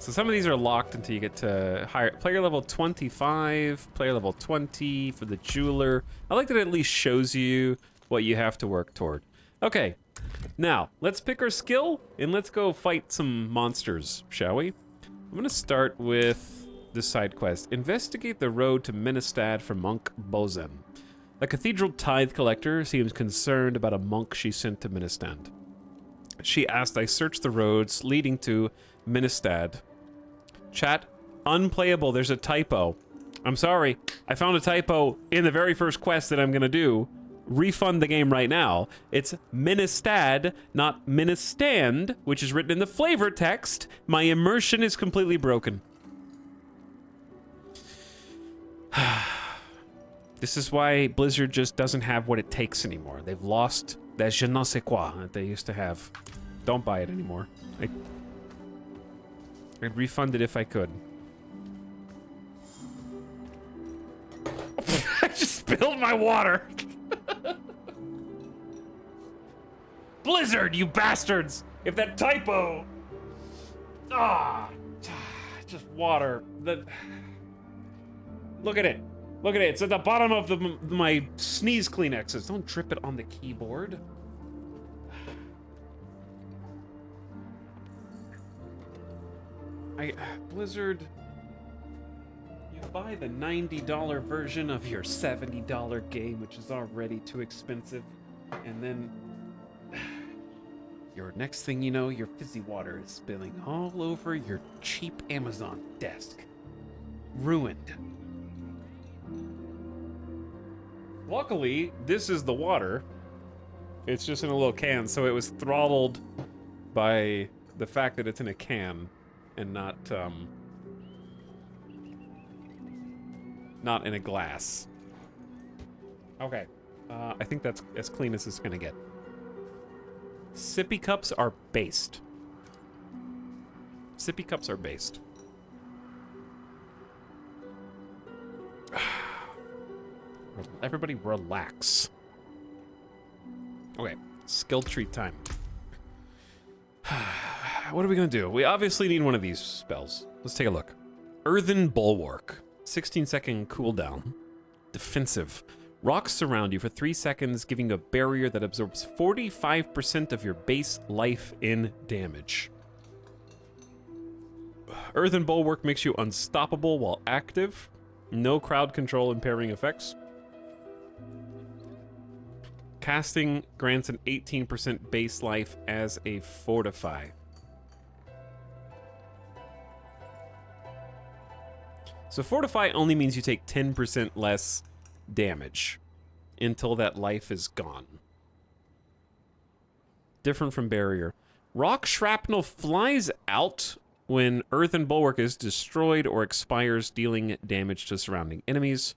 So some of these are locked until you get to higher player level 25, player level 20 for the jeweler. I like that it at least shows you what you have to work toward. Okay, now let's pick our skill and let's go fight some monsters, shall we? I'm gonna start with this side quest. Investigate the road to Ministad for Monk Bozen. A cathedral tithe collector seems concerned about a monk she sent to Ministad. She asked I search the roads leading to Ministad. Chat, unplayable, there's a typo. I'm sorry, I found a typo in the very first quest that I'm gonna do. Refund the game right now. It's Ministad, not Ministand, which is written in the flavor text. My immersion is completely broken. This is why Blizzard just doesn't have what it takes anymore. They've lost that je ne sais quoi that they used to have. Don't buy it anymore. I'd refund it if I could. I just spilled my water. Blizzard, you bastards! If that typo... just water. Look at it. Look at it. It's at the bottom of my sneeze Kleenexes. Don't drip it on the keyboard. Blizzard, you buy the $90 version of your $70 game, which is already too expensive, and then your next thing you know, your fizzy water is spilling all over your cheap Amazon desk. Ruined. Luckily, this is the water. It's just in a little can, so it was throttled by the fact that it's in a can and not in a glass. Okay, I think that's as clean as it's gonna get. Sippy cups are based. Sippy cups are based. Everybody relax. Okay, skill tree time. What are we gonna do? We obviously need one of these spells. Let's take a look. Earthen Bulwark. 16-second cooldown. Defensive. Rocks surround you for 3 seconds, giving you a barrier that absorbs 45% of your base life in damage. Earthen Bulwark makes you unstoppable while active. No crowd control impairing effects. Casting grants an 18% base life as a fortify. So fortify only means you take 10% less damage until that life is gone. Different from barrier. Rock shrapnel flies out when Earthen Bulwark is destroyed or expires, dealing damage to surrounding enemies.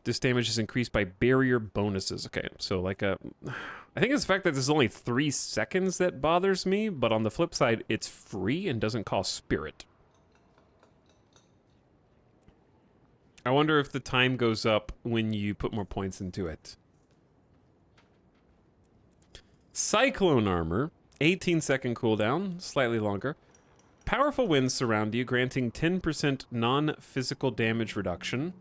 This damage is increased by barrier bonuses. Okay, so like I think it's the fact that there's only 3 seconds that bothers me, but on the flip side, it's free and doesn't cost spirit. I wonder if the time goes up when you put more points into it. Cyclone armor, 18-second cooldown, slightly longer. Powerful winds surround you, granting 10% non-physical damage reduction.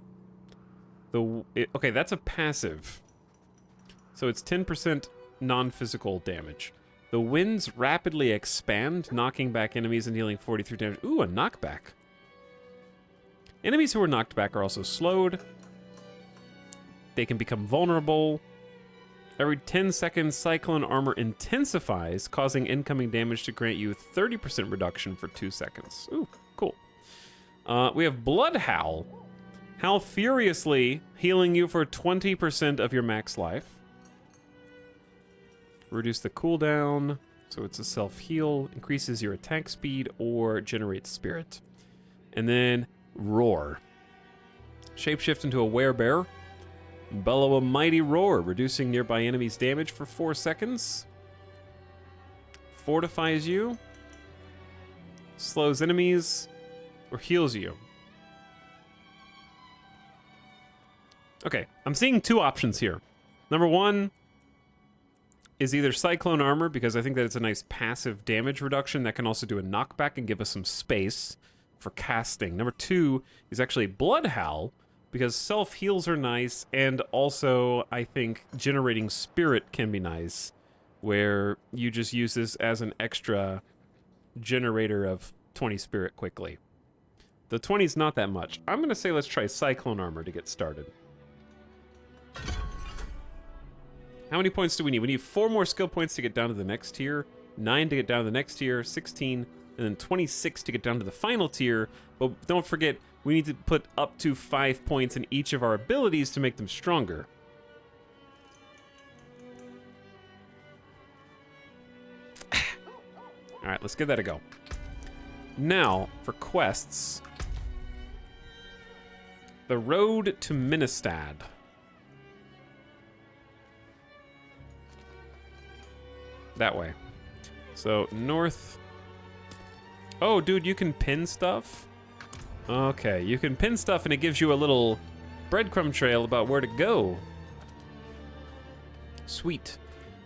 Okay, that's a passive. So it's 10% non-physical damage. The winds rapidly expand, knocking back enemies and dealing 43 damage. Ooh, a knockback. Enemies who are knocked back are also slowed. They can become vulnerable. Every 10 seconds, Cyclone armor intensifies, causing incoming damage to grant you 30% reduction for 2 seconds. Ooh, cool. We have Blood Howl. Howl furiously, healing you for 20% of your max life. Reduce the cooldown, so it's a self-heal. Increases your attack speed or generates spirit. And then Roar. Shapeshift into a werebear. Bellow a mighty roar, reducing nearby enemies' damage for 4 seconds. Fortifies you. Slows enemies. Or heals you. Okay, I'm seeing 2 options here. Number 1, is either Cyclone Armor, because I think that it's a nice passive damage reduction that can also do a knockback and give us some space for casting. Number 2 is actually Blood Howl, because self-heals are nice, and also I think generating Spirit can be nice, where you just use this as an extra generator of 20 Spirit quickly. The 20 is not that much. I'm going to say let's try Cyclone Armor to get started. How many points do we need? We need 4 more skill points to get down to the next tier, 9 to get down to the next tier, 16, and then 26 to get down to the final tier. But don't forget, we need to put up to 5 points in each of our abilities to make them stronger. All right, let's give that a go. Now, for quests. The Road to Ministad. That way. So, north. Oh, dude, you can pin stuff? Okay, you can pin stuff and it gives you a little breadcrumb trail about where to go. Sweet.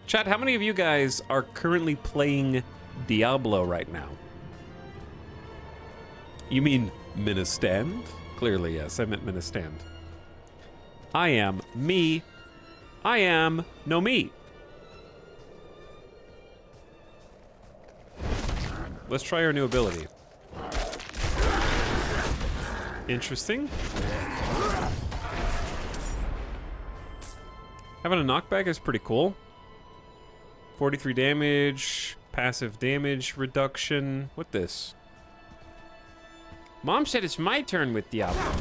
Chat, how many of you guys are currently playing Diablo right now? You mean Ministand? Clearly, yes, I meant Ministand. I am me. I am no me. Let's try our new ability. Interesting. Having a knockback is pretty cool. 43 damage, passive damage reduction. What this? Mom said it's my turn with Diablo.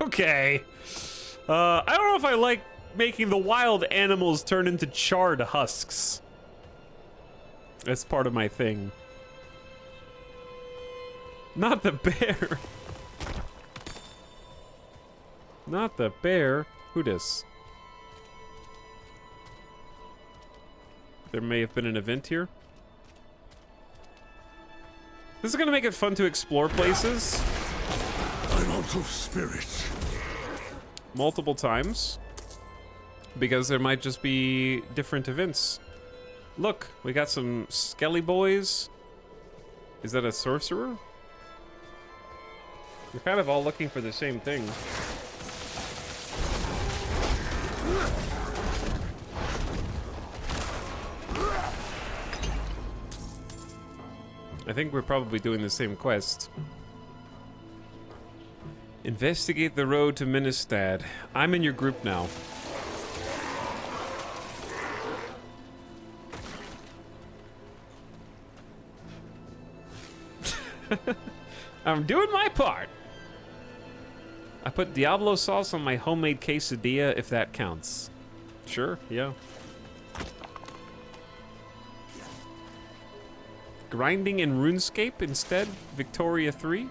Okay. I don't know if I like making the wild animals turn into charred husks. That's part of my thing. Not the bear. Not the bear. Who dis? There may have been an event here. This is gonna make it fun to explore places. I'm out of spirits. Multiple times. Because there might just be different events. Look, we got some skelly boys. Is that a sorcerer? We're kind of all looking for the same thing. I think we're probably doing the same quest. Investigate the road to Ministad. I'm in your group now. I'm doing my part. I put Diablo sauce on my homemade quesadilla, if that counts. Sure, yeah. Grinding in RuneScape instead? Victoria 3?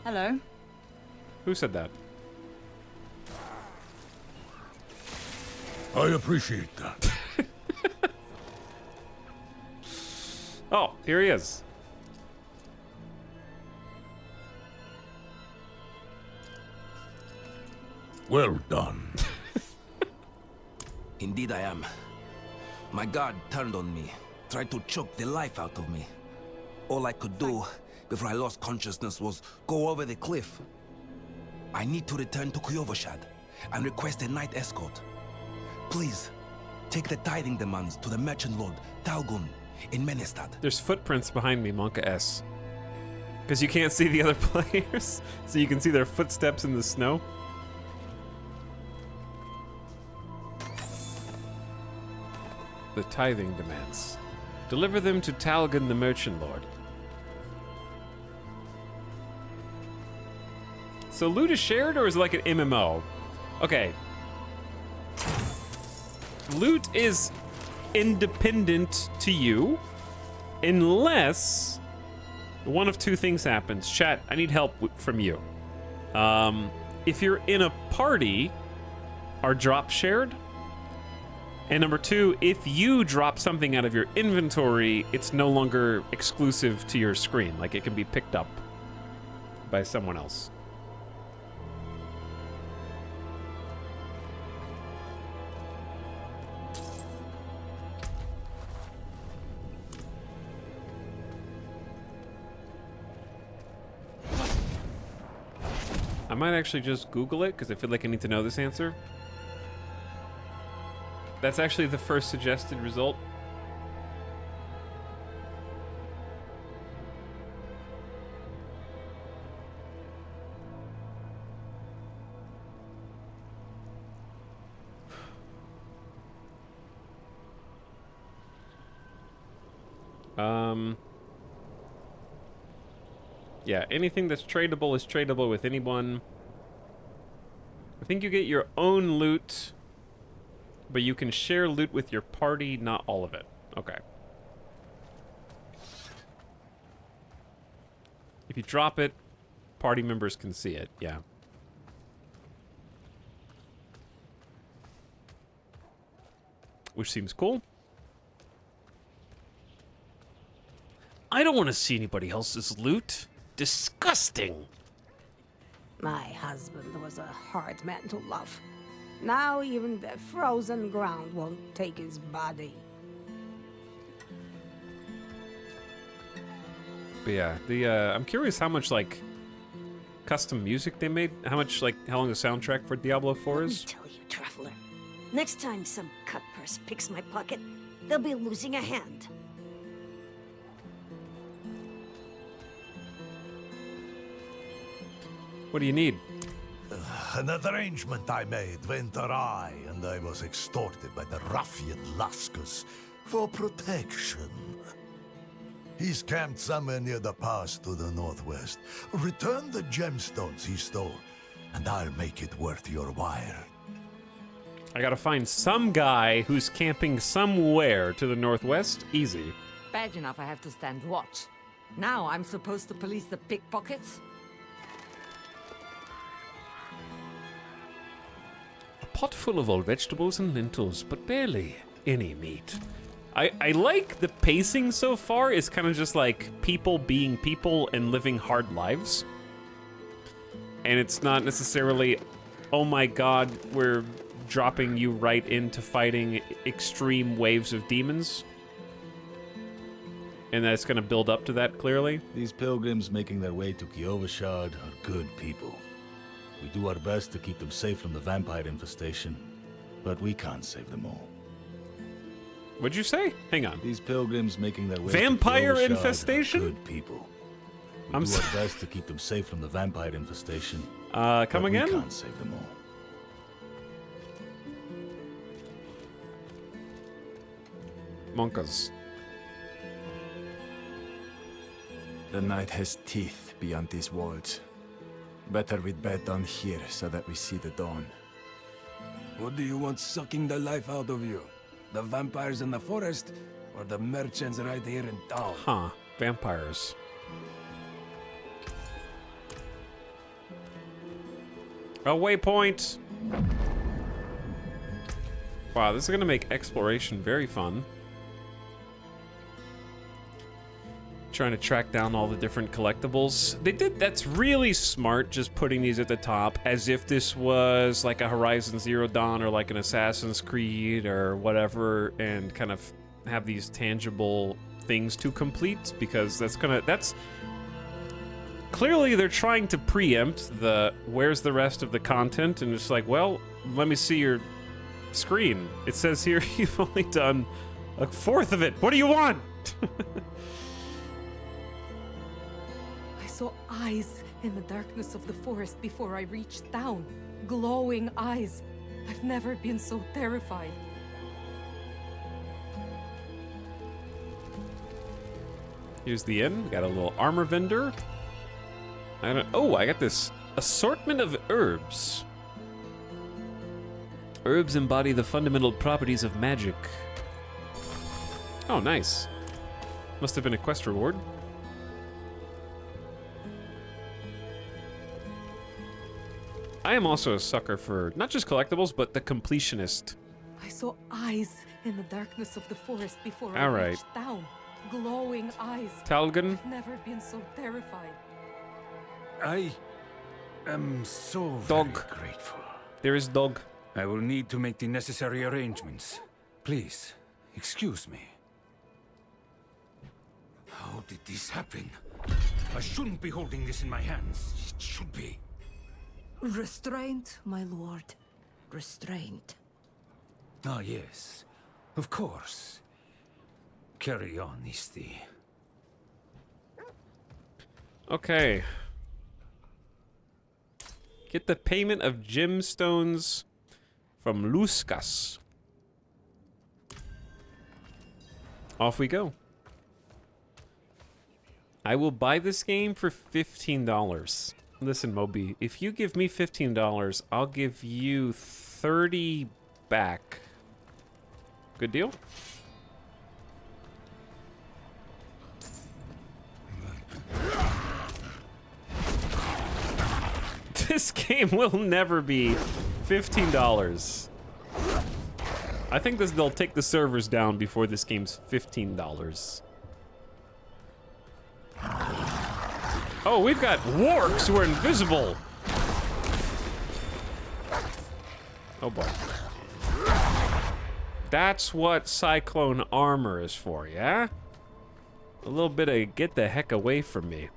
Hello. Who said that? I appreciate that. Oh, here he is. Well done. Indeed I am. My guard turned on me, tried to choke the life out of me. All I could do before I lost consciousness was go over the cliff. I need to return to Kyovashad and request a night escort. Please, take the tithing demands to the merchant lord, Talgun, in Menestad. There's footprints behind me, Monka S. Because you can't see the other players, so you can see their footsteps in the snow. The tithing demands. Deliver them to Talgun, the merchant lord. So loot is shared, or is it like an MMO? Okay. Loot is independent to you, unless one of two things happens. Chat, I need help from you. If you're in a party, are drops shared? And number two, if you drop something out of your inventory, it's no longer exclusive to your screen. Like, it can be picked up by someone else. I might actually just Google it because I feel like I need to know this answer. That's actually the first suggested result. Yeah, anything that's tradable is tradable with anyone. I think you get your own loot, but you can share loot with your party, not all of it. Okay. If you drop it, party members can see it, yeah. Which seems cool. I don't want to see anybody else's loot. Disgusting. My husband was a hard man to love. Now even the frozen ground won't take his body. But yeah, I'm curious how much, like, custom music they made. How long the soundtrack for Diablo IV is? Tell you, traveler. Next time some cutpurse picks my pocket, they'll be losing a hand. What do you need? An arrangement I made went awry, and I was extorted by the ruffian Laskus for protection. He's camped somewhere near the pass to the northwest. Return the gemstones he stole, and I'll make it worth your while. I gotta find some guy who's camping somewhere to the northwest. Easy. Bad enough I have to stand watch. Now I'm supposed to police the pickpockets? A pot full of old vegetables and lentils, but barely any meat. I like the pacing so far is kind of just like people being people and living hard lives. And it's not necessarily, oh my god, we're dropping you right into fighting extreme waves of demons. And that's going to build up to that, clearly. These pilgrims making their way to Kiovashard are good people. We do our best to keep them safe from the vampire infestation, but we can't save them all. What'd you say? Hang on. These pilgrims making their way vampire to Kiovashard infestation? are good people. We do our best to keep them safe from the vampire infestation. Come again? We can't save them all. Monkas. The night has teeth beyond these walls. Better we'd bed down here so that we see the dawn. What do you want sucking the life out of you? The vampires in the forest, or the merchants right here in town? Huh. Vampires. A waypoint! Wow, this is gonna make exploration very fun. Trying to track down all the different collectibles. That's really smart, just putting these at the top as if this was like a Horizon Zero Dawn or like an Assassin's Creed or whatever, and kind of have these tangible things to complete, because that's clearly they're trying to preempt the where's the rest of the content, and it's like, well, let me see your screen. It says here you've only done a fourth of it. What do you want? I saw eyes in the darkness of the forest before I reached town. Glowing eyes. I've never been so terrified. Here's the inn. We got a little armor vendor. Oh, I got this assortment of herbs. Herbs embody the fundamental properties of magic. Oh, nice. Must have been a quest reward. I am also a sucker for not just collectibles, but the completionist. I saw eyes in the darkness of the forest before All I right. reached town. Glowing eyes. Talgan? I've never been so terrified. I am so Dog. very grateful. There is dog. I will need to make the necessary arrangements. Please, excuse me. How did this happen? I shouldn't be holding this in my hands. It should be. Restraint, my lord. Restraint. Ah, yes. Of course. Carry on, Isti. Okay. Get the payment of gemstones from Luskas. Off we go. I will buy this game for $15. Listen, Moby, if you give me $15, I'll give you 30 back. Good deal? This game will never be $15. I think they'll take the servers down before this game's $15. Oh, we've got wargs who are invisible. Oh boy. That's what Cyclone armor is for, yeah? A little bit of get the heck away from me.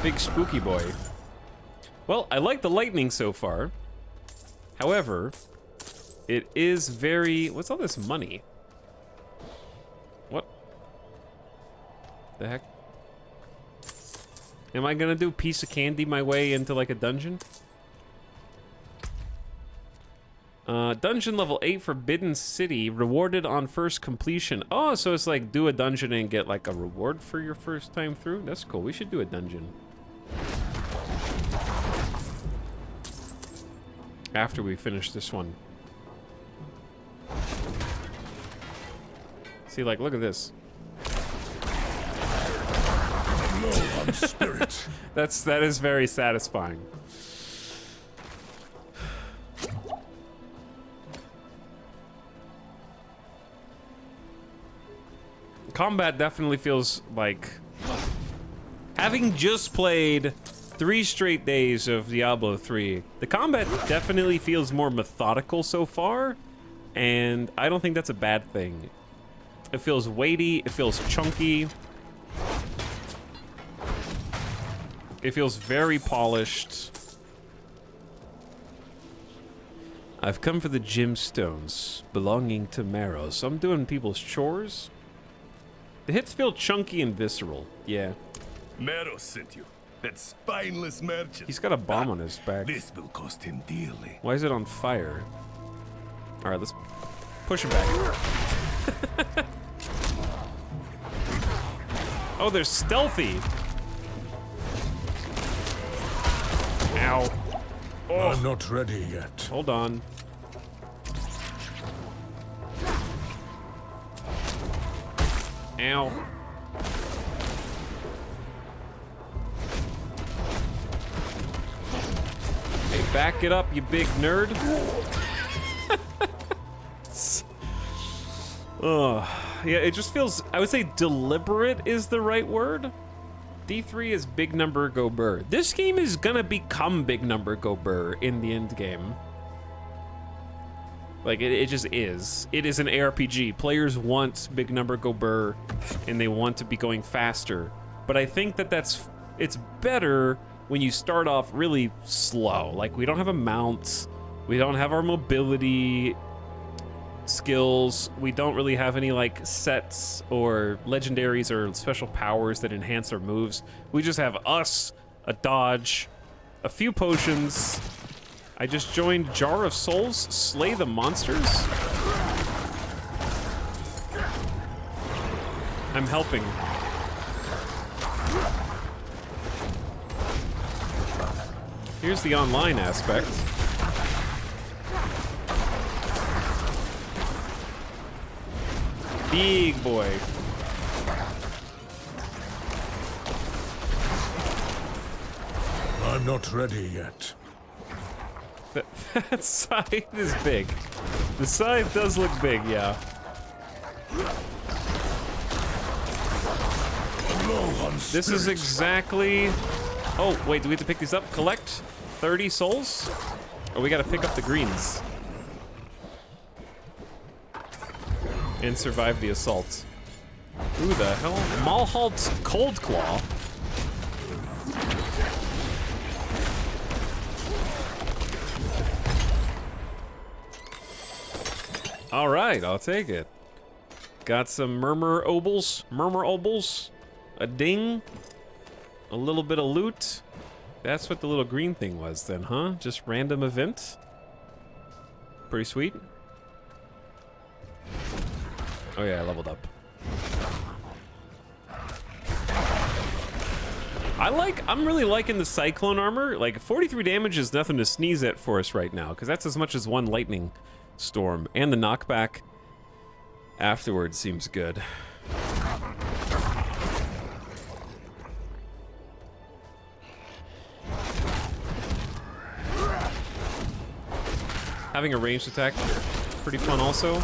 Big spooky boy. Well, I like the lightning so far. However, it is very... What's all this money? What? The heck? Am I gonna do piece of candy my way into like a dungeon? Dungeon level 8, Forbidden City, rewarded on first completion. Oh, so it's like do a dungeon and get like a reward for your first time through? That's cool. We should do a dungeon. After we finish this one. See, like, look at this. Low on spirit. That is very satisfying. Combat definitely feels like, having just played 3 straight days of Diablo 3, the combat definitely feels more methodical so far, and I don't think that's a bad thing. It feels weighty, it feels chunky. It feels very polished. I've come for the gemstones belonging to Marrow, so I'm doing people's chores. The hits feel chunky and visceral, yeah. Marrow sent you. That spineless merchant. He's got a bomb on his back. This will cost him dearly. Why is it on fire? All right, let's push him back. Oh, they're stealthy. Ow. Oh. I'm not ready yet. Hold on. Ow. Hey, back it up, you big nerd. Yeah, it just feels, I would say deliberate is the right word. D3 is big number go burr. This game is gonna become big number go burr in the end game. Like, it just is. It is an ARPG. Players want big number go burr, and they want to be going faster. But I think that it's better when you start off really slow. Like, we don't have a mount, we don't have our mobility skills, we don't really have any like sets or legendaries or special powers that enhance our moves. We just have us, a dodge, a few potions. I just joined Jar of Souls, slay the monsters. I'm helping. Here's the online aspect. Big boy. I'm not ready yet. That scythe is big. The scythe does look big, yeah. This is exactly... Oh, wait, do we have to pick these up? Collect 30 souls? Or we gotta pick up the greens. And survive the assault. Who the hell? Malhalt's Cold Claw. All right, I'll take it. Got some murmur obols, a ding, a little bit of loot. That's what the little green thing was then, huh? Just random event. Pretty sweet. Oh yeah, I leveled up. I'm really liking the cyclone armor. Like 43 damage is nothing to sneeze at for us right now, because that's as much as one lightning storm, and the knockback afterwards seems good. Having a ranged attack, pretty fun also.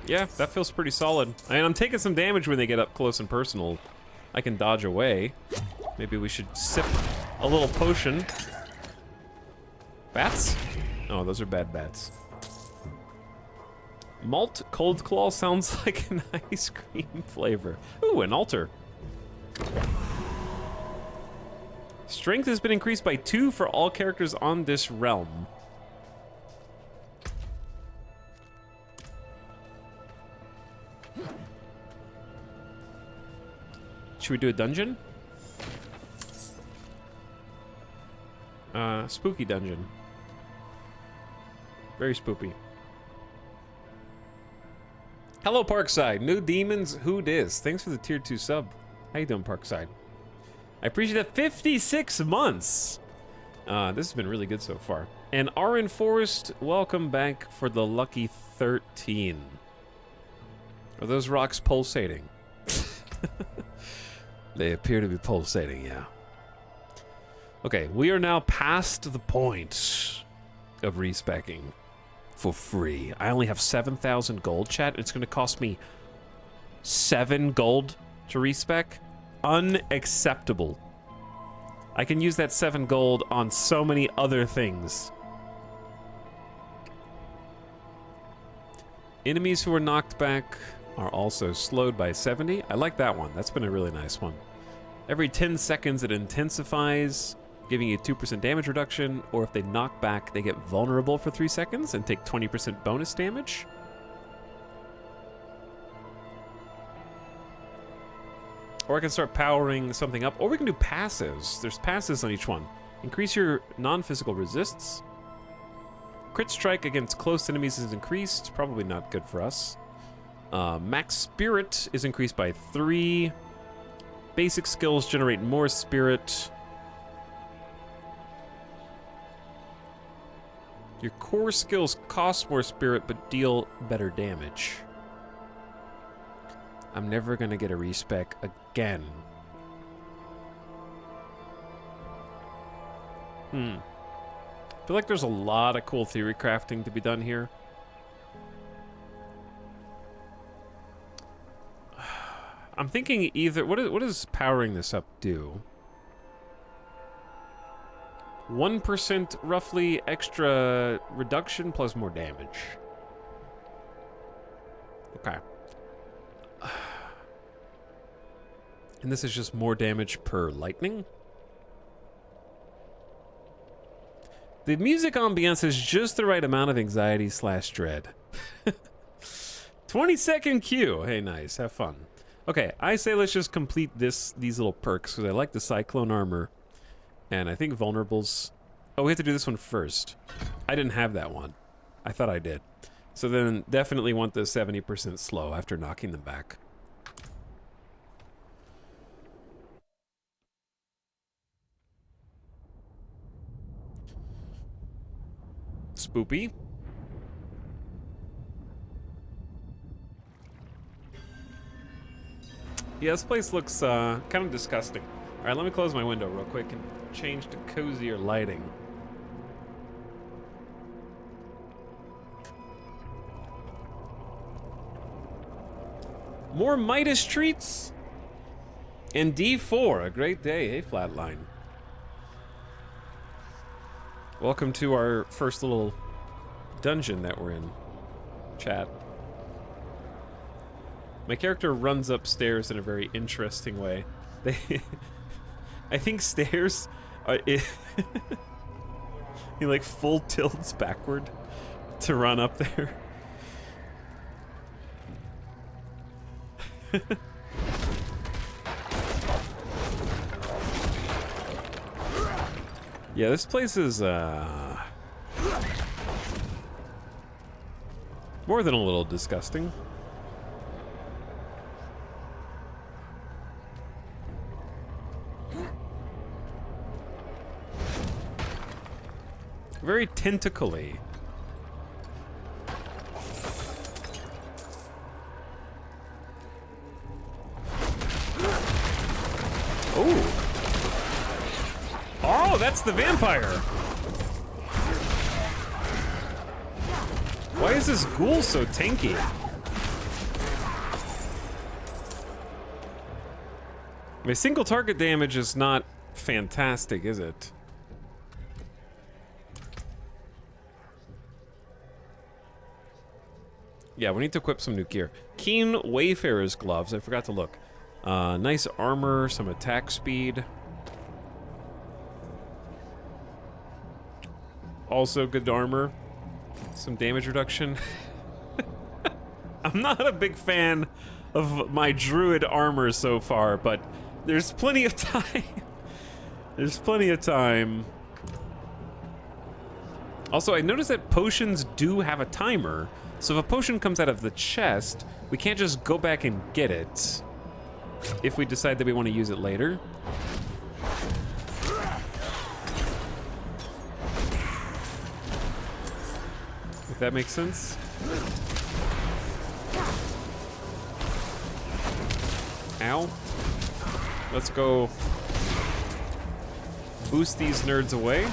Yeah, that feels pretty solid. And I'm taking some damage when they get up close and personal. I can dodge away. Maybe we should sip a little potion. Bats? Oh, those are bad bats. Malt Cold Claw sounds like an ice cream flavor. Ooh, an altar. Strength has been increased by 2 for all characters on this realm. Should we do a dungeon? Spooky dungeon. Very spoopy. Hello, Parkside. New demons, who dis? Thanks for the tier 2 sub. How you doing, Parkside? I appreciate it. 56 months. This has been really good so far. And Arin Forest, welcome back for the lucky 13. Are those rocks pulsating? They appear to be pulsating, yeah. Okay, we are now past the point of respecking for free. I only have 7,000 gold, chat. It's going to cost me 7 gold to respec. Unacceptable. I can use that 7 gold on so many other things. Enemies who are knocked back are also slowed by 70. I like that one. That's been a really nice one. Every 10 seconds it intensifies, giving you 2% damage reduction, or if they knock back, they get vulnerable for 3 seconds and take 20% bonus damage. Or I can start powering something up, or we can do passives. There's passives on each one. Increase your non-physical resists. Crit strike against close enemies is increased, probably not good for us. Max spirit is increased by 3. Basic skills generate more spirit. Your core skills cost more spirit but deal better damage. I'm never gonna get a respec again. I feel like there's a lot of cool theory crafting to be done here. I'm thinking either, what does powering this up do? 1% roughly extra reduction plus more damage. Okay. And this is just more damage per lightning? The music ambiance is just the right amount of anxiety / dread. 20-second queue. Hey, nice. Have fun. Okay, I say let's just complete these little perks, because I like the cyclone armor. And I think vulnerables... Oh, we have to do this one first. I didn't have that one. I thought I did. So then definitely want the 70% slow after knocking them back. Spoopy. Yeah, this place looks kind of disgusting. All right, let me close my window real quick and change to cozier lighting. More Midas treats and D4. A great day. Hey, Flatline. Welcome to our first little dungeon that we're in, chat. My character runs upstairs in a very interesting way. I think stairs are... he like full tilts backward to run up there. Yeah, this place is more than a little disgusting. Very tentacly. Oh. Oh, that's the vampire. Why is this ghoul so tanky? My single target damage is not fantastic, is it? Yeah, we need to equip some new gear. Keen Wayfarer's gloves. I forgot to look. Nice armor, some attack speed. Also good armor. Some damage reduction. I'm not a big fan of my druid armor so far, but there's plenty of time. There's plenty of time. Also, I noticed that potions do have a timer. So if a potion comes out of the chest, we can't just go back and get it if we decide that we want to use it later. If that makes sense. Ow. Let's go boost these nerds away.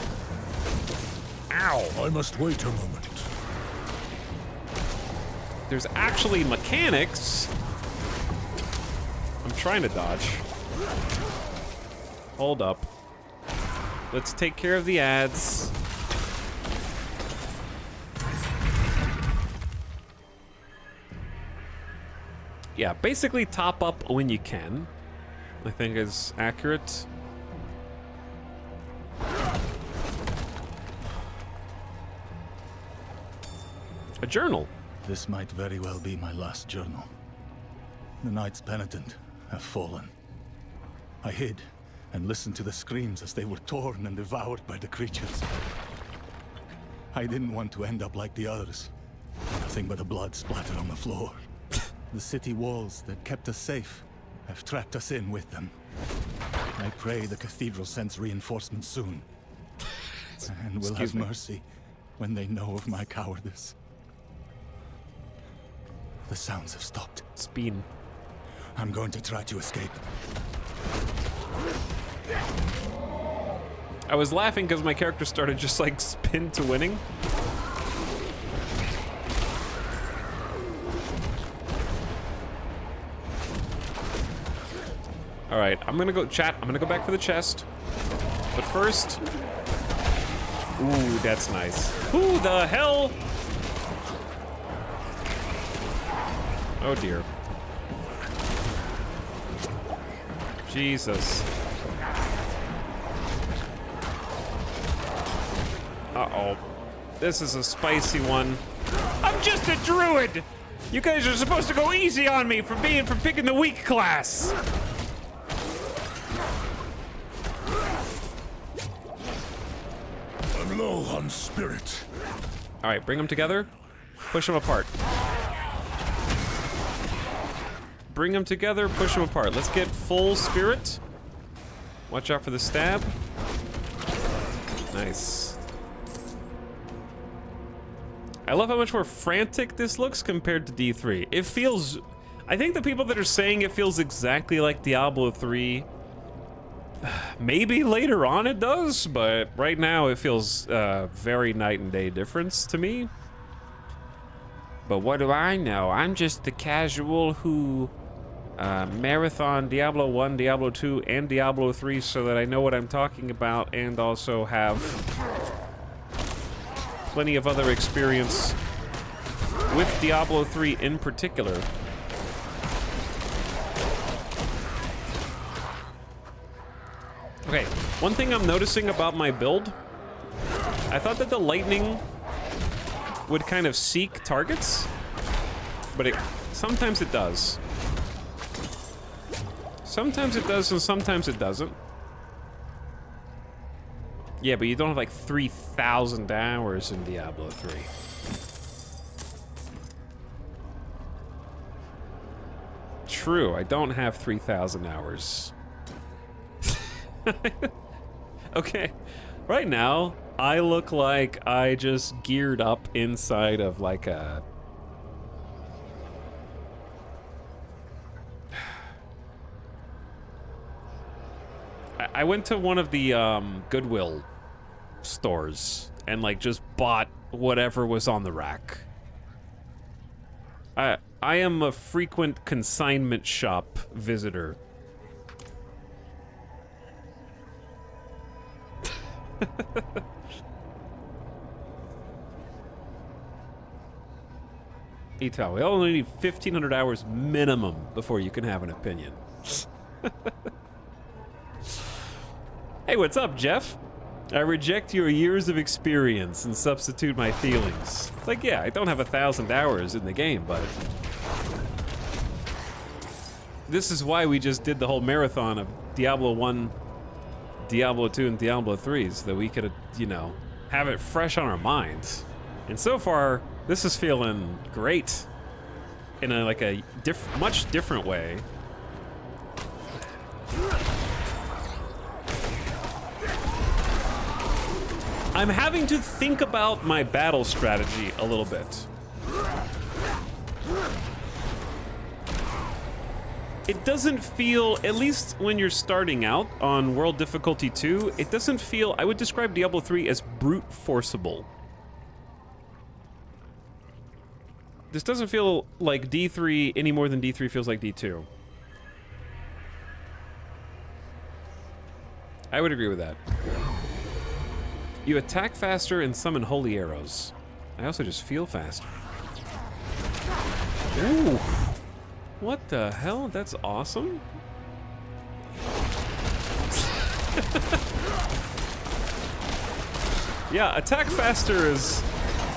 Ow. I must wait a moment. There's actually mechanics. I'm trying to dodge. Hold up. Let's take care of the ads. Yeah, basically top up when you can, I think is accurate. A journal. This might very well be my last journal. The Knights Penitent have fallen. I hid and listened to the screams as they were torn and devoured by the creatures. I didn't want to end up like the others. Nothing but the blood splattered on the floor. The city walls that kept us safe have trapped us in with them. I pray the cathedral sends reinforcements soon. And will have mercy when they know of my cowardice. The sounds have stopped. Speed. I'm going to try to escape. I was laughing because my character started just like spin to winning. All right, I'm gonna go chat. I'm gonna go back for the chest. But first, ooh, that's nice. Who the hell? Oh dear. Jesus. Uh-oh. This is a spicy one. I'm just a druid! You guys are supposed to go easy on me for picking the weak class. I'm low on spirit. All right, bring them together. Push them apart. Bring them together, push them apart. Let's get full spirit. Watch out for the stab. Nice. I love how much more frantic this looks compared to D3. It feels... I think the people that are saying it feels exactly like Diablo 3, maybe later on it does, but right now it feels very night and day difference to me. But what do I know? I'm just the casual who marathon Diablo 1, Diablo 2, and Diablo 3 so that I know what I'm talking about and also have plenty of other experience with Diablo 3 in particular. Okay, one thing I'm noticing about my build, I thought that the lightning would kind of seek targets, but sometimes it does. Sometimes it does and sometimes it doesn't. Yeah, but you don't have like 3,000 hours in Diablo 3. True, I don't have 3,000 hours. Okay, right now, I look like I just geared up inside of like a... I went to one of the Goodwill stores and like just bought whatever was on the rack. I am a frequent consignment shop visitor. Etal, we only need 1,500 hours minimum before you can have an opinion. Hey, what's up, Jeff? I reject your years of experience and substitute my feelings. Like, yeah, I don't have 1,000 hours in the game, but this is why we just did the whole marathon of Diablo 1, Diablo 2, and Diablo 3, so that we could, you know, have it fresh on our minds. And so far, this is feeling great in a, like a much different way. I'm having to think about my battle strategy a little bit. It doesn't feel, at least when you're starting out on World Difficulty 2, it doesn't feel, I would describe Diablo 3 as brute forceable. This doesn't feel like D3 any more than D3 feels like D2. I would agree with that. You attack faster and summon holy arrows. I also just feel faster. Ooh. What the hell? That's awesome. Yeah, attack faster is,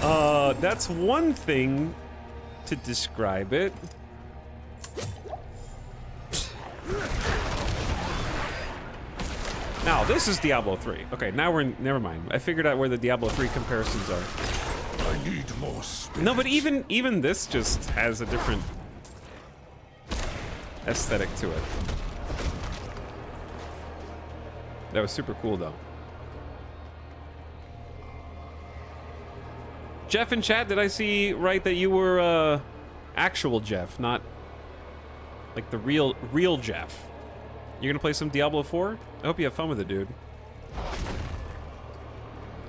that's one thing to describe it. Now, this is Diablo 3. Okay, now we're in, never mind. I figured out where the Diablo 3 comparisons are. I need more space. No, but even this just has a different aesthetic to it. That was super cool, though. Jeff in chat, did I see right that you were actual Jeff, not like the real Jeff? You're gonna play some Diablo 4? I hope you have fun with it, dude.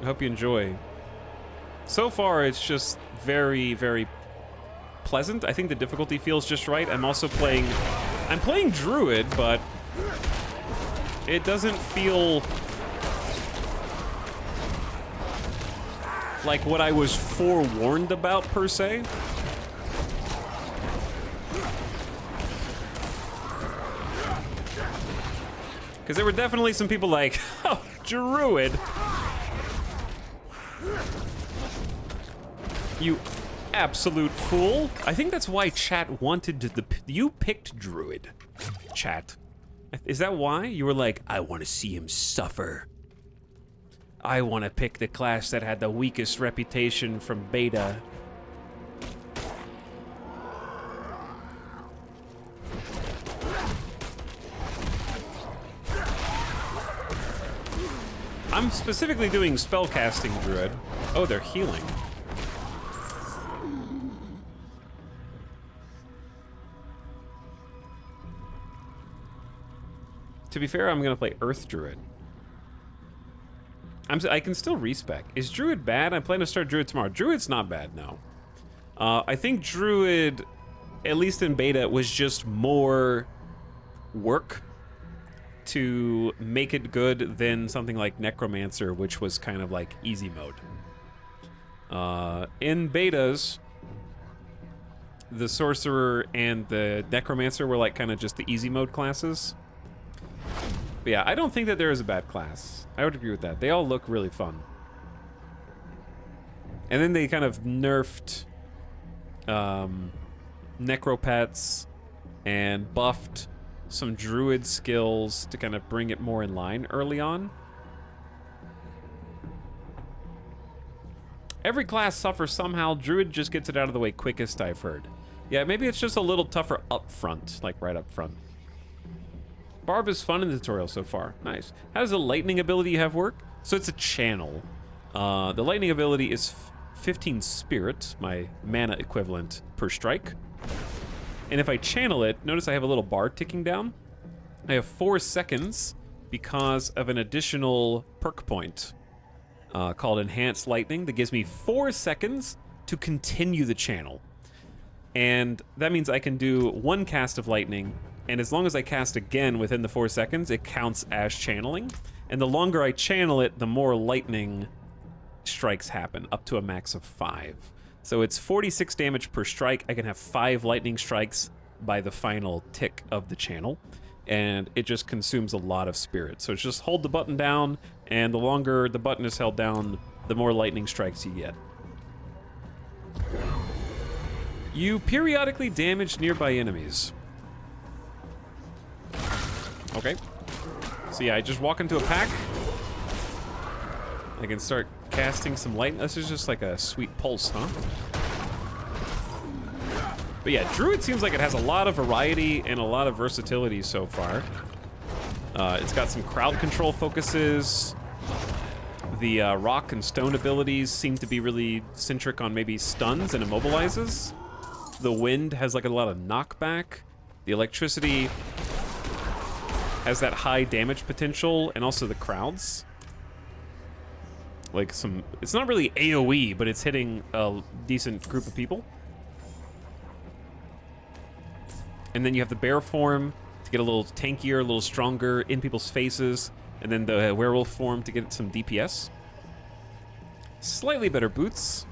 I hope you enjoy. So far, it's just very, very pleasant. I think the difficulty feels just right. I'm playing Druid, but it doesn't feel like what I was forewarned about, per se. Because there were definitely some people like, oh, Druid. You absolute fool. I think that's why chat wanted you picked Druid, chat. Is that why? You were like, I want to see him suffer. I want to pick the class that had the weakest reputation from beta. I'm specifically doing spellcasting Druid. Oh, they're healing. To be fair, I'm gonna play Earth Druid. I can still respec. Is Druid bad? I plan to start Druid tomorrow. Druid's not bad, no. I think Druid, at least in beta, was just more work to make it good than something like Necromancer, which was kind of like easy mode. In betas, the Sorcerer and the Necromancer were like kind of just the easy mode classes. But yeah, I don't think that there is a bad class. I would agree with that. They all look really fun. And then they kind of nerfed Necropets and buffed some Druid skills to kind of bring it more in line early on. Every class suffers somehow. Druid just gets it out of the way quickest, I've heard. Yeah, maybe it's just a little tougher up front, like right up front. Barb is fun in the tutorial so far. Nice. How does the lightning ability you have work? So it's a channel. The lightning ability is 15 spirit, my mana equivalent per strike. And if I channel it, notice I have a little bar ticking down. I have 4 seconds because of an additional perk point called Enhanced Lightning that gives me 4 seconds to continue the channel. And that means I can do 1 cast of lightning, and as long as I cast again within the 4 seconds, it counts as channeling. And the longer I channel it, the more lightning strikes happen, up to a max of 5. So it's 46 damage per strike. I can have 5 lightning strikes by the final tick of the channel, and it just consumes a lot of spirit. So it's just hold the button down, and the longer the button is held down, the more lightning strikes you get. You periodically damage nearby enemies. Okay. So yeah, I just walk into a pack. I can start casting some light. This is just like a sweet pulse, huh? But yeah, Druid seems like it has a lot of variety and a lot of versatility so far. It's got some crowd control focuses. The rock and stone abilities seem to be really centric on maybe stuns and immobilizes. The wind has like a lot of knockback. The electricity has that high damage potential, and also the crowds. Like some, it's not really AoE, but it's hitting a decent group of people. And then you have the bear form to get a little tankier, a little stronger in people's faces, and then the werewolf form to get some DPS. Slightly better boots.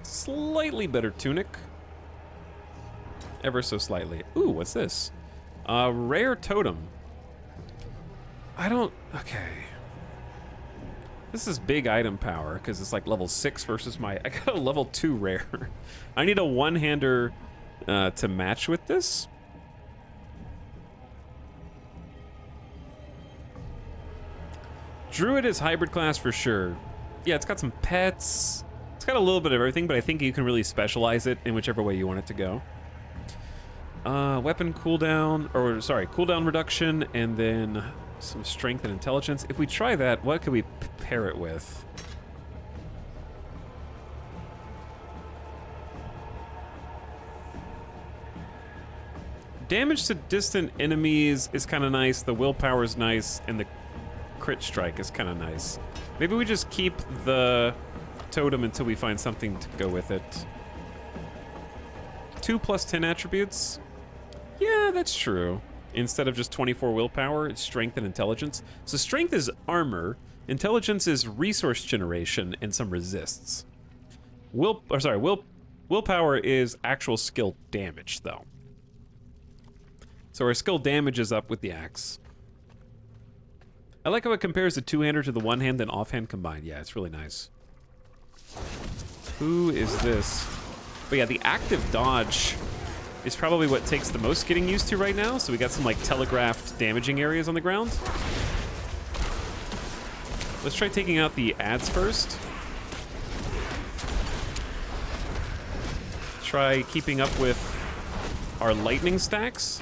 Slightly better tunic. Ever so slightly. Ooh, what's this? Rare totem. Okay. This is big item power, because it's like level 6 versus I got a level 2 rare. I need a one-hander to match with this. Druid is hybrid class for sure. Yeah, it's got some pets. It's got a little bit of everything, but I think you can really specialize it in whichever way you want it to go. Weapon cooldown, or sorry, cooldown reduction, and then some strength and intelligence. If we try that, what could we pair it with? Damage to distant enemies is kind of nice, the willpower is nice, and the crit strike is kind of nice. Maybe we just keep the totem until we find something to go with it. 2 plus 10 attributes? Yeah, that's true. Instead of just 24 willpower, it's strength and intelligence. So strength is armor, intelligence is resource generation, and some resists. Willpower is actual skill damage, though. So our skill damage is up with the axe. I like how it compares the two-hander to the one-hand and offhand combined. Yeah, it's really nice. Who is this? But yeah, the active dodge is probably what takes the most getting used to right now. So we got some like telegraphed damaging areas on the ground. Let's try taking out the ads first. Try keeping up with our lightning stacks.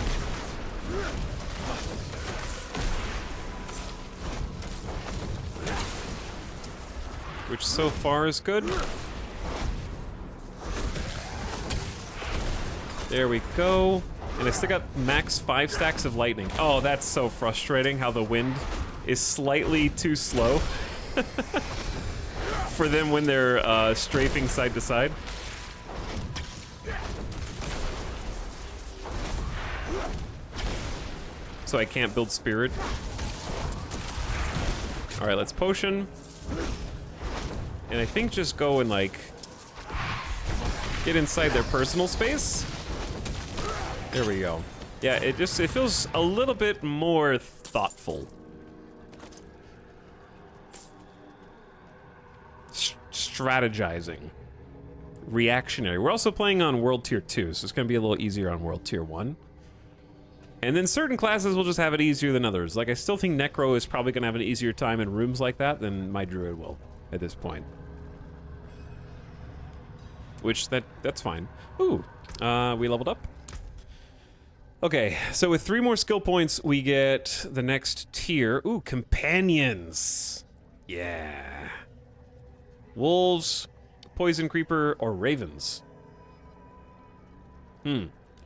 Which so far is good. There we go. And I still got max 5 stacks of lightning. Oh, that's so frustrating how the wind is slightly too slow for them when they're strafing side to side. So I can't build spirit. All right, let's potion. And I think just go and, like, get inside their personal space. There we go. Yeah, it feels a little bit more thoughtful. Strategizing. Reactionary. We're also playing on World Tier 2, so it's going to be a little easier on World Tier 1. And then certain classes will just have it easier than others. Like, I still think Necro is probably going to have an easier time in rooms like that than my Druid will at this point. Which, that's fine. Ooh, we leveled up. Okay, so with 3 more skill points, we get the next tier. Ooh, companions. Yeah. Wolves, poison creeper, or ravens.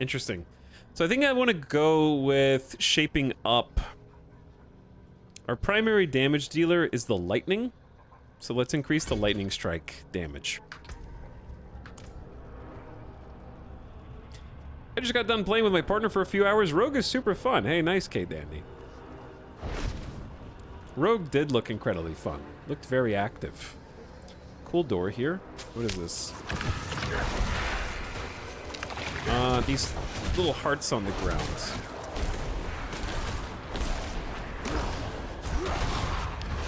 Interesting. So I think I want to go with shaping up. Our primary damage dealer is the lightning. So let's increase the lightning strike damage. I just got done playing with my partner for a few hours. Rogue is super fun. Hey, nice, Kate Dandy. Rogue did look incredibly fun. Looked very active. Cool door here. What is this? These little hearts on the ground.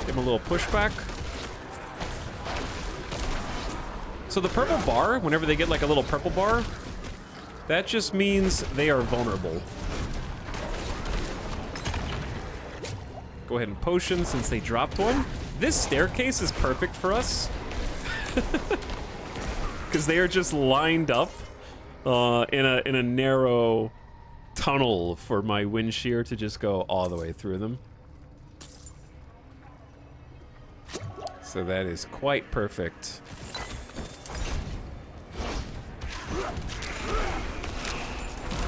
Give him a little pushback. So the purple bar, whenever they get like a little purple bar, that just means they are vulnerable. Go ahead and potion since they dropped one. This staircase is perfect for us. Because they are just lined up in a narrow tunnel for my wind shear to just go all the way through them. So that is quite perfect.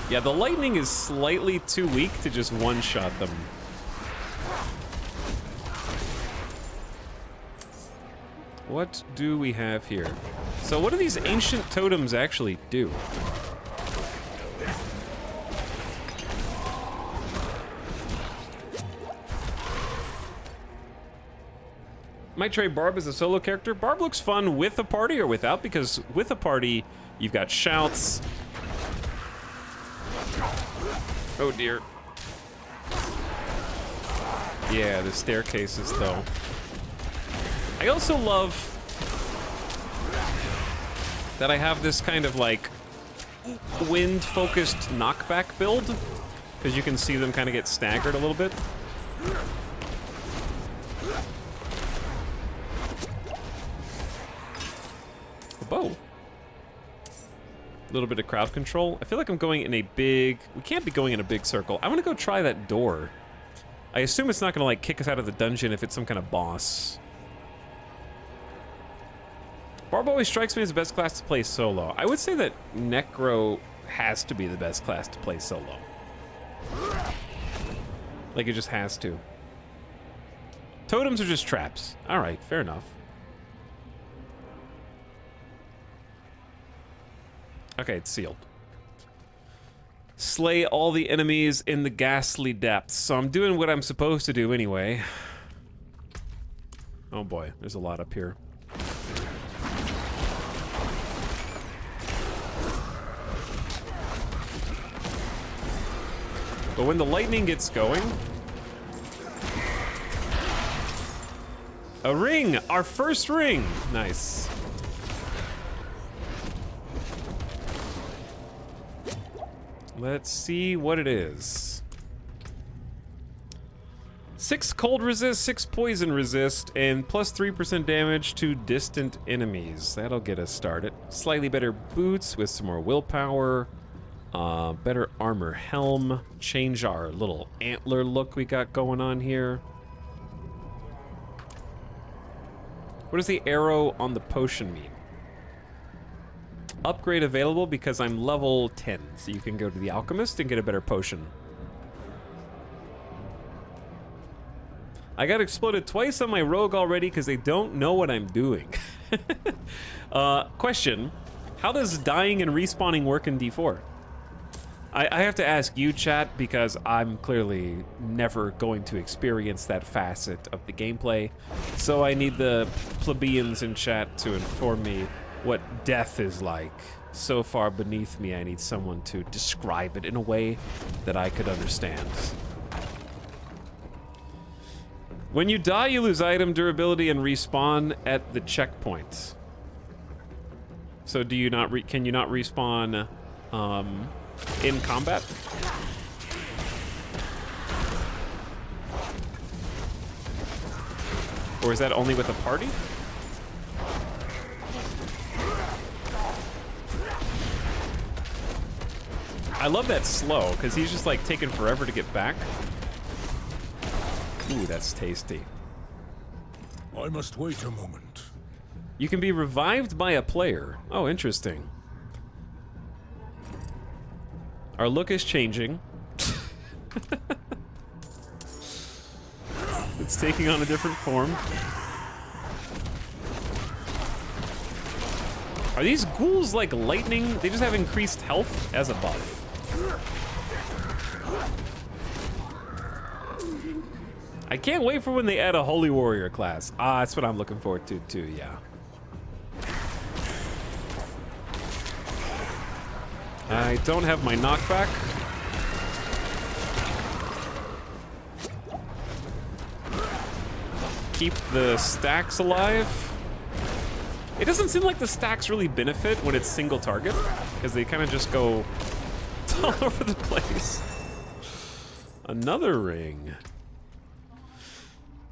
Yeah, the lightning is slightly too weak to just one-shot them. What do we have here? So what do these ancient totems actually do? Might try Barb as a solo character. Barb looks fun with a party or without, because with a party, you've got shouts. Oh dear. Yeah, the staircases though. I also love that I have this kind of like wind-focused knockback build, because you can see them kind of get staggered a little bit. A bow. A little bit of crowd control. I feel like I'm going in a big... We can't be going in a big circle. I want to go try that door. I assume it's not going to like kick us out of the dungeon if it's some kind of boss. Barb always strikes me as the best class to play solo. I would say that Necro has to be the best class to play solo. Like, it just has to. Totems are just traps. All right, fair enough. Okay, it's sealed. Slay all the enemies in the ghastly depths. So I'm doing what I'm supposed to do anyway. Oh boy, there's a lot up here. But when the lightning gets going... A ring! Our first ring! Nice. Let's see what it is. 6 cold resist, 6 poison resist, and plus 3% damage to distant enemies. That'll get us started. Slightly better boots with some more willpower. Better armor helm. Change our little antler look we got going on here. What does the arrow on the potion mean? Upgrade available because I'm level 10, so you can go to the alchemist and get a better potion. I got exploded twice on my rogue already because they don't know what I'm doing. Question, how does dying and respawning work in D4? I have to ask you, chat, because I'm clearly never going to experience that facet of the gameplay. So I need the plebeians in chat to inform me what death is like. So far beneath me, I need someone to describe it in a way that I could understand. When you die, you lose item durability and respawn at the checkpoint. So do you not can you not respawn in combat? Or is that only with a party? I love that slow, because he's just like taking forever to get back. Ooh, that's tasty. I must wait a moment. You can be revived by a player. Oh, interesting. Our look is changing. It's taking on a different form. Are these ghouls like lightning? They just have increased health as a buff. I can't wait for when they add a Holy Warrior class. Ah, that's what I'm looking forward to too, yeah. I don't have my knockback. Keep the stacks alive. It doesn't seem like the stacks really benefit when it's single target, because they kind of just go all over the place. Another ring.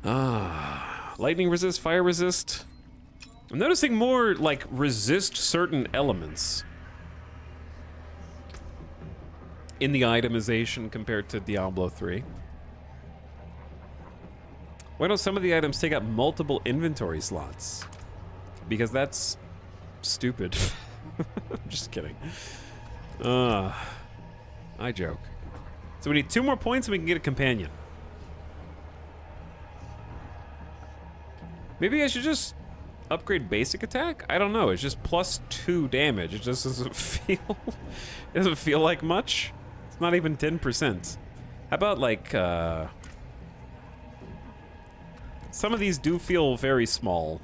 Ah, lightning resist, fire resist. I'm noticing more like resist certain elements in the itemization compared to Diablo III. Why don't some of the items take up multiple inventory slots? Because that's stupid. I'm just kidding. I joke. So we need 2 more points and we can get a companion. Maybe I should just upgrade basic attack? I don't know. It's just +2 damage. It just doesn't feel... it doesn't feel like much. It's not even 10%. How about like... some of these do feel very small.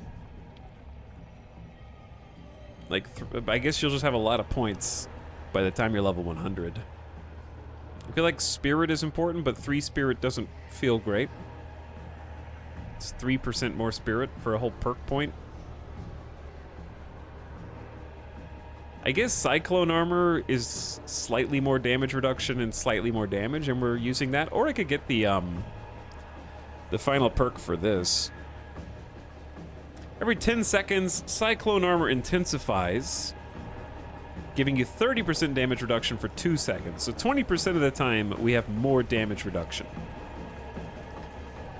Like, I guess you'll just have a lot of points by the time you're level 100. I feel like spirit is important, but 3 spirit doesn't feel great. It's 3% more spirit for a whole perk point. I guess Cyclone Armor is slightly more damage reduction and slightly more damage, and we're using that. Or I could get the final perk for this. Every 10 seconds, Cyclone Armor intensifies, giving you 30% damage reduction for 2 seconds. So 20% of the time, we have more damage reduction.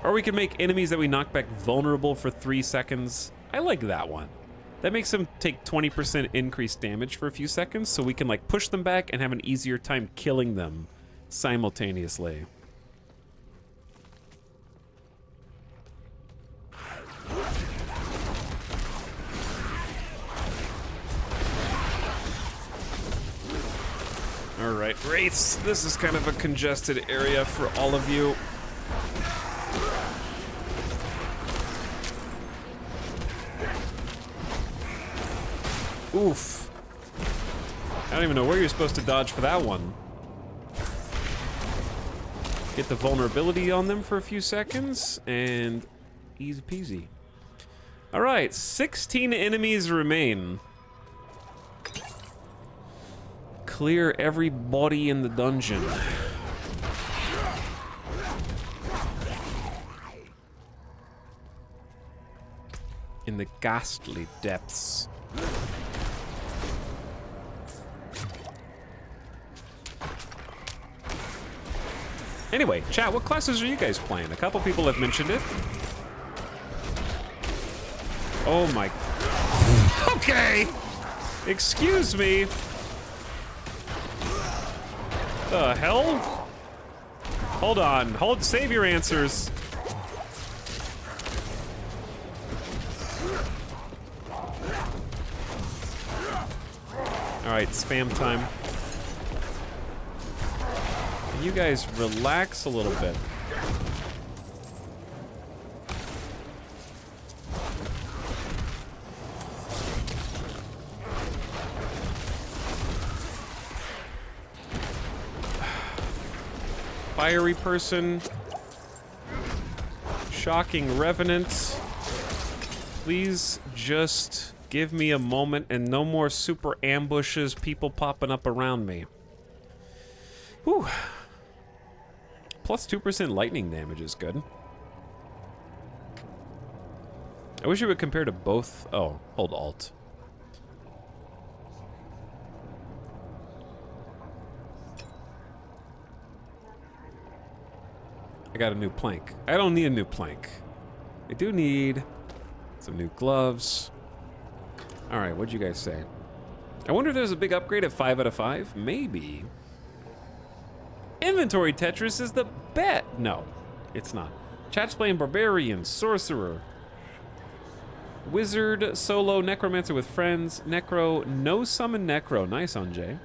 Or we can make enemies that we knock back vulnerable for 3 seconds. I like that one. That makes them take 20% increased damage for a few seconds, so we can like push them back and have an easier time killing them simultaneously. All right, Wraiths, this is kind of a congested area for all of you. Oof. I don't even know where you're supposed to dodge for that one. Get the vulnerability on them for a few seconds, and easy peasy. All right, 16 enemies remain. Clear every body in the dungeon. In the ghastly depths. Anyway, chat, what classes are you guys playing? A couple people have mentioned it. Oh my... Okay! Excuse me! The hell? Hold on. Save your answers. All right, spam time. You guys relax a little bit. Fiery person. Shocking revenant. Please just give me a moment and no more super ambushes, people popping up around me. Whew. Plus 2% lightning damage is good. I wish it would compare to both. Oh, hold Alt. I got a new plank. I don't need a new plank. I do need some new gloves. Alright, what'd you guys say? I wonder if there's a big upgrade at 5 out of 5? Maybe. Inventory Tetris is the bet. No, it's not. Chat's playing Barbarian, Sorcerer, Wizard, Solo, Necromancer with friends, Necro, no summon Necro. Nice on Jay.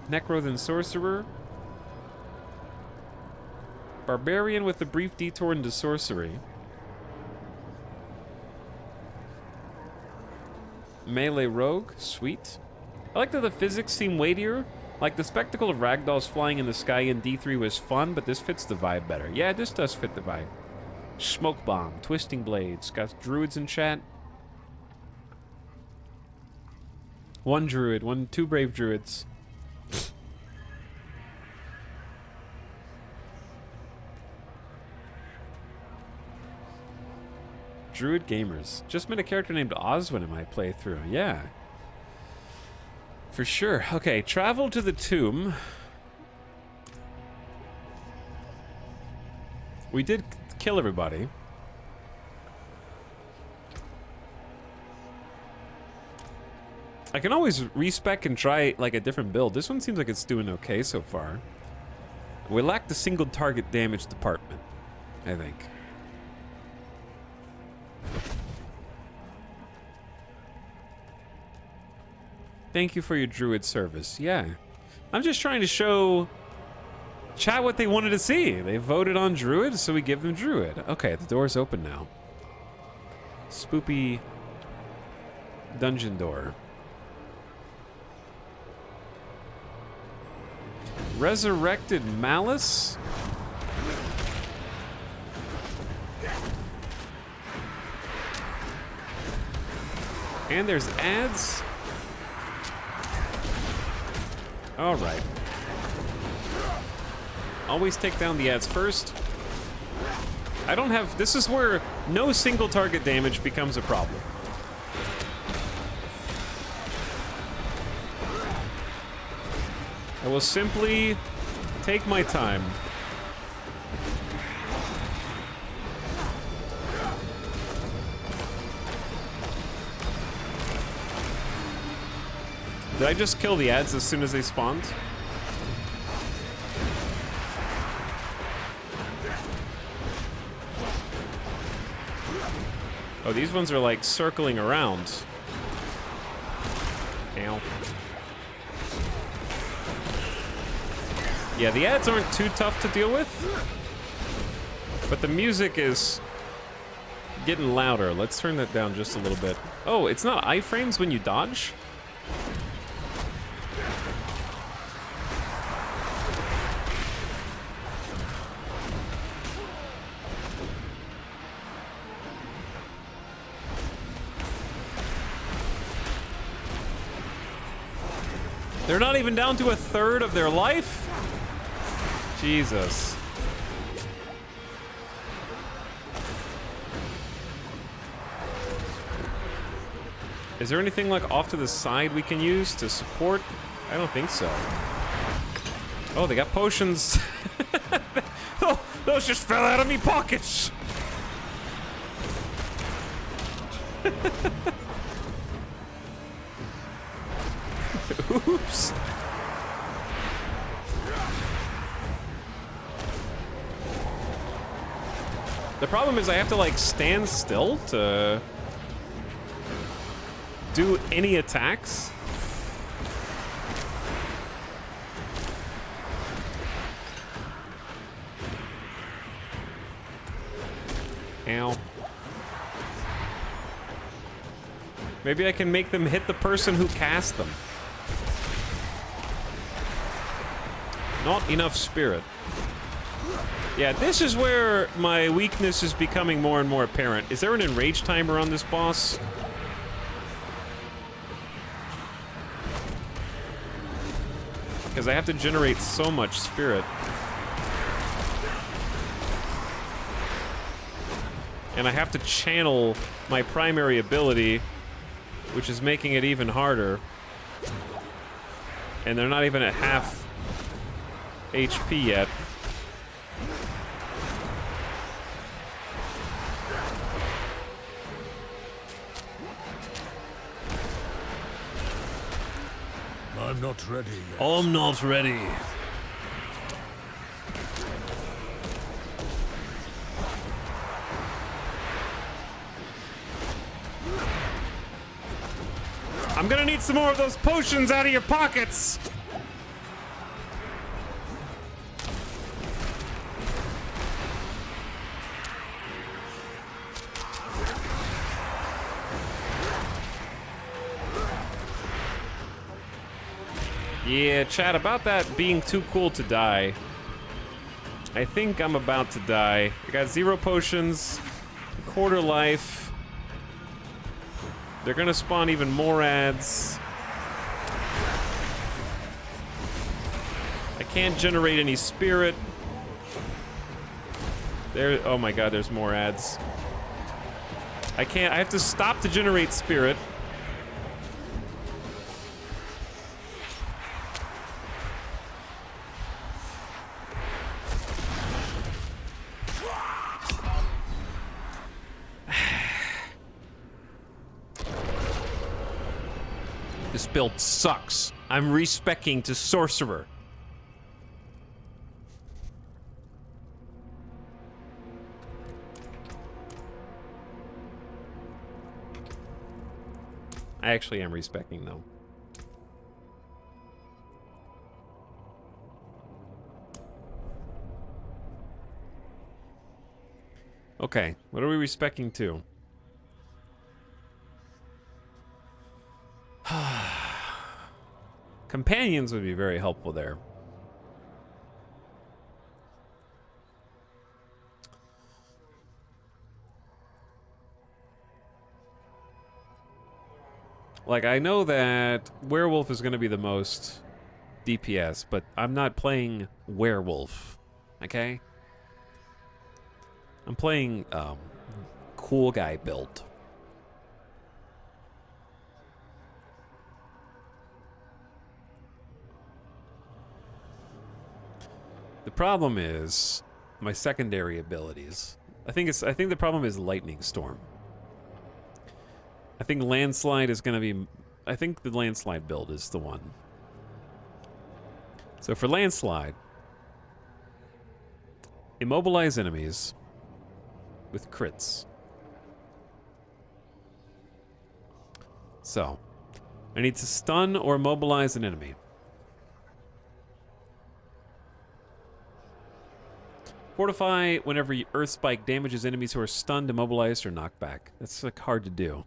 Necro then Sorcerer. Barbarian with a brief detour into Sorcery. Melee Rogue, sweet. I like that the physics seem weightier. Like the spectacle of ragdolls flying in the sky in D3 was fun, but this fits the vibe better. Yeah, this does fit the vibe. Smoke Bomb, Twisting Blades, got druids in chat. One druid, two brave druids. Druid gamers. Just met a character named Oswin in my playthrough. Yeah. For sure. Okay, travel to the tomb. We did kill everybody. I can always respec and try like a different build. This one seems like it's doing okay so far. We lack the single target damage department, I think. Thank you for your druid service. Yeah. I'm just trying to show chat what they wanted to see. They voted on druid, so we give them druid. Okay, the door's open now. Spoopy dungeon door. Resurrected Malice? And there's ads? All right. Always take down the ads first. I don't have... This is where no single target damage becomes a problem. I will simply take my time. Did I just kill the ads as soon as they spawned? Oh, these ones are like circling around. Ow. Yeah, the ads aren't too tough to deal with, but the music is getting louder. Let's turn that down just a little bit. Oh, it's not iframes when you dodge? They're not even down to a third of their life? Jesus. Is there anything like off to the side we can use to support? I don't think so. Oh, they got potions. Oh, those just fell out of me pockets. Oops. The problem is I have to like stand still to do any attacks. Ow. Maybe I can make them hit the person who cast them. Not enough spirit. Yeah, this is where my weakness is becoming more and more apparent. Is there an enrage timer on this boss? Because I have to generate so much spirit. And I have to channel my primary ability, which is making it even harder. And they're not even at half HP yet. I'm not ready yet. I'm not ready. I'm gonna need some more of those potions out of your pockets. Yeah, chat, about that being too cool to die. I think I'm about to die. I got 0 potions, quarter life. They're gonna spawn even more ads. I can't generate any spirit. There, oh my god, there's more ads. I have to stop to generate spirit. This build sucks. I'm respecking to sorcerer. I actually am respecting though. Okay, what are we respecting to? Companions would be very helpful there. Like, I know that werewolf is going to be the most DPS, but I'm not playing werewolf, okay? I'm playing cool guy build. The problem is my secondary abilities. I think the problem is lightning storm. I think landslide is going to be, I think the landslide build is the one. So for landslide, immobilize enemies with crits. So I need to stun or immobilize an enemy. Fortify whenever Earth Spike damages enemies who are stunned, immobilized, or knocked back. That's like hard to do.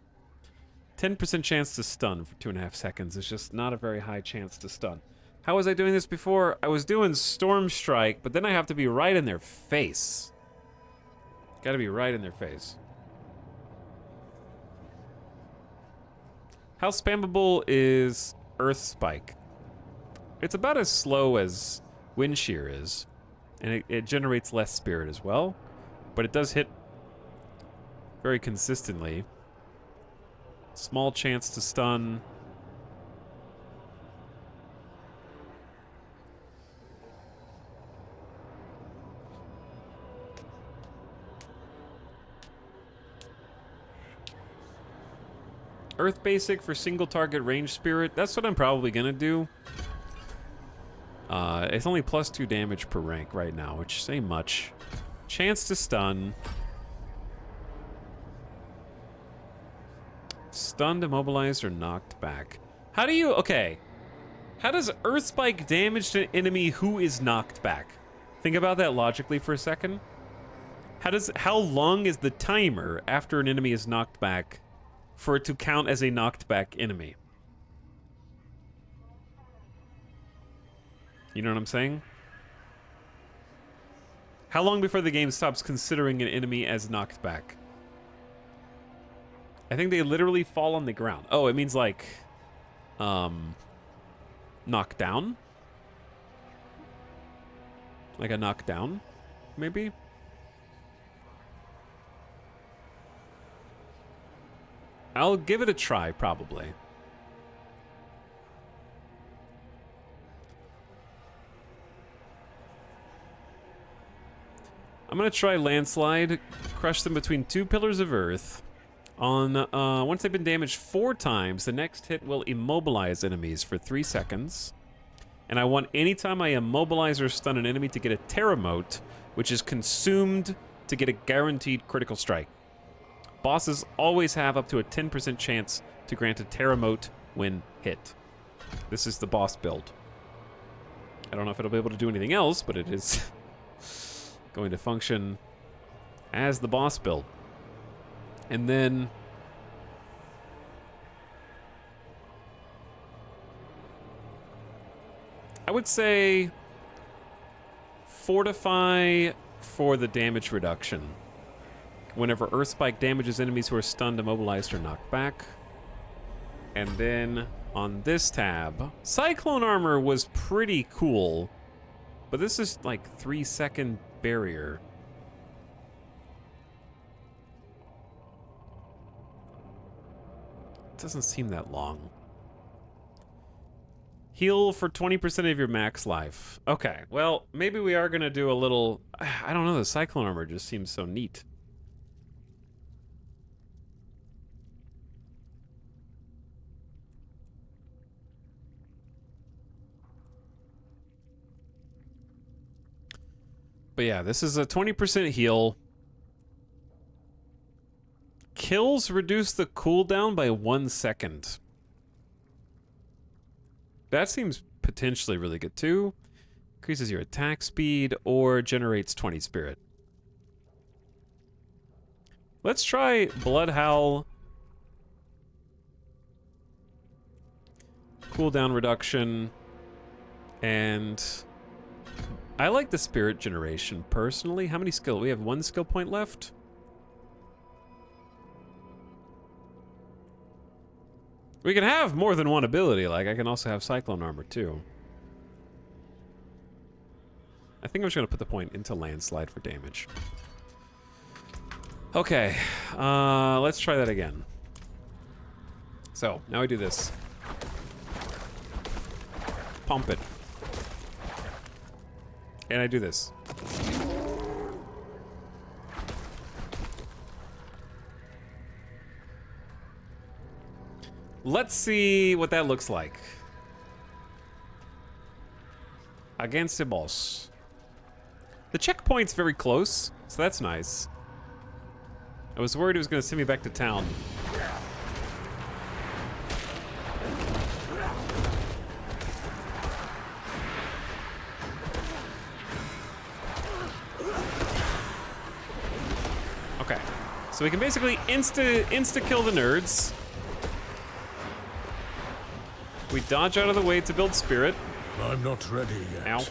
10% chance to stun for 2.5 seconds is just not a very high chance to stun. How was I doing this before? I was doing Storm Strike, but then I have to be right in their face. Gotta be right in their face. How spammable is Earth Spike? It's about as slow as Wind Shear is. And it generates less spirit as well. But it does hit very consistently. Small chance to stun. Earth Basic for single target range spirit. That's what I'm probably gonna do. It's only +2 damage per rank right now, which ain't much. Chance to stun. Stunned, immobilized, or knocked back. How do you... Okay. How does Earth Spike damage an enemy who is knocked back? Think about that logically for a second. How long is the timer after an enemy is knocked back for it to count as a knocked back enemy? You know what I'm saying? How long before the game stops considering an enemy as knocked back? I think they literally fall on the ground. Oh, it means like, knocked down? Like a knockdown, maybe? I'll give it a try, probably. I'm gonna try Landslide, crush them between 2 pillars of earth. Once they've been damaged 4 times, the next hit will immobilize enemies for 3 seconds. And I want anytime I immobilize or stun an enemy to get a Terra Mote, which is consumed to get a guaranteed critical strike. Bosses always have up to a 10% chance to grant a Terra Mote when hit. This is the boss build. I don't know if it'll be able to do anything else, but it is going to function as the boss build. And then I would say fortify for the damage reduction. Whenever Earth Spike damages enemies who are stunned, immobilized, or knocked back. And then on this tab, Cyclone Armor was pretty cool, but this is like 3-second barrier. It doesn't seem that long. Heal for 20% of your max life. Okay, well, maybe we are gonna do a little... I don't know, the Cyclone Armor just seems so neat. But yeah, this is a 20% heal. Kills reduce the cooldown by 1 second. That seems potentially really good too. Increases your attack speed or generates 20 spirit. Let's try Blood Howl. Cooldown reduction. And I like the spirit generation personally. How many skill? We have 1 skill point left. We can have more than one ability. Like, I can also have Cyclone Armor, too. I think I'm just going to put the point into Landslide for damage. Okay. Let's try that again. So, now we do this. Pump it. And I do this. Let's see what that looks like against a boss. The checkpoint's very close, so that's nice. I was worried it was going to send me back to town. Okay, so we can basically insta-kill the nerds. We dodge out of the way to build spirit. I'm not ready yet. Ow.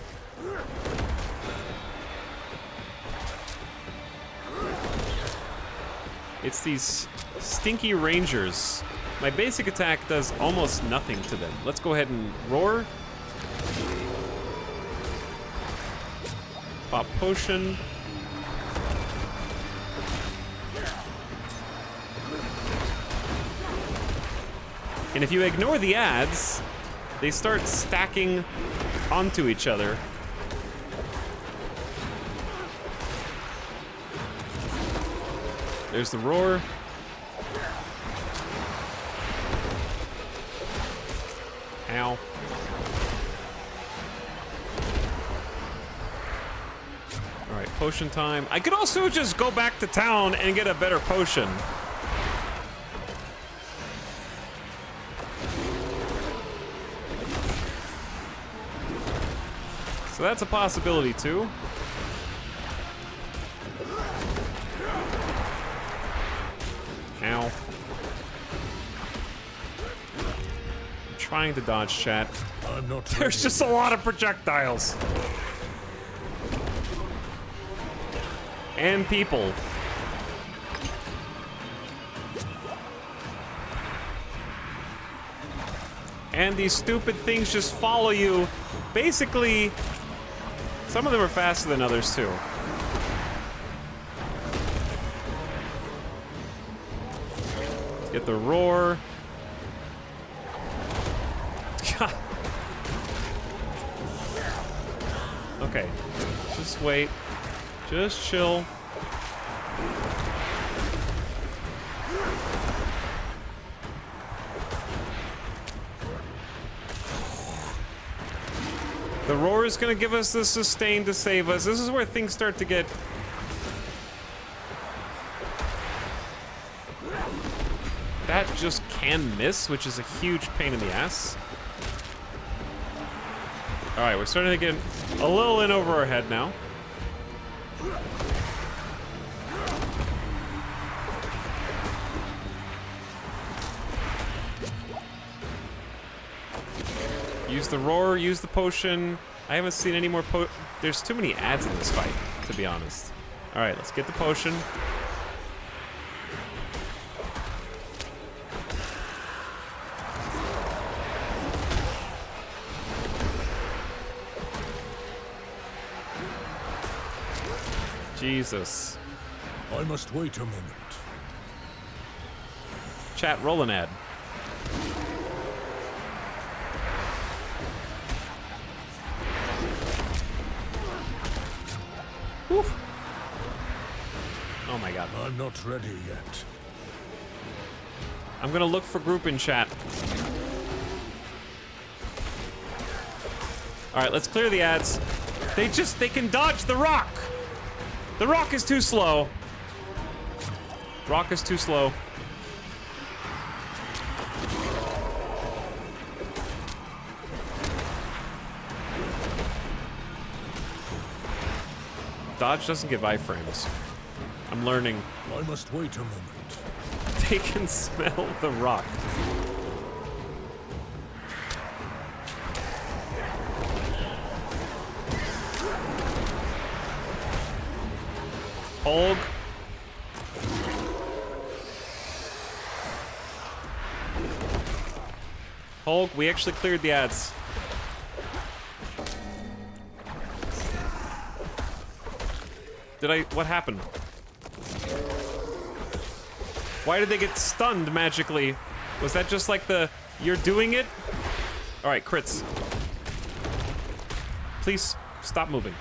It's these stinky rangers. My basic attack does almost nothing to them. Let's go ahead and roar. Pop potion. And if you ignore the ads, they start stacking onto each other. There's the roar. Ow. All right, potion time. I could also just go back to town and get a better potion. So that's a possibility too. trying to dodge, chat. I'm not There's just a lot of projectiles. And people. And these stupid things just follow you. Basically, some of them are faster than others too. Get the roar. Okay, just wait. Just chill. The roar is gonna give us the sustain to save us. This is where things start to get... That just can miss, which is a huge pain in the ass. Alright, we're starting to get a little in over our head now. Use the roar, use the potion. I haven't seen any more There's too many ads in this fight, to be honest. Alright, let's get the potion. Jesus. I must wait a moment. Chat, roll an ad. Oof. Oh my god. I'm not ready yet. I'm gonna look for group in chat. Alright, let's clear the ads. They can dodge the rock! The rock is too slow. Rock is too slow. Dodge doesn't give iframes. I'm learning. I must wait a moment. They can smell the rock. Hold. Hulk, we actually cleared the ads. What happened? Why did they get stunned magically? Was that just like you're doing it? All right, crits. Please stop moving.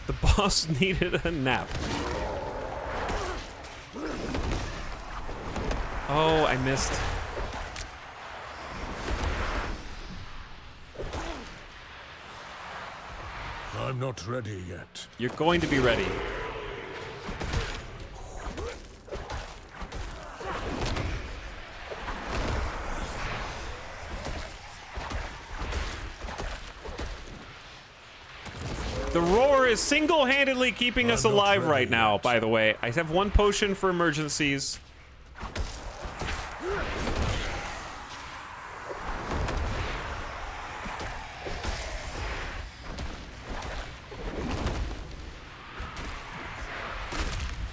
The boss needed a nap. Oh, I missed. I'm not ready yet. You're going to be ready. The roar is single-handedly keeping us alive right now, by the way. I have one potion for emergencies.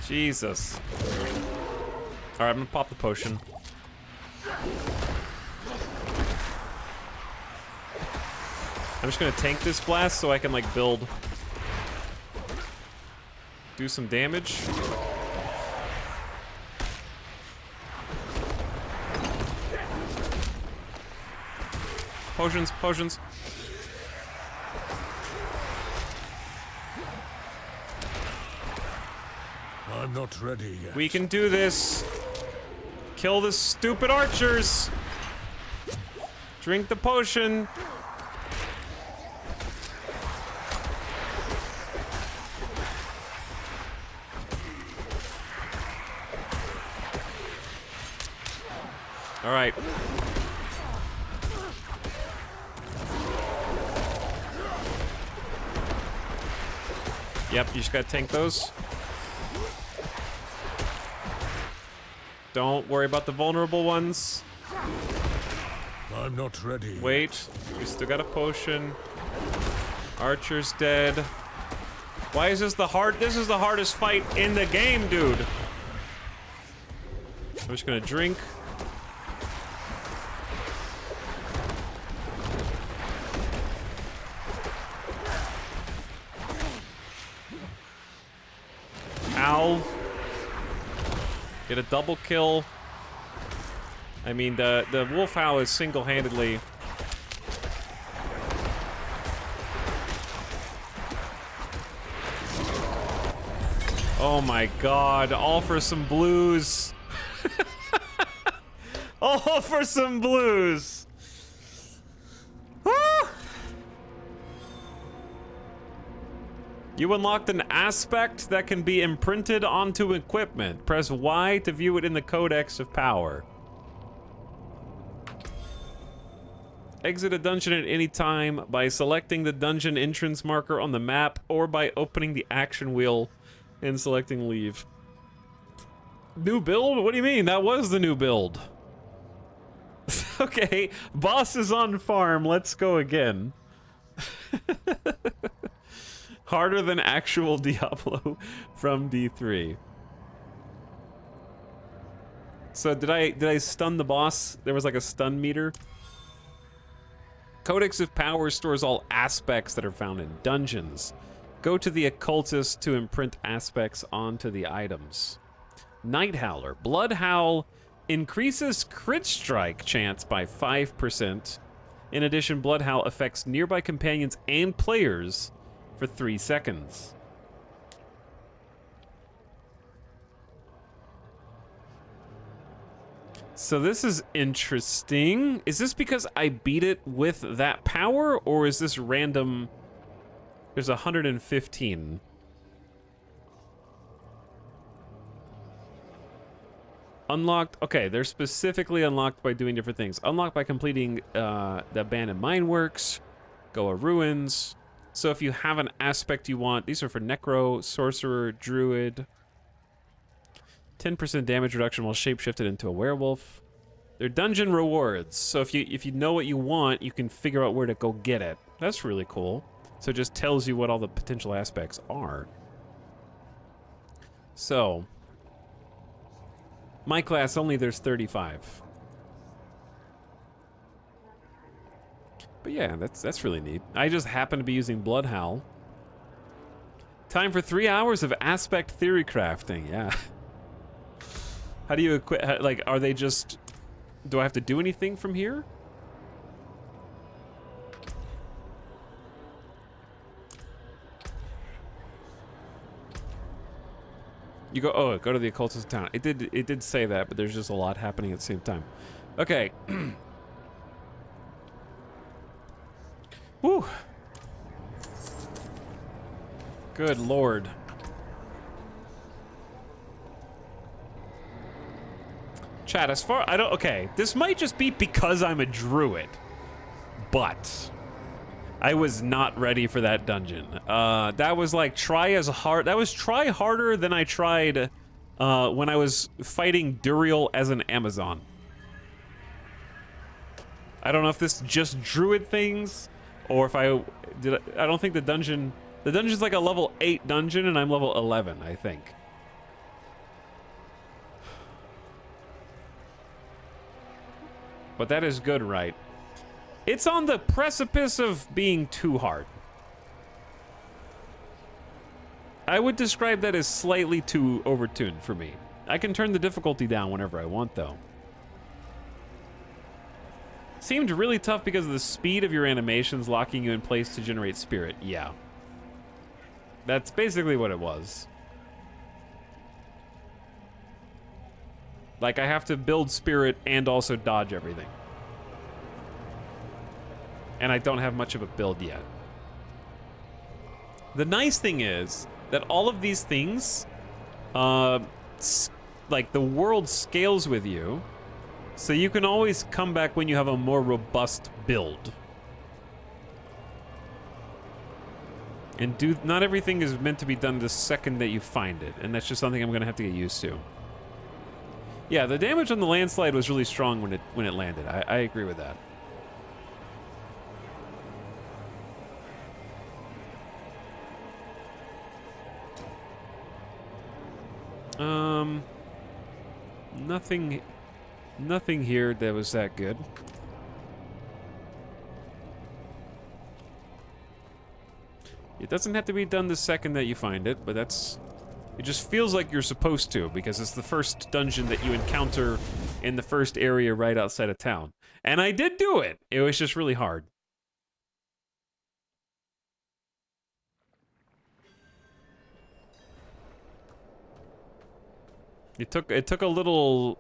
Jesus. Alright, I'm gonna pop the potion. I'm just gonna tank this blast so I can, like, do some damage. Potions, potions. I'm not ready yet. We can do this. Kill the stupid archers. Drink the potion. All right. Yep, you just gotta tank those. Don't worry about the vulnerable ones. I'm not ready. Wait, we still got a potion. Archer's dead. Why is this the This is the hardest fight in the game, dude. I'm just gonna drink. Ow. Get a double kill. I mean, the wolf owl is single-handedly... Oh my god, all for some blues. All for some blues. Woo! You unlocked an aspect that can be imprinted onto equipment. Press Y to view it in the Codex of Power. Exit a dungeon at any time by selecting the dungeon entrance marker on the map or by opening the action wheel and selecting leave. New build? What do you mean? That was the new build. Okay, boss is on farm. Let's go again. Harder than actual Diablo from D3. So did I stun the boss? There was like a stun meter. Codex of Power stores all aspects that are found in dungeons. Go to the occultist to imprint aspects onto the items. Night Howler. Blood Howl increases crit strike chance by 5%. In addition, Blood Howl affects nearby companions and players for 3 seconds. So this is interesting. Is this because I beat it with that power, or is this random? There's 115. Unlocked. Okay, they're specifically unlocked by doing different things. Unlocked by completing the abandoned mine works, Goa ruins. So if you have an aspect you want, these are for Necro, Sorcerer, Druid. 10% damage reduction while shapeshifted into a werewolf. They're dungeon rewards. So if you know what you want, you can figure out where to go get it. That's really cool. So it just tells you what all the potential aspects are. So my class only there's 35. But yeah, that's really neat. I just happen to be using Blood Howl. Time for 3 hours of aspect theory crafting. Yeah. How do you equip? Like, are they just? Do I have to do anything from here? You go. Oh, go to the occultist town. It did say that, but there's just a lot happening at the same time. Okay. Woo. Good lord. Chat, as far okay, this might just be because I'm a druid, but I was not ready for that dungeon. That was like try harder than I tried when I was fighting Duriel as an Amazon. I don't know if this just druid things or if I don't think the dungeon's like a level 8 dungeon and I'm level 11, I think. But that is good, right? It's on the precipice of being too hard. I would describe that as slightly too overtuned for me. I can turn the difficulty down whenever I want, though. Seemed really tough because of the speed of your animations locking you in place to generate spirit. Yeah. That's basically what it was. Like, I have to build spirit and also dodge everything. And I don't have much of a build yet. The nice thing is that all of these things, like, the world scales with you, so you can always come back when you have a more robust build. And not everything is meant to be done the second that you find it, and that's just something I'm gonna have to get used to. Yeah, the damage on the landslide was really strong when it landed. I agree with that. Nothing here that was that good. It doesn't have to be done the second that you find it, but it just feels like you're supposed to, because it's the first dungeon that you encounter in the first area right outside of town. And I did do it. It was just really hard. It took a little,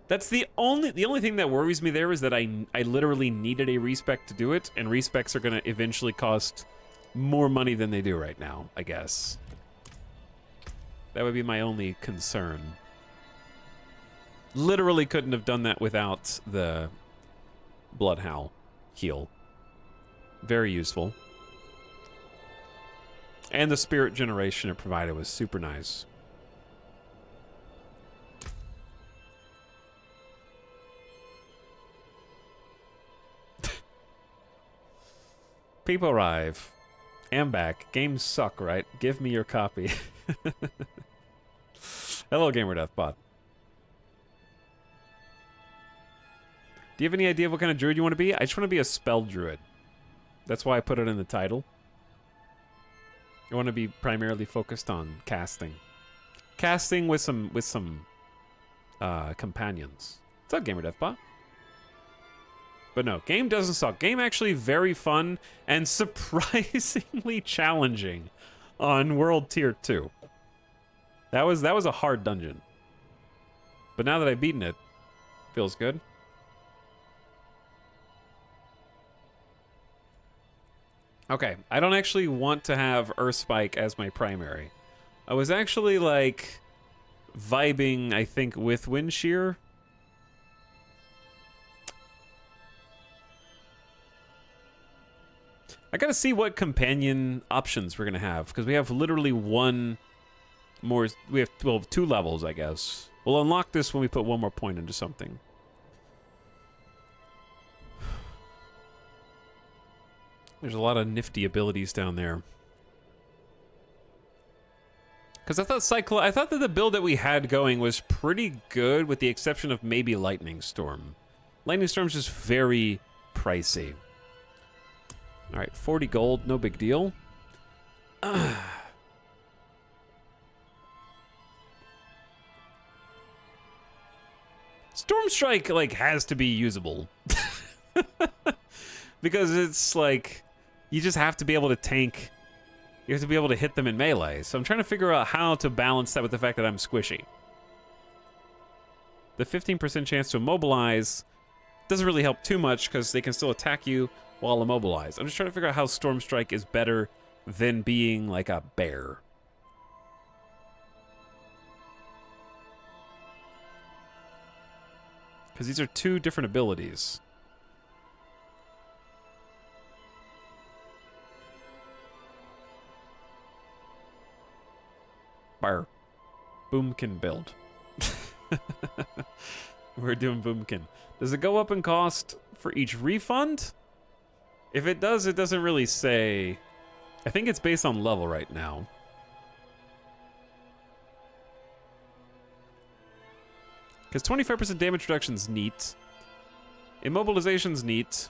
that's the only thing that worries me there is that I literally needed a respec to do it, and respecs are gonna eventually cost more money than they do right now, I guess. That would be my only concern. Literally couldn't have done that without the Bloodhowl heal. Very useful. And the spirit generation it provided was super nice. People arrive. Am back. Games suck, right? Give me your copy. Hello, GamerDeathBot. Do you have any idea of what kind of druid you want to be? I just want to be a spell druid. That's why I put it in the title. I want to be primarily focused on casting. Casting with some companions. What's up, GamerDeathBot? But no, game doesn't suck. Game actually very fun and surprisingly challenging on World Tier 2. That was a hard dungeon. But now that I've beaten it, feels good. Okay, I don't actually want to have Earthspike as my primary. I was actually like vibing, I think, with Windshear. I gotta see what companion options we're gonna have, because we have literally one more. We have, well, 2 levels, I guess. We'll unlock this when we put 1 more point into something. There's a lot of nifty abilities down there. Because I thought that the build that we had going was pretty good, with the exception of maybe Lightning Storm. Lightning Storm's just very pricey. All right, 40 gold, no big deal. Stormstrike, like, has to be usable. Because it's like, you just have to be able to tank. You have to be able to hit them in melee. So I'm trying to figure out how to balance that with the fact that I'm squishy. The 15% chance to immobilize doesn't really help too much, because they can still attack you while immobilized. I'm just trying to figure out how Stormstrike is better than being like a bear. Because these are 2 different abilities. Bar. Boomkin build. We're doing Boomkin. Does it go up in cost for each refund? If it does, it doesn't really say. I think it's based on level right now. Because 25% damage reduction's neat. Immobilization's neat.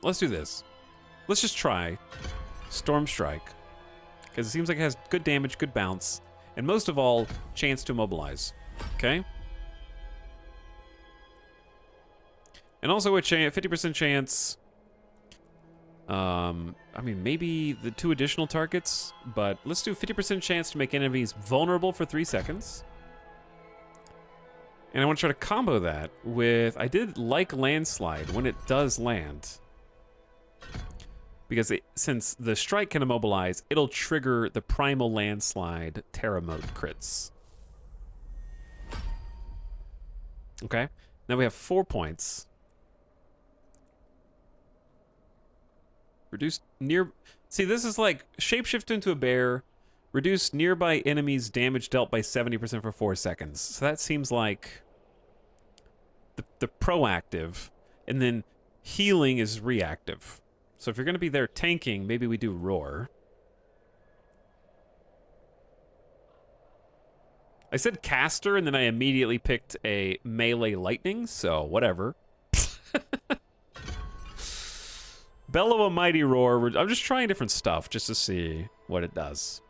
Let's do this. Let's just try Stormstrike. Because it seems like it has good damage, good bounce, and most of all, chance to immobilize. Okay? And also a 50% chance. I mean, maybe the 2 additional targets, but let's do 50% chance to make enemies vulnerable for 3 seconds. And I want to try to combo that with, I did like Landslide when it does land. Because since the strike can immobilize, it'll trigger the Primal Landslide Terra mode crits. Okay, now we have 4 points. Reduce near... See, this is like shapeshift into a bear, reduce nearby enemies' damage dealt by 70% for 4 seconds. So that seems like the proactive, and then healing is reactive. So if you're going to be there tanking, maybe we do Roar. I said caster, and then I immediately picked a melee lightning, so whatever. Bellow a mighty roar. I'm just trying different stuff just to see what it does.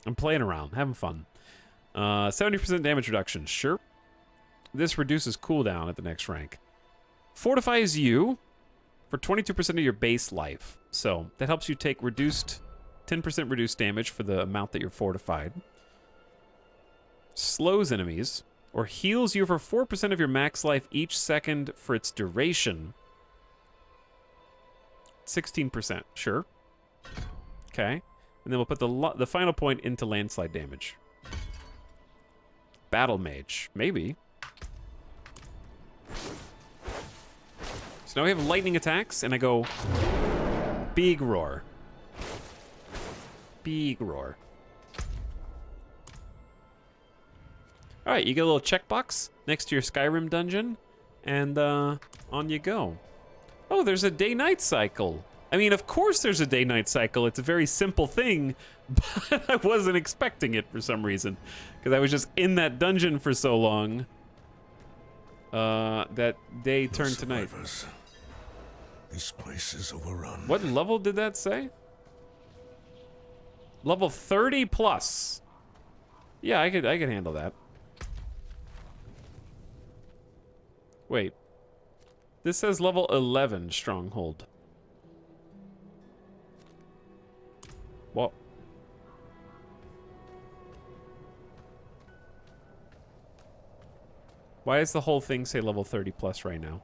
I'm playing around, having fun. 70% damage reduction, sure. This reduces cooldown at the next rank. Fortifies you for 22% of your base life. So that helps you take 10% reduced damage for the amount that you're fortified. Slows enemies, or heals you for 4% of your max life each second for its duration. 16%, sure. Okay. And then we'll put the final point into landslide damage. Battle Mage, maybe. So now we have lightning attacks, and I go big roar. Big roar. All right, you get a little checkbox next to your Skyrim dungeon, and on you go. Oh, there's a day-night cycle. I mean, of course there's a day-night cycle. It's a very simple thing, but I wasn't expecting it for some reason, because I was just in that dungeon for so long that day turned to night. This place is overrun. What level did that say? Level 30 plus. Yeah, I could handle that. Wait. This says level 11 stronghold. Well. Why does the whole thing say level 30 plus right now?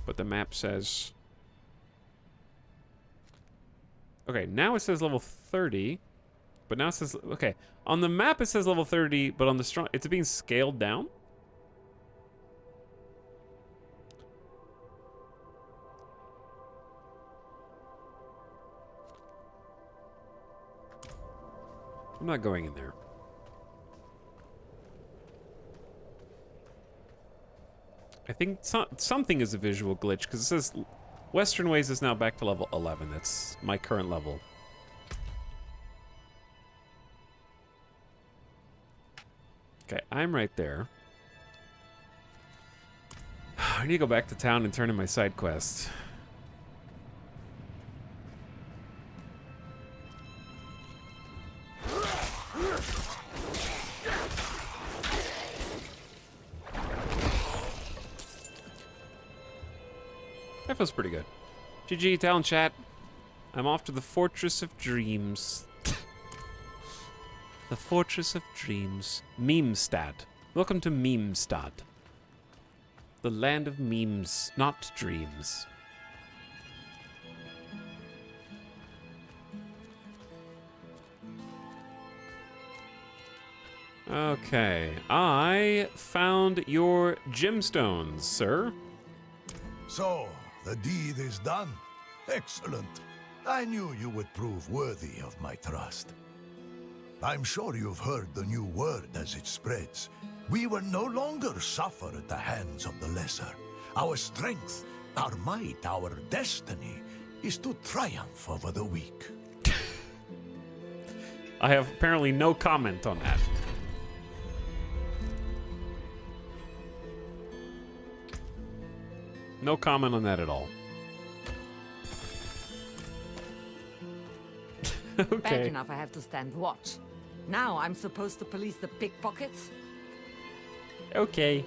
But the map says... Okay, now it says level 30. But now it says... Okay, on the map it says level 30, but on the strong... It's being scaled down? I'm not going in there. I think something is a visual glitch, because it says Western Ways is now back to level 11. That's my current level. Okay, I'm right there. I need to go back to town and turn in my side quest. That feels pretty good. GG, Talon Chat. I'm off to the Fortress of Dreams. The Fortress of Dreams. Memestad. Welcome to Memestad. The land of memes, not dreams. Okay, I found your gemstones, sir. So, the deed is done. Excellent. I knew you would prove worthy of my trust. I'm sure you've heard the new word as it spreads. We will no longer suffer at the hands of the lesser. Our strength, our might, our destiny is to triumph over the weak. I have apparently no comment on that. No comment on that at all. Bad Okay. enough I have to stand watch. Now I'm supposed to police the pickpockets? Okay.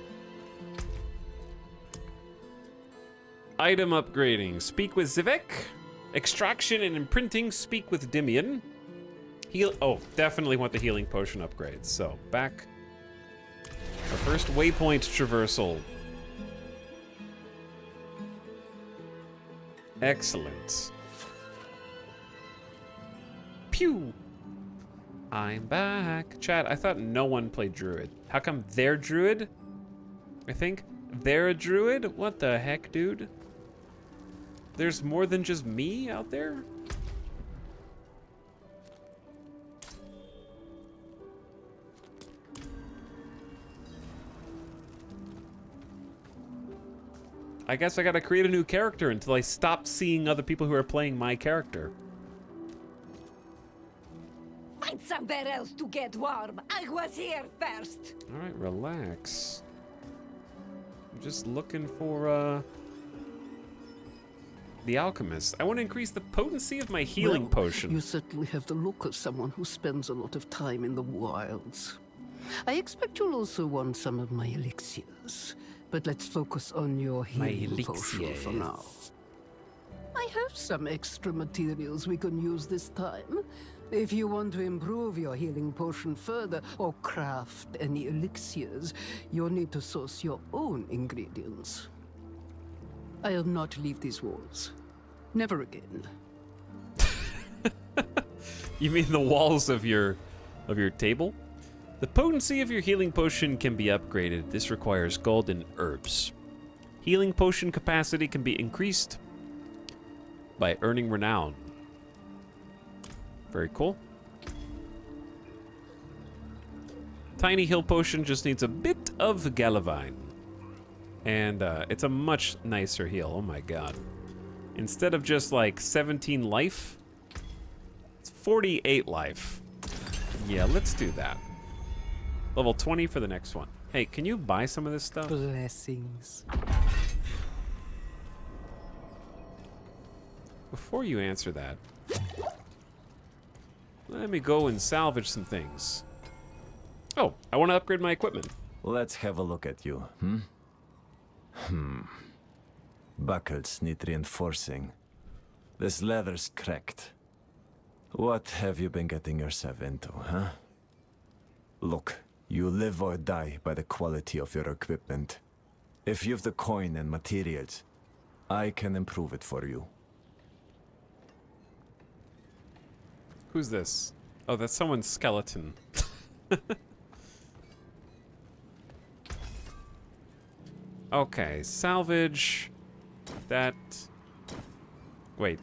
Item upgrading. Speak with Zivek. Extraction and imprinting. Speak with Dimian. Heal. Oh, definitely want the healing potion upgrades. So, back. Our first waypoint traversal. Excellent. Pew! I'm back. Chat, I thought no one played Druid. How come they're Druid? I think they're a Druid? What the heck, dude? There's more than just me out there? I guess I gotta create a new character until I stop seeing other people who are playing my character. Find somewhere else to get warm. I was here first. All right, relax. I'm just looking for the alchemist. I want to increase the potency of my healing potion. You certainly have the look of someone who spends a lot of time in the wilds. I expect you'll also want some of my elixirs, but let's focus on your healing potion for now. I have some extra materials we can use this time. If you want to improve your healing potion further or craft any elixirs, you'll need to source your own ingredients. I'll not leave these walls. Never again. You mean the walls of your table? The potency of your healing potion can be upgraded. This requires gold and herbs. Healing potion capacity can be increased by earning renown. Very cool. Tiny heal potion just needs a bit of Galavine. And it's a much nicer heal. Oh my god. Instead of just like 17 life, it's 48 life. Yeah, let's do that. Level 20 for the next one. Hey, can you buy some of this stuff? Blessings. Before you answer that, let me go and salvage some things. Oh, I want to upgrade my equipment. Let's have a look at you, Buckles need reinforcing. This leather's cracked. What have you been getting yourself into, huh? Look, you live or die by the quality of your equipment. If you've the coin and materials, I can improve it for you. Who's this? Oh, that's someone's skeleton. Okay, salvage that. Wait.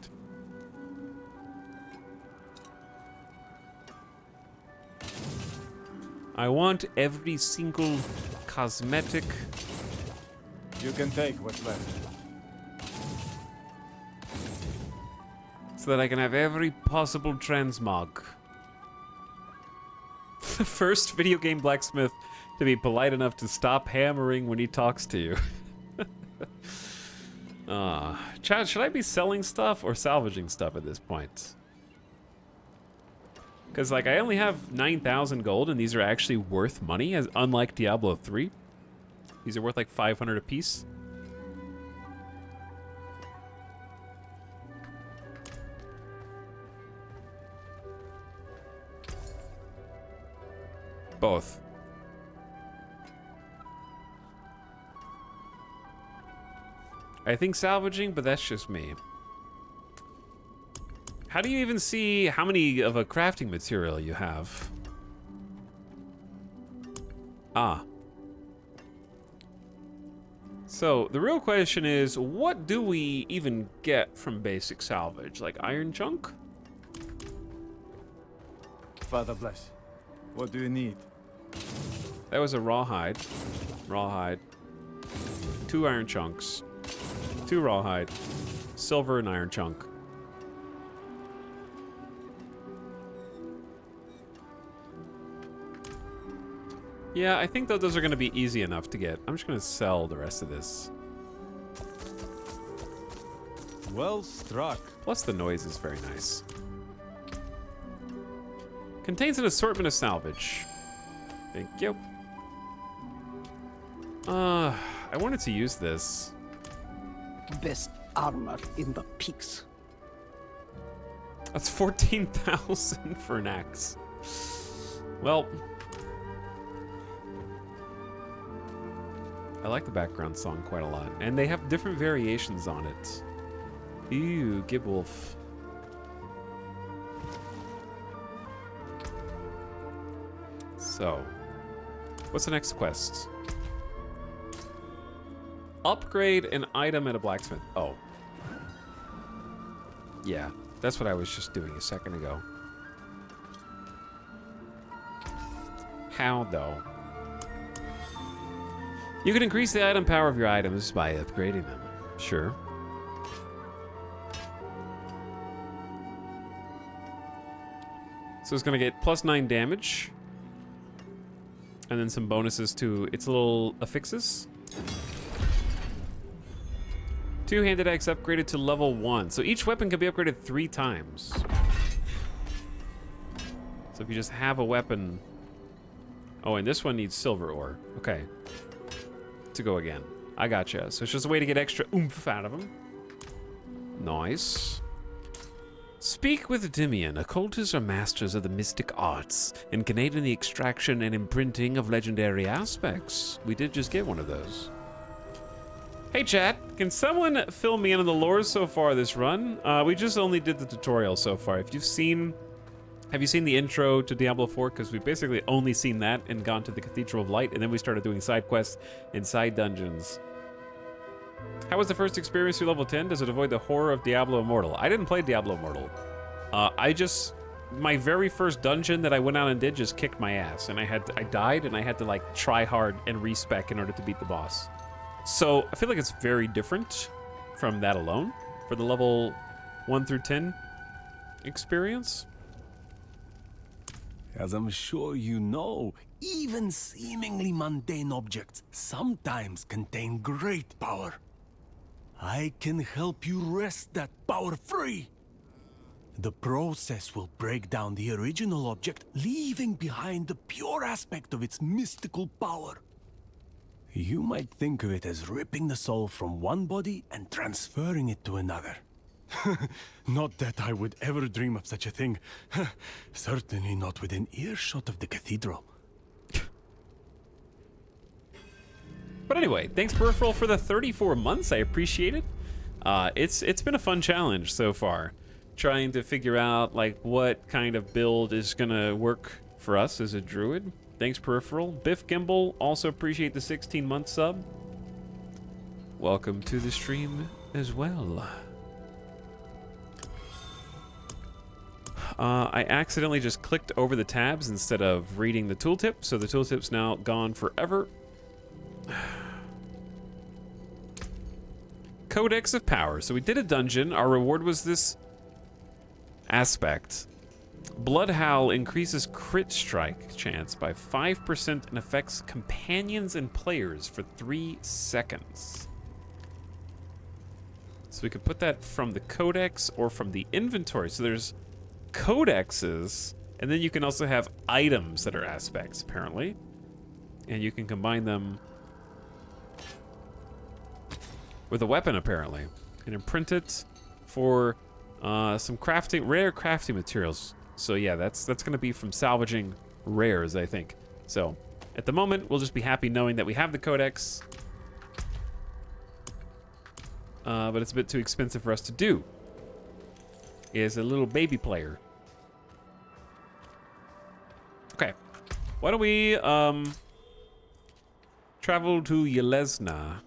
I want every single cosmetic. You can take what's left. So that I can have every possible transmog. The first video game blacksmith to be polite enough to stop hammering when he talks to you. Chad, should I be selling stuff or salvaging stuff at this point? Because, like, I only have 9,000 gold, and these are actually worth money, as unlike Diablo 3. These are worth, like, 500 apiece. Both. I think salvaging, but that's just me. How do you even see how many of a crafting material you have? Ah. So, the real question is, what do we even get from basic salvage? Like iron chunk? Father bless. What do you need? That was a rawhide. Rawhide. 2 iron chunks. 2 rawhide. Silver and iron chunk. Yeah, I think that those are going to be easy enough to get. I'm just going to sell the rest of this. Well struck. Plus the noise is very nice. Contains an assortment of salvage. Thank you. I wanted to use this. Best armor in the peaks. That's 14,000 for an axe. Well, I like the background song quite a lot, and they have different variations on it. Ew, Gibwolf. So, what's the next quest? Upgrade an item at a blacksmith. Oh. Yeah, that's what I was just doing a second ago. How, though? You can increase the item power of your items by upgrading them. Sure. So it's going to get +9 damage. And then some bonuses to its little affixes. Two-handed axe upgraded to level 1. So each weapon can be upgraded 3 times. So if you just have a weapon... Oh, and this one needs silver ore. Okay. To go again. I gotcha. So it's just a way to get extra oomph out of them. Nice. Speak with Dimian. Occultists are masters of the mystic arts and can aid in the extraction and imprinting of legendary aspects. We did just get one of those. Hey chat, can someone fill me in on the lore so far this run? We just only did the tutorial so far. Have you seen the intro to Diablo IV? Because we've basically only seen that and gone to the Cathedral of Light, and then we started doing side quests and side dungeons. How was the first experience through level 10? Does it avoid the horror of Diablo Immortal? I didn't play Diablo Immortal. My very first dungeon that I went out and did just kicked my ass, and I died, and I had to like try hard and respec in order to beat the boss. So I feel like it's very different from that alone for the level 1 through 10 experience. As I'm sure you know, even seemingly mundane objects sometimes contain great power. I can help you wrest that power free. The process will break down the original object, leaving behind the pure aspect of its mystical power. You might think of it as ripping the soul from one body and transferring it to another. Not that I would ever dream of such a thing. Certainly not within earshot of the cathedral. But anyway, thanks Peripheral for the 34 months. I appreciate it. It's been a fun challenge so far, trying to figure out like what kind of build is gonna work for us as a druid. Thanks Peripheral. Biff Gimbal, also appreciate the 16-month sub. Welcome to the stream as well. I accidentally just clicked over the tabs instead of reading the tooltip, so the tooltip's now gone forever. Codex of Power. So we did a dungeon. Our reward was this aspect. Blood Howl increases crit strike chance by 5% and affects companions and players for 3 seconds. So we could put that from the codex or from the inventory. So there's codexes, and then you can also have items that are aspects, apparently. And you can combine them with a weapon, apparently, and imprint it for some rare crafting materials. So yeah, that's gonna be from salvaging rares, I think. So at the moment, we'll just be happy knowing that we have the codex, but it's a bit too expensive for us to do. Is a little baby player. Okay, why don't we travel to Yelesna?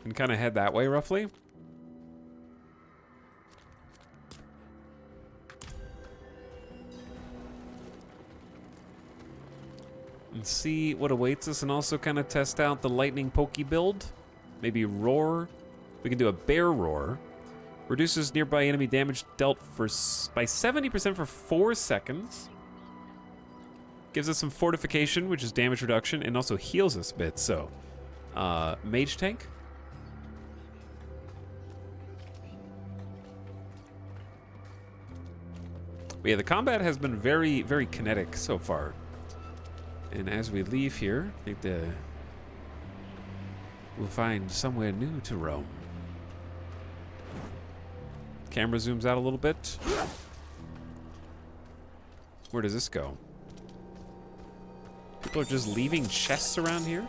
And kind of head that way, roughly. And see what awaits us, and also kind of test out the lightning pokey build. Maybe roar. We can do a bear roar. Reduces nearby enemy damage dealt by 70% for 4 seconds. Gives us some fortification, which is damage reduction, and also heals us a bit. So, mage tank. But yeah, the combat has been very, very kinetic so far. And as we leave here, I think we'll find somewhere new to roam. Camera zooms out a little bit. Where does this go? People are just leaving chests around here?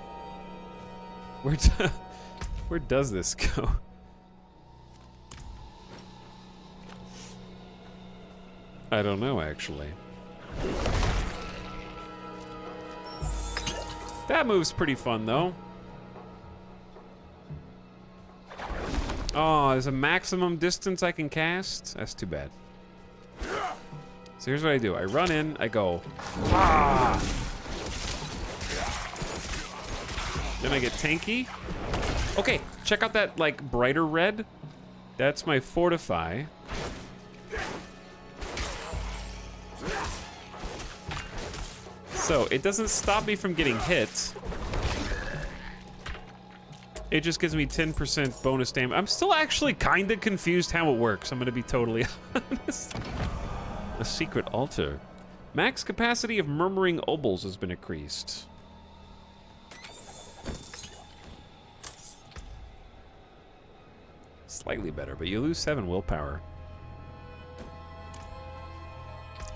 Where does this go? I don't know, actually. That move's pretty fun, though. Oh, there's a maximum distance I can cast? That's too bad. So here's what I do. I run in, I go, ah! Then I get tanky. Okay, check out that like brighter red. That's my fortify. So it doesn't stop me from getting hit. It just gives me 10% bonus damage. I'm still actually kind of confused how it works. I'm gonna be totally honest. A secret altar. Max capacity of murmuring obols has been increased. Slightly better, but you lose 7 willpower.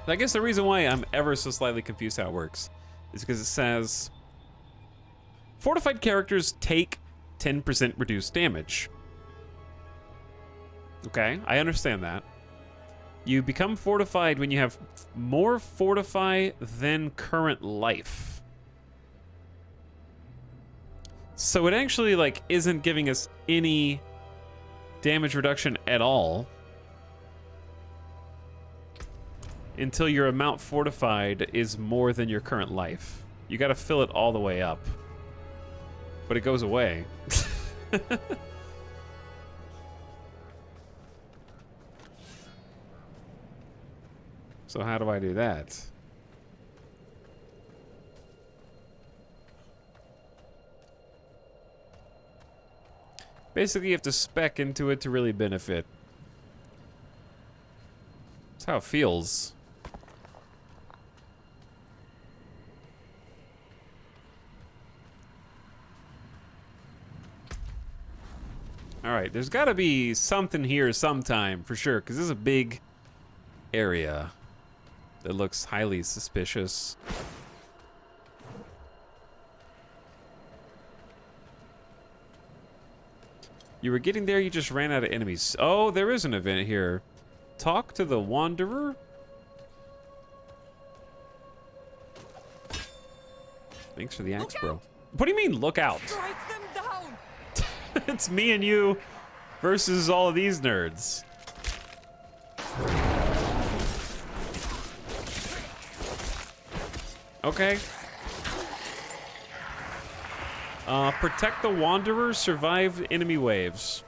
I guess the reason why I'm ever so slightly confused how it works is because it says fortified characters take 10% reduced damage. Okay, I understand that. You become fortified when you have more fortify than current life. So it actually like isn't giving us any damage reduction at all until your amount fortified is more than your current life. You gotta fill it all the way up. But it goes away. So how do I do that? Basically, you have to spec into it to really benefit. That's how it feels. All right, there's got to be something here sometime for sure, because this is a big area that looks highly suspicious. You were getting there, you just ran out of enemies. Oh, there is an event here. Talk to the Wanderer. Thanks for the axe, bro. What do you mean, look out? Strike them down. It's me and you versus all of these nerds. Okay. Protect the Wanderer, survive enemy waves.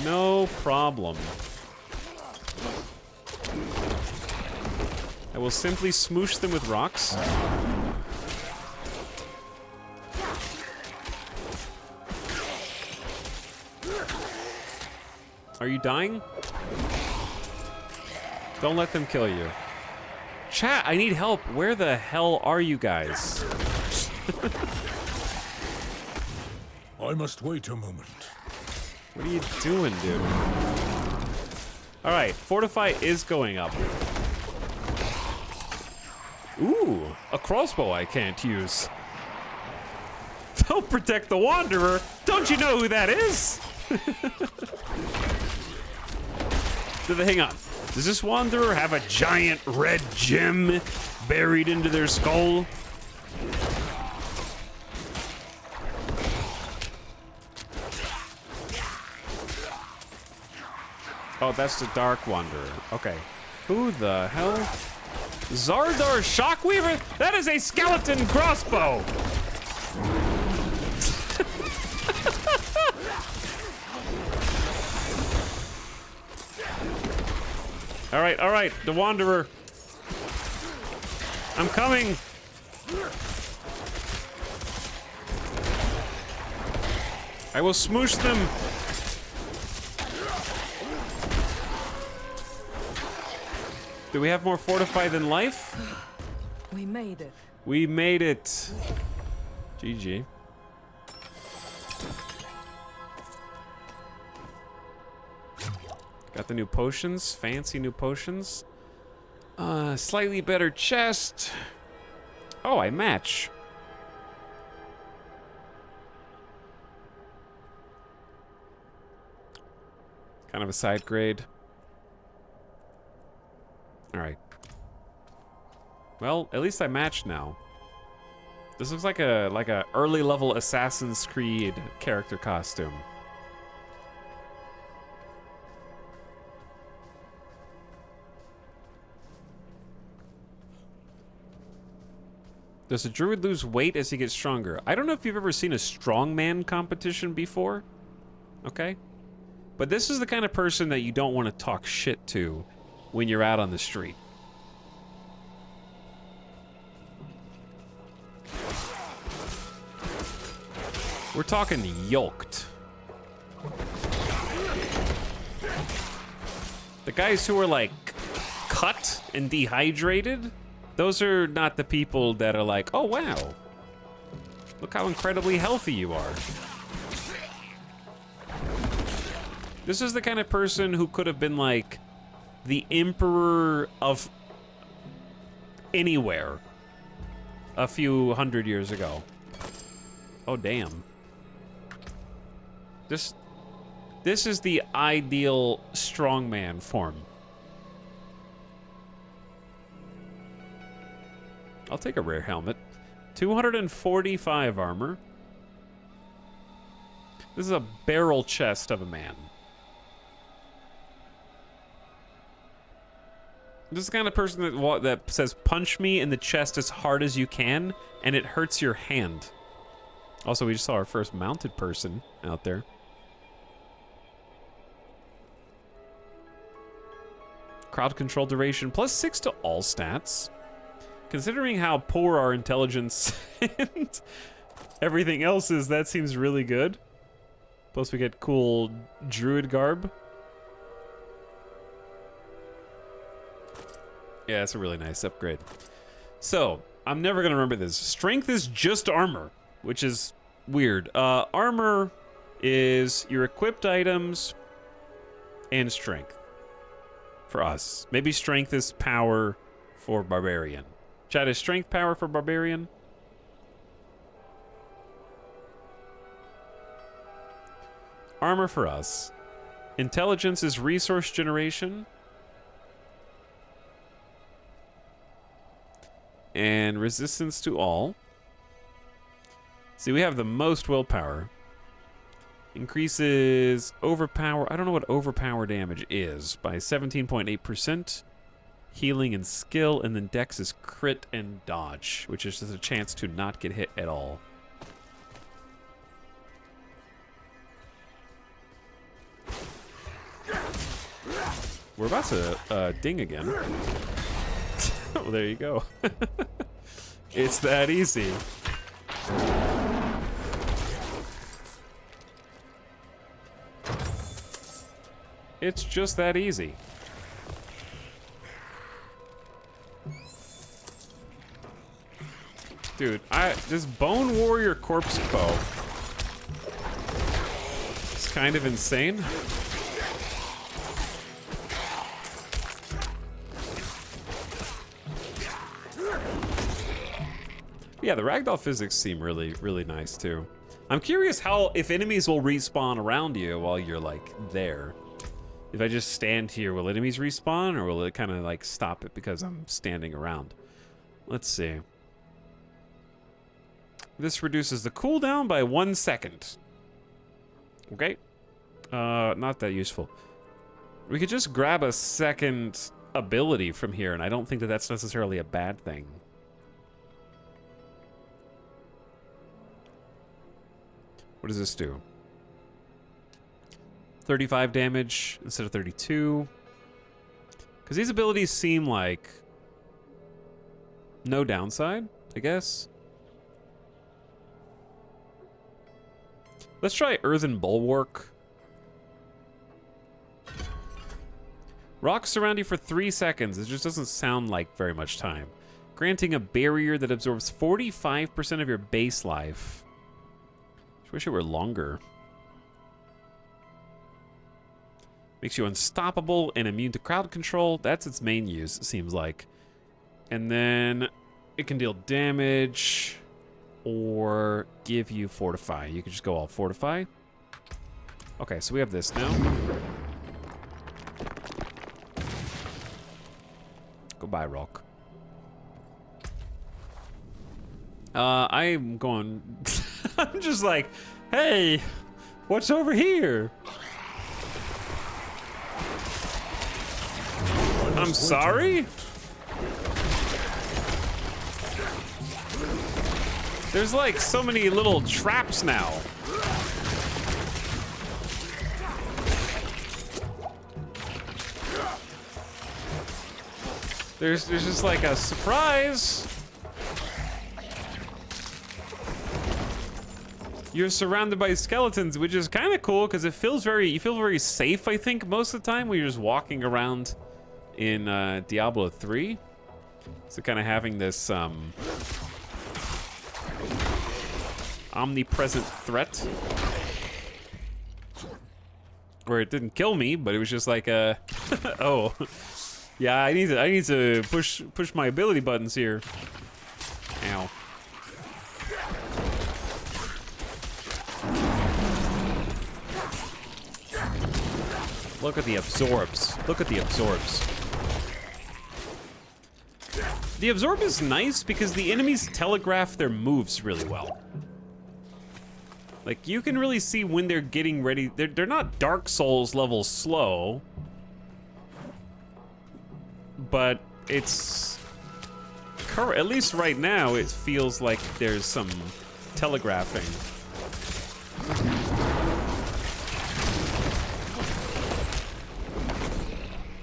No problem. I will simply smoosh them with rocks. Are you dying? Don't let them kill you. Chat, I need help. Where the hell are you guys? I must wait a moment. What are you doing, dude? All right, fortify is going up. Ooh, a crossbow I can't use. Don't protect the Wanderer. Don't you know who that is? Hang on. Does this Wanderer have a giant red gem buried into their skull? Oh, that's the Dark Wanderer. Okay. Who the hell? Zardar Shockweaver? That is a skeleton crossbow! All right, the Wanderer. I'm coming. I will smoosh them. Do we have more fortify than life? We made it. We made it. GG. Got the new potions, fancy new potions. Slightly better chest. Oh, I match. Kind of a side grade. All right. Well, at least I match now. This looks like a early level Assassin's Creed character costume. Does a druid lose weight as he gets stronger? I don't know if you've ever seen a strongman competition before. Okay? But this is the kind of person that you don't want to talk shit to when you're out on the street. We're talking yoked. The guys who are like cut and dehydrated, those are not the people that are like, oh wow, look how incredibly healthy you are. This is the kind of person who could have been like the emperor of anywhere a few hundred years ago. Oh damn. This is the ideal strongman form. I'll take a rare helmet. 245 armor. This is a barrel chest of a man. This is the kind of person that says, punch me in the chest as hard as you can, and it hurts your hand. Also, we just saw our first mounted person out there. Crowd control duration, +6 to all stats. Considering how poor our intelligence and everything else is, that seems really good. Plus we get cool druid garb. Yeah, it's a really nice upgrade. So, I'm never gonna remember this. Strength is just armor, which is weird. Armor is your equipped items and strength for us. Maybe strength is power for barbarian. Chat, is strength power for barbarian? Armor for us. Intelligence is resource generation. And resistance to all. See, we have the most willpower. Increases overpower. I don't know what overpower damage is. By 17.8%. Healing and skill. And then dex is crit and dodge, which is just a chance to not get hit at all. We're about to ding again. Oh, there you go. It's that easy. It's just that easy. Dude, this Bone Warrior Corpse Bow is kind of insane. Yeah, the ragdoll physics seem really, really nice too. I'm curious if enemies will respawn around you while you're like there. If I just stand here, will enemies respawn, or will it kind of like stop it because I'm standing around? Let's see. This reduces the cooldown by 1 second. Okay. Not that useful. We could just grab a second ability from here, and I don't think that that's necessarily a bad thing. What does this do? 35 damage instead of 32. Because these abilities seem like no downside, I guess. Let's try Earthen Bulwark. Rocks surround you for 3 seconds. It just doesn't sound like very much time. Granting a barrier that absorbs 45% of your base life. Wish it were longer. Makes you unstoppable and immune to crowd control. That's its main use, it seems like. And then it can deal damage or give you fortify. You can just go all fortify. Okay, so we have this now. Goodbye, rock. I'm going... I'm just like, hey, what's over here? I'm sorry? There's like so many little traps now. There's just like a surprise. You're surrounded by skeletons, which is kind of cool because it feels you feel very safe, I think, most of the time when you're just walking around in Diablo 3. So kind of having this omnipresent threat where it didn't kill me, but it was just like oh. Yeah, I need to push my ability buttons here. Ow. Look at the absorbs. Look at the absorbs. The absorb is nice because the enemies telegraph their moves really well. Like, you can really see when they're getting ready. They're not Dark Souls level slow, but it's, at least right now, it feels like there's some telegraphing.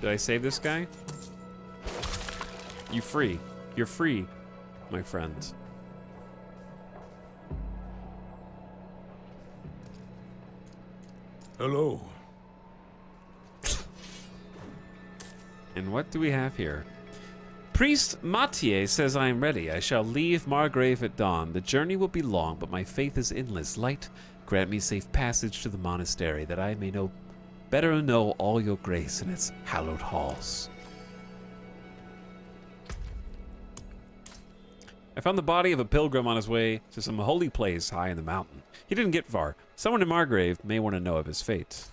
Did I save this guy? You free. You're free, my friends. Hello. And what do we have here? Priest Mathieu says I am ready. I shall leave Margrave at dawn. The journey will be long, but my faith is endless. Light, grant me safe passage to the monastery, that I may better know all your grace in its hallowed halls. I found the body of a pilgrim on his way to some holy place high in the mountain. He didn't get far. Someone in Margrave may want to know of his fate.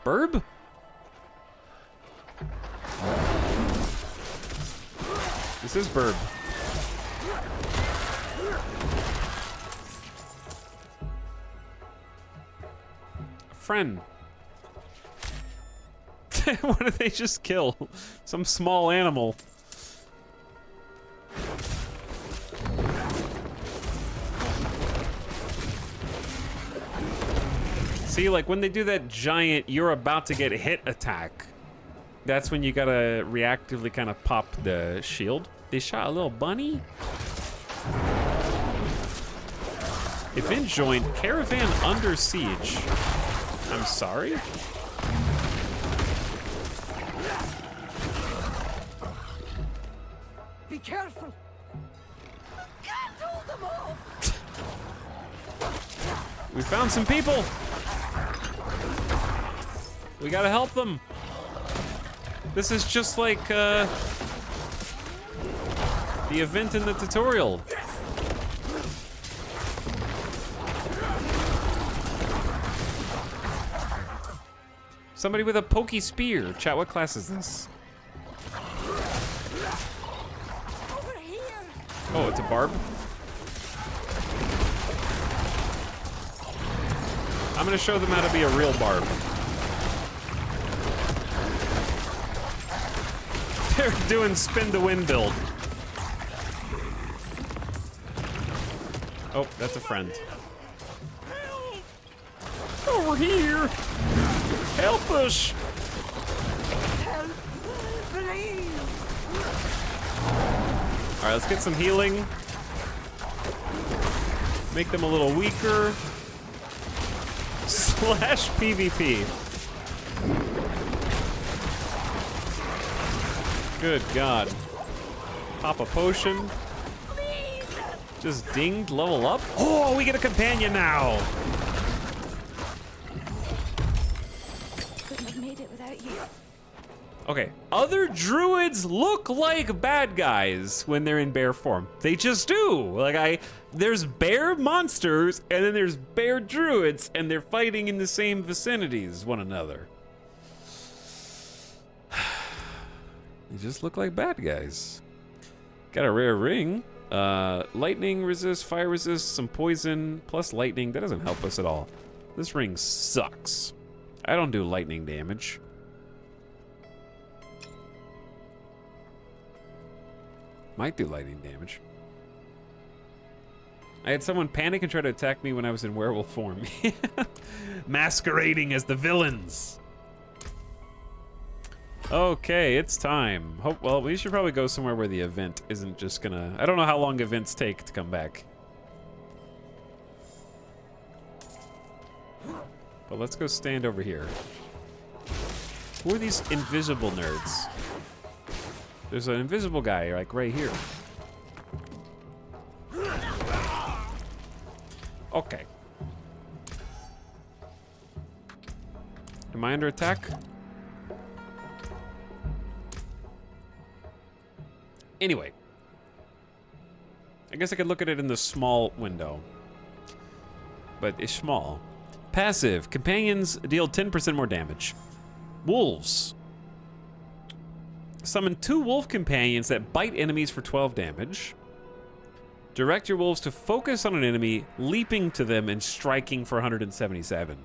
Burb? This is Burb. Friend. What did they just kill? Some small animal. See, like when they do that giant "you're about to get hit" attack, that's when you gotta reactively kind of pop the shield. They shot a little bunny. Event joined caravan under siege. I'm sorry? Be careful! Can't hold them off! We found some people! We gotta help them! This is just like, the event in the tutorial. Somebody with a pokey spear. Chat, what class is this? Oh, it's a barb? I'm gonna show them how to be a real barb. They're doing spin to win build. Oh, that's a friend. Over here! Help us! Help, please! Alright, let's get some healing. Make them a little weaker. Slash PvP. Good God. Pop a potion. Just dinged, level up. Oh, we get a companion now. Couldn't have made it without you. Okay, other druids look like bad guys when they're in bear form. They just do. Like there's bear monsters and then there's bear druids and they're fighting in the same vicinity as one another. They just look like bad guys. Got a rare ring. Lightning resist, fire resist, some poison, plus lightning. That doesn't help us at all. This ring sucks. I don't do lightning damage. Might do lightning damage. I had someone panic and try to attack me when I was in werewolf form. Masquerading as the villains. Okay, it's time. Well, we should probably go somewhere where the event isn't just gonna... I don't know how long events take to come back. But let's go stand over here. Who are these invisible nerds? There's an invisible guy, like, right here. Okay. Am I under attack? Anyway. I guess I could look at it in the small window. But it's small. Passive. Companions deal 10% more damage. Wolves. Summon 2 wolf companions that bite enemies for 12 damage. Direct your wolves to focus on an enemy, leaping to them and striking for 177.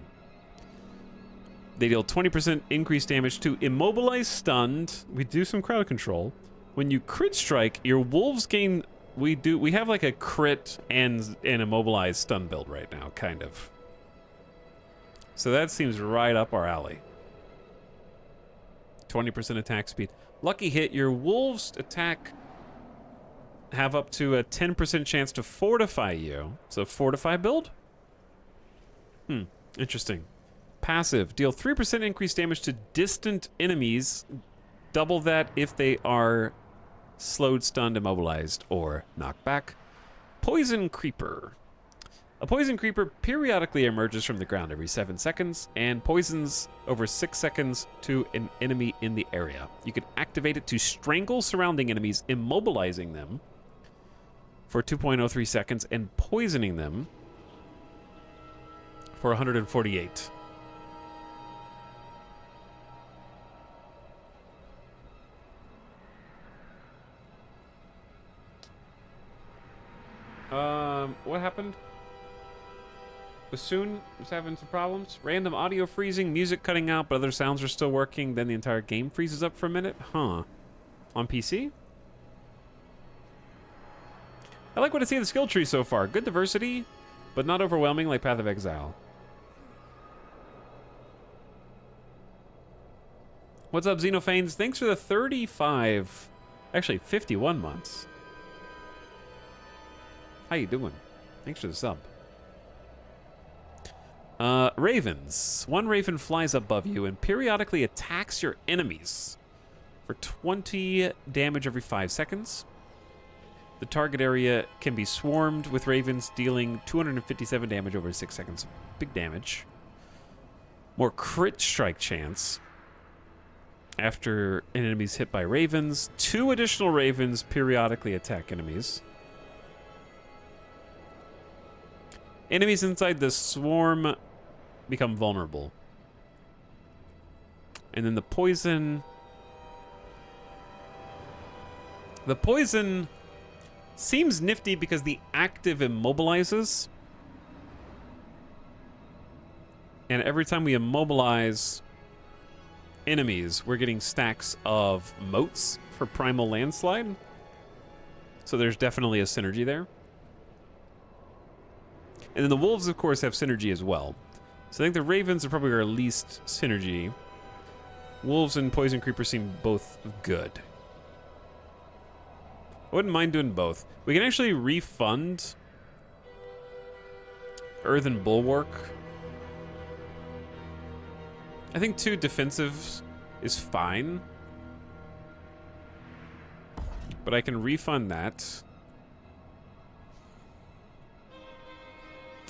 They deal 20% increased damage to immobilize stunned. We do some crowd control. When you crit strike, your wolves gain... We have like a crit and an immobilized stun build right now, kind of. So that seems right up our alley. 20% attack speed. Lucky hit, your wolves attack have up to a 10% chance to fortify you. So fortify build? Interesting. Passive, deal 3% increased damage to distant enemies. Double that if they are slowed, stunned, immobilized, or knocked back. Poison Creeper. A poison creeper periodically emerges from the ground every 7 seconds and poisons over 6 seconds to an enemy in the area. You can activate it to strangle surrounding enemies, immobilizing them for 2.03 seconds and poisoning them for 148. What happened? Bassoon was having some problems. Random audio freezing, music cutting out, but other sounds are still working. Then the entire game freezes up for a minute. Huh. On PC? I like what I see of the skill tree so far. Good diversity, but not overwhelming like Path of Exile. What's up, Xenophanes? Thanks for the 35, actually 51 months. How you doing? Thanks for the sub. Ravens. One raven flies above you and periodically attacks your enemies for 20 damage every 5 seconds. The target area can be swarmed with ravens, dealing 257 damage over 6 seconds. Big damage. More crit strike chance after an enemy's hit by ravens. 2 additional ravens periodically attack enemies. Enemies inside the swarm become vulnerable. And then the poison... The poison seems nifty because the active immobilizes. And every time we immobilize enemies, we're getting stacks of moats for Primal Landslide. So there's definitely a synergy there. And then the wolves, of course, have synergy as well. So I think the ravens are probably our least synergy. Wolves and poison creeper seem both good. I wouldn't mind doing both. We can actually refund Earthen Bulwark. I think 2 defensive is fine. But I can refund that.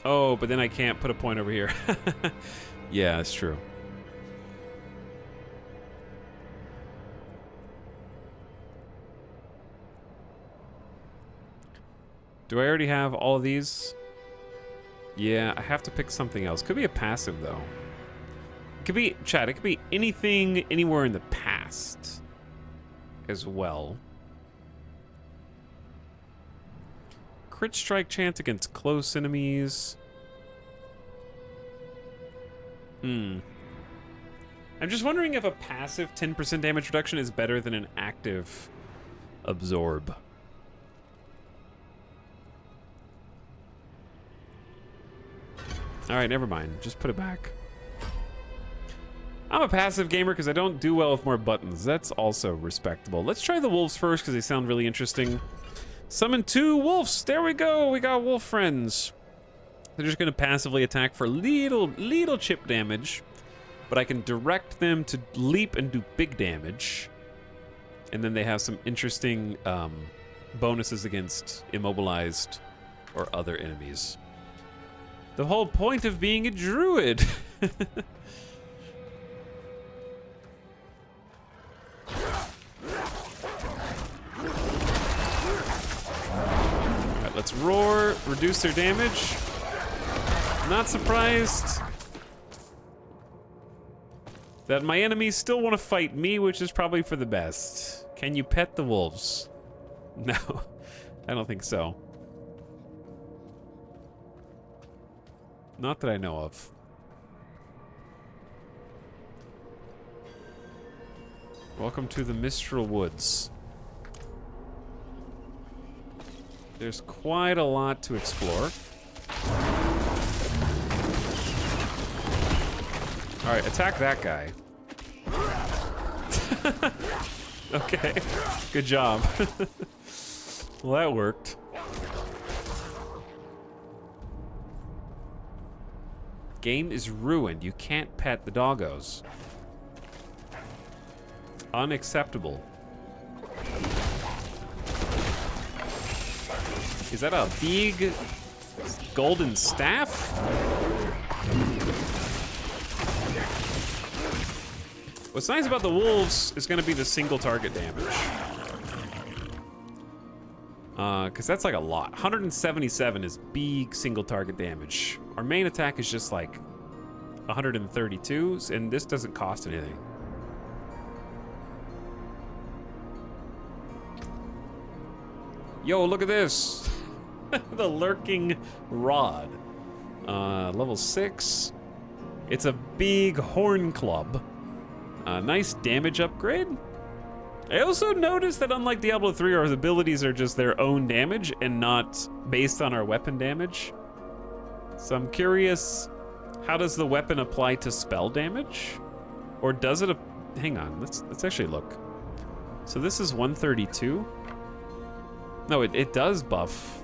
Oh, but then I can't put a point over here. Yeah, that's true. Do I already have all of these? Yeah, I have to pick something else. Could be a passive, though. It could be, chat, it could be anything, anywhere in the past as well. Crit strike chance against close enemies. I'm just wondering if a passive 10% damage reduction is better than an active absorb. All right, never mind. Just put it back. I'm a passive gamer because I don't do well with more buttons. That's also respectable. Let's try the wolves first because they sound really interesting. Summon 2 wolves. There we go. We got wolf friends. They're just going to passively attack for little chip damage, but I can direct them to leap and do big damage. And then they have some interesting bonuses against immobilized or other enemies. The whole point of being a druid. Alright, let's roar, reduce their damage. Not surprised that my enemies still want to fight me, which is probably for the best. Can you pet the wolves? No, I don't think so. Not that I know of. Welcome to the Mistral Woods. There's quite a lot to explore. Alright, attack that guy. Okay, good job. Well, that worked. Game is ruined. You can't pet the doggos. Unacceptable. Is that a big golden staff? What's nice about the wolves is going to be the single target damage. Because that's like a lot. 177 is big single target damage. Our main attack is just like 132, and this doesn't cost anything. Yo, look at this. The lurking rod. Level 6. It's a big horn club. Nice damage upgrade. I also noticed that unlike Diablo 3, our abilities are just their own damage and not based on our weapon damage. So I'm curious, how does the weapon apply to spell damage? Or does it, hang on, let's actually look. So this is 132. No, it does buff.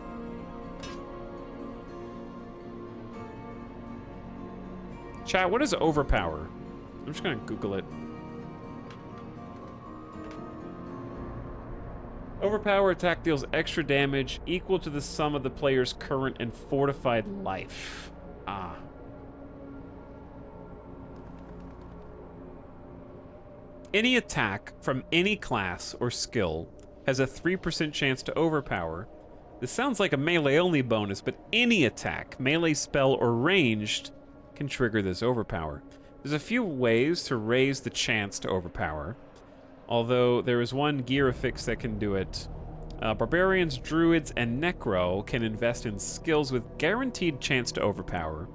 Chat, what is overpower? I'm just gonna Google it. Overpower attack deals extra damage equal to the sum of the player's current and fortified life. Ah. Any attack from any class or skill has a 3% chance to overpower. This sounds like a melee-only bonus, but any attack, melee, spell, or ranged, can trigger this overpower. There's a few ways to raise the chance to overpower, although there is one gear affix that can do it. Barbarians, Druids, and Necro can invest in skills with guaranteed chance to overpower.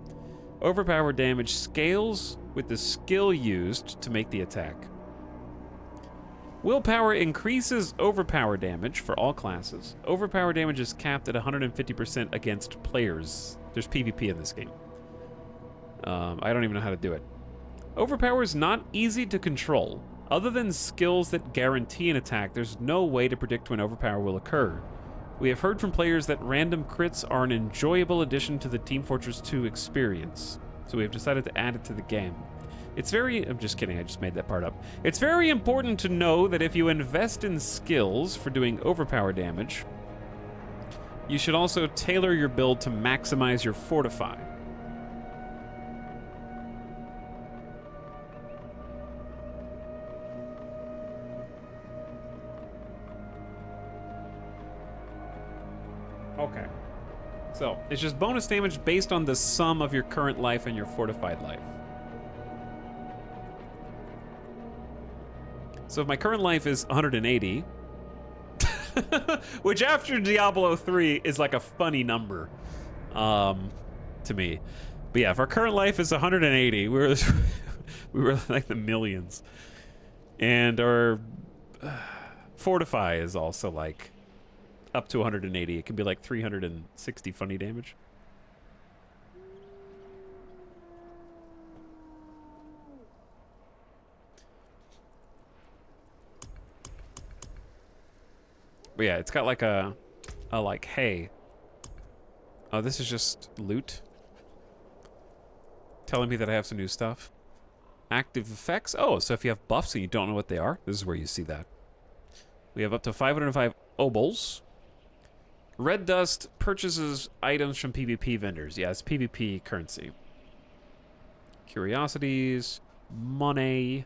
Overpower damage scales with the skill used to make the attack. Willpower increases overpower damage for all classes. Overpower damage is capped at 150% against players. There's PvP in this game. I don't even know how to do it. Overpower is not easy to control. Other than skills that guarantee an attack, there's no way to predict when overpower will occur. We have heard from players that random crits are an enjoyable addition to the Team Fortress 2 experience, so we have decided to add it to the game. It's very... I'm just kidding, I just made that part up. It's very important to know that if you invest in skills for doing overpower damage, you should also tailor your build to maximize your fortify. Okay. So, it's just bonus damage based on the sum of your current life and your fortified life. So if my current life is 180, which after Diablo 3 is like a funny number to me. But yeah, if our current life is 180, we were like the millions. And our fortify is also like up to 180. It can be like 360 funny damage. But yeah, it's got like a like, hey. Oh, this is just loot. Telling me that I have some new stuff. Active effects. Oh, so if you have buffs and you don't know what they are, this is where you see that. We have up to 505 obols. Red Dust purchases items from PvP vendors. Yeah, it's PvP currency. Curiosities. Money.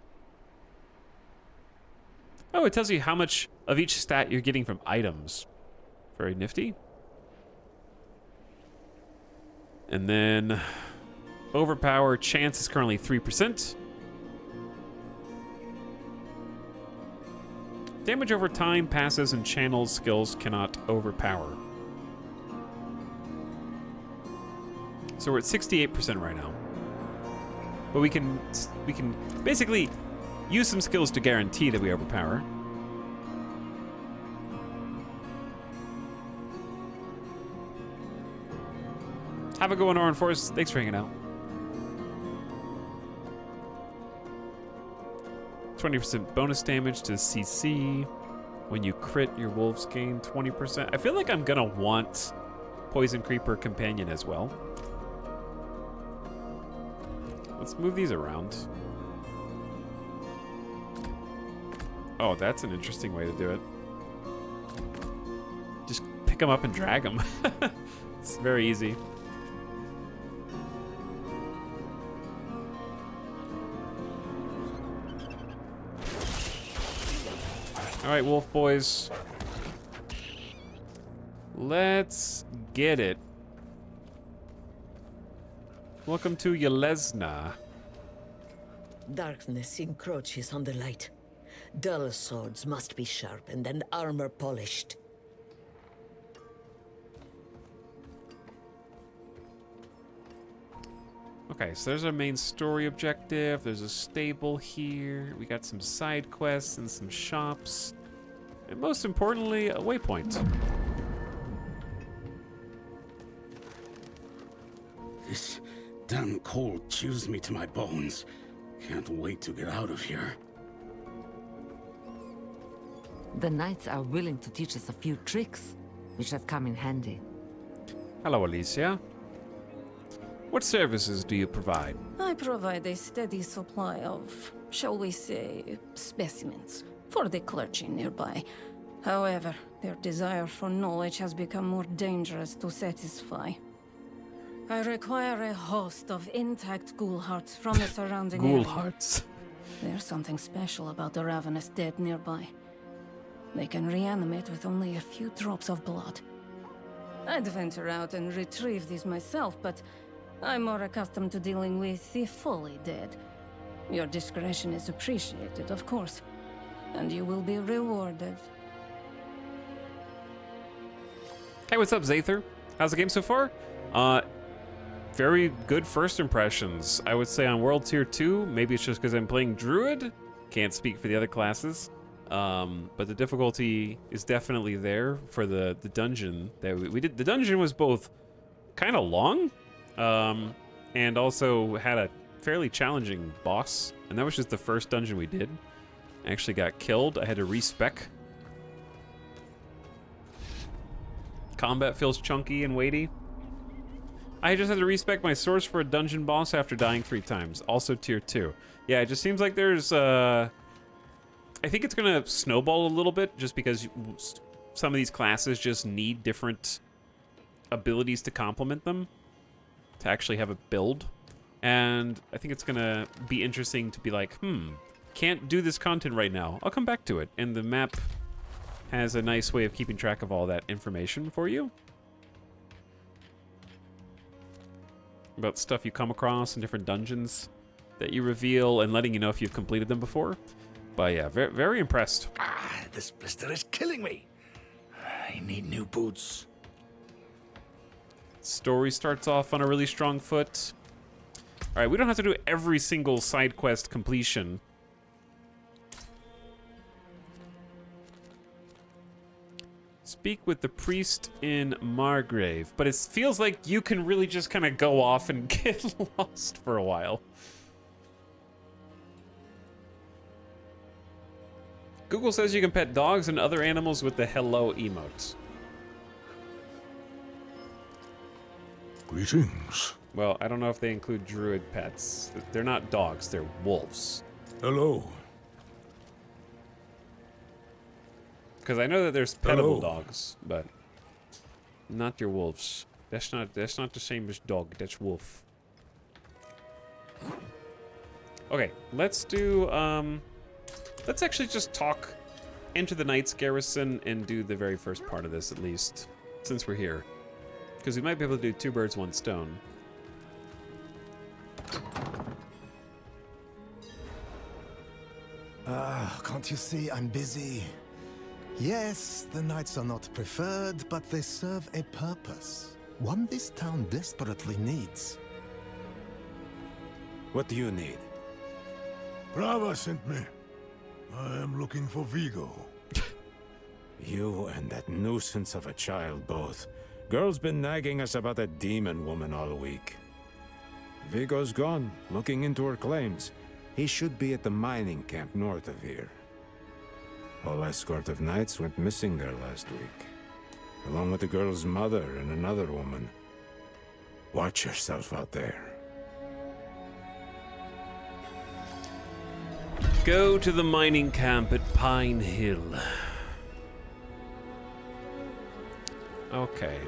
Oh, it tells you how much of each stat you're getting from items. Very nifty. And then overpower chance is currently 3%. Damage over time, passes, and channels skills cannot overpower. So we're at 68% right now. But we can basically use some skills to guarantee that we overpower. Have a go on Oran Force. Thanks for hanging out. 20% bonus damage to CC. When you crit, your wolves gain 20%. I feel like I'm gonna want Poison Creeper Companion as well. Let's move these around. Oh, that's an interesting way to do it. Just pick them up and drag them. It's very easy. All right, wolf boys. Let's get it. Welcome to Yelesna. Darkness encroaches on the light. Dull swords must be sharpened and armor polished. Okay, so there's our main story objective. There's a stable here. We got some side quests and some shops. And most importantly, a waypoint. This damn cold chews me to my bones. Can't wait to get out of here. The knights are willing to teach us a few tricks, which have come in handy. Hello, Alicia. What services do you provide? I provide a steady supply of, shall we say, specimens for the clergy nearby. However, their desire for knowledge has become more dangerous to satisfy. I require a host of intact ghoul hearts from the surrounding area. Ghoul hearts. There's something special about the ravenous dead nearby. They can reanimate with only a few drops of blood. I'd venture out and retrieve these myself, but I'm more accustomed to dealing with the fully dead. Your discretion is appreciated, of course, and you will be rewarded. Hey, what's up, Zather? How's the game so far? Very good first impressions. I would say on World Tier 2, maybe it's just because I'm playing Druid. Can't speak for the other classes. But the difficulty is definitely there for the dungeon that we did. The dungeon was both kind of long, and also had a fairly challenging boss. And that was just the first dungeon we did. I actually got killed. I had to respec. Combat feels chunky and weighty. I just had to respec my source for a dungeon boss after dying 3 times. Also tier 2. Yeah, it just seems like there's I think it's gonna snowball a little bit just because some of these classes just need different abilities to complement them to actually have a build. And I think it's gonna be interesting to be like, can't do this content right now. I'll come back to it. And the map has a nice way of keeping track of all that information for you. About stuff you come across in different dungeons that you reveal and letting you know if you've completed them before. But yeah, very, very impressed. Ah, this blister is killing me. I need new boots. Story starts off on a really strong foot. All right, we don't have to do every single side quest completion. Speak with the priest in Margrave, but it feels like you can really just kind of go off and get lost for a while. Google says you can pet dogs and other animals with the hello emote. Greetings. Well, I don't know if they include druid pets. They're not dogs, they're wolves. Hello. Because I know that there's petable Hello. dogs, but not your wolves. That's not the same as dog, that's wolf. Okay, let's do let's actually just talk Enter the Knight's Garrison and do the very first part of this at least, since we're here. Because we might be able to do 2 birds, 1 stone. Can't you see I'm busy? Yes, the knights are not preferred, but they serve a purpose. One this town desperately needs. What do you need? Brava sent me. I am looking for Vigo. You and that nuisance of a child both. Girl's been nagging us about a demon woman all week. Vigo's gone, looking into her claims. He should be at the mining camp north of here. Whole escort of knights went missing there last week, along with the girl's mother and another woman. Watch yourself out there. Go to the mining camp at Pine Hill. Okay.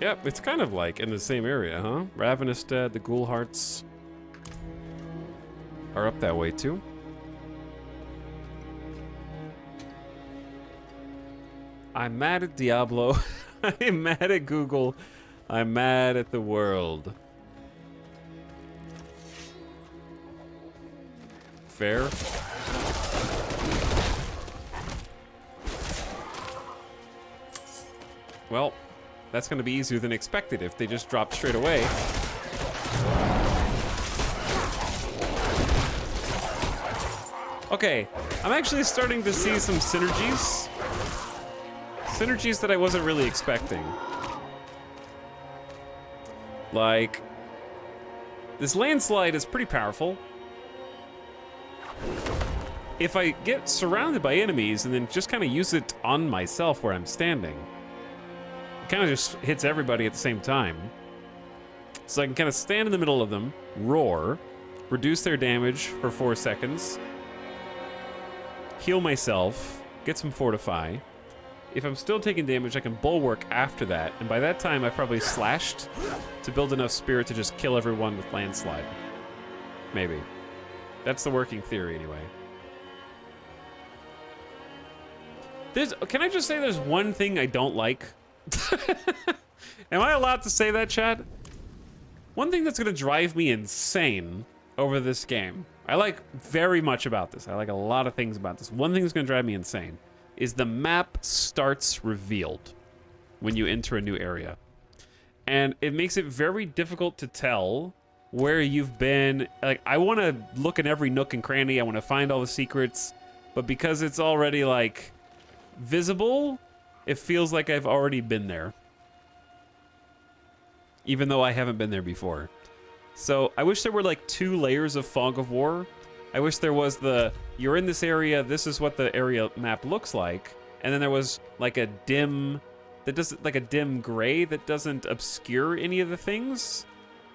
Yep, it's kind of like in the same area, huh? Ravenestead, the Ghoul Hearts are up that way too. I'm mad at Diablo. I'm mad at Google. I'm mad at the world. Fair. Well, that's going to be easier than expected if they just drop straight away. Okay, I'm actually starting to see some synergies. Synergies that I wasn't really expecting. Like, this landslide is pretty powerful. If I get surrounded by enemies and then just kind of use it on myself where I'm standing, it kind of just hits everybody at the same time. So I can kind of stand in the middle of them, roar, reduce their damage for 4 seconds, heal myself, get some fortify. If I'm still taking damage, I can bulwark after that, and by that time I've probably slashed to build enough spirit to just kill everyone with landslide. Maybe. That's the working theory anyway. Can I just say there's one thing I don't like? Am I allowed to say that, Chad? One thing that's gonna drive me insane over this game, I like very much about this, I like a lot of things about this. One thing that's gonna drive me insane is the map starts revealed when you enter a new area. And it makes it very difficult to tell where you've been. Like, I wanna look in every nook and cranny, I wanna find all the secrets, but because it's already like visible, it feels like I've already been there, even though I haven't been there before. So I wish there were like 2 layers of Fog of War. I wish there was the, you're in this area, this is what the area map looks like, and then there was like a dim, that doesn't, like a dim gray that doesn't obscure any of the things,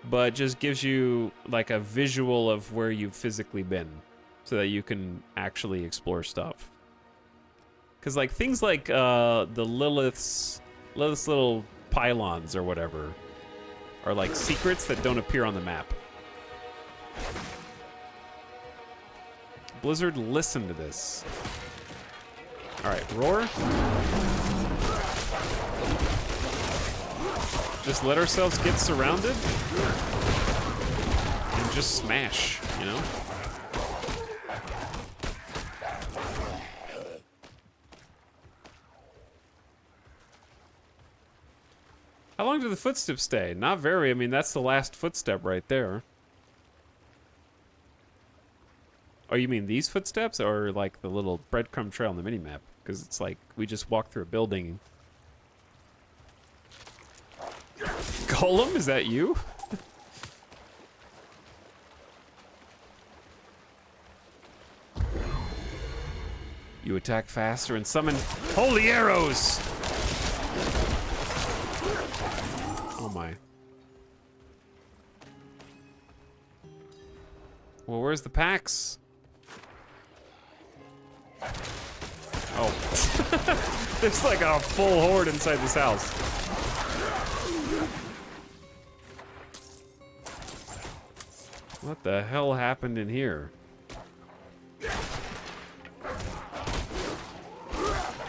but just gives you like a visual of where you've physically been, so that you can actually explore stuff. Because like things like the Lilith's little pylons or whatever are like secrets that don't appear on the map. Blizzard, listen to this. All right, roar. Just let ourselves get surrounded and just smash, you know? How long do the footsteps stay? Not very. I mean, that's the last footstep right there. Oh, you mean these footsteps, or like the little breadcrumb trail on the minimap? Because it's like we just walked through a building. Golem, is that you? You attack faster and summon holy arrows! Oh my. Well, where's the packs? Oh. There's like a full horde inside this house. What the hell happened in here?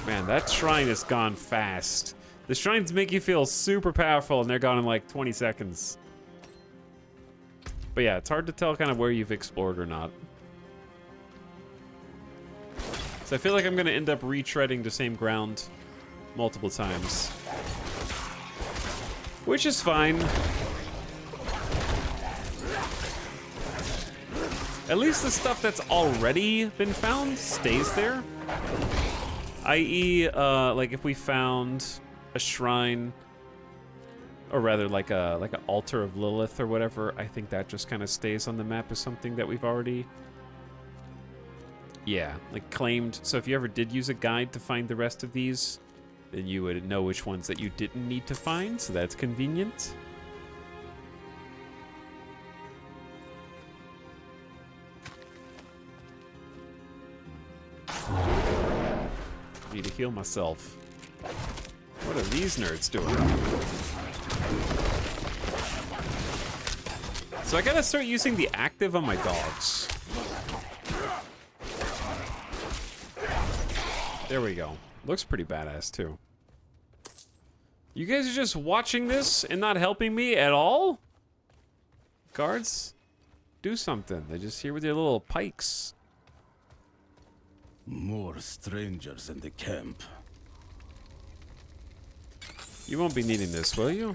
Man, that shrine has gone fast. The shrines make you feel super powerful and they're gone in like 20 seconds. But yeah, it's hard to tell kind of where you've explored or not. So I feel like I'm gonna end up retreading the same ground multiple times. Which is fine. At least the stuff that's already been found stays there. I.e., like if we found a shrine, or rather like an altar of Lilith or whatever, I think that just kind of stays on the map as something that we've already, yeah, like claimed. So if you ever did use a guide to find the rest of these, then you would know which ones that you didn't need to find, so that's convenient. Need to heal myself. What are these nerds doing? So I gotta start using the active on my dogs. There we go. Looks pretty badass too. You guys are just watching this and not helping me at all? Guards, do something. They're just here with their little pikes. More strangers in the camp. You won't be needing this, will you?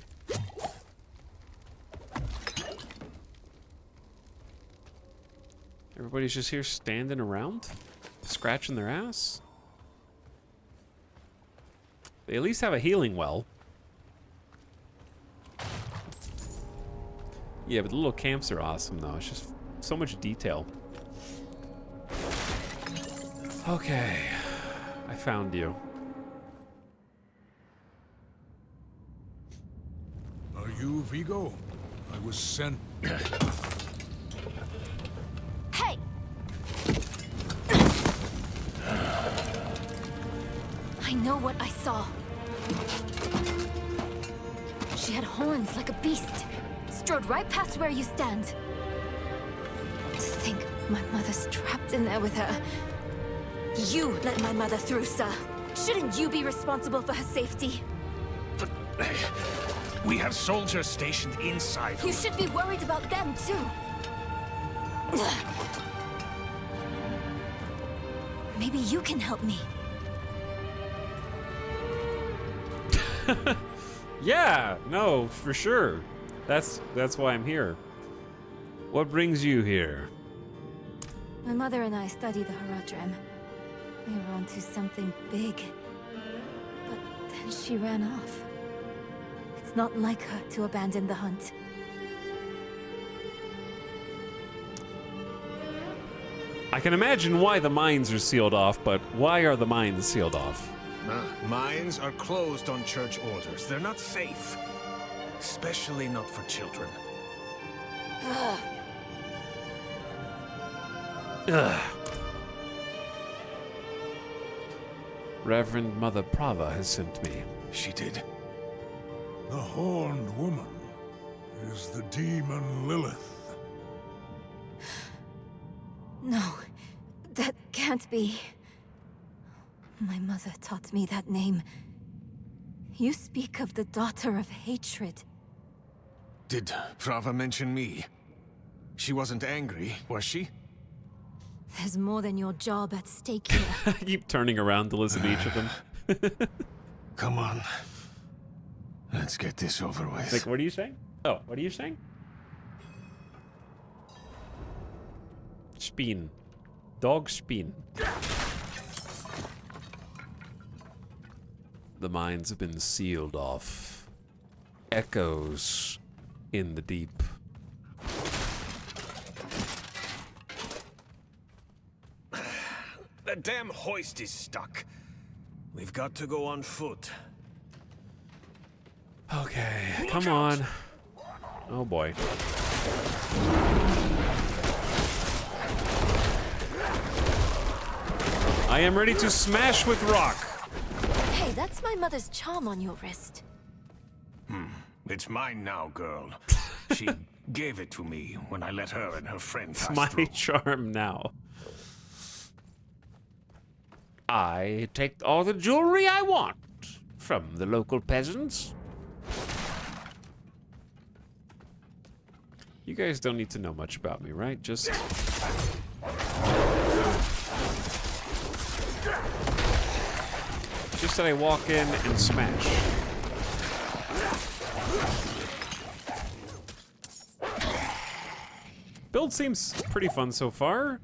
Everybody's just here standing around? Scratching their ass? They at least have a healing well. Yeah, but the little camps are awesome though. It's just so much detail. Okay, I found you. Are you Vigo? I was sent. Hey! I know what I saw. She had horns like a beast. Strode right past where you stand. To think my mother's trapped in there with her. You let my mother through, sir. Shouldn't you be responsible for her safety? But we have soldiers stationed inside. You should be worried about them, too. Maybe you can help me. Yeah, no, for sure. That's why I'm here. What brings you here? My mother and I studied the Haradrim. We were onto something big. But then she ran off. It's not like her to abandon the hunt. I can imagine why the mines are sealed off, but why are the mines sealed off? Mines are closed on church orders. They're not safe. Especially not for children. Ugh. Reverend Mother Prava has sent me. She did. The horned woman is the demon Lilith. No, that can't be. My mother taught me that name. You speak of the daughter of hatred. Did Prava mention me? She wasn't angry, was she? There's more than your job at stake here. I keep turning around to listen to each of them. Come on. Let's get this over with. Like, what are you saying? Oh, what are you saying? Spin. Dog spin. The mines have been sealed off. Echoes in the deep. The damn hoist is stuck. We've got to go on foot. Okay, come on. Oh boy. I am ready to smash with rock. Hey, that's my mother's charm on your wrist. It's mine now, girl. She gave it to me when I let her and her friend It's pass my through. charm now. I take all the jewelry I want from the local peasants. You guys don't need to know much about me, right? Just that I walk in and smash. Build seems pretty fun so far.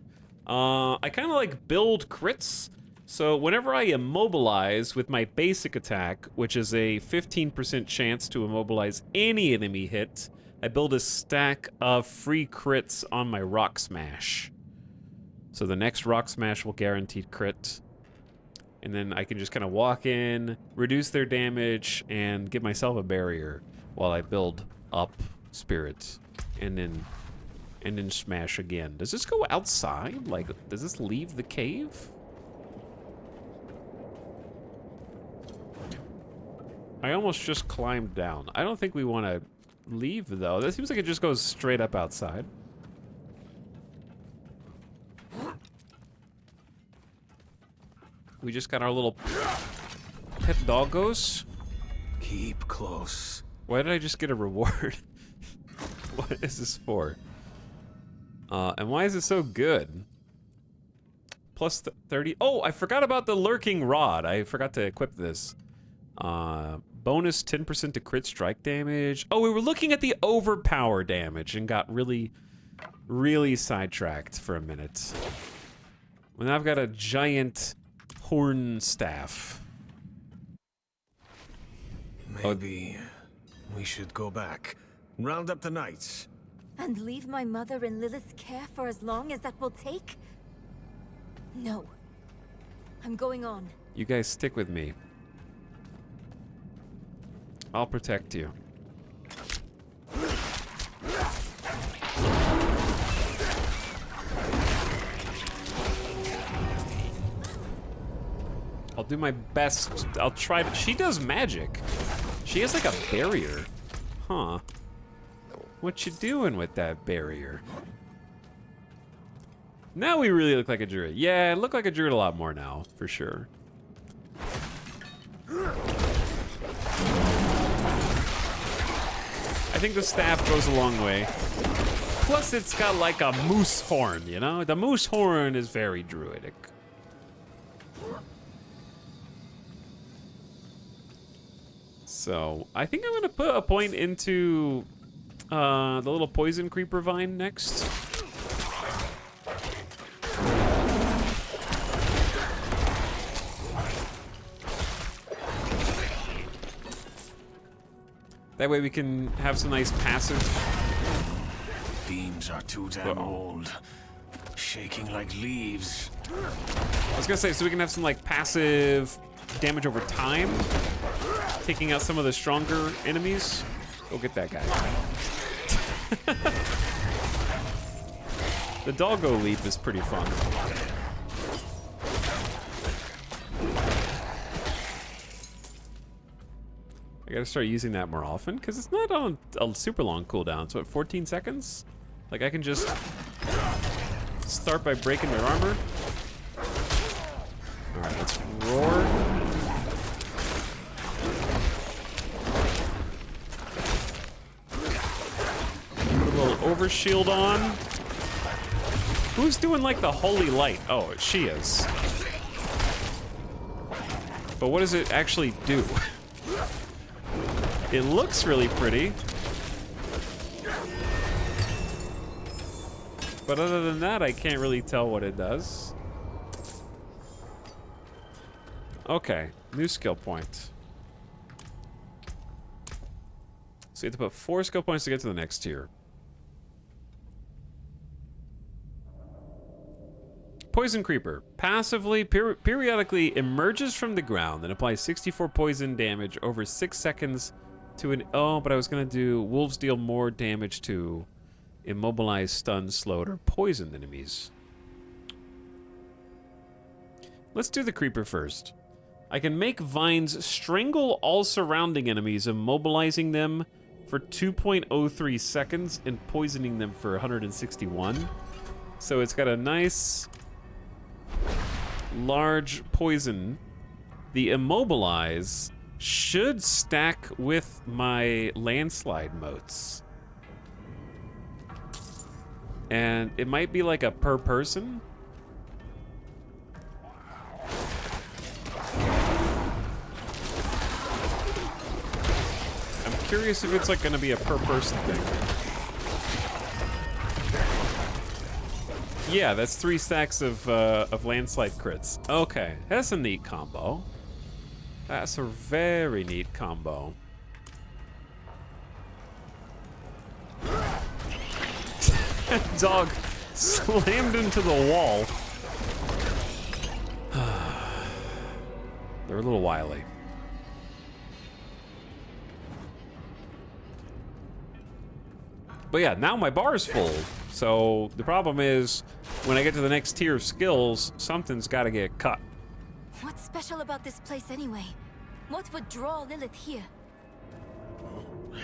I kind of like build crits. So whenever I immobilize with my basic attack, which is a 15% chance to immobilize any enemy hit, I build a stack of free crits on my rock smash. So the next rock smash will guaranteed crit. And then I can just kind of walk in, reduce their damage, and give myself a barrier while I build up spirits. And then smash again. Does this go outside? Like, does this leave the cave? I almost just climbed down. I don't think we want to leave, though. That seems like it just goes straight up outside. We just got our little pet doggos. Keep close. Why did I just get a reward? What is this for? And why is it so good? Plus 30. Oh, I forgot about the lurking rod. I forgot to equip this. Bonus 10% to crit strike damage. Oh, we were looking at the overpower damage and got really, really sidetracked for a minute. Well, now I've got a giant horn staff. Maybe we should go back. Round up the knights. And leave my mother in Lilith's care for as long as that will take? No. I'm going on. You guys stick with me. I'll protect you. I'll do my best. I'll try to. She does magic. She has like a barrier. Huh. What you doing with that barrier? Now we really look like a druid. Yeah, I look like a druid a lot more now, for sure. I think the staff goes a long way. Plus, it's got like a moose horn, you know? The moose horn is very druidic. So, I think I'm gonna put a point into the little poison creeper vine next. That way we can have some nice passive. Beams are too damn old. Shaking like leaves. I was gonna say, so we can have some like passive damage over time, taking out some of the stronger enemies. Go get that guy. The doggo leap is pretty fun. I gotta start using that more often, because it's not on a super long cooldown. So at 14 seconds? Like I can just start by breaking their armor. Alright, let's roar. Put a little overshield on. Who's doing like the holy light? Oh, she is. But what does it actually do? It looks really pretty. But other than that, I can't really tell what it does. Okay, new skill point. So you have to put 4 skill points to get to the next tier. Poison Creeper. Passively, periodically emerges from the ground and applies 64 poison damage over 6 seconds to an... Oh, but I was going to do... Wolves deal more damage to immobilized, stunned, slowed, or poisoned enemies. Let's do the Creeper first. I can make vines strangle all surrounding enemies, immobilizing them for 2.03 seconds and poisoning them for 161. So it's got a nice large poison. The immobilize should stack with my landslide motes. And it might be like a per person. I'm curious if it's like gonna be a per person thing. Yeah, that's 3 stacks of landslide crits. Okay, that's a neat combo. That's a very neat combo. Dog slammed into the wall. They're a little wily. But yeah, now my bar is full. So the problem is, when I get to the next tier of skills, something's got to get cut. What's special about this place anyway? What would draw Lilith here?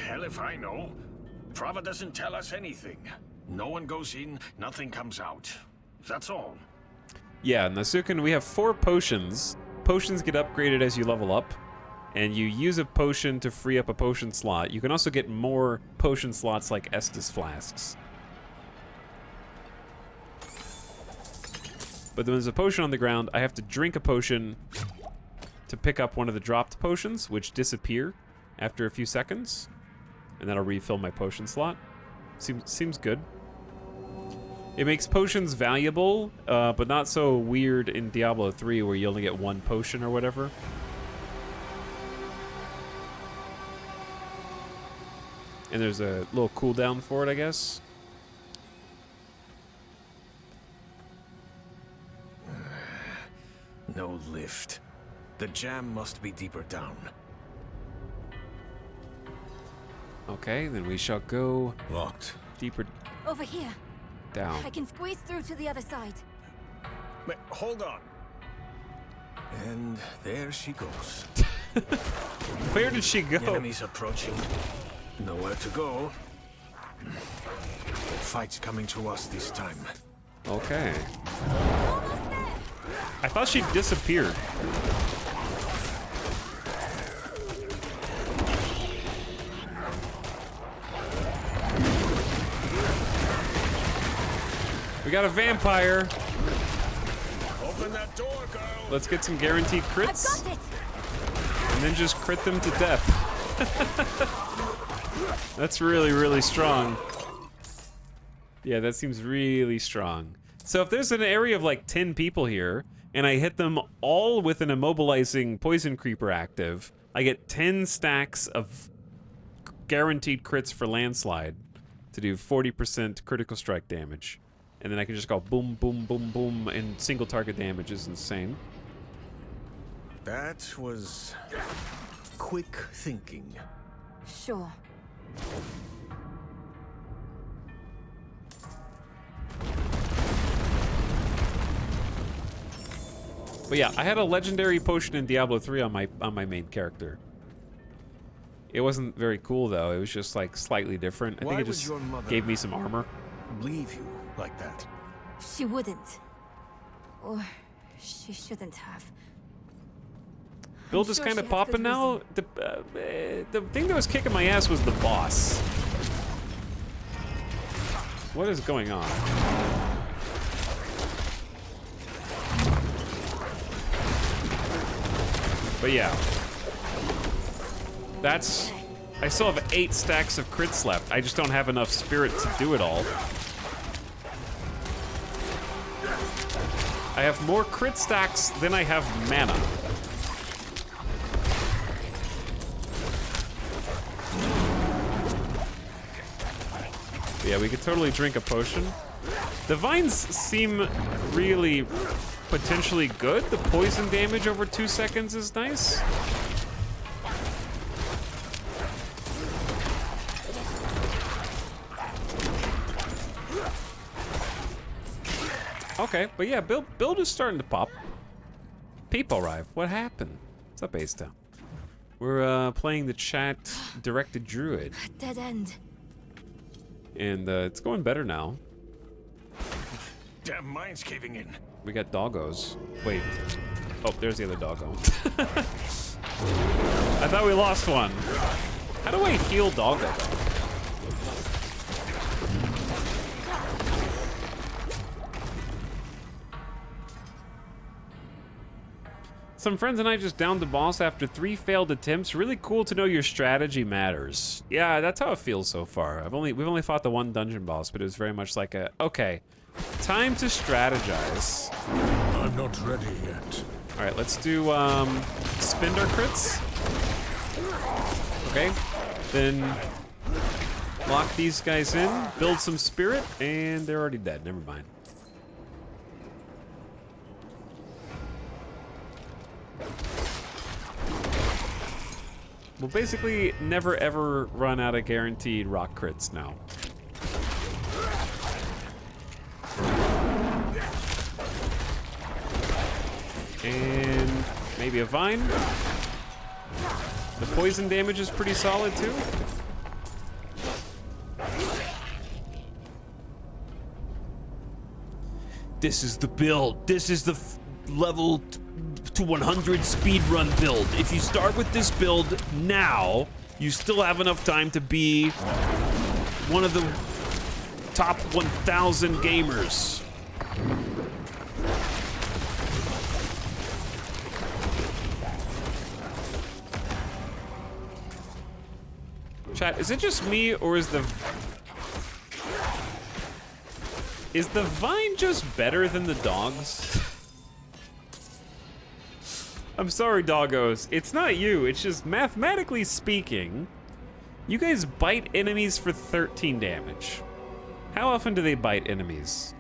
Hell if I know. Prava doesn't tell us anything. No one goes in, nothing comes out. That's all. Yeah, in the Sukin, we have 4 potions. Potions get upgraded as you level up, and you use a potion to free up a potion slot. You can also get more potion slots like Estus flasks. But there's a potion on the ground. I have to drink a potion to pick up one of the dropped potions, which disappear after a few seconds. And that'll refill my potion slot. Seems good. It makes potions valuable, but not so weird in Diablo 3 where you only get 1 potion or whatever. And there's a little cooldown for it, I guess. No lift. The jam must be deeper down. Okay, then we shall go locked. Deeper Over here. down. I can squeeze through to the other side. Wait, hold on. And there she goes. Where did she go? The enemy's approaching. Nowhere to go. The fight's coming to us this time. Okay. I thought she disappeared. We got a vampire. Open that door, girl. Let's get some guaranteed crits. I've got it. And then just crit them to death. That's really, really strong. Yeah, that seems really strong. So if there's an area of like 10 people here, and I hit them all with an immobilizing poison creeper active, I get 10 stacks of guaranteed crits for landslide to do 40% critical strike damage. And then I can just go boom, boom, boom, boom, and single target damage is insane. That was quick thinking. Sure. But yeah, I had a legendary potion in Diablo 3 on my main character. It wasn't very cool though. It was just like slightly different. I think it just gave me some armor. Leave you like that. She wouldn't. Or she shouldn't have. Build is kind of popping now. The thing that was kicking my ass was the boss. What is going on? But yeah. That's... I still have 8 stacks of crits left. I just don't have enough spirit to do it all. I have more crit stacks than I have mana. But yeah, we could totally drink a potion. The vines seem really potentially good. The poison damage over 2 seconds is nice. Okay, but yeah, build is starting to pop. People arrive. What happened? What's up, A-Stone? We're playing the chat-directed druid. Dead end. And it's going better now. Damn mine's caving in. We got doggos. Wait. Oh, there's the other doggo. I thought we lost one. How do I heal doggo? Some friends and I just downed the boss after 3 failed attempts. Really cool to know your strategy matters. Yeah, that's how it feels so far. We've only fought the 1 dungeon boss, but it was very much like a, okay, time to strategize. I'm not ready yet. All right, let's do spin our crits. Okay, then lock these guys in, build some spirit, and they're already dead. Never mind. We'll basically never ever run out of guaranteed rock crits now. And maybe a vine. The poison damage is pretty solid too. This is the build. This is the level to 100 speedrun build. If you start with this build now, you still have enough time to be one of the top 1,000 gamers. Chat, is it just me or is the vine just better than the dogs? I'm sorry, doggos. It's not you. It's just mathematically speaking, you guys bite enemies for 13 damage. How often do they bite enemies?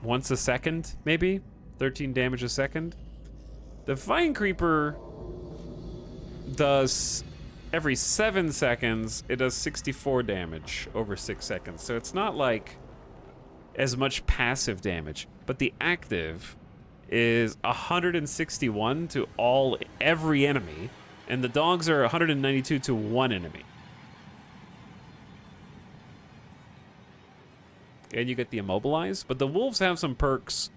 Once a second, maybe? 13 damage a second? The Vine Creeper does every 7 seconds, it does 64 damage over 6 seconds. So it's not like as much passive damage, but the active is 161 to every enemy, and the dogs are 192 to 1 enemy. And you get the immobilize, but the wolves have some perks.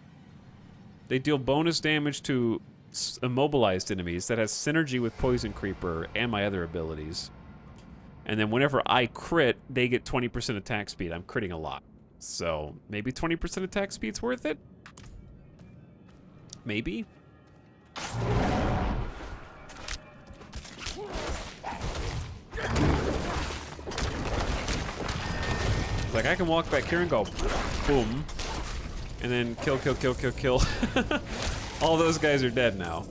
They deal bonus damage to immobilized enemies that has synergy with Poison Creeper and my other abilities. And then whenever I crit, they get 20% attack speed. I'm critting a lot. So maybe 20% attack speed's worth it? Maybe? Like, I can walk back here and go boom, and then kill, kill, kill, kill, kill. All those guys are dead now.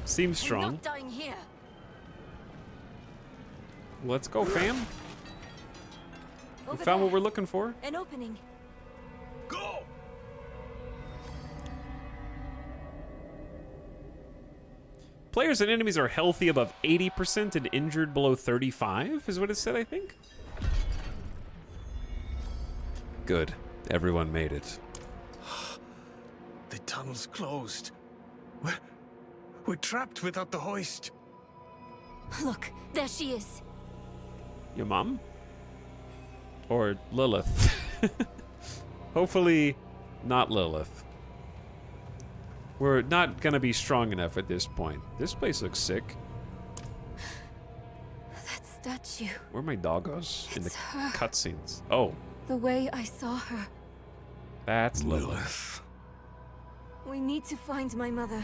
Seems strong. You're not dying here. Let's go, fam. We found what we're looking for. An opening. Go! Players and enemies are healthy above 80% and injured below 35, is what it said, I think. Good. Everyone made it. The tunnel's closed. We're trapped without the hoist. Look, there she is. Your mom? Or Lilith? Hopefully not Lilith. We're not gonna be strong enough at this point. This place looks sick. That statue. Where are my doggos in the her. cutscenes? Oh, The way I saw her. that's Lilith. We need to find my mother.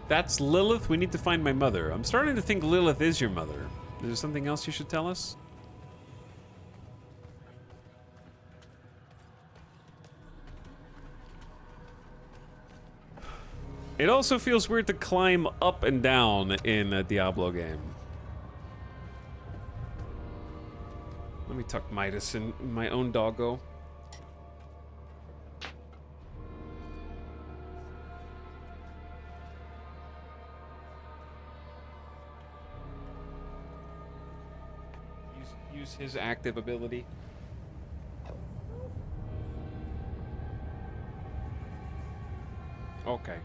That's Lilith. We need to find my mother. I'm starting to think Lilith is your mother. Is there something else you should tell us? It also feels weird to climb up and down in a Diablo game. Let me tuck Midas in my own doggo. Use his active ability. Okay.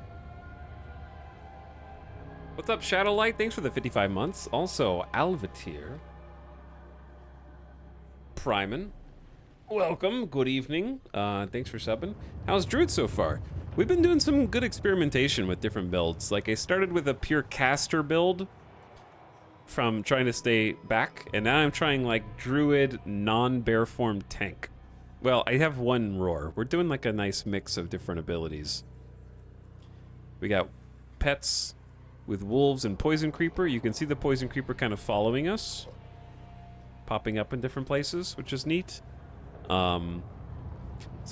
What's up, Shadowlight? Thanks for the 55 months. Also, Alvatir. Priman. Welcome. Good evening. Thanks for subbing. How's Druid so far? We've been doing some good experimentation with different builds. Like, I started with a pure caster build from trying to stay back, and now I'm trying, like, Druid non-bear form tank. Well, I have one roar. We're doing, like, a nice mix of different abilities. We got pets with wolves and poison creeper. You can see the poison creeper kind of following us, popping up in different places, which is neat. So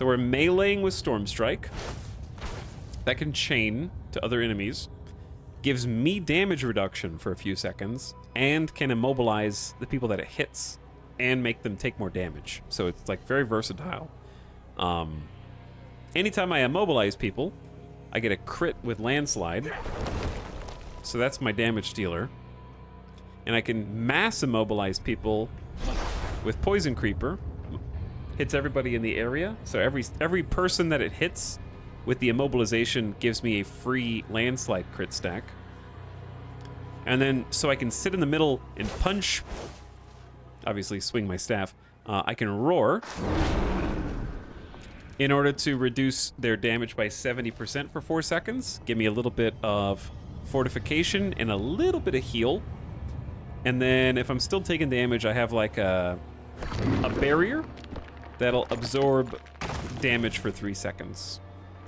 we're meleeing with Storm Strike. That can chain to other enemies, gives me damage reduction for a few seconds, and can immobilize the people that it hits and make them take more damage. So it's like very versatile. Anytime I immobilize people, I get a crit with Landslide. So that's my damage dealer. And I can mass immobilize people with Poison Creeper. Hits everybody in the area. So every person that it hits with the immobilization gives me a free Landslide crit stack. And then, so I can sit in the middle and punch, obviously swing my staff. I can roar in order to reduce their damage by 70% for 4 seconds. Give me a little bit of fortification and a little bit of heal. And then if I'm still taking damage, I have like a barrier that'll absorb damage for 3 seconds.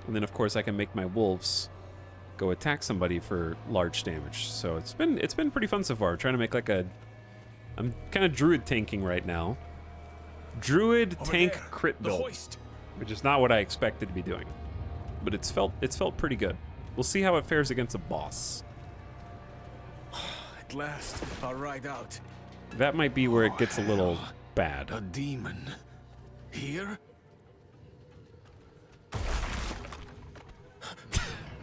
And then of course I can make my wolves go attack somebody for large damage. So it's been pretty fun so far. Trying to make like I'm kind of druid tanking right now. Druid tank crit build, which is not what I expected to be doing, but it's felt pretty good. We'll see how it fares against a boss. At last, I'll ride out. That might be where it gets a little bad. A demon. Here?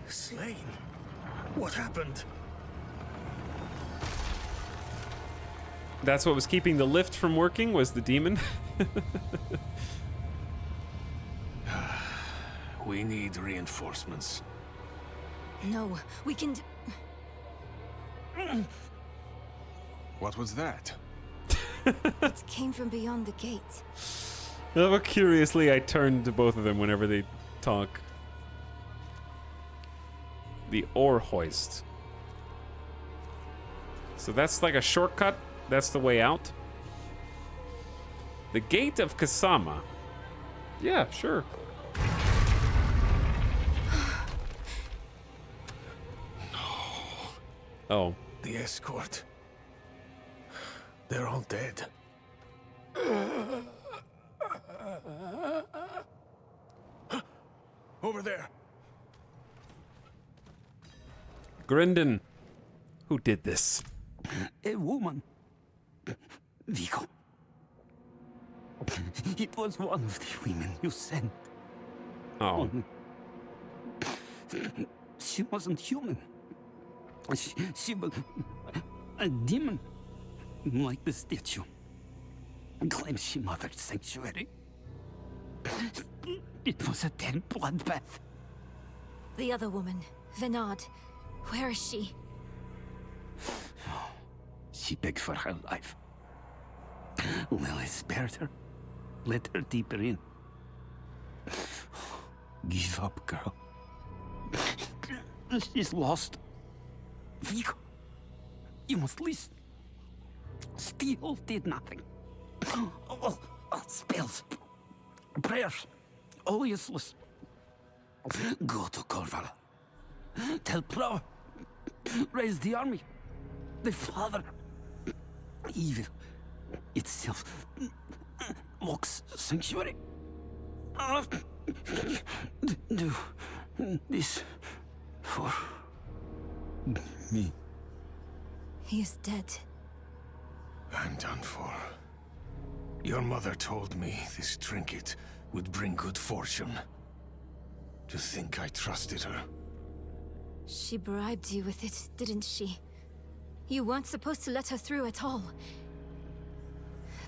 Slain? What happened? That's what was keeping the lift from working, was the demon. We need reinforcements. No, we can... What was that? It came from beyond the gate. How curiously I turn to both of them whenever they talk. The ore hoist. So that's like a shortcut. That's the way out. The Gate of Kasama. Yeah, sure. Oh. The escort. They're all dead. Over there. Grindon. Who did this? A woman. Vigo. It was one of the women you sent. Oh. She wasn't human. She was a demon, like the statue. Claims she mothered sanctuary. It was a dead bloodbath. The other woman, Venard. Where is she? She begged for her life. Well, I spared her. Let her deeper in. Give up, girl. She's lost. Vigo, you must listen. Steel did nothing. All spells, prayers, all useless. Go to Corval. Tell Pro. Raise the army. The father. Evil itself mocks sanctuary. Do this for Me. He is dead. I'm done for. Your mother told me this trinket would bring good fortune. To think I trusted her. She bribed you with it, didn't she? You weren't supposed to let her through at all.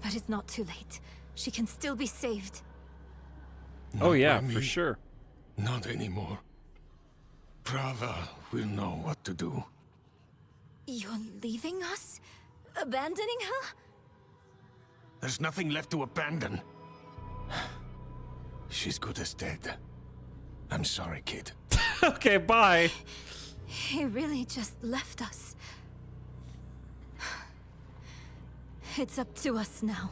But it's not too late. She can still be saved. Oh yeah, by for me. sure. Not anymore. Prava will know what to do. You're leaving us? Abandoning her? There's nothing left to abandon. She's good as dead. I'm sorry, kid. Okay, bye. He really just left us. It's up to us now.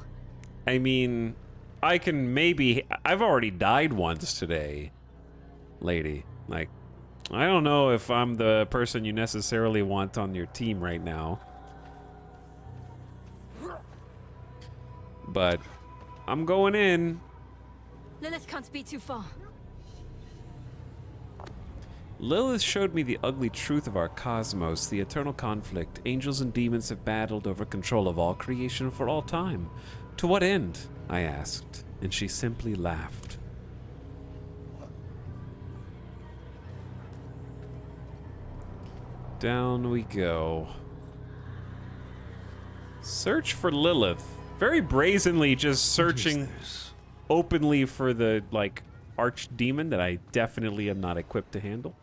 I mean, I can maybe... I've already died once today, lady. Like, I don't know if I'm the person you necessarily want on your team right now. But I'm going in. Lilith can't be too far. Lilith showed me the ugly truth of our cosmos, the eternal conflict. Angels and demons have battled over control of all creation for all time. To what end? I asked, and she simply laughed. Down we go. Search for Lilith. Very brazenly just searching openly for the, like, archdemon that I definitely am not equipped to handle.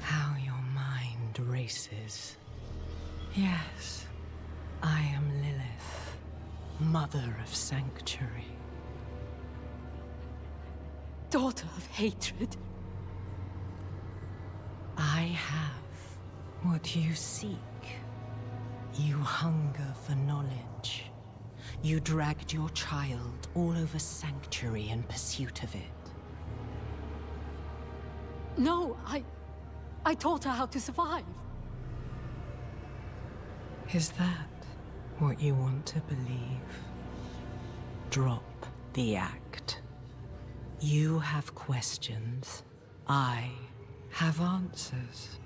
How your mind races. Yes, I am Lilith, mother of sanctuary. Daughter of hatred. I have what you seek. You hunger for knowledge. You dragged your child all over sanctuary in pursuit of it. No, I taught her how to survive. Is that what you want to believe? Drop the act. You have questions. I have answers.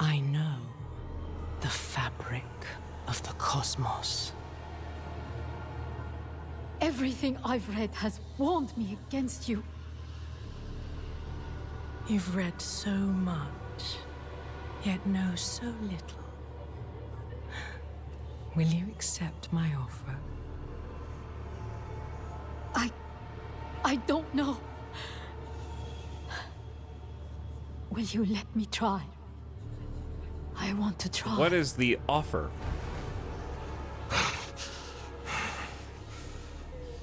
I know the fabric of the cosmos. Everything I've read has warned me against you. You've read so much, yet know so little. Will you accept my offer? I don't know. Will you let me try? I want to try. What is the offer?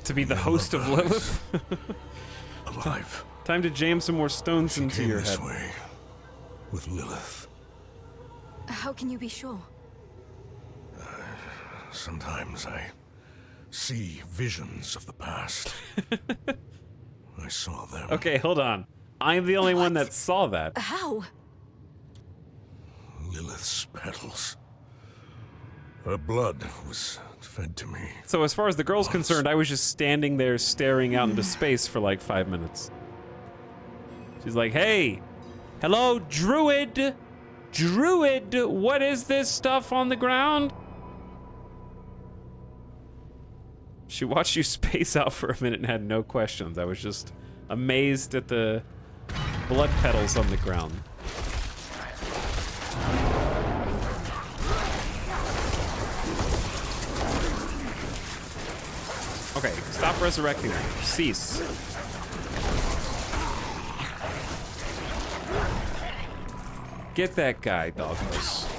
To be the host of Lilith? Alive. Time to jam some more stones into your head. This way with Lilith. How can you be sure? Sometimes I see visions of the past. I saw them. Okay, hold on. I'm the only one that saw that. How? Lilith's petals. Her blood was fed to me. So as far as the girl's concerned, I was just standing there staring out into space for like 5 minutes. She's like, hey, hello, druid. Druid, what is this stuff on the ground? She watched you space out for a minute and had no questions. I was just amazed at the blood petals on the ground. Okay, stop resurrecting her. Cease. Get that guy, doggos.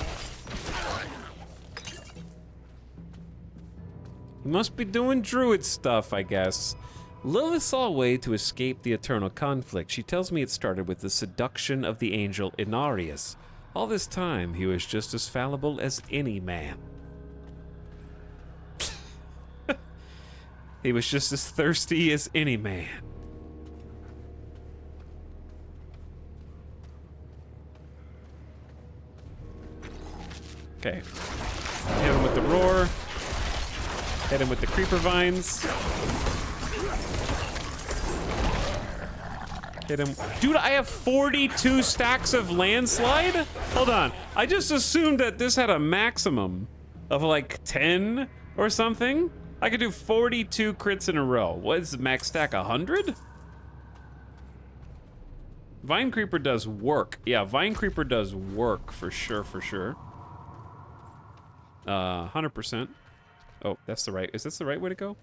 He must be doing druid stuff, I guess. Lilith saw a way to escape the eternal conflict. She tells me it started with the seduction of the angel Inarius. All this time, he was just as fallible as any man. He was just as thirsty as any man. Okay. Hit him with the roar. Hit him with the creeper vines. Hit him. Dude, I have 42 stacks of landslide? Hold on. I just assumed that this had a maximum of like 10 or something. I could do 42 crits in a row. What is the max stack, 100? Vine Creeper does work. Yeah, Vine Creeper does work for sure, for sure. 100%. Oh, that's the right, is this the right way to go?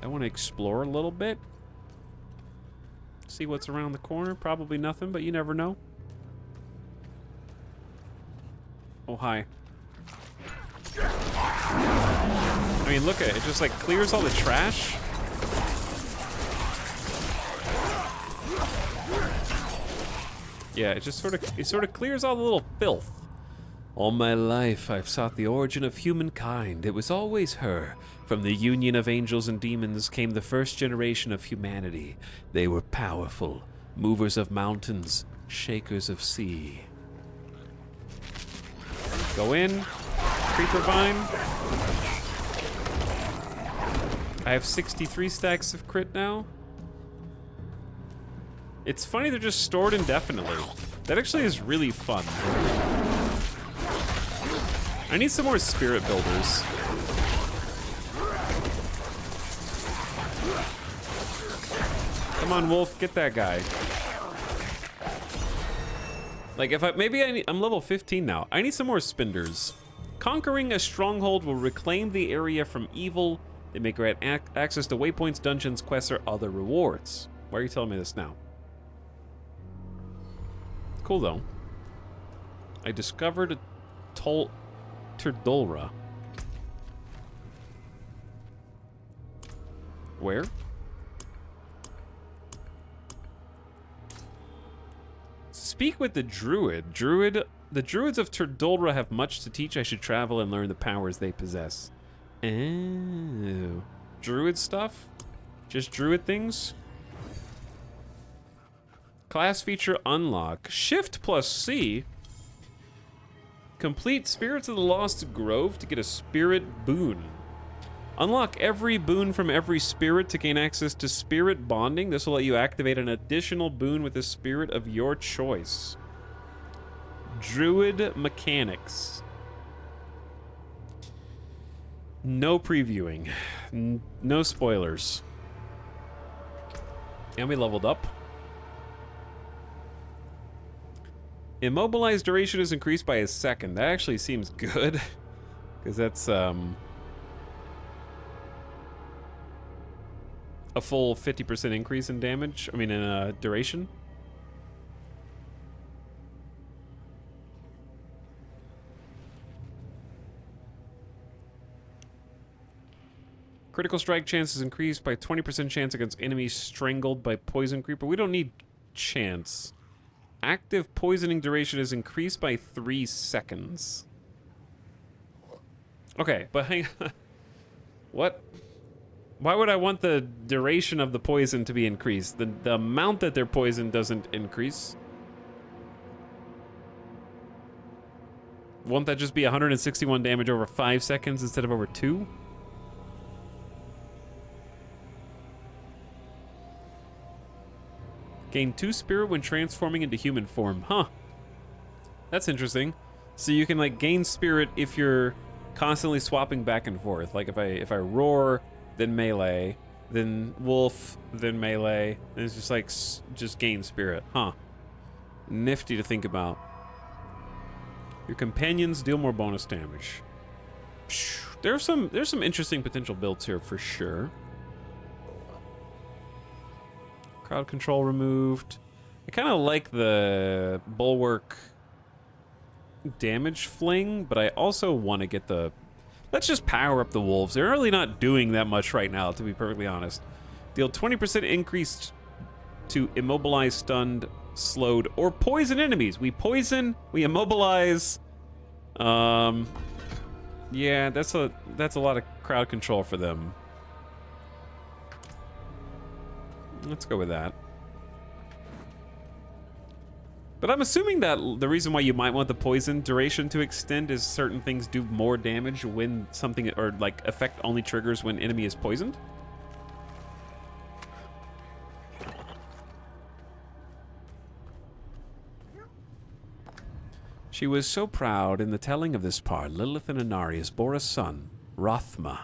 I want to explore a little bit. See what's around the corner. Probably nothing, but you never know. Oh, hi. I mean, look at it. It just like clears all the trash. Yeah, it just sort of clears all the little filth. All my life, I've sought the origin of humankind. It was always her. From the union of angels and demons came the first generation of humanity. They were powerful, movers of mountains, shakers of sea. Go in, Creeper Vine. I have 63 stacks of crit now. It's funny they're just stored indefinitely. That actually is really fun. I need some more spirit builders. Come on, Wolf, get that guy. Like, if I'm level 15 now. I need some more spinders. Conquering a stronghold will reclaim the area from evil. They may grant access to waypoints, dungeons, quests, or other rewards. Why are you telling me this now? Cool, though. I discovered a Turdulra. Where? Speak with the druid. The druids of Turdulra have much to teach. I should travel and learn the powers they possess. Oh. Druid stuff? Just druid things? Class feature unlock. Shift plus C. Complete Spirits of the Lost Grove to get a spirit boon. Unlock every boon from every spirit to gain access to spirit bonding. This will let you activate an additional boon with a spirit of your choice. Druid mechanics. No previewing. No spoilers. And we leveled up. Immobilized duration is increased by a second. That actually seems good. Because that's, a full 50% increase in damage. I mean, in duration. Critical strike chance is increased by 20% chance against enemies strangled by poison creeper. We don't need chance. Active poisoning duration is increased by 3 seconds. Okay, but hang on. What? Why would I want the duration of the poison to be increased? The amount that they're poisoned doesn't increase. Won't that just be 161 damage over 5 seconds instead of over 2? Gain 2 spirit when transforming into human form. Huh. That's interesting. So you can like gain spirit if you're constantly swapping back and forth. Like if I roar, then melee, then wolf, then melee. And it's just like just gain spirit. Huh. Nifty to think about. Your companions deal more bonus damage. There's some interesting potential builds here for sure. Crowd control removed. I kind of like the bulwark damage fling, but I also want to get the... Let's just power up the wolves. They're really not doing that much right now, to be perfectly honest. Deal 20% increase to immobilize, stunned, slowed, or poison enemies. We poison, we immobilize. Yeah, that's a lot of crowd control for them. Let's go with that. But I'm assuming that the reason why you might want the poison duration to extend is certain things do more damage when something, or like effect only triggers when enemy is poisoned. She was so proud. In the telling of this part, Lilith and Inarius bore a son, Rothma.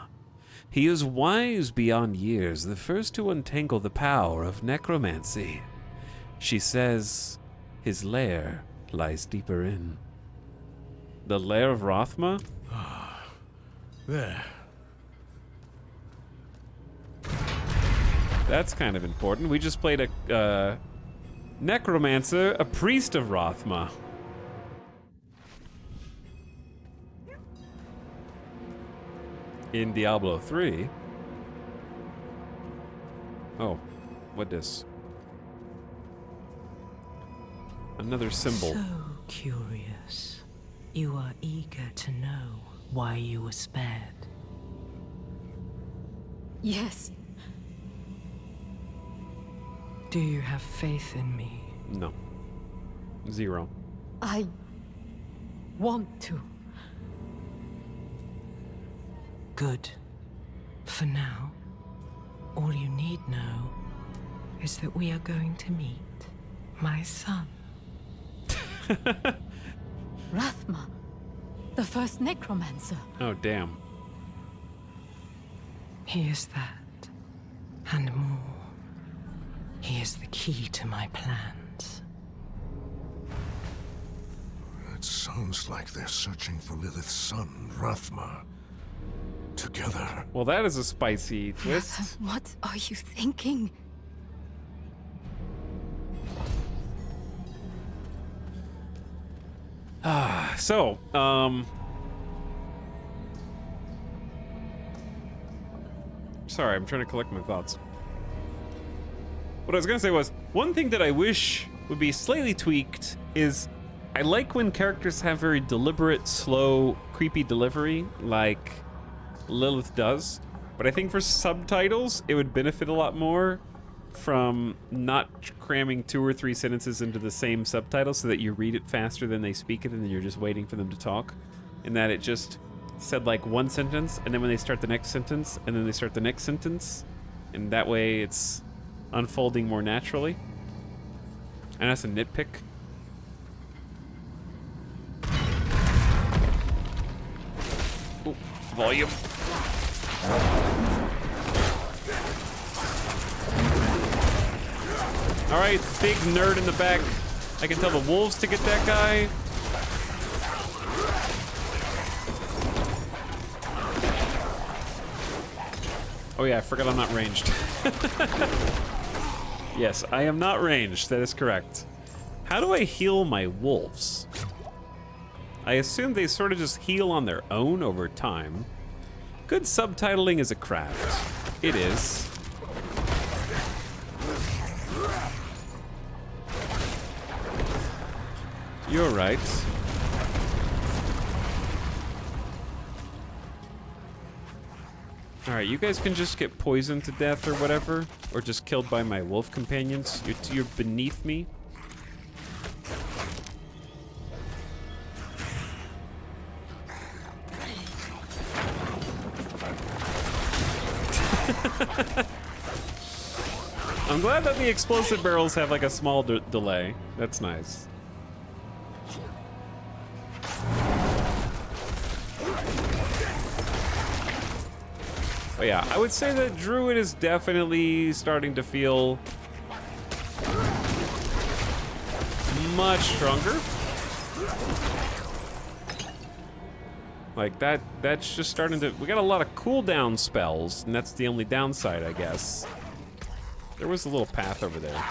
He is wise beyond years, the first to untangle the power of necromancy. She says his lair lies deeper in. The lair of Rothma? There. That's kind of important. We just played a necromancer, a priest of Rothma. In Diablo III. Oh, what this? Another symbol. So curious. You are eager to know why you were spared. Yes. Do you have faith in me? No. 0. I want to. Good. For now, all you need know is that we are going to meet my son. Rathma, the first necromancer. Oh, damn. He is that, and more. He is the key to my plans. It sounds like they're searching for Lilith's son, Rathma. Together. Well, that is a spicy twist. What are you thinking? So, sorry, I'm trying to collect my thoughts. What I was gonna say was, one thing that I wish would be slightly tweaked is, I like when characters have very deliberate, slow, creepy delivery, like Lilith does, but I think for subtitles, it would benefit a lot more from not cramming 2 or 3 sentences into the same subtitle so that you read it faster than they speak it and then you're just waiting for them to talk. And that it just said like one sentence, and then when they start the next sentence, and then they start the next sentence, and that way it's unfolding more naturally. And that's a nitpick. Ooh, volume. All right, big nerd in the back. I can tell the wolves to get that guy. Oh yeah, I forgot I'm not ranged. Yes, I am not ranged, that is correct. How do I heal my wolves? I assume they sort of just heal on their own over time. Good subtitling is a craft. It is. You're right. Alright, you guys can just get poisoned to death or whatever, or just killed by my wolf companions. You're beneath me. I'm glad that the explosive barrels have like a small delay. That's nice. But yeah, I would say that Druid is definitely starting to feel much stronger. Like that's just starting to, we got a lot of cooldown spells, and that's the only downside, I guess. There was a little path over there.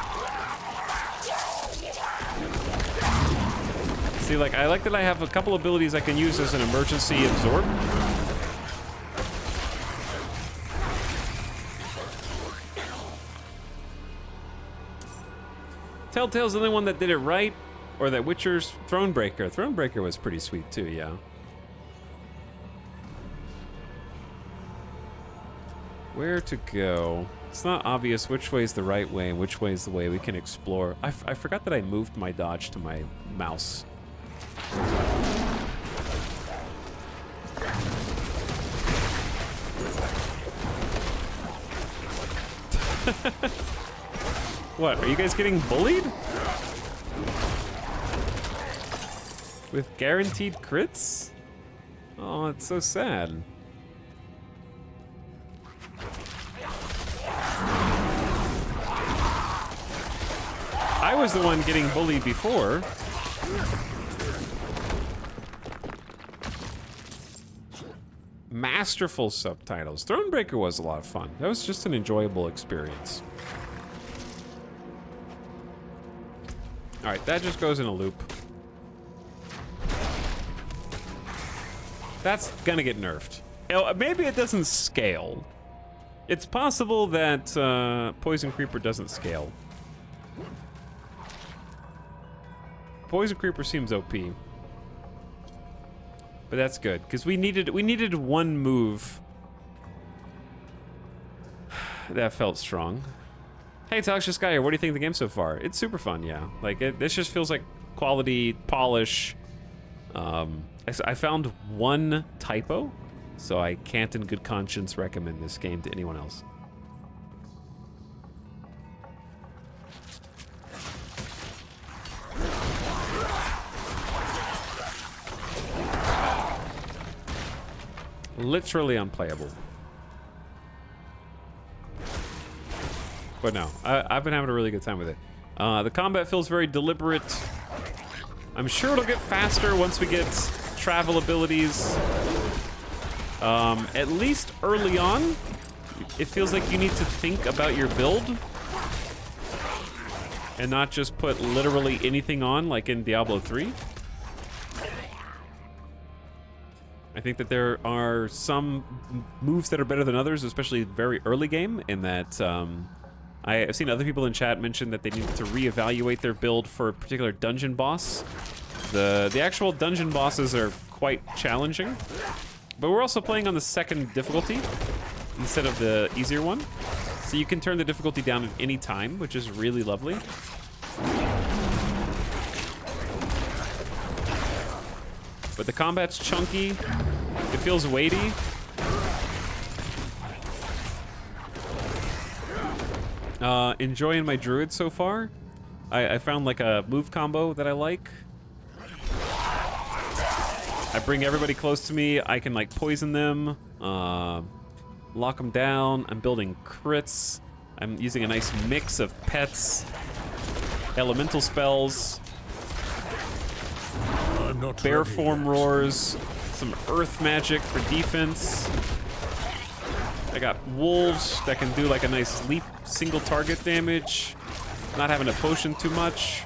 See, like, I like that I have a couple abilities I can use as an emergency absorb. Telltale's the only one that did it right, or that Witcher's Thronebreaker. Thronebreaker was pretty sweet too, yeah. Where to go? It's not obvious which way is the right way and which way is the way we can explore. I forgot that I moved my dodge to my mouse. What, are you guys getting bullied? With guaranteed crits? Oh, it's so sad. I was the one getting bullied before. Masterful subtitles. Thronebreaker was a lot of fun. That was just an enjoyable experience. Alright, that just goes in a loop. That's gonna get nerfed. Maybe it doesn't scale. It's possible that Poison Creeper doesn't scale. Poison Creeper seems OP. But that's good, because we needed one move that felt strong. Hey, it's Alex Sky here. What do you think of the game so far? It's super fun, yeah. Like, this just feels like quality, polish. I found one typo, so I can't in good conscience recommend this game to anyone else. Literally unplayable. But no, I've been having a really good time with it. The combat feels very deliberate. I'm sure it'll get faster once we get travel abilities. At least early on, it feels like you need to think about your build and not just put literally anything on like in Diablo 3. I think that there are some moves that are better than others, especially very early game, in that I've seen other people in chat mention that they needed to reevaluate their build for a particular dungeon boss. The actual dungeon bosses are quite challenging, but we're also playing on the second difficulty instead of the easier one. So you can turn the difficulty down at any time, which is really lovely. But the combat's chunky. It feels weighty. Enjoying my druid so far. I found like a move combo that I like. I bring everybody close to me. I can like poison them, lock them down. I'm building crits. I'm using a nice mix of pets, elemental spells, bear form roars, some earth magic for defense. I got wolves that can do like a nice leap single target damage, not having to potion too much.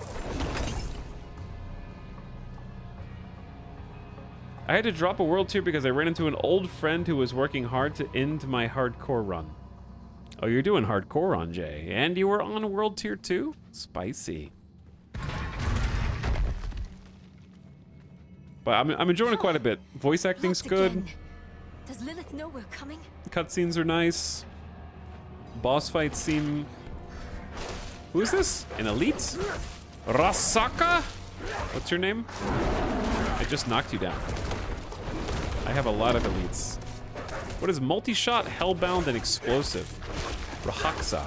I had to drop a world tier because I ran into an old friend who was working hard to end my hardcore run. Oh, you're doing hardcore on Jay, and you were on world tier 2? Spicy. But I'm enjoying it quite a bit. Voice acting's good. Does Lilith know we're coming? Cutscenes are nice. Boss fights seem... Who is this? An elite? Rasaka? What's your name? I just knocked you down. I have a lot of elites. What is multi-shot, hellbound, and explosive? Rahaxa.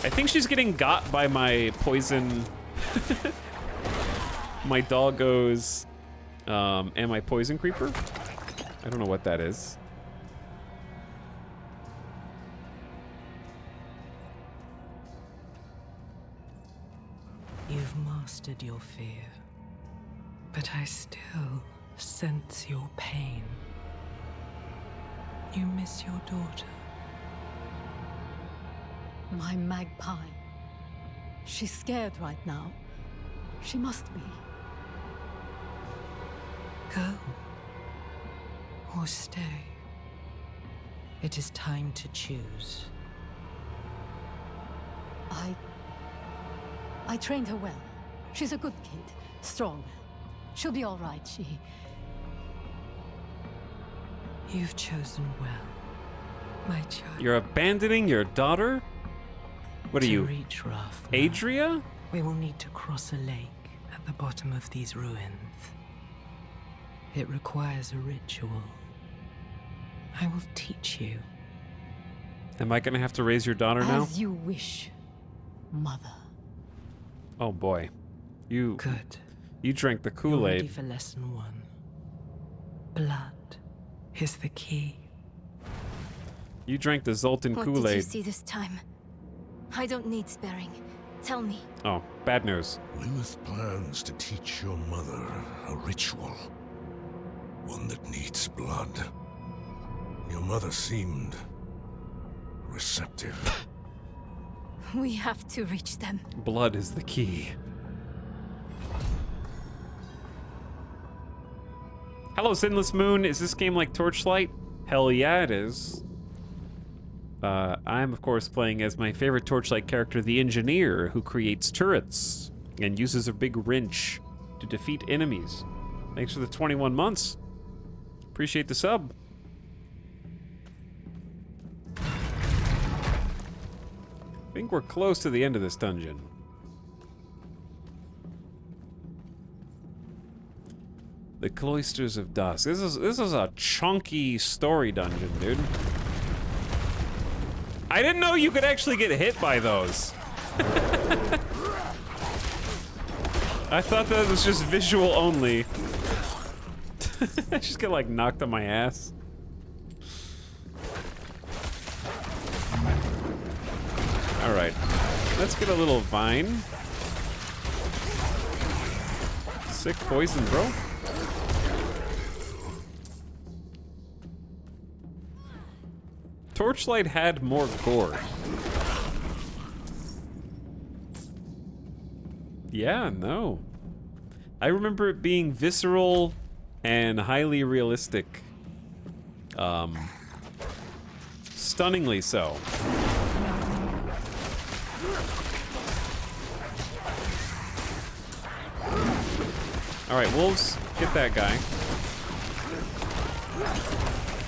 I think she's getting got by my poison... my doggos... and my poison creeper? I don't know what that is. You've mastered your fear, but I still sense your pain. You miss your daughter. My magpie. She's scared right now. She must be. Go. Or stay. It is time to choose. I trained her well. She's a good kid. Strong. She'll be all right, You've chosen well, my child. You're abandoning your daughter? What are you, reach Wrath, Adria? We will need to cross a lake at the bottom of these ruins. It requires a ritual. I will teach you. Am I gonna have to raise your daughter now? As you wish, Mother. Oh boy. You... Good. You drank the You're ready Kool-Aid. for lesson 1. Blood is the key. You drank the Zoltan What did you Kool-Aid. see this time? I don't need sparing. Tell me. Oh, bad news. Lilith plans to teach your mother a ritual. One that needs blood. Your mother seemed receptive. We have to reach them. Blood is the key. Hello, Sinless Moon. Is this game like Torchlight? Hell yeah, it is. I'm, of course, playing as my favorite Torchlight character, the Engineer, who creates turrets and uses a big wrench to defeat enemies. Thanks for the 21 months. Appreciate the sub. I think we're close to the end of this dungeon. The Cloisters of Dusk. This is a chunky story dungeon, dude. I didn't know you could actually get hit by those. I thought that was just visual only. I just get like knocked on my ass. All right, let's get a little vine. Sick poison, bro. Torchlight had more gore. Yeah, no. I remember it being visceral and highly realistic. Stunningly so. Alright, wolves, get that guy.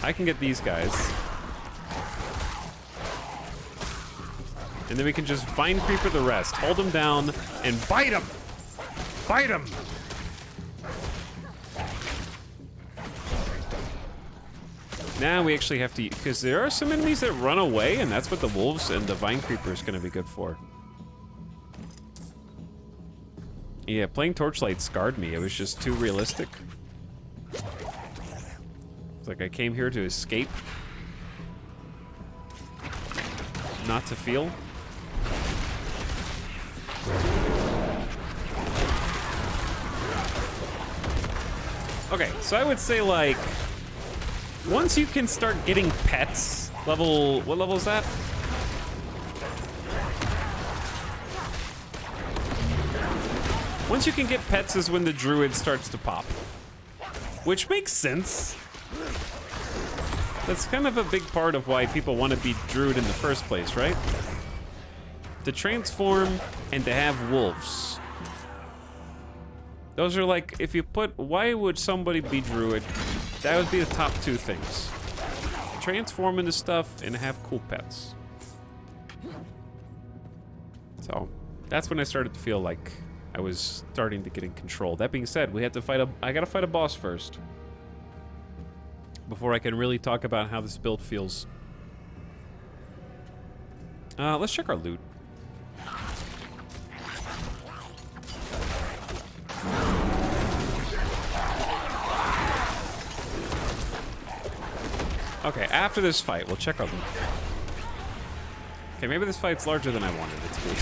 I can get these guys. And then we can just vine creeper the rest. Hold them down and bite them! Bite them! Now we actually have to, because there are some enemies that run away, and that's what the wolves and the vine creeper is going to be good for. Yeah, playing Torchlight scarred me. It was just too realistic. It's like I came here to escape. Not to feel. Okay, so I would say like, once you can start getting pets, what level is that? Once you can get pets is when the druid starts to pop. Which makes sense. That's kind of a big part of why people want to be druid in the first place, right? To transform and to have wolves. Those are like, if you put, why would somebody be druid? That would be the top two things. Transform into stuff and have cool pets. So, that's when I started to feel like I was starting to get in control. That being said, we had to fight I gotta fight a boss first. Before I can really talk about how this build feels. Let's check our loot. Okay, after this fight, we'll check our loot. Okay, maybe this fight's larger than I wanted it to be.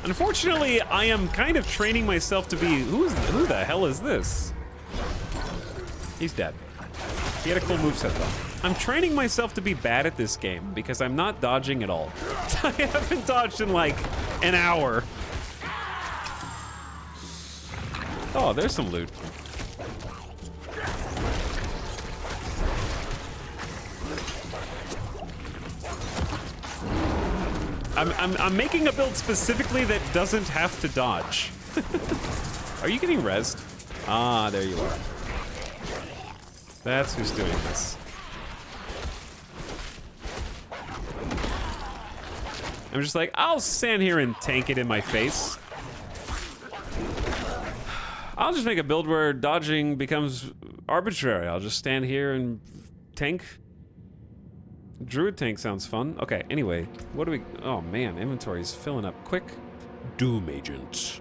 Unfortunately, I am kind of training myself to be... Who the hell is this? He's dead. He had a cool moveset, though. I'm training myself to be bad at this game because I'm not dodging at all. I haven't dodged in like an hour. Oh, there's some loot. I'm making a build specifically that doesn't have to dodge. Are you getting rezzed? Ah, there you are. That's who's doing this. I'm just like, I'll stand here and tank it in my face. I'll just make a build where dodging becomes arbitrary. I'll just stand here and tank. Druid tank sounds fun. Okay, anyway, what do we... Oh man, inventory's filling up quick. Doom Agent.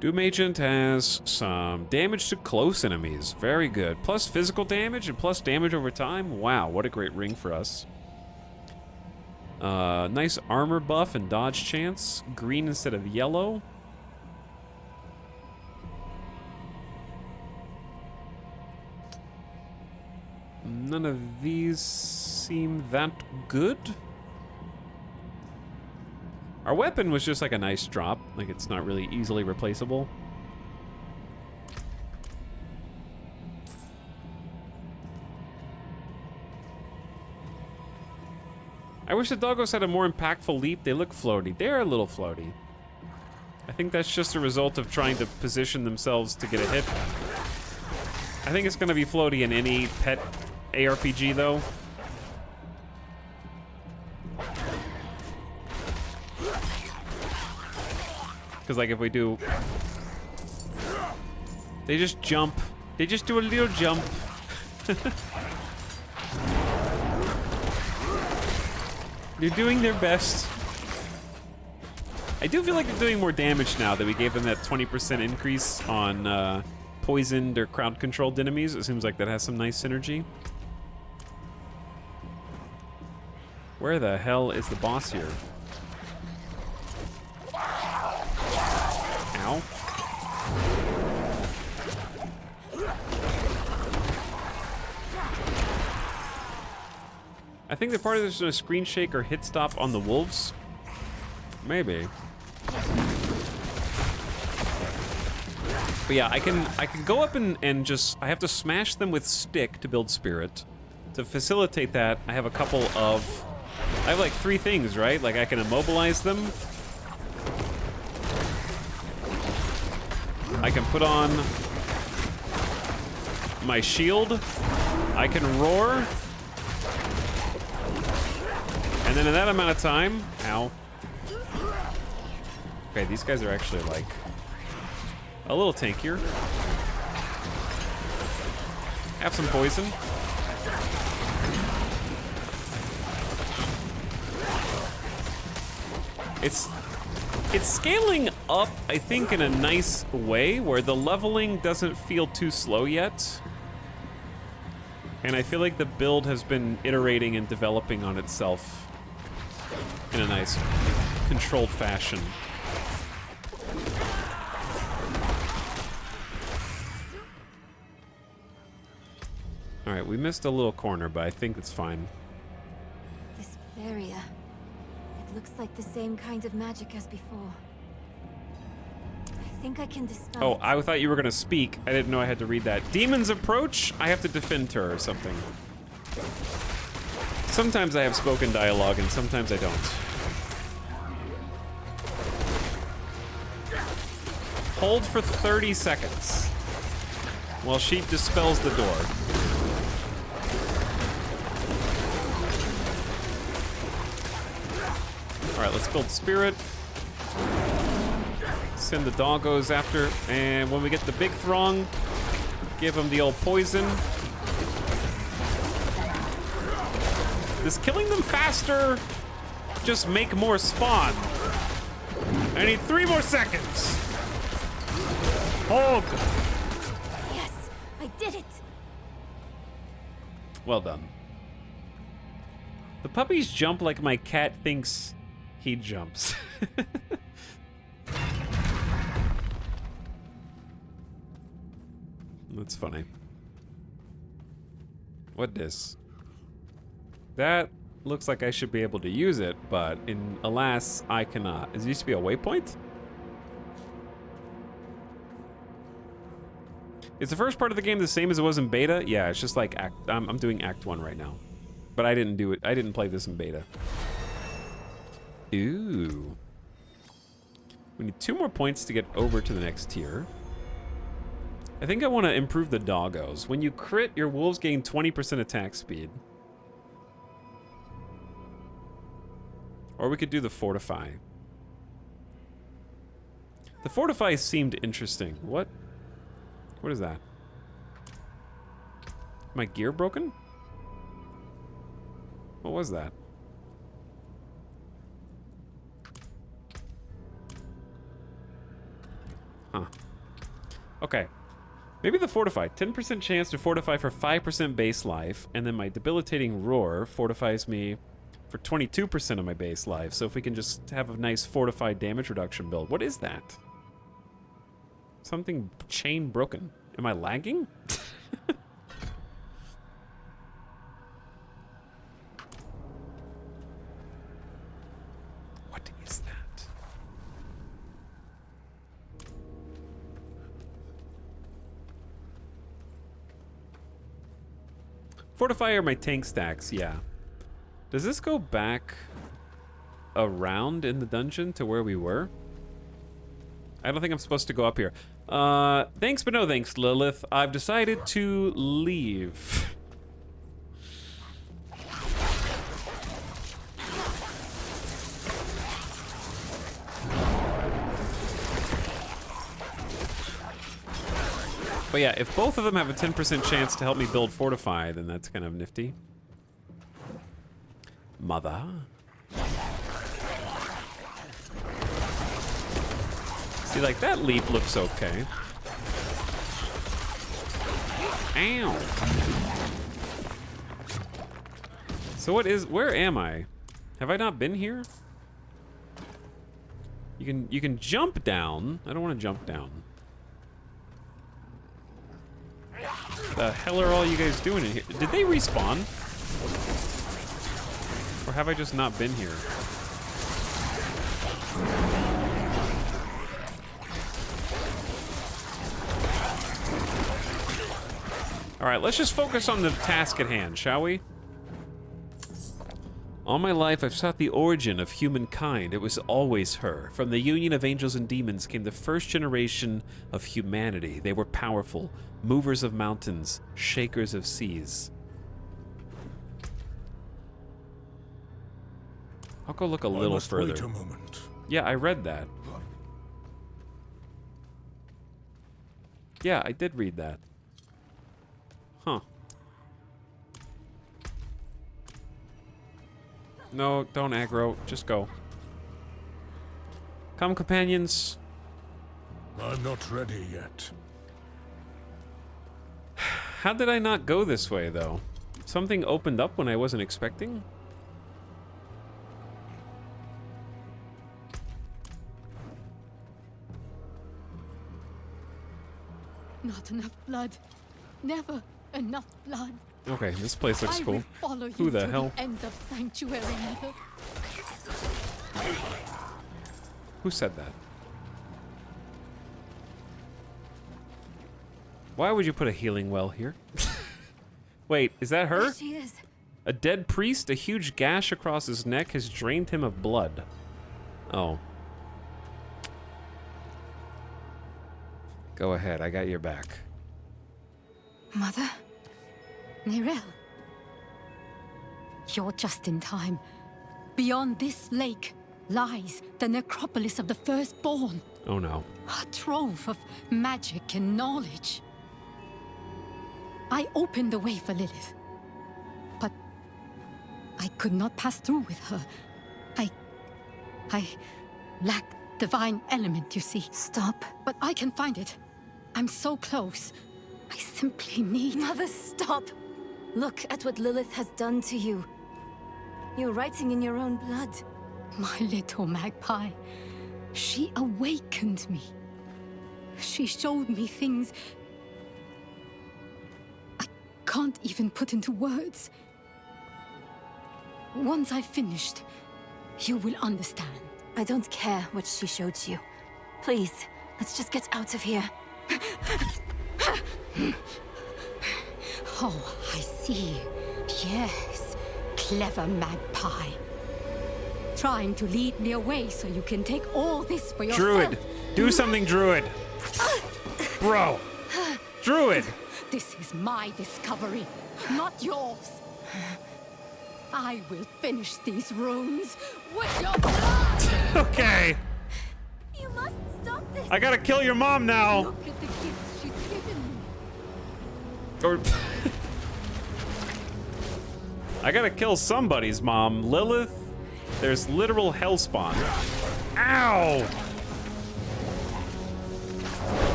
Doom Agent has some damage to close enemies. Very good. Plus physical damage and plus damage over time. Wow, what a great ring for us. Nice armor buff and dodge chance. Green instead of yellow. None of these seem that good. Our weapon was just like a nice drop. Like it's not really easily replaceable. I wish the doggos had a more impactful leap. They look floaty. They're a little floaty. I think that's just a result of trying to position themselves to get a hit. I think it's gonna be floaty in any pet ARPG though. Because like if we do... They just jump. They just do a little jump. They're doing their best. I do feel like they're doing more damage now that we gave them that 20% increase on poisoned or crowd-controlled enemies. It seems like that has some nice synergy. Where the hell is the boss here? Ow. I think the part of this is a screen shake or hit stop on the wolves. Maybe. But yeah, I can go up and just, I have to smash them with stick to build spirit. To facilitate that, I have a couple of, I have like 3 things, right? Like I can immobilize them. I can put on my shield. I can roar. And then in that amount of time, ow. Okay, these guys are actually like a little tankier. Have some poison. It's scaling up, I think, in a nice way where the leveling doesn't feel too slow yet. And I feel like the build has been iterating and developing on itself in a nice, controlled fashion. All right, we missed a little corner, but I think it's fine. This barrier, it looks like the same kind of magic as before. I think I can dispel Oh, it. I thought you were gonna speak. I didn't know I had to read that. Demon's approach, I have to defend her or something. Sometimes I have spoken dialogue and sometimes I don't. Hold for 30 seconds while she dispels the door. All right, let's build spirit. Send the doggos after, and when we get the big throng, give them the old poison. Does killing them faster just make more spawn? I need 3 more seconds. Oh, God. Yes, I did it. Well done. The puppies jump like my cat thinks he jumps. That's funny. What this? That looks like I should be able to use it, but alas, I cannot. Is it used to be a waypoint? Is the first part of the game the same as it was in beta? Yeah, it's just like I'm doing Act 1 right now. But I didn't do it. I didn't play this in beta. Ooh. We need 2 more points to get over to the next tier. I think I want to improve the doggos. When you crit, your wolves gain 20% attack speed. Or we could do the fortify. The fortify seemed interesting. What is that? My gear broken? What was that? Huh. Okay. Maybe the fortify. 10% chance to fortify for 5% base life, and then my debilitating roar fortifies me for 22% of my base life. So if we can just have a nice fortified damage reduction build. What is that? Something chain broken. Am I lagging? What is that? Fortify are my tank stacks, yeah. Does this go back around in the dungeon to where we were? I don't think I'm supposed to go up here. Thanks, but no thanks, Lilith. I've decided to leave. But yeah, if both of them have a 10% chance to help me build Fortify, then that's kind of nifty. Mother. See, like, that leap looks okay. Ow. So where am I? Have I not been here? You can jump down. I don't want to jump down. The hell are all you guys doing in here? Did they respawn? Or have I just not been here? Alright, let's just focus on the task at hand, shall we? All my life, I've sought the origin of humankind. It was always her. From the union of angels and demons came the first generation of humanity. They were powerful, movers of mountains, shakers of seas. I'll go look a little further. Wait a moment. Yeah, I read that. Yeah, I did read that. Huh. No, don't aggro. Just go. Come, companions. I'm not ready yet. How did I not go this way, though? Something opened up when I wasn't expecting? Not enough blood. Never enough blood. Okay, this place looks I cool. will follow you Who the to hell? The ends of sanctuary, Mother. Who said that? Why would you put a healing well here? Wait, is that her? There she is. A dead priest, a huge gash across his neck has drained him of blood. Oh. Go ahead, I got your back. Mother? Nerel? You're just in time. Beyond this lake lies the necropolis of the firstborn. Oh no. A trove of magic and knowledge. I opened the way for Lilith, but I could not pass through with her. I lack divine element, you see. Stop. But I can find it. I'm so close. I simply need... Mother, stop. Look at what Lilith has done to you. You're writing in your own blood. My little magpie. She awakened me. She showed me things I can't even put into words. Once I've finished, you will understand. I don't care what she showed you. Please, let's just get out of here. Oh, I see. Yes, clever magpie. Trying to lead me away so you can take all this for yourself. Druid! Do something, Druid! Bro! Druid! This is my discovery, not yours. I will finish these runes with your blood! Okay! You must stop this! I gotta kill your mom now! Look at the gifts she's given me. Or... I gotta kill somebody's mom. Lilith, there's literal hellspawn. Ow!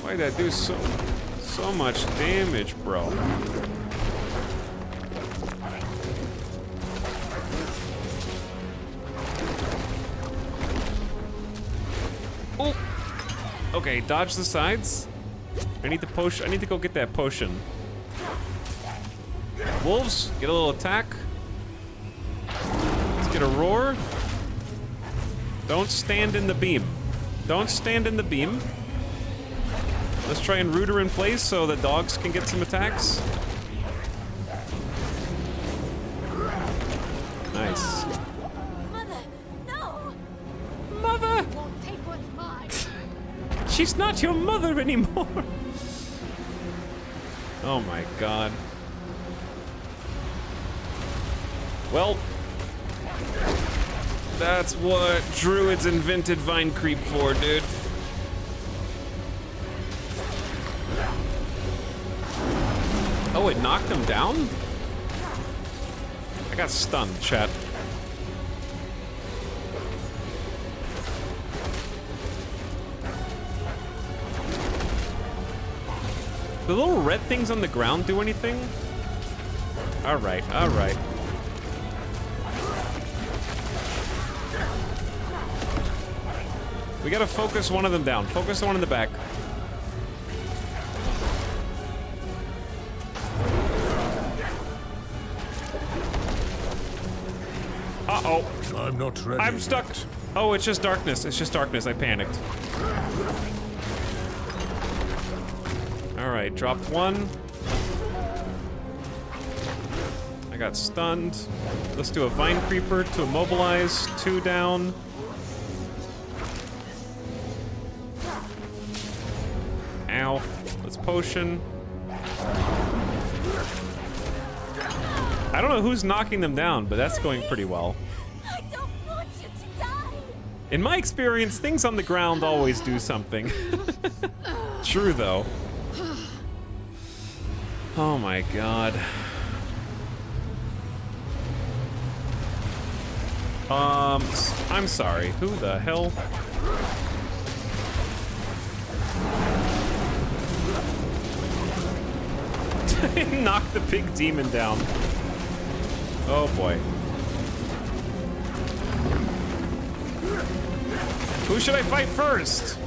Why'd that do so much damage, bro? Oh! Okay, dodge the sides. I need to go get that potion. Wolves, get a little attack. Let's get a roar. Don't stand in the beam. Don't stand in the beam. Let's try and root her in place so the dogs can get some attacks. Nice. Mother, no! Mother! Won't take what's mine. She's not your mother anymore. Oh my god. Well, that's what druids invented vine creep for, dude. Oh, it knocked him down? I got stunned, chat. The little red things on the ground do anything? Alright, alright. We gotta focus one of them down. Focus the one in the back. Uh-oh. I'm not ready. I'm stuck. Yet. Oh, it's just darkness. It's just darkness. I panicked. Alright, dropped one. I got stunned. Let's do a vine creeper to immobilize. 2 down. Ow. Let's potion. I don't know who's knocking them down, but that's going pretty well. I don't want you to die. In my experience, things on the ground always do something. True, though. Oh my god. I'm sorry. Who the hell? Knock the big demon down. Oh boy. Who should I fight first?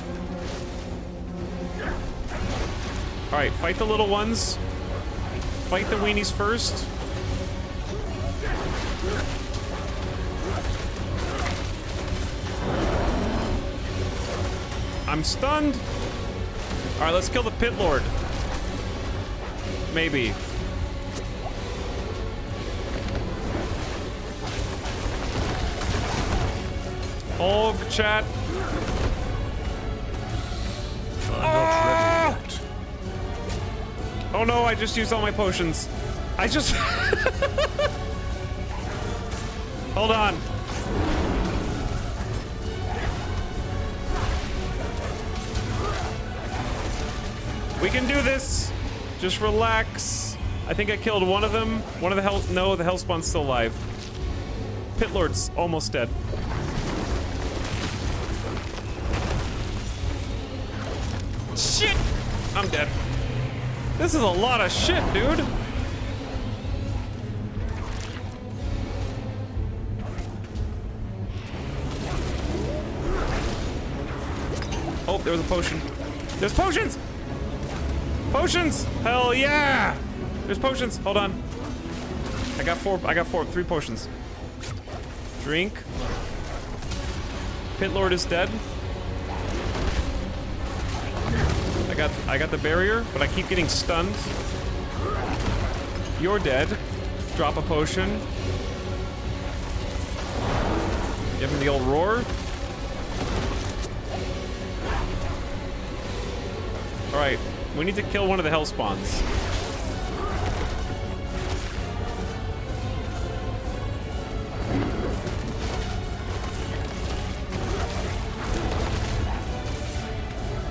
Alright, fight the little ones. Fight the weenies first. I'm stunned. Alright, let's kill the pit lord. Maybe. Hulk chat. Ah! Oh no, I just used all my potions. I just... Hold on. We can do this. Just relax. I think I killed one of them. One of the hell... No, the hellspawn's still alive. Pit Lord's almost dead. Shit! I'm dead. This is a lot of shit, dude. Oh, there was a potion. There's potions! Potions! Hell yeah! There's potions. Hold on. I got 3 potions. Drink. Pit Lord is dead. I got the barrier, but I keep getting stunned. You're dead. Drop a potion. Give him the old roar. Alright, we need to kill one of the hell spawns.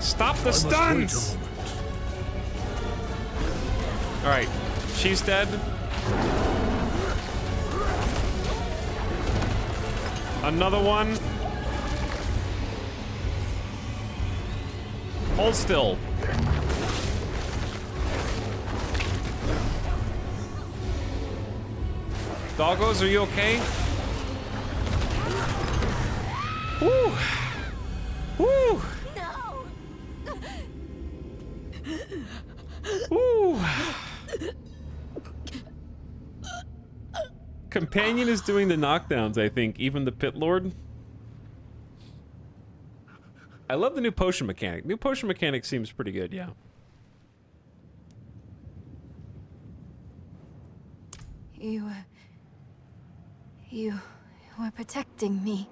Stop the stuns! Alright, she's dead. Another one. Hold still. Doggos, are you okay? Woo! Woo! Woo! Companion is doing the knockdowns, I think. Even the Pit Lord. I love the new potion mechanic. New potion mechanic seems pretty good, yeah. You were protecting me.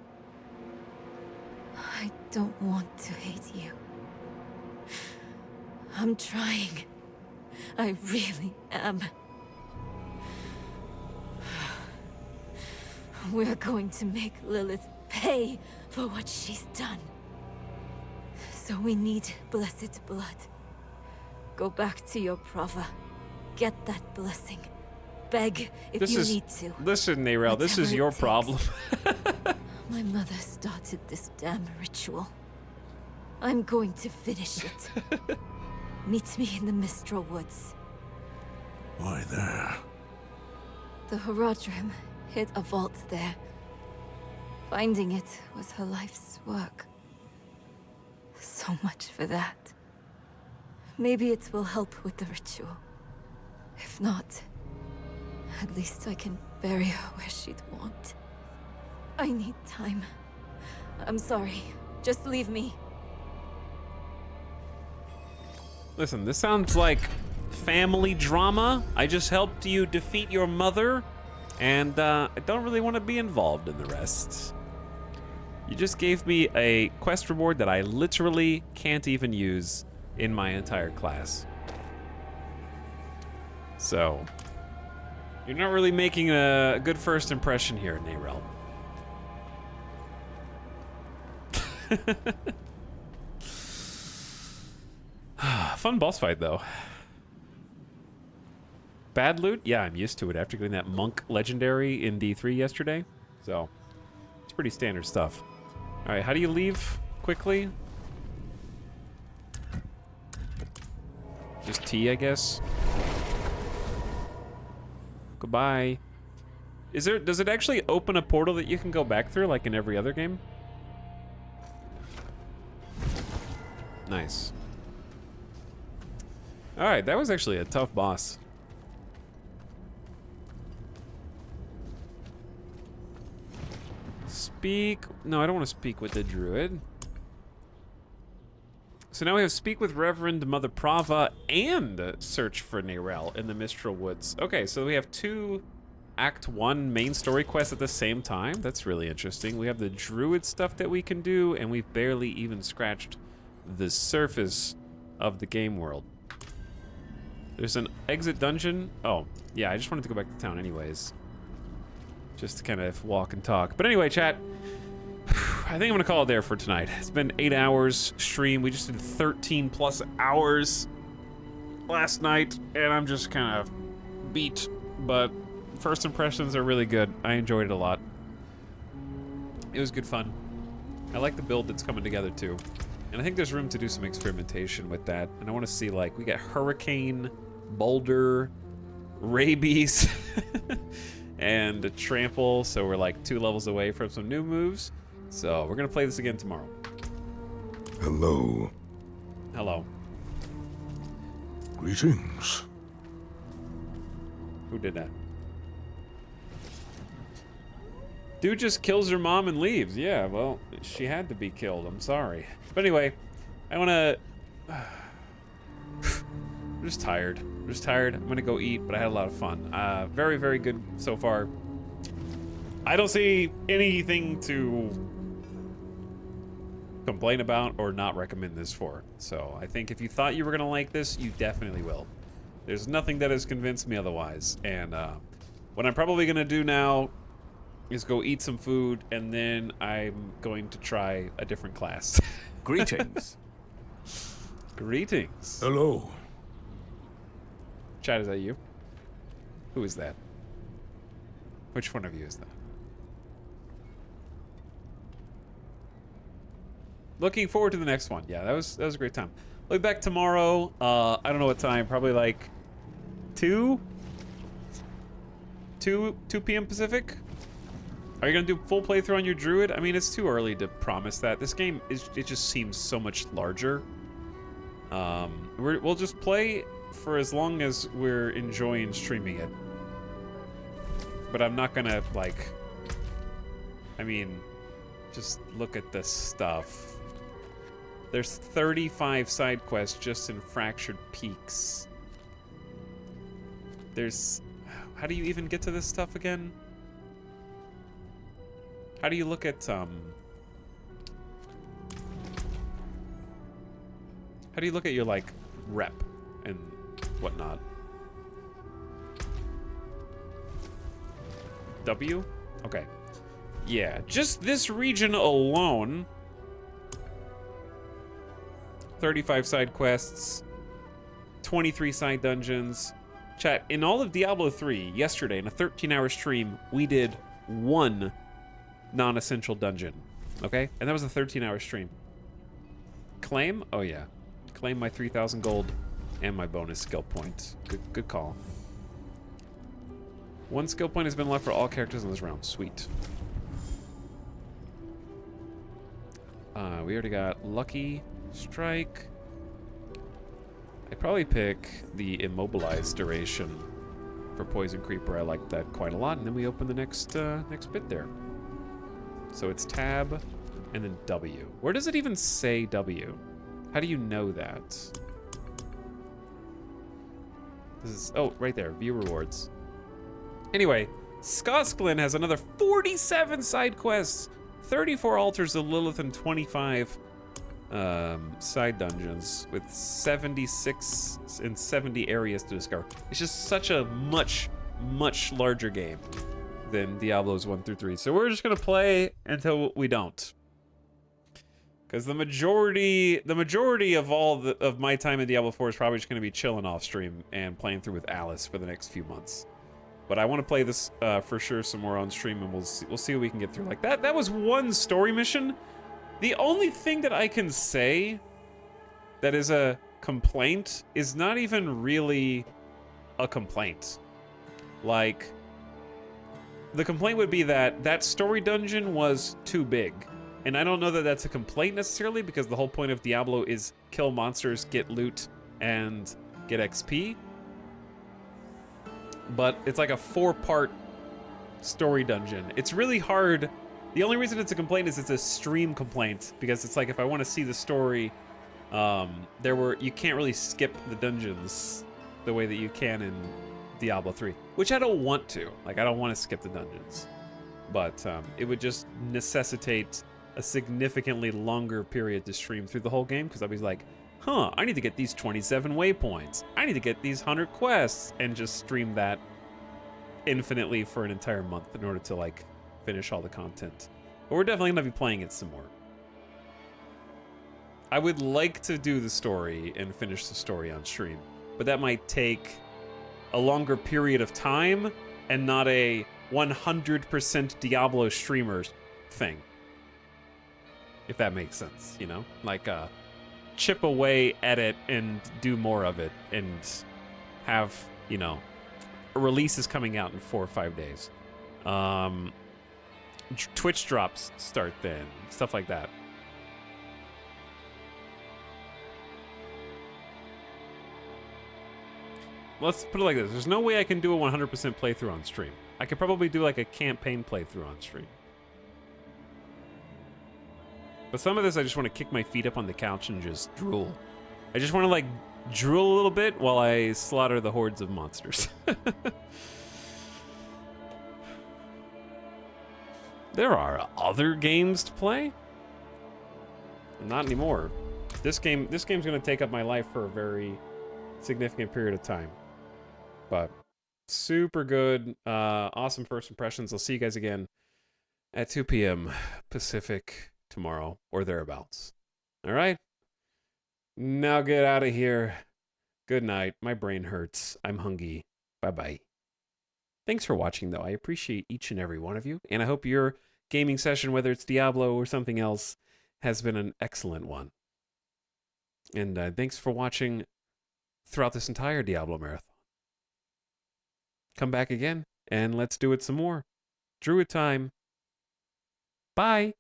I don't want to hate you. I'm trying. I really am. We're going to make Lilith pay for what she's done. So we need blessed blood. Go back to your Prava. Get that blessing. Beg if you need to. Listen, Narelle, this is your problem. My mother started this damn ritual. I'm going to finish it. Meet me in the Mistral Woods. Why there? The Horadrim hid a vault there. Finding it was her life's work. So much for that. Maybe it will help with the ritual. If not, at least I can bury her where she'd want. I need time. I'm sorry. Just leave me. Listen, this sounds like family drama. I just helped you defeat your mother, and I don't really want to be involved in the rest. You just gave me a quest reward that I literally can't even use in my entire class. So, you're not really making a good first impression here, Narelle. Fun boss fight, though. Bad loot? Yeah, I'm used to it after getting that monk legendary in D3 yesterday. So, it's pretty standard stuff. All right, how do you leave quickly? Just T, I guess. Goodbye. Does it actually open a portal that you can go back through like in every other game? Nice. All right, that was actually a tough boss. No, I don't want to speak with the druid. So now we have speak with Reverend Mother Prava and search for Narelle in the Mistral Woods. Okay, so we have two Act 1 main story quests at the same time. That's really interesting. We have the druid stuff that we can do, and we've barely even scratched the surface of the game world. There's an exit dungeon. Oh, yeah, I just wanted to go back to town anyways. Just to kind of walk and talk. But anyway, chat, I think I'm gonna call it there for tonight. It's been 8 hours stream. We just did 13 plus hours last night, and I'm just kind of beat. But first impressions are really good. I enjoyed it a lot. It was good fun. I like the build that's coming together too. And I think there's room to do some experimentation with that. And I want to see, like, we got Hurricane, Boulder, Rabies, and a Trample. So we're like 2 levels away from some new moves. So we're going to play this again tomorrow. Hello. Hello. Greetings. Who did that? Dude just kills her mom and leaves. Yeah, well, she had to be killed. I'm sorry. But anyway, I want to... I'm just tired. I'm just tired. I'm going to go eat, but I had a lot of fun. Very, very good so far. I don't see anything to complain about or not recommend this for. So I think if you thought you were going to like this, you definitely will. There's nothing that has convinced me otherwise. And what I'm probably going to do now is go eat some food, and then I'm going to try a different class. Greetings. Greetings. Hello. Chat, is that you? Who is that? Which one of you is that? Looking forward to the next one. Yeah, that was a great time. I'll be back tomorrow. I don't know what time. Probably like 2 p.m. Pacific. Are you gonna do full playthrough on your druid? I mean, it's too early to promise that. This game it just seems so much larger. We'll just play for as long as we're enjoying streaming it. But I'm not gonna like. I mean, just look at this stuff. There's 35 side quests just in Fractured Peaks. There's... How do you even get to this stuff again? How do you look at, How do you look at your, like, rep and whatnot? W? Okay. Yeah, just this region alone... 35 side quests, 23 side dungeons. Chat, in all of Diablo 3, yesterday, in a 13-hour stream, we did 1 non-essential dungeon, okay? And that was a 13-hour stream. Claim? Oh, yeah. Claim my 3,000 gold and my bonus skill point. Good call. 1 skill point has been left for all characters in this round. Sweet. We already got Lucky Strike. I'd probably pick the immobilized duration for Poison Creeper. I like that quite a lot. And then we open the next bit there. So it's tab and then W. Where does it even say W? How do you know that? This is, oh, right there, view rewards. Anyway, Skosklin has another 47 side quests, 34 altars of Lilith, and 25 side dungeons with 76 and 70 areas to discover. It's just such a much larger game than Diablos 1 through 3. So we're just gonna play until we don't. Because the majority of my time in Diablo 4 is probably just gonna be chilling off stream and playing through with Alice for the next few months. But I want to play this for sure some more on stream, and we'll see what we can get through. Like that was one story mission. The only thing that I can say that is a complaint is not even really a complaint. Like, the complaint would be that that story dungeon was too big. And I don't know that that's a complaint necessarily, because the whole point of Diablo is kill monsters, get loot, and get XP. But it's like a 4-part story dungeon. It's really hard. The only reason it's a complaint is it's a stream complaint, because it's like if I want to see the story, you can't really skip the dungeons the way that you can in Diablo 3, which I don't want to. Like, I don't want to skip the dungeons, but it would just necessitate a significantly longer period to stream through the whole game, because I'd be like, huh, I need to get these 27 waypoints. I need to get these 100 quests, and just stream that infinitely for an entire month in order to, like, finish all the content. But we're definitely gonna be playing it some more. I would like to do the story and finish the story on stream, but that might take a longer period of time and not a 100% Diablo streamers thing. If that makes sense, you know? Like, chip away at it and do more of it and have, you know, releases coming out in 4 or 5 days. Twitch drops start then, stuff like that. Let's put it like this. There's no way I can do a 100% playthrough on stream. I could probably do like a campaign playthrough on stream. But some of this, I just want to kick my feet up on the couch and just drool. I just want to like drool a little bit while I slaughter the hordes of monsters. There are other games to play? Not anymore. This game's gonna take up my life for a very significant period of time. But super good, awesome first impressions. I'll see you guys again at 2 p.m. Pacific tomorrow or thereabouts. All right? Now get out of here. Good night. My brain hurts. I'm hungry. Bye-bye. Thanks for watching, though. I appreciate each and every one of you, and I hope your gaming session, whether it's Diablo or something else, has been an excellent one. And thanks for watching throughout this entire Diablo marathon. Come back again, and let's do it some more. Druid time. Bye.